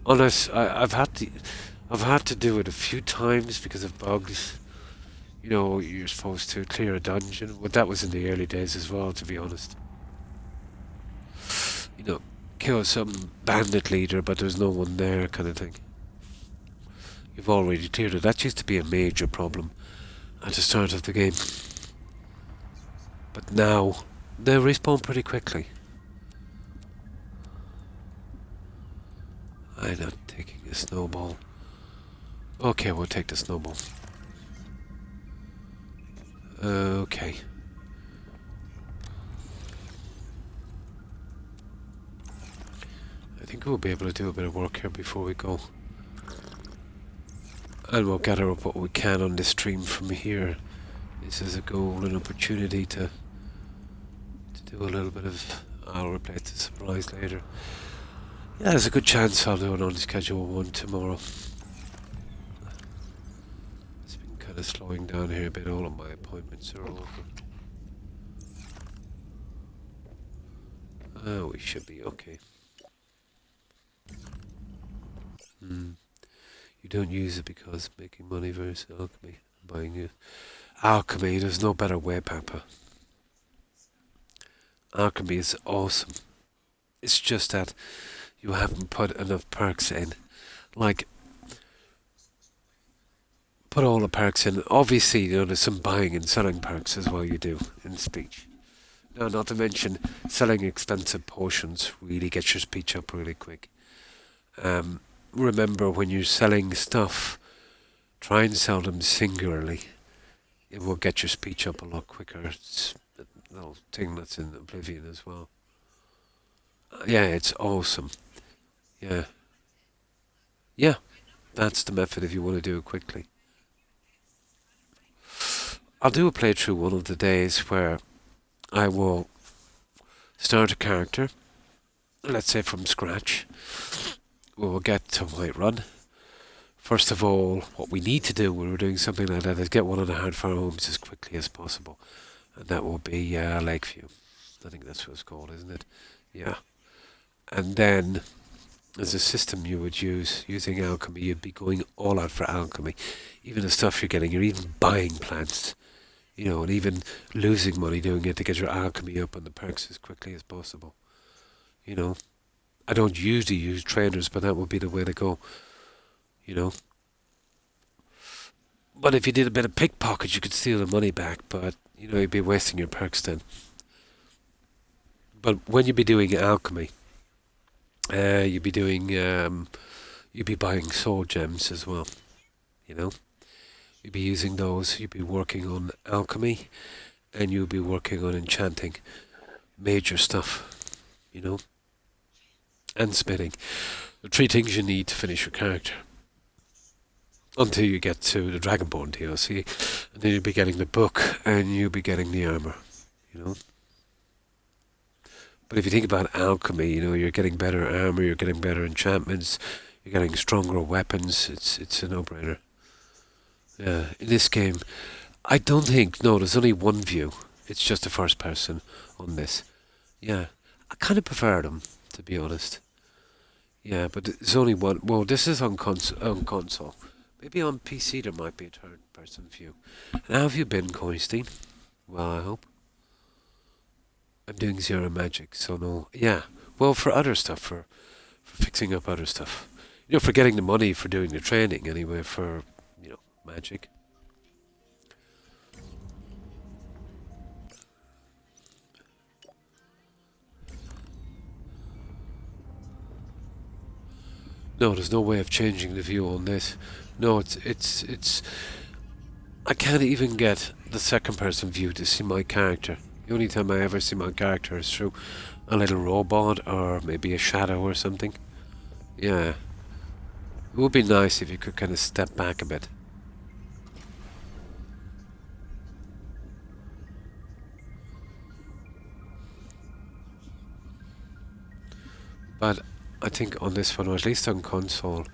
Unless I've had to do it a few times because of bugs. You know, you're supposed to clear a dungeon. Well, that was in the early days as well, to be honest. You know, kill some bandit leader, but there's no one there, kind of thing. You've already cleared it. That used to be a major problem at the start of the game. But now, they respawn pretty quickly. I'm not taking a snowball. Okay, we'll take the snowball. Okay. I think we'll be able to do a bit of work here before we go. And we'll gather up what we can on this stream from here. This is a goal, an opportunity to do a little bit of... I'll replace the supplies later. Yeah, there's a good chance I'll do an on-schedule one tomorrow. It's been kind of slowing down here a bit. All of my appointments are over. Oh, we should be okay. You don't use it because making money versus alchemy. buying it. Alchemy, there's no better way, Papa. Alchemy is awesome. It's just that you haven't put enough perks in. Like, put all the perks in. Obviously, you know, there's some buying and selling perks as well you do in speech. No, not to mention, selling expensive potions really gets your speech up really quick. Remember, when you're selling stuff, try and sell them singularly. It will get your speech up a lot quicker. It's a little thing that's in Oblivion as well. Yeah, it's awesome. Yeah. Yeah, that's the method if you want to do it quickly. I'll do a playthrough one of the days where I will start a character, let's say from scratch. We will get to Whiterun. First of all, what we need to do when we're doing something like that is get one of the hardfire homes as quickly as possible. And that will be Lakeview. I think that's what it's called, isn't it? Yeah. And then, as a system you would use, using alchemy, you'd be going all out for alchemy. Even the stuff you're getting, you're even buying plants. You know, and even losing money doing it to get your alchemy up and the perks as quickly as possible. You know, I don't usually use trainers, but that would be the way to go. You know. But if you did a bit of pickpocket, you could steal the money back, but, you know, you'd be wasting your perks then. But when you'd be doing alchemy, you'd be doing, you'd be buying soul gems as well, you know. You'd be using those, you'd be working on alchemy, and you'd be working on enchanting major stuff, you know, and spinning. The 3 things you need to finish your character. Until you get to the Dragonborn DLC, and then you'll be getting the book, and you'll be getting the armor, you know. But if you think about alchemy, you know, you're getting better armor, you're getting better enchantments, you're getting stronger weapons. It's a no-brainer. Yeah, in this game, I don't think, no, there's only one view. It's just the first person on this. Yeah, I kind of prefer them, to be honest. Yeah, but there's only one. Well, this is on console. Maybe on PC there might be a third-person view. And how have you been, Coinstein? Well, I hope. I'm doing zero magic, so no. Yeah, well, for other stuff, for fixing up other stuff. You know, for getting the money for doing the training, anyway, for, you know, magic. No, there's no way of changing the view on this. No, it's. I can't even get the second person view to see my character. The only time I ever see my character is through a little robot or maybe a shadow or something. Yeah. It would be nice if you could kind of step back a bit. But I think on this one, or at least on console,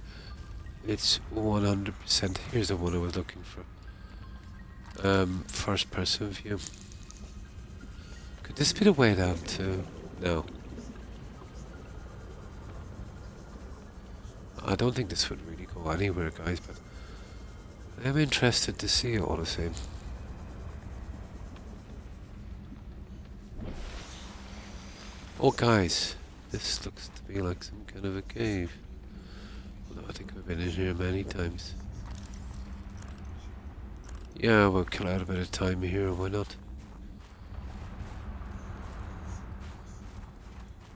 it's 100%. Here's the one I was looking for. First person view. Could this be the way down to... No. I don't think this would really go anywhere, guys, but I'm interested to see it all the same. Oh, guys, this looks to be like some kind of a cave. Although I think I've been in here many times. Yeah, we'll kill out a bit of time here, why not?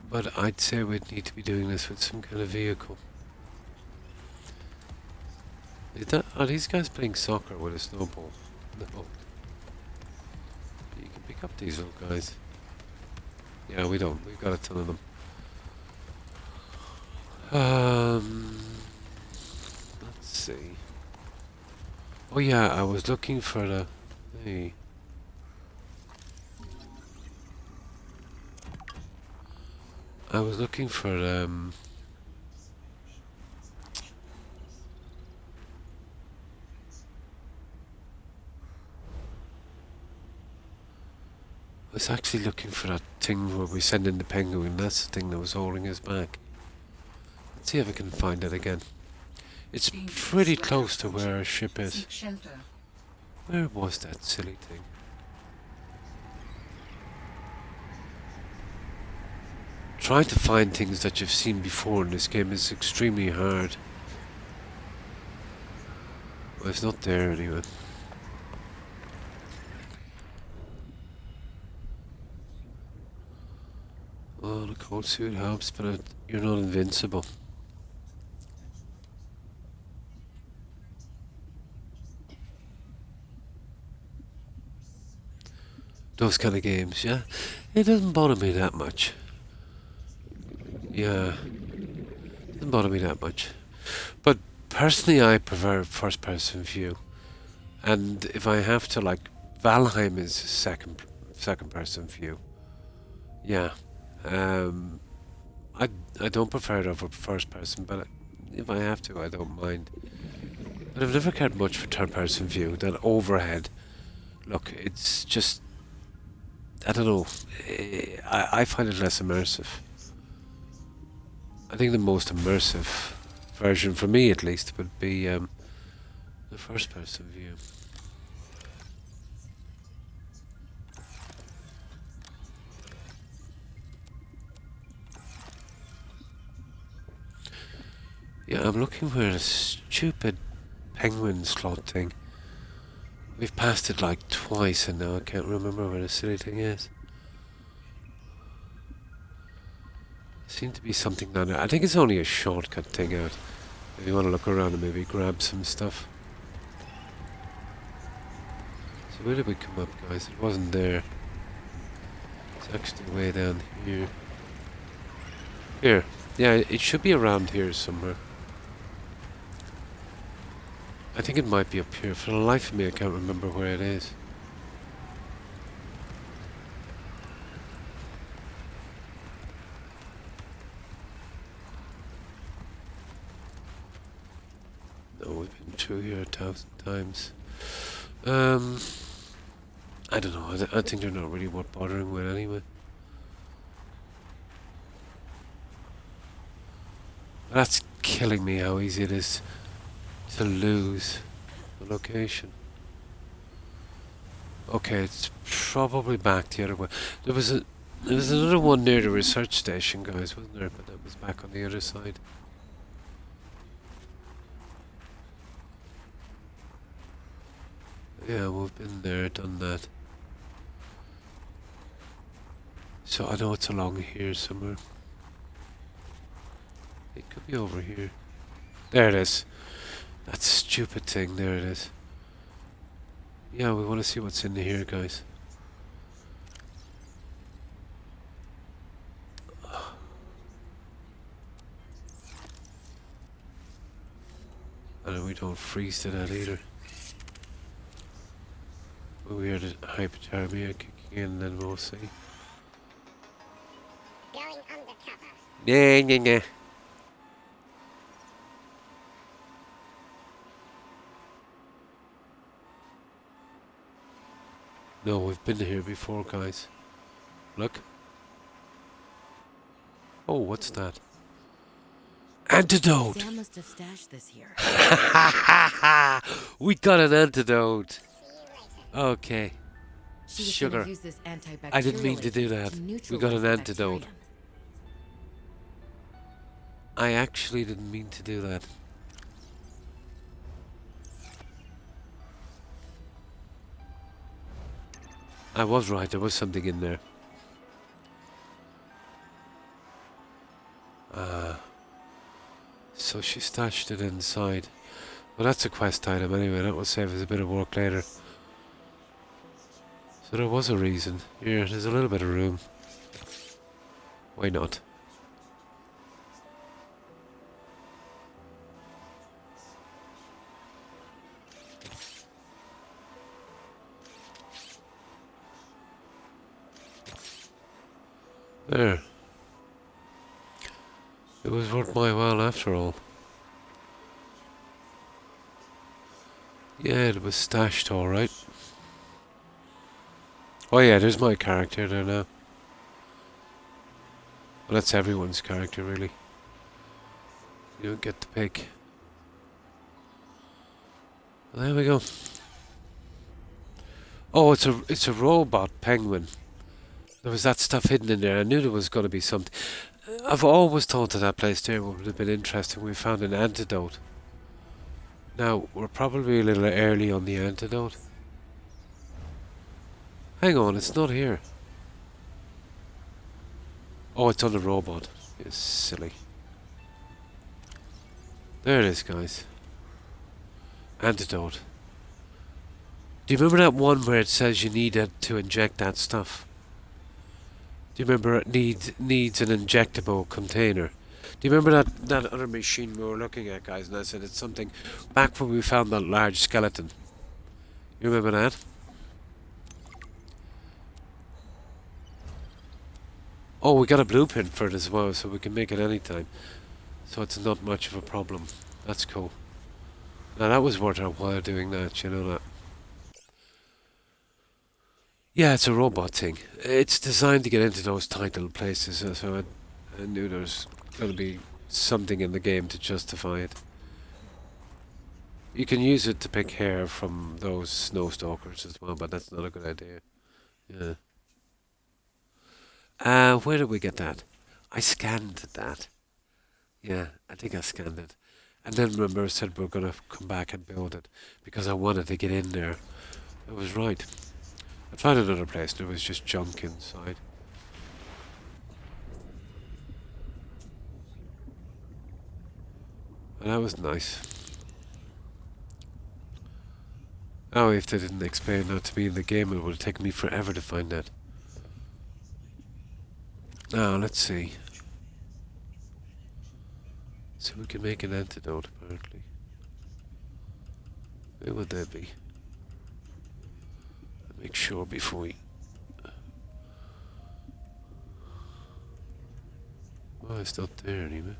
But I'd say we'd need to be doing this with some kind of vehicle. Are these guys playing soccer with a snowball? No. You can pick up these little guys. Yeah, we don't. We've got a ton of them. Let's see. Oh yeah, I was looking for the... Hey. I was looking for I was actually looking for that thing where we send in the penguin. That's the thing that was holding us back. Let's see if I can find it again. It's pretty close to where our ship is. Seek shelter. Where was that silly thing? Trying to find things that you've seen before in this game is extremely hard. Well, it's not there anyway. Oh, the cold suit helps, but you're not invincible. Those kind of games, yeah? It doesn't bother me that much. Yeah. It doesn't bother me that much. But personally, I prefer first-person view. And if I have to, like, Valheim is second-person view. Yeah. I don't prefer it over first-person, but if I have to, I don't mind. But I've never cared much for third-person view. That overhead look, it's just, I don't know. I find it less immersive. I think the most immersive version, for me at least, would be the first-person view. Yeah, I'm looking for a stupid penguin slot thing. We've passed it like twice and now I can't remember where the silly thing is. There seemed to be something down there. I think it's only a shortcut thing out. If you want to look around and maybe grab some stuff. So where did we come up, guys? It wasn't there. It's actually way down here. Here. Yeah, it should be around here somewhere. I think it might be up here. For the life of me, I can't remember where it is. No, we've been through here 1,000 times. I don't know. I think they're not really worth bothering with anyway. That's killing me how easy it is to lose the location. Okay, it's probably back the other way. There was another one near the research station, guys, wasn't there? But that was back on the other side. Yeah, we've been there, done that. So I know it's along here somewhere. It could be over here. There it is. That stupid thing, there it is. Yeah, we want to see what's in here, guys. And we don't freeze to that either. We hear the hypothermia kicking in, then we'll see. Going undercover. Yeah, yeah, yeah. No, we've been here before, guys. Look. Oh, what's that? Antidote! Sam must have stashed this here. We got an antidote! Okay. She was Sugar. gonna use this antibacterial I didn't mean to do agent that. to We got neutralize an the antidote. bacterium. I actually didn't mean to do that. I was right, there was something in there. So she stashed it inside. Well, that's a quest item anyway, that will save us a bit of work later. So there was a reason. Here, there's a little bit of room. Why not? There. It was worth my while after all. Yeah, it was stashed alright. Oh yeah, there's my character there now. Well, that's everyone's character, really. You don't get to pick. Well, there we go. Oh, it's a robot penguin. There was that stuff hidden in there. I knew there was going to be something. I've always thought that place there would have been interesting. We found an antidote. Now, we're probably a little early on the antidote. Hang on, it's not here. Oh, it's on the robot. It's silly. There it is, guys. Antidote. Do you remember that one where it says you need it to inject that stuff? Do you remember it needs an injectable container? Do you remember that other machine we were looking at, guys? And I said it's something back when we found that large skeleton. You remember that? Oh, we got a blueprint for it as well, so we can make it anytime. So it's not much of a problem. That's cool. Now that was worth our while doing that, you know that. Yeah, it's a robot thing. It's designed to get into those title places, so I knew there was going to be something in the game to justify it. You can use it to pick hair from those snow stalkers as well, but that's not a good idea. Yeah. Where did we get that? I scanned that. Yeah, I think I scanned it. And then remember I said we were going to come back and build it because I wanted to get in there. I was right. I tried another place and there was just junk inside. And that was nice. Oh, if they didn't explain that to me in the game, it would have taken me forever to find that. Now, let's see. So we can make an antidote, apparently. Where would they be? Make sure before we... Oh, it's not there anymore.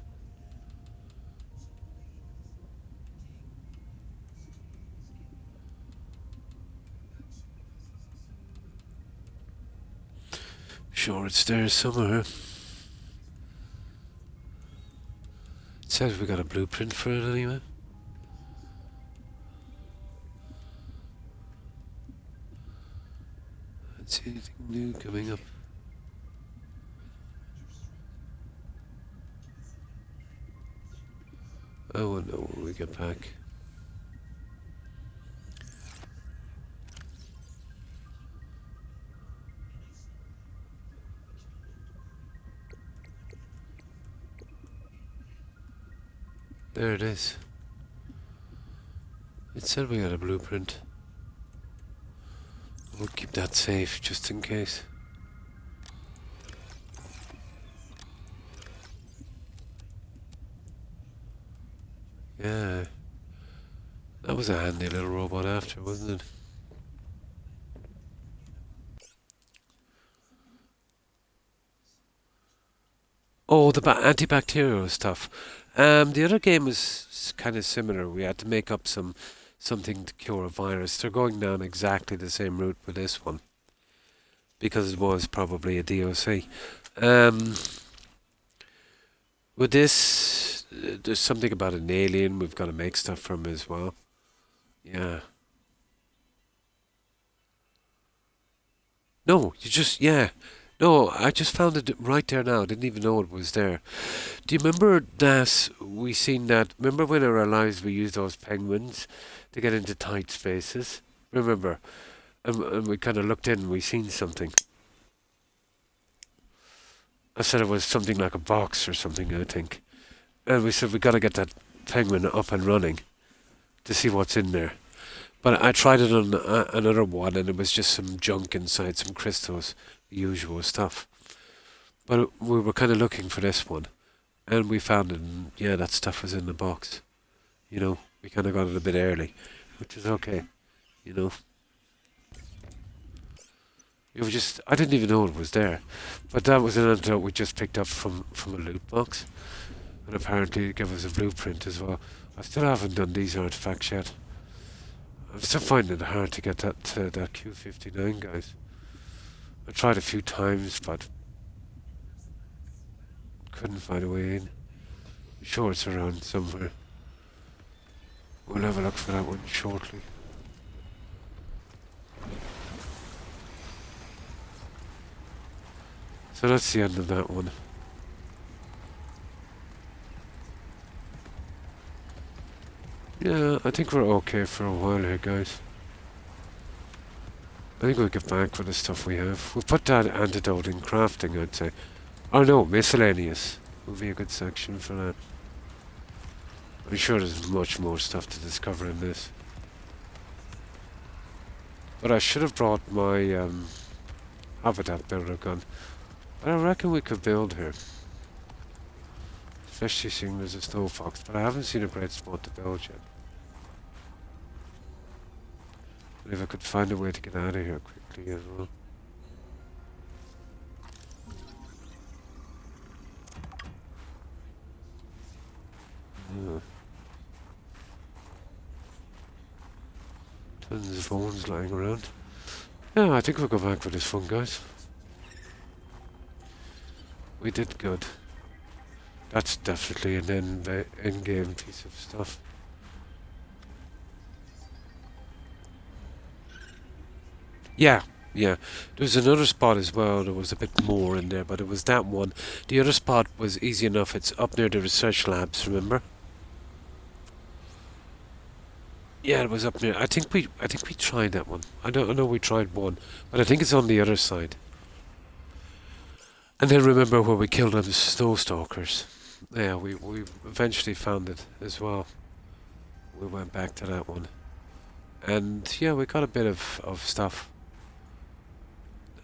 Sure, it's there somewhere. It says we got a blueprint for it anyway. Don't see anything new coming up. I won't know when we get back. There it is. It said we had a blueprint. We'll keep that safe just in case. Yeah. That was a handy little robot after, wasn't it? Oh, the antibacterial stuff. The other game was kind of similar. We had to make up something to cure a virus. They're going down exactly the same route with this one. Because it was probably a DOC. With this, there's something about an alien. We've got to make stuff from as well. Yeah. No, yeah. No, I just found it right there now. I didn't even know it was there. Do you remember that we seen that? Remember when in our lives we used those penguins to get into tight spaces? Remember? And we kind of looked in and we seen something. I said it was something like a box or something, I think. And we said we got to get that penguin up and running to see what's in there. But I tried it on another one and it was just some junk inside, some crystals. Usual stuff. But we were kind of looking for this one. And we found it, and yeah, that stuff was in the box. You know, we kind of got it a bit early, which is okay. You know. It was just, I didn't even know it was there. But that was an antidote we just picked up from a loot box. And apparently it gave us a blueprint as well. I still haven't done these artifacts yet. I'm still finding it hard to get that Q59, guys. I tried a few times, but couldn't find a way in. I'm sure it's around somewhere. We'll have a look for that one shortly. So that's the end of that one. Yeah, I think we're okay for a while here, guys. I think we'll get back with the stuff we have. We'll put that antidote in crafting, I'd say. Oh no, miscellaneous would be a good section for that. I'm sure there's much more stuff to discover in this. But I should have brought my habitat builder gun. But I reckon we could build here. Especially seeing there's a snow fox, but I haven't seen a great spot to build yet. And if I could find a way to get out of here quickly as well. Yeah. Tons of bones lying around. Yeah, I think we'll go back for this one, guys. We did good. That's definitely an in-game piece of stuff. Yeah. There's another spot as well. There was a bit more in there, but it was that one. The other spot was easy enough. It's up near the research labs, remember? Yeah, it was up near. I think we tried that one. I know we tried one, but I think it's on the other side. And then remember where we killed them snow stalkers. Yeah, we eventually found it as well. We went back to that one. And yeah, we got a bit of stuff.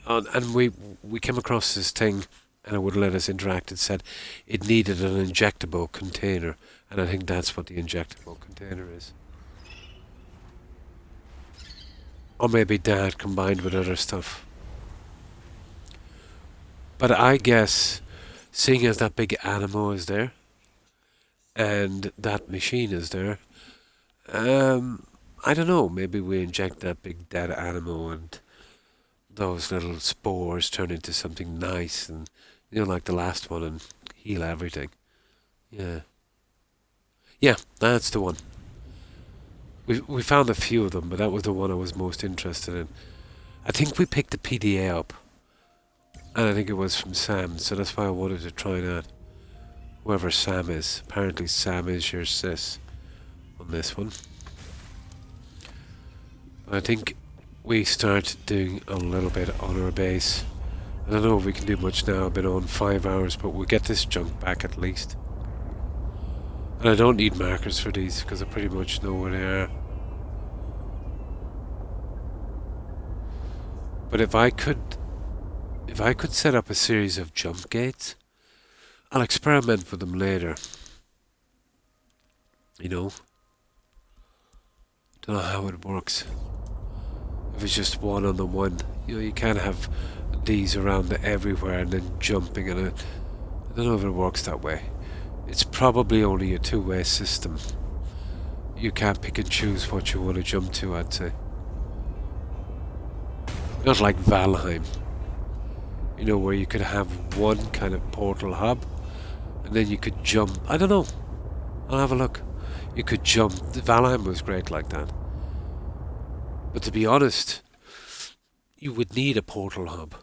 And we came across this thing, and it wouldn't let us interact. It said it needed an injectable container, and I think that's what the injectable container is. Or maybe that combined with other stuff. But I guess, seeing as that big animal is there, and that machine is there, I don't know, maybe we inject that big dead animal and those little spores turn into something nice and, like the last one and heal everything. Yeah. Yeah, that's the one. We found a few of them, but that was the one I was most interested in. I think we picked the PDA up, and I think it was from Sam, so that's why I wanted to try that. Whoever Sam is. Apparently Sam is your sis on this one. I think we start doing a little bit on our base. I don't know if we can do much now. I've been on 5 hours, but we'll get this junk back at least. And I don't need markers for these because I pretty much know where they are. But if I could set up a series of jump gates, I'll experiment with them later. Don't know how it works. If it's just one on the one, you can't have these around everywhere and then jumping in it. I don't know if it works that way. It's probably only a two-way system. You can't pick and choose what you want to jump to, I'd say. Not like Valheim. Where you could have one kind of portal hub, and then you could jump. I don't know. I'll have a look. You could jump. Valheim was great like that. But to be honest, you would need a portal hub.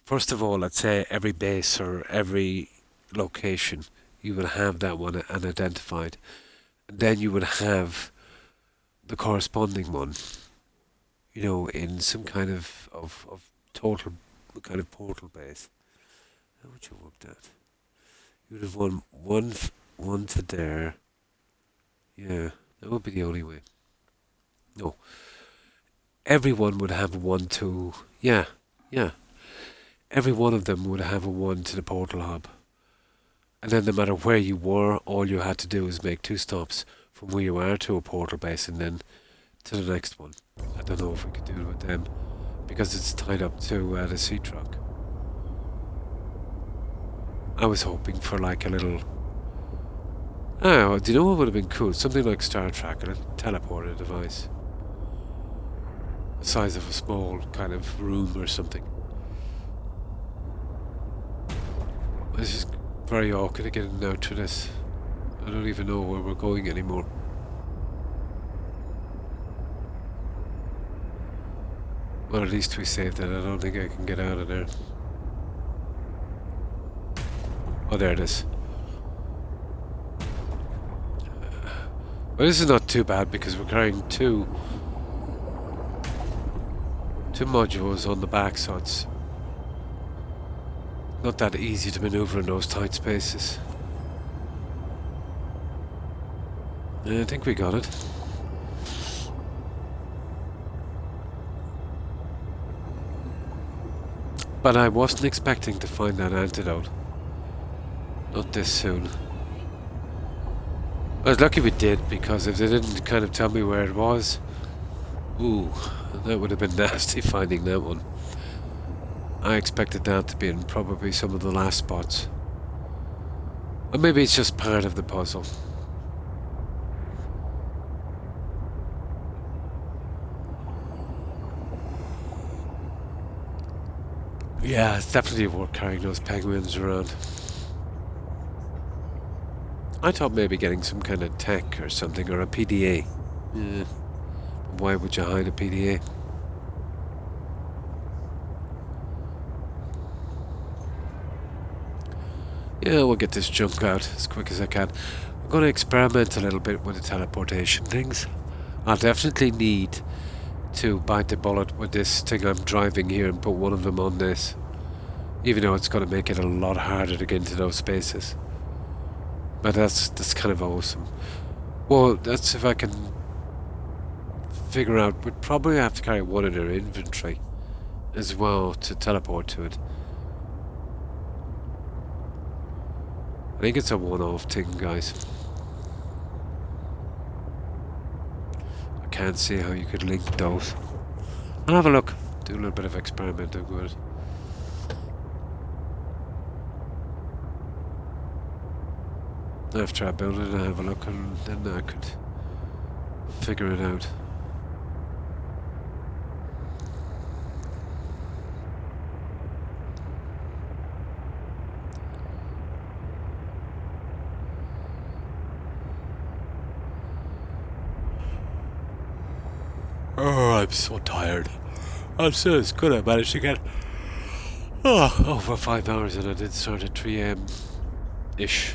First of all, let's say every base or every location, you would have that one unidentified. And then you would have the corresponding one, in some kind of total kind of portal base. How would you work that? You would have one to there. Yeah, that would be the only way. No. Everyone would have one to... Yeah. Every one of them would have a one to the portal hub. And then no matter where you were, all you had to do was make 2 stops from where you are to a portal base and then to the next one. I don't know if we could do it with them because it's tied up to the sea truck. I was hoping for like a little... Oh, do you know what would have been cool? Something like Star Trek, a little teleporter device. The size of a small kind of room or something. It's just very awkward to get in and out to this. I don't even know where we're going anymore. Well, at least we saved it. I don't think I can get out of there. Oh, there it is. Well, this is not too bad because we're carrying two modules on the back, so it's not that easy to maneuver in those tight spaces. I think we got it. But I wasn't expecting to find that antidote. Not this soon. I was lucky we did, because if they didn't kind of tell me where it was, ooh, that would have been nasty finding that one. I expected that to be in probably some of the last spots. Or maybe it's just part of the puzzle. Yeah, it's definitely worth carrying those penguins around. I thought maybe getting some kind of tech or something, or a PDA. Yeah. Why would you hide a PDA? Yeah, we'll get this junk out as quick as I can. I'm going to experiment a little bit with the teleportation things. I'll definitely need to bite the bullet with this thing I'm driving here and put one of them on this. Even though it's going to make it a lot harder to get into those spaces. But that's kind of awesome. Well, that's if I can figure out. We'd probably have to carry one in our inventory as well to teleport to it. I think it's a one-off thing, guys. I can't see how you could link those. I'll have a look. Do a little bit of experimenting with it. After I build it, I'll have a look, and then I could figure it out. Oh, I'm so tired. I'm so as good. I managed to get over 5 hours, and I did start at 3 AM ish.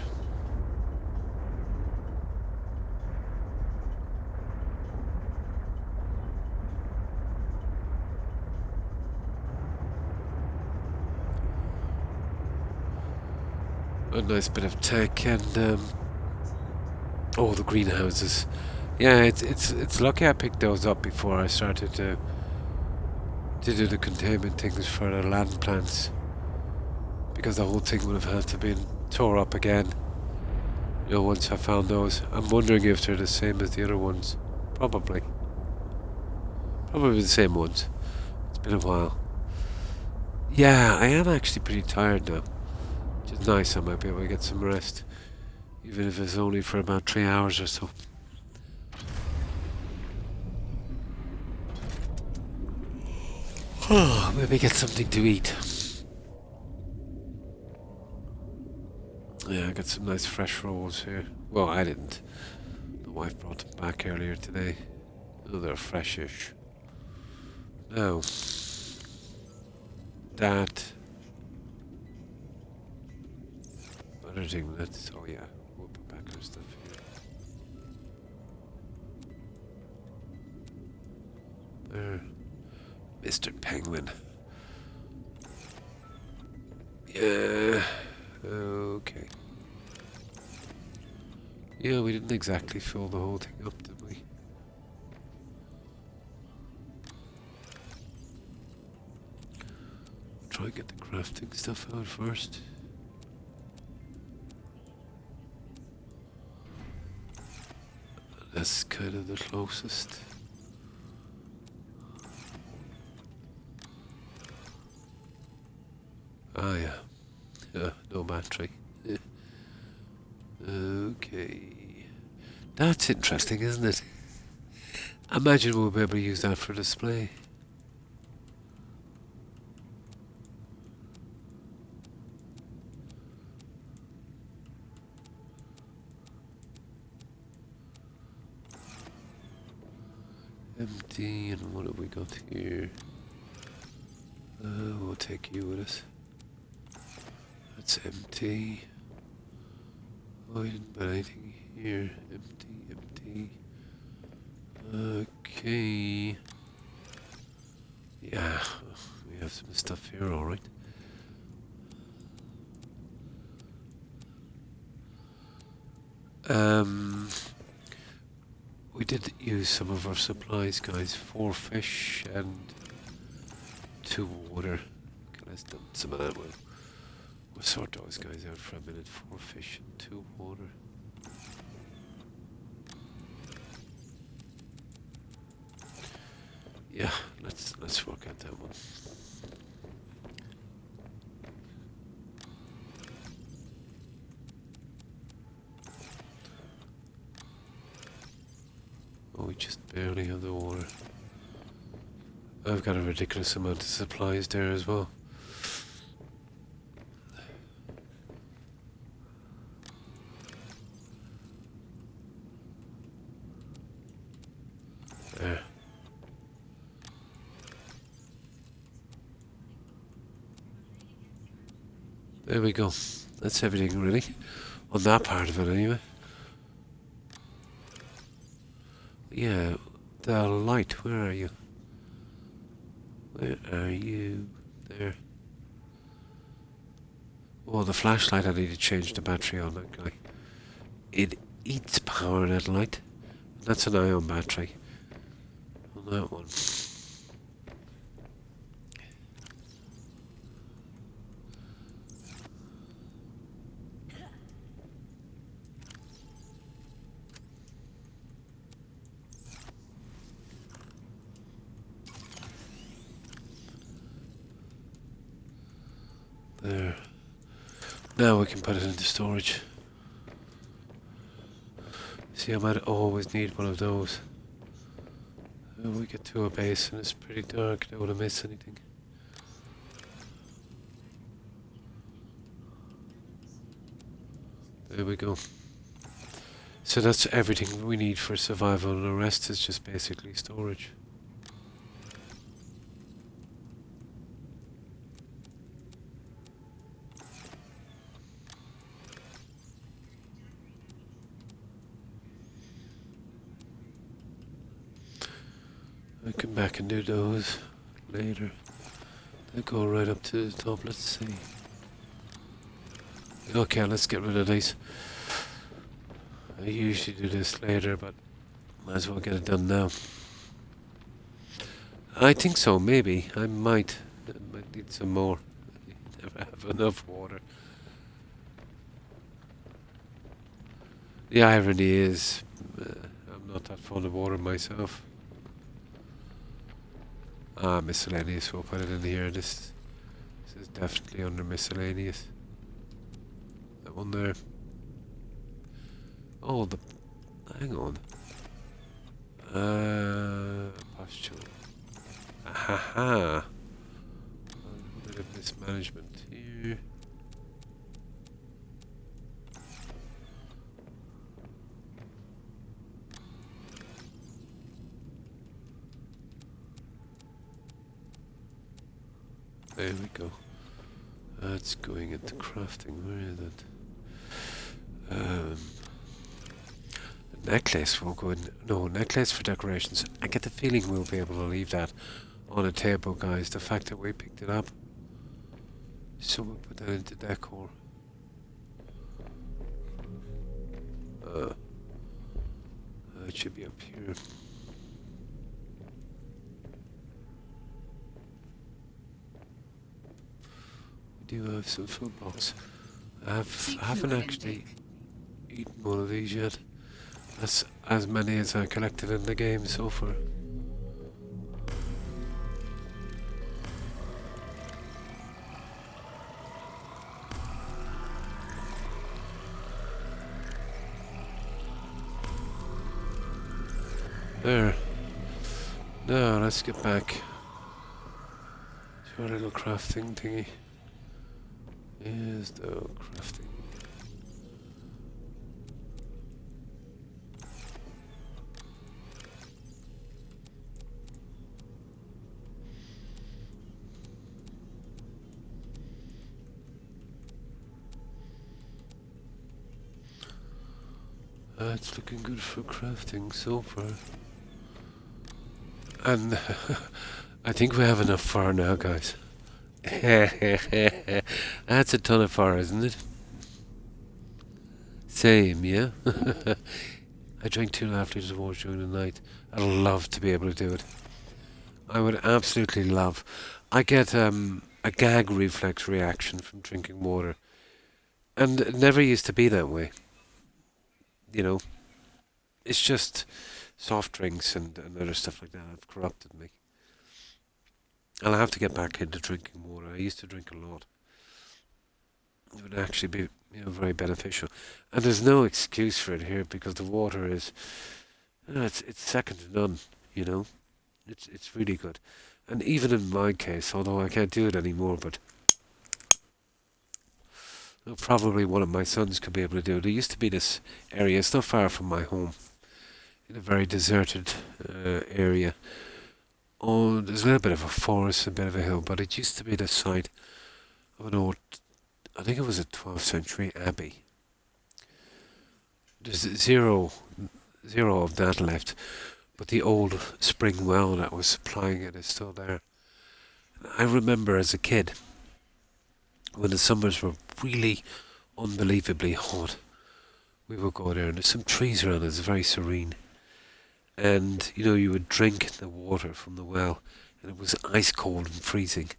A nice bit of tech, and oh, the greenhouses. Yeah, it's lucky I picked those up before I started to do the containment things for the land plants, because the whole thing would have had to be tore up again. You know, once I found those. I'm wondering if they're the same as the other ones. Probably the same ones. It's been a while. Yeah, I am actually pretty tired now. Which is nice. I might be able to get some rest, even if it's only for about 3 hours or so. Maybe get something to eat. Yeah, I got some nice fresh rolls here. Well, I didn't. The wife brought them back earlier today. Oh, they're freshish. Now, that. Other thing that's. Oh, yeah. We'll put back our stuff here. There. Mr. Penguin. Yeah. Okay. Yeah, we didn't exactly fill the whole thing up, did we? Try and get the crafting stuff out first. That's kind of the closest. Ah, yeah. No battery. Okay. That's interesting, isn't it? I imagine we'll be able to use that for display. Empty, and what have we got here? We'll take you with us. That's empty. Oh, I didn't put anything here. Empty, empty. Okay. Yeah, we have some stuff here, alright. We did use some of our supplies, guys. 4 fish and 2 water. Okay, let's dump some of that. We'll sort those guys out for a minute. 4 fish and 2 water. Yeah, let's work out that one. Oh, we just barely have the water. I've got a ridiculous amount of supplies there as well. There. There we go. That's everything really. On that part of it anyway. Yeah, the light, where are you? Where are you? There. Oh, the flashlight, I need to change the battery on that guy. It eats power, that light. That's an ion battery. On that one. There. Now we can put it into storage. See, I might always need one of those. When we get to a base and it's pretty dark, I don't want to miss anything. There we go. So that's everything we need for survival, and the rest is just basically storage. I come back and do those later. They go right up to the top. Let's see. Okay, let's get rid of these. I usually do this later, but might as well get it done now. I think so, maybe. I might need some more. I never have enough water. The irony is, I'm not that fond of water myself. Ah, miscellaneous, we'll put it in here. This is definitely under miscellaneous. That one there. Oh, hang on. Pustule. Ahaha. A bit of mismanagement here. There we go. That's going into crafting. Where is it? The necklace will go in. No, necklace for decorations. I get the feeling we'll be able to leave that on a table, guys. The fact that we picked it up. So we'll put that into decor. It should be up here. We do have some food box. I haven't actually eaten one of these yet. That's as many as I collected in the game so far. There. Now let's get back to our little crafting thingy. Here's the crafting. It's looking good for crafting so far. And I think we have enough fur now, guys. That's a ton of fur, isn't it? Same, yeah? I drink 2.5 litres of water during the night. I'd love to be able to do it. I would absolutely love. I get a gag reflex reaction from drinking water. And it never used to be that way. You know, it's just soft drinks and other stuff like that have corrupted me. And I have to get back into drinking water. I used to drink a lot. It would actually be, very beneficial. And there's no excuse for it here because the water is, it's second to none. It's really good. And even in my case, although I can't do it anymore, but probably one of my sons could be able to do it. There used to be this area, it's not far from my home, in a very deserted area. Oh, there's a little bit of a forest, a bit of a hill, but it used to be the site of an old, I think it was a 12th century abbey. There's zero of that left, but the old spring well that was supplying it is still there. I remember as a kid, when the summers were really unbelievably hot, we would go there, and there's some trees around it, it's very serene. And, you would drink the water from the well, and it was ice cold and freezing.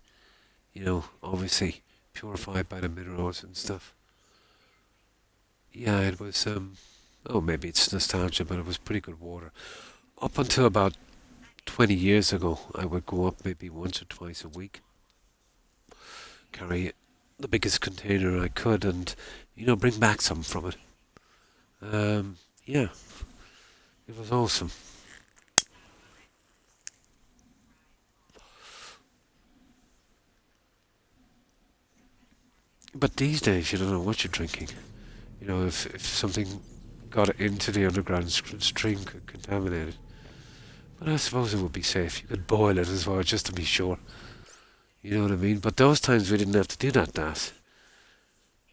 Obviously purified by the minerals and stuff. Yeah, it was, maybe it's nostalgia, but it was pretty good water. Up until about 20 years ago, I would go up maybe once or twice a week, carry the biggest container I could, and, bring back some from it. Yeah, it was awesome. But these days, you don't know what you're drinking. If something got into the underground stream, could contaminate it. But I suppose it would be safe. You could boil it as well, just to be sure. You know what I mean? But those times we didn't have to do that, Das.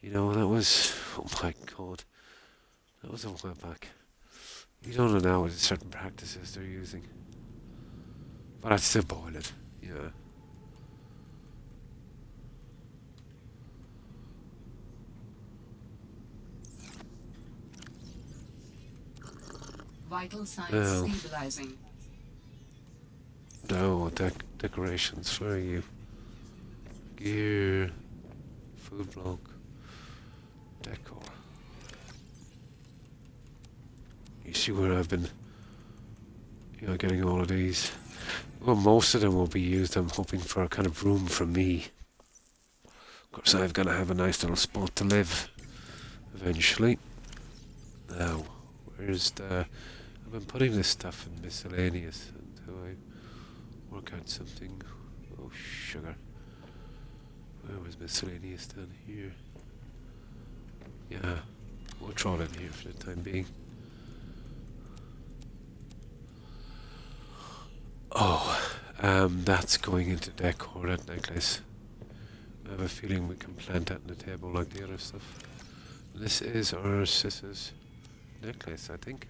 That was... Oh my God. That was a while back. You don't know now what certain practices they're using. But I'd still boil it. Yeah. Vital signs stabilizing. No, decorations. Where are you? Gear. Food block. Decor. You see where I've been, getting all of these. Well, most of them will be used, I'm hoping, for a kind of room for me. Of course, I've got to have a nice little spot to live, eventually. Now, where's the... I've been putting this stuff in miscellaneous until I work out something. Oh, sugar. Where was miscellaneous down here? Yeah, we'll throw it in here for the time being. Oh, that's going into decor, that necklace. I have a feeling we can plant that on the table like the other stuff. This is our sister's necklace, I think.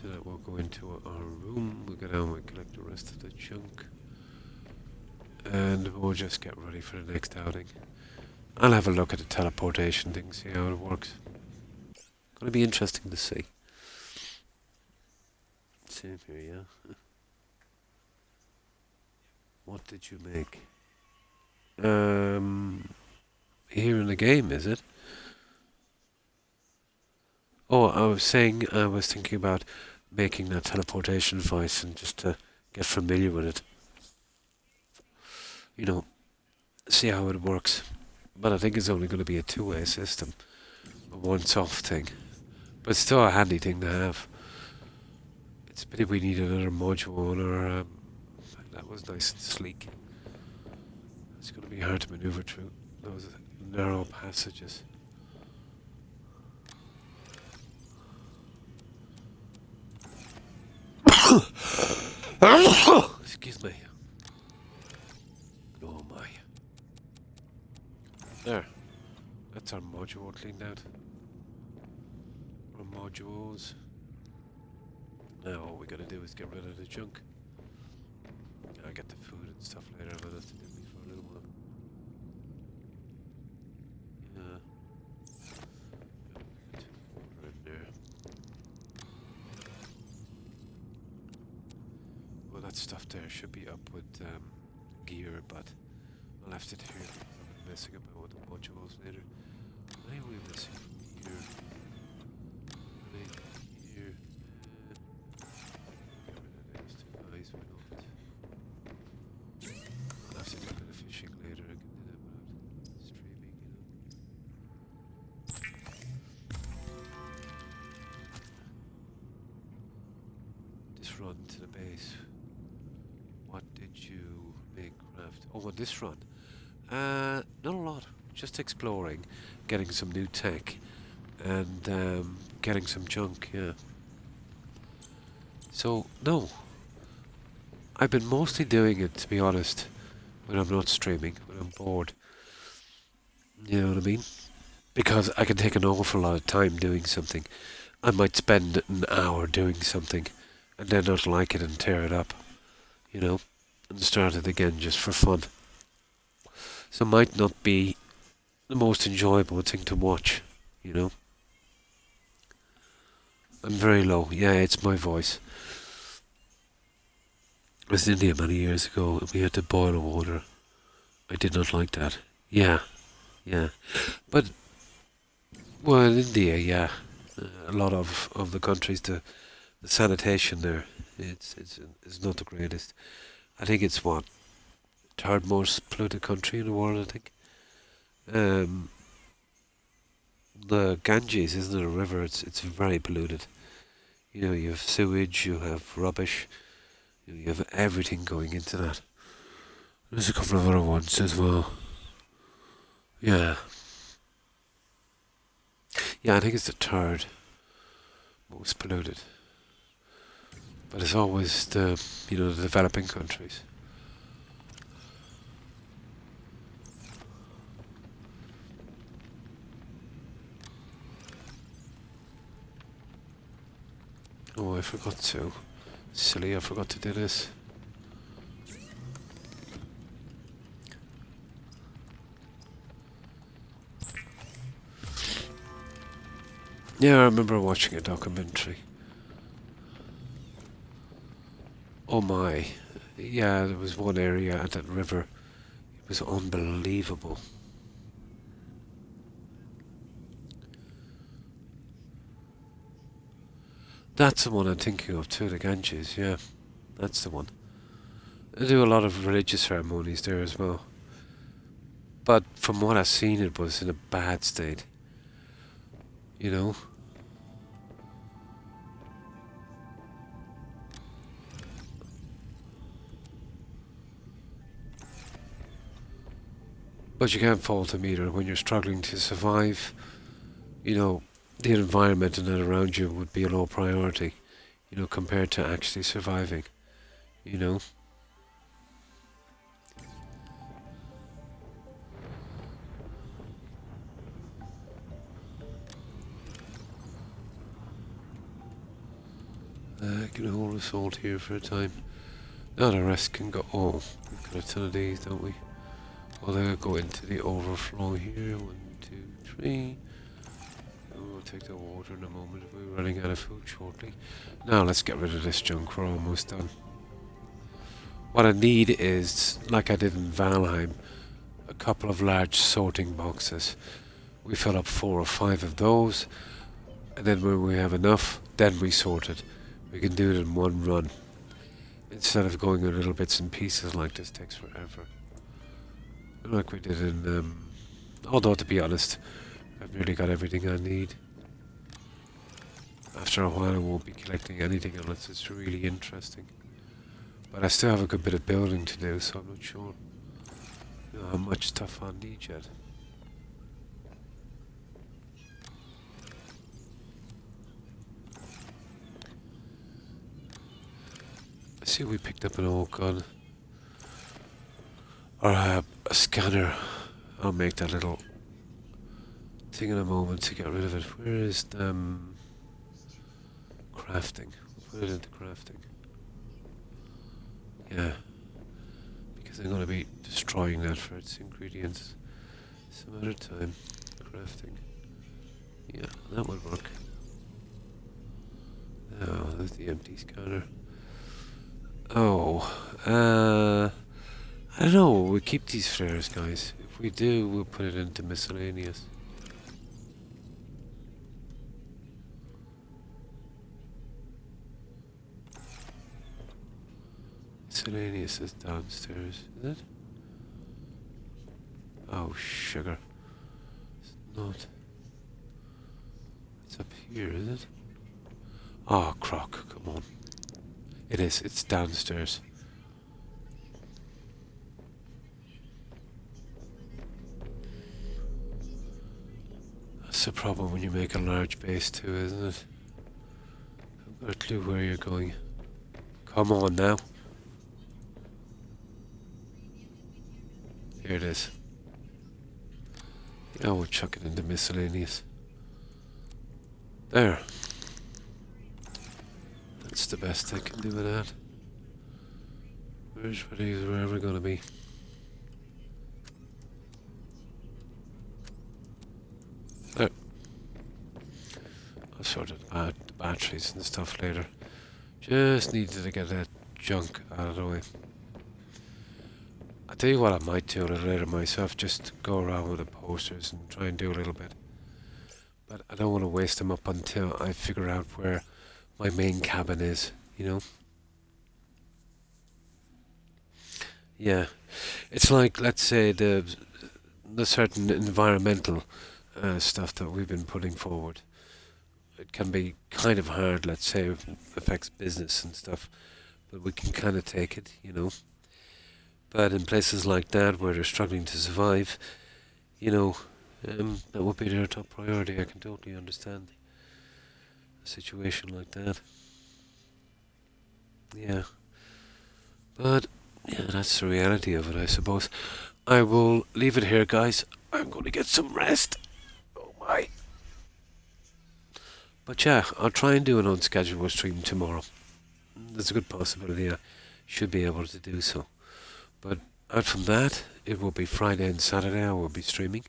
So that will go into our room. We'll go down and collect the rest of the junk. And we'll just get ready for the next outing. I'll have a look at the teleportation thing, see how it works. Gonna be interesting to see. Same here, yeah. What did you make? Here in the game, is it? Oh, I was thinking about making that teleportation device and just to get familiar with it. See how it works. But I think it's only going to be a two-way system. A once-off thing. But it's still a handy thing to have. It's a pity we need another module on our... that was nice and sleek. It's going to be hard to maneuver through those narrow passages. Excuse me. Oh my. There. That's our module cleaned out. modules. Now all we gotta do is get rid of the junk. I'll get the food and stuff later, but that's to do me for a little while. Yeah. Put water in there. Well, that stuff there should be up with gear, but I left it here. I'm messing about with the modules later. What are we missing from here? Here. Get rid of those two guys. We don't. I'll have to do a bit of fishing later. I can do that without streaming, you know. This run to the base. What did you make craft? Oh, on this run? Not a lot. Just exploring, getting some new tech, and getting some junk, yeah. So, no. I've been mostly doing it, to be honest, when I'm not streaming, when I'm bored. You know what I mean? Because I can take an awful lot of time doing something. I might spend an hour doing something, and then not like it and tear it up, you know, and start it again just for fun. So it might not be the most enjoyable thing to watch, you know. I'm very low. Yeah, it's my voice. I was in India many years ago and we had to boil water. I did not like that. Yeah. But, well, in India, yeah. A lot of the countries, the sanitation there, it's not the greatest. I think it's what? Third most polluted country in the world, I think. The Ganges isn't it a river, it's very polluted. You know, you have sewage, you have rubbish, you have everything going into that. There's a couple of other ones as well. Yeah. Yeah, I think it's the third most polluted. But it's always the developing countries. Oh, I forgot to. Silly, I forgot to do this. Yeah, I remember watching a documentary. Oh my. Yeah, there was one area at that river. It was unbelievable. That's the one I'm thinking of too, the Ganges, yeah. That's the one. They do a lot of religious ceremonies there as well. But from what I've seen, it was in a bad state. You know? But you can't fault them either when you're struggling to survive. You know, the environment and that around you would be a low priority, you know, compared to actually surviving, you know. I can hold the salt here for a time. Now the rest can go. Oh, we've got a ton of these, don't we? Well, they'll go into the overflow here. 1, 2, 3. We'll take the water in a moment. We're running out of food shortly. Now let's get rid of this junk. We're almost done. What I need is, like I did in Valheim, a couple of large sorting boxes. We fill up 4 or 5 of those, and then when we have enough, then we sort it. We can do it in one run. Instead of going in little bits and pieces like this takes forever. Like we did in, although to be honest, I've nearly got everything I need. After a while I won't be collecting anything unless it's really interesting. But I still have a good bit of building to do, so I'm not sure how much stuff I need yet. I see we picked up an old gun. Or a scanner. I'll make that little thing in a moment to get rid of it. Where is crafting. We'll put it into crafting. Yeah. Because I'm going to be destroying that for its ingredients some other time. Crafting. Yeah, that would work. Now, there's the empty scanner. Oh, I don't know. We'll keep these flares, guys. If we do, we'll put it into miscellaneous. Miscellaneous is downstairs, is it? Oh, sugar. It's not. It's up here, is it? Oh, Croc, come on. It is, it's downstairs. That's the problem when you make a large base too, isn't it? I've got a clue where you're going. Come on now. Here it is. Yeah, we'll chuck it into miscellaneous. There. That's the best I can do with that. Where's these were ever going to be? There. I'll sort the batteries and stuff later. Just needed to get that junk out of the way. I'll tell you what I might do a little later myself, just go around with the posters and try and do a little bit. But I don't want to waste them up until I figure out where my main cabin is, you know? Yeah. It's like, let's say, the certain environmental stuff that we've been putting forward. It can be kind of hard, let's say, if it affects business and stuff, but we can kind of take it, you know? But in places like that where they're struggling to survive, you know, that would be their top priority. I can totally understand a situation like that. Yeah. But, yeah, that's the reality of it, I suppose. I will leave it here, guys. I'm going to get some rest. Oh my. But yeah, I'll try and do an unscheduled stream tomorrow. There's a good possibility I should be able to do so. But out from that, it will be Friday and Saturday I will be streaming.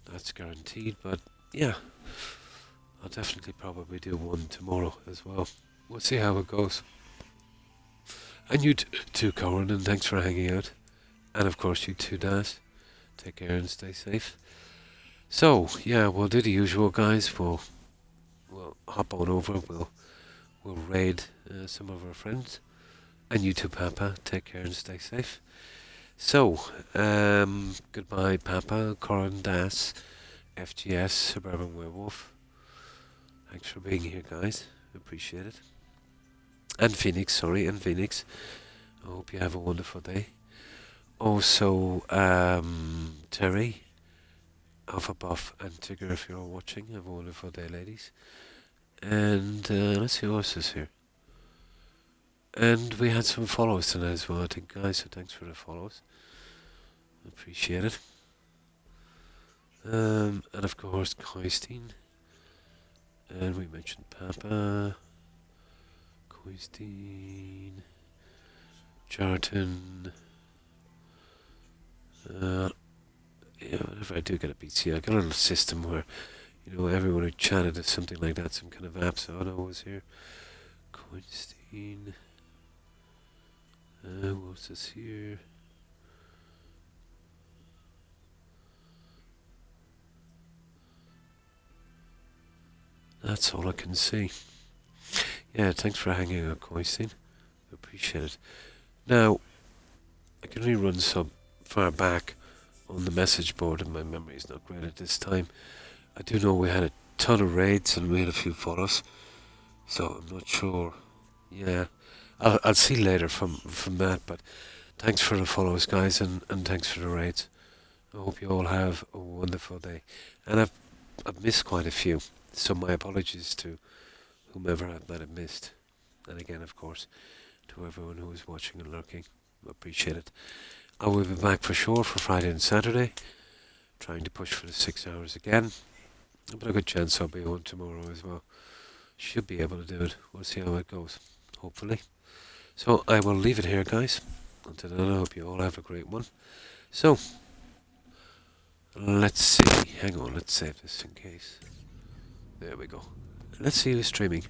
That's guaranteed. But yeah, I'll definitely probably do one tomorrow as well. We'll see how it goes. And you too, Corin, and thanks for hanging out. And of course you too, Daz. Take care and stay safe. So, yeah, we'll do the usual, guys. We'll hop on over. We'll raid some of our friends. And you too, Papa. Take care and stay safe. So, goodbye, Papa, Corin, Das, FGS, Suburban Werewolf. Thanks for being here, guys. Appreciate it. And Phoenix, and Phoenix. I hope you have a wonderful day. Also, Terry, Alpha Buff, and Tigger, if you're all watching, have a wonderful day, ladies. And let's see who else is here. And we had some follows tonight as well, I think, guys, so thanks for the follows. Appreciate it. And of course, Koistein. And we mentioned Papa. Koistein. Jarton. Yeah, whenever I do get a PC, I got a little system where, you know, everyone who chatted is something like that, some kind of app, so I know was here. Koistein. What's this here? That's all I can see. Yeah, thanks for hanging out, Koistein. Appreciate it. Now, I can only run so far back on the message board, and my memory is not great at this time. I do know we had a ton of raids and we had a few follows, so I'm not sure. Yeah, I'll see later from that, but thanks for the follows, guys, and thanks for the raids. I hope you all have a wonderful day. And I've missed quite a few, so my apologies to whomever I might have missed. And again, of course, to everyone who is watching and lurking. I appreciate it. I will be back for sure for Friday and Saturday, trying to push for the 6 hours again. But a good chance I'll be on tomorrow as well. Should be able to do it. We'll see how it goes. Hopefully. So I will leave it here, guys. Until then, I hope you all have a great one. So, let's see. Hang on, let's save this in case. There we go. Let's see who's streaming.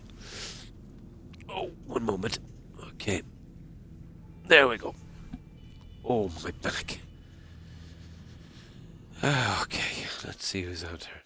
Oh, one moment. Okay. There we go. Oh, my back. Okay, let's see who's out there.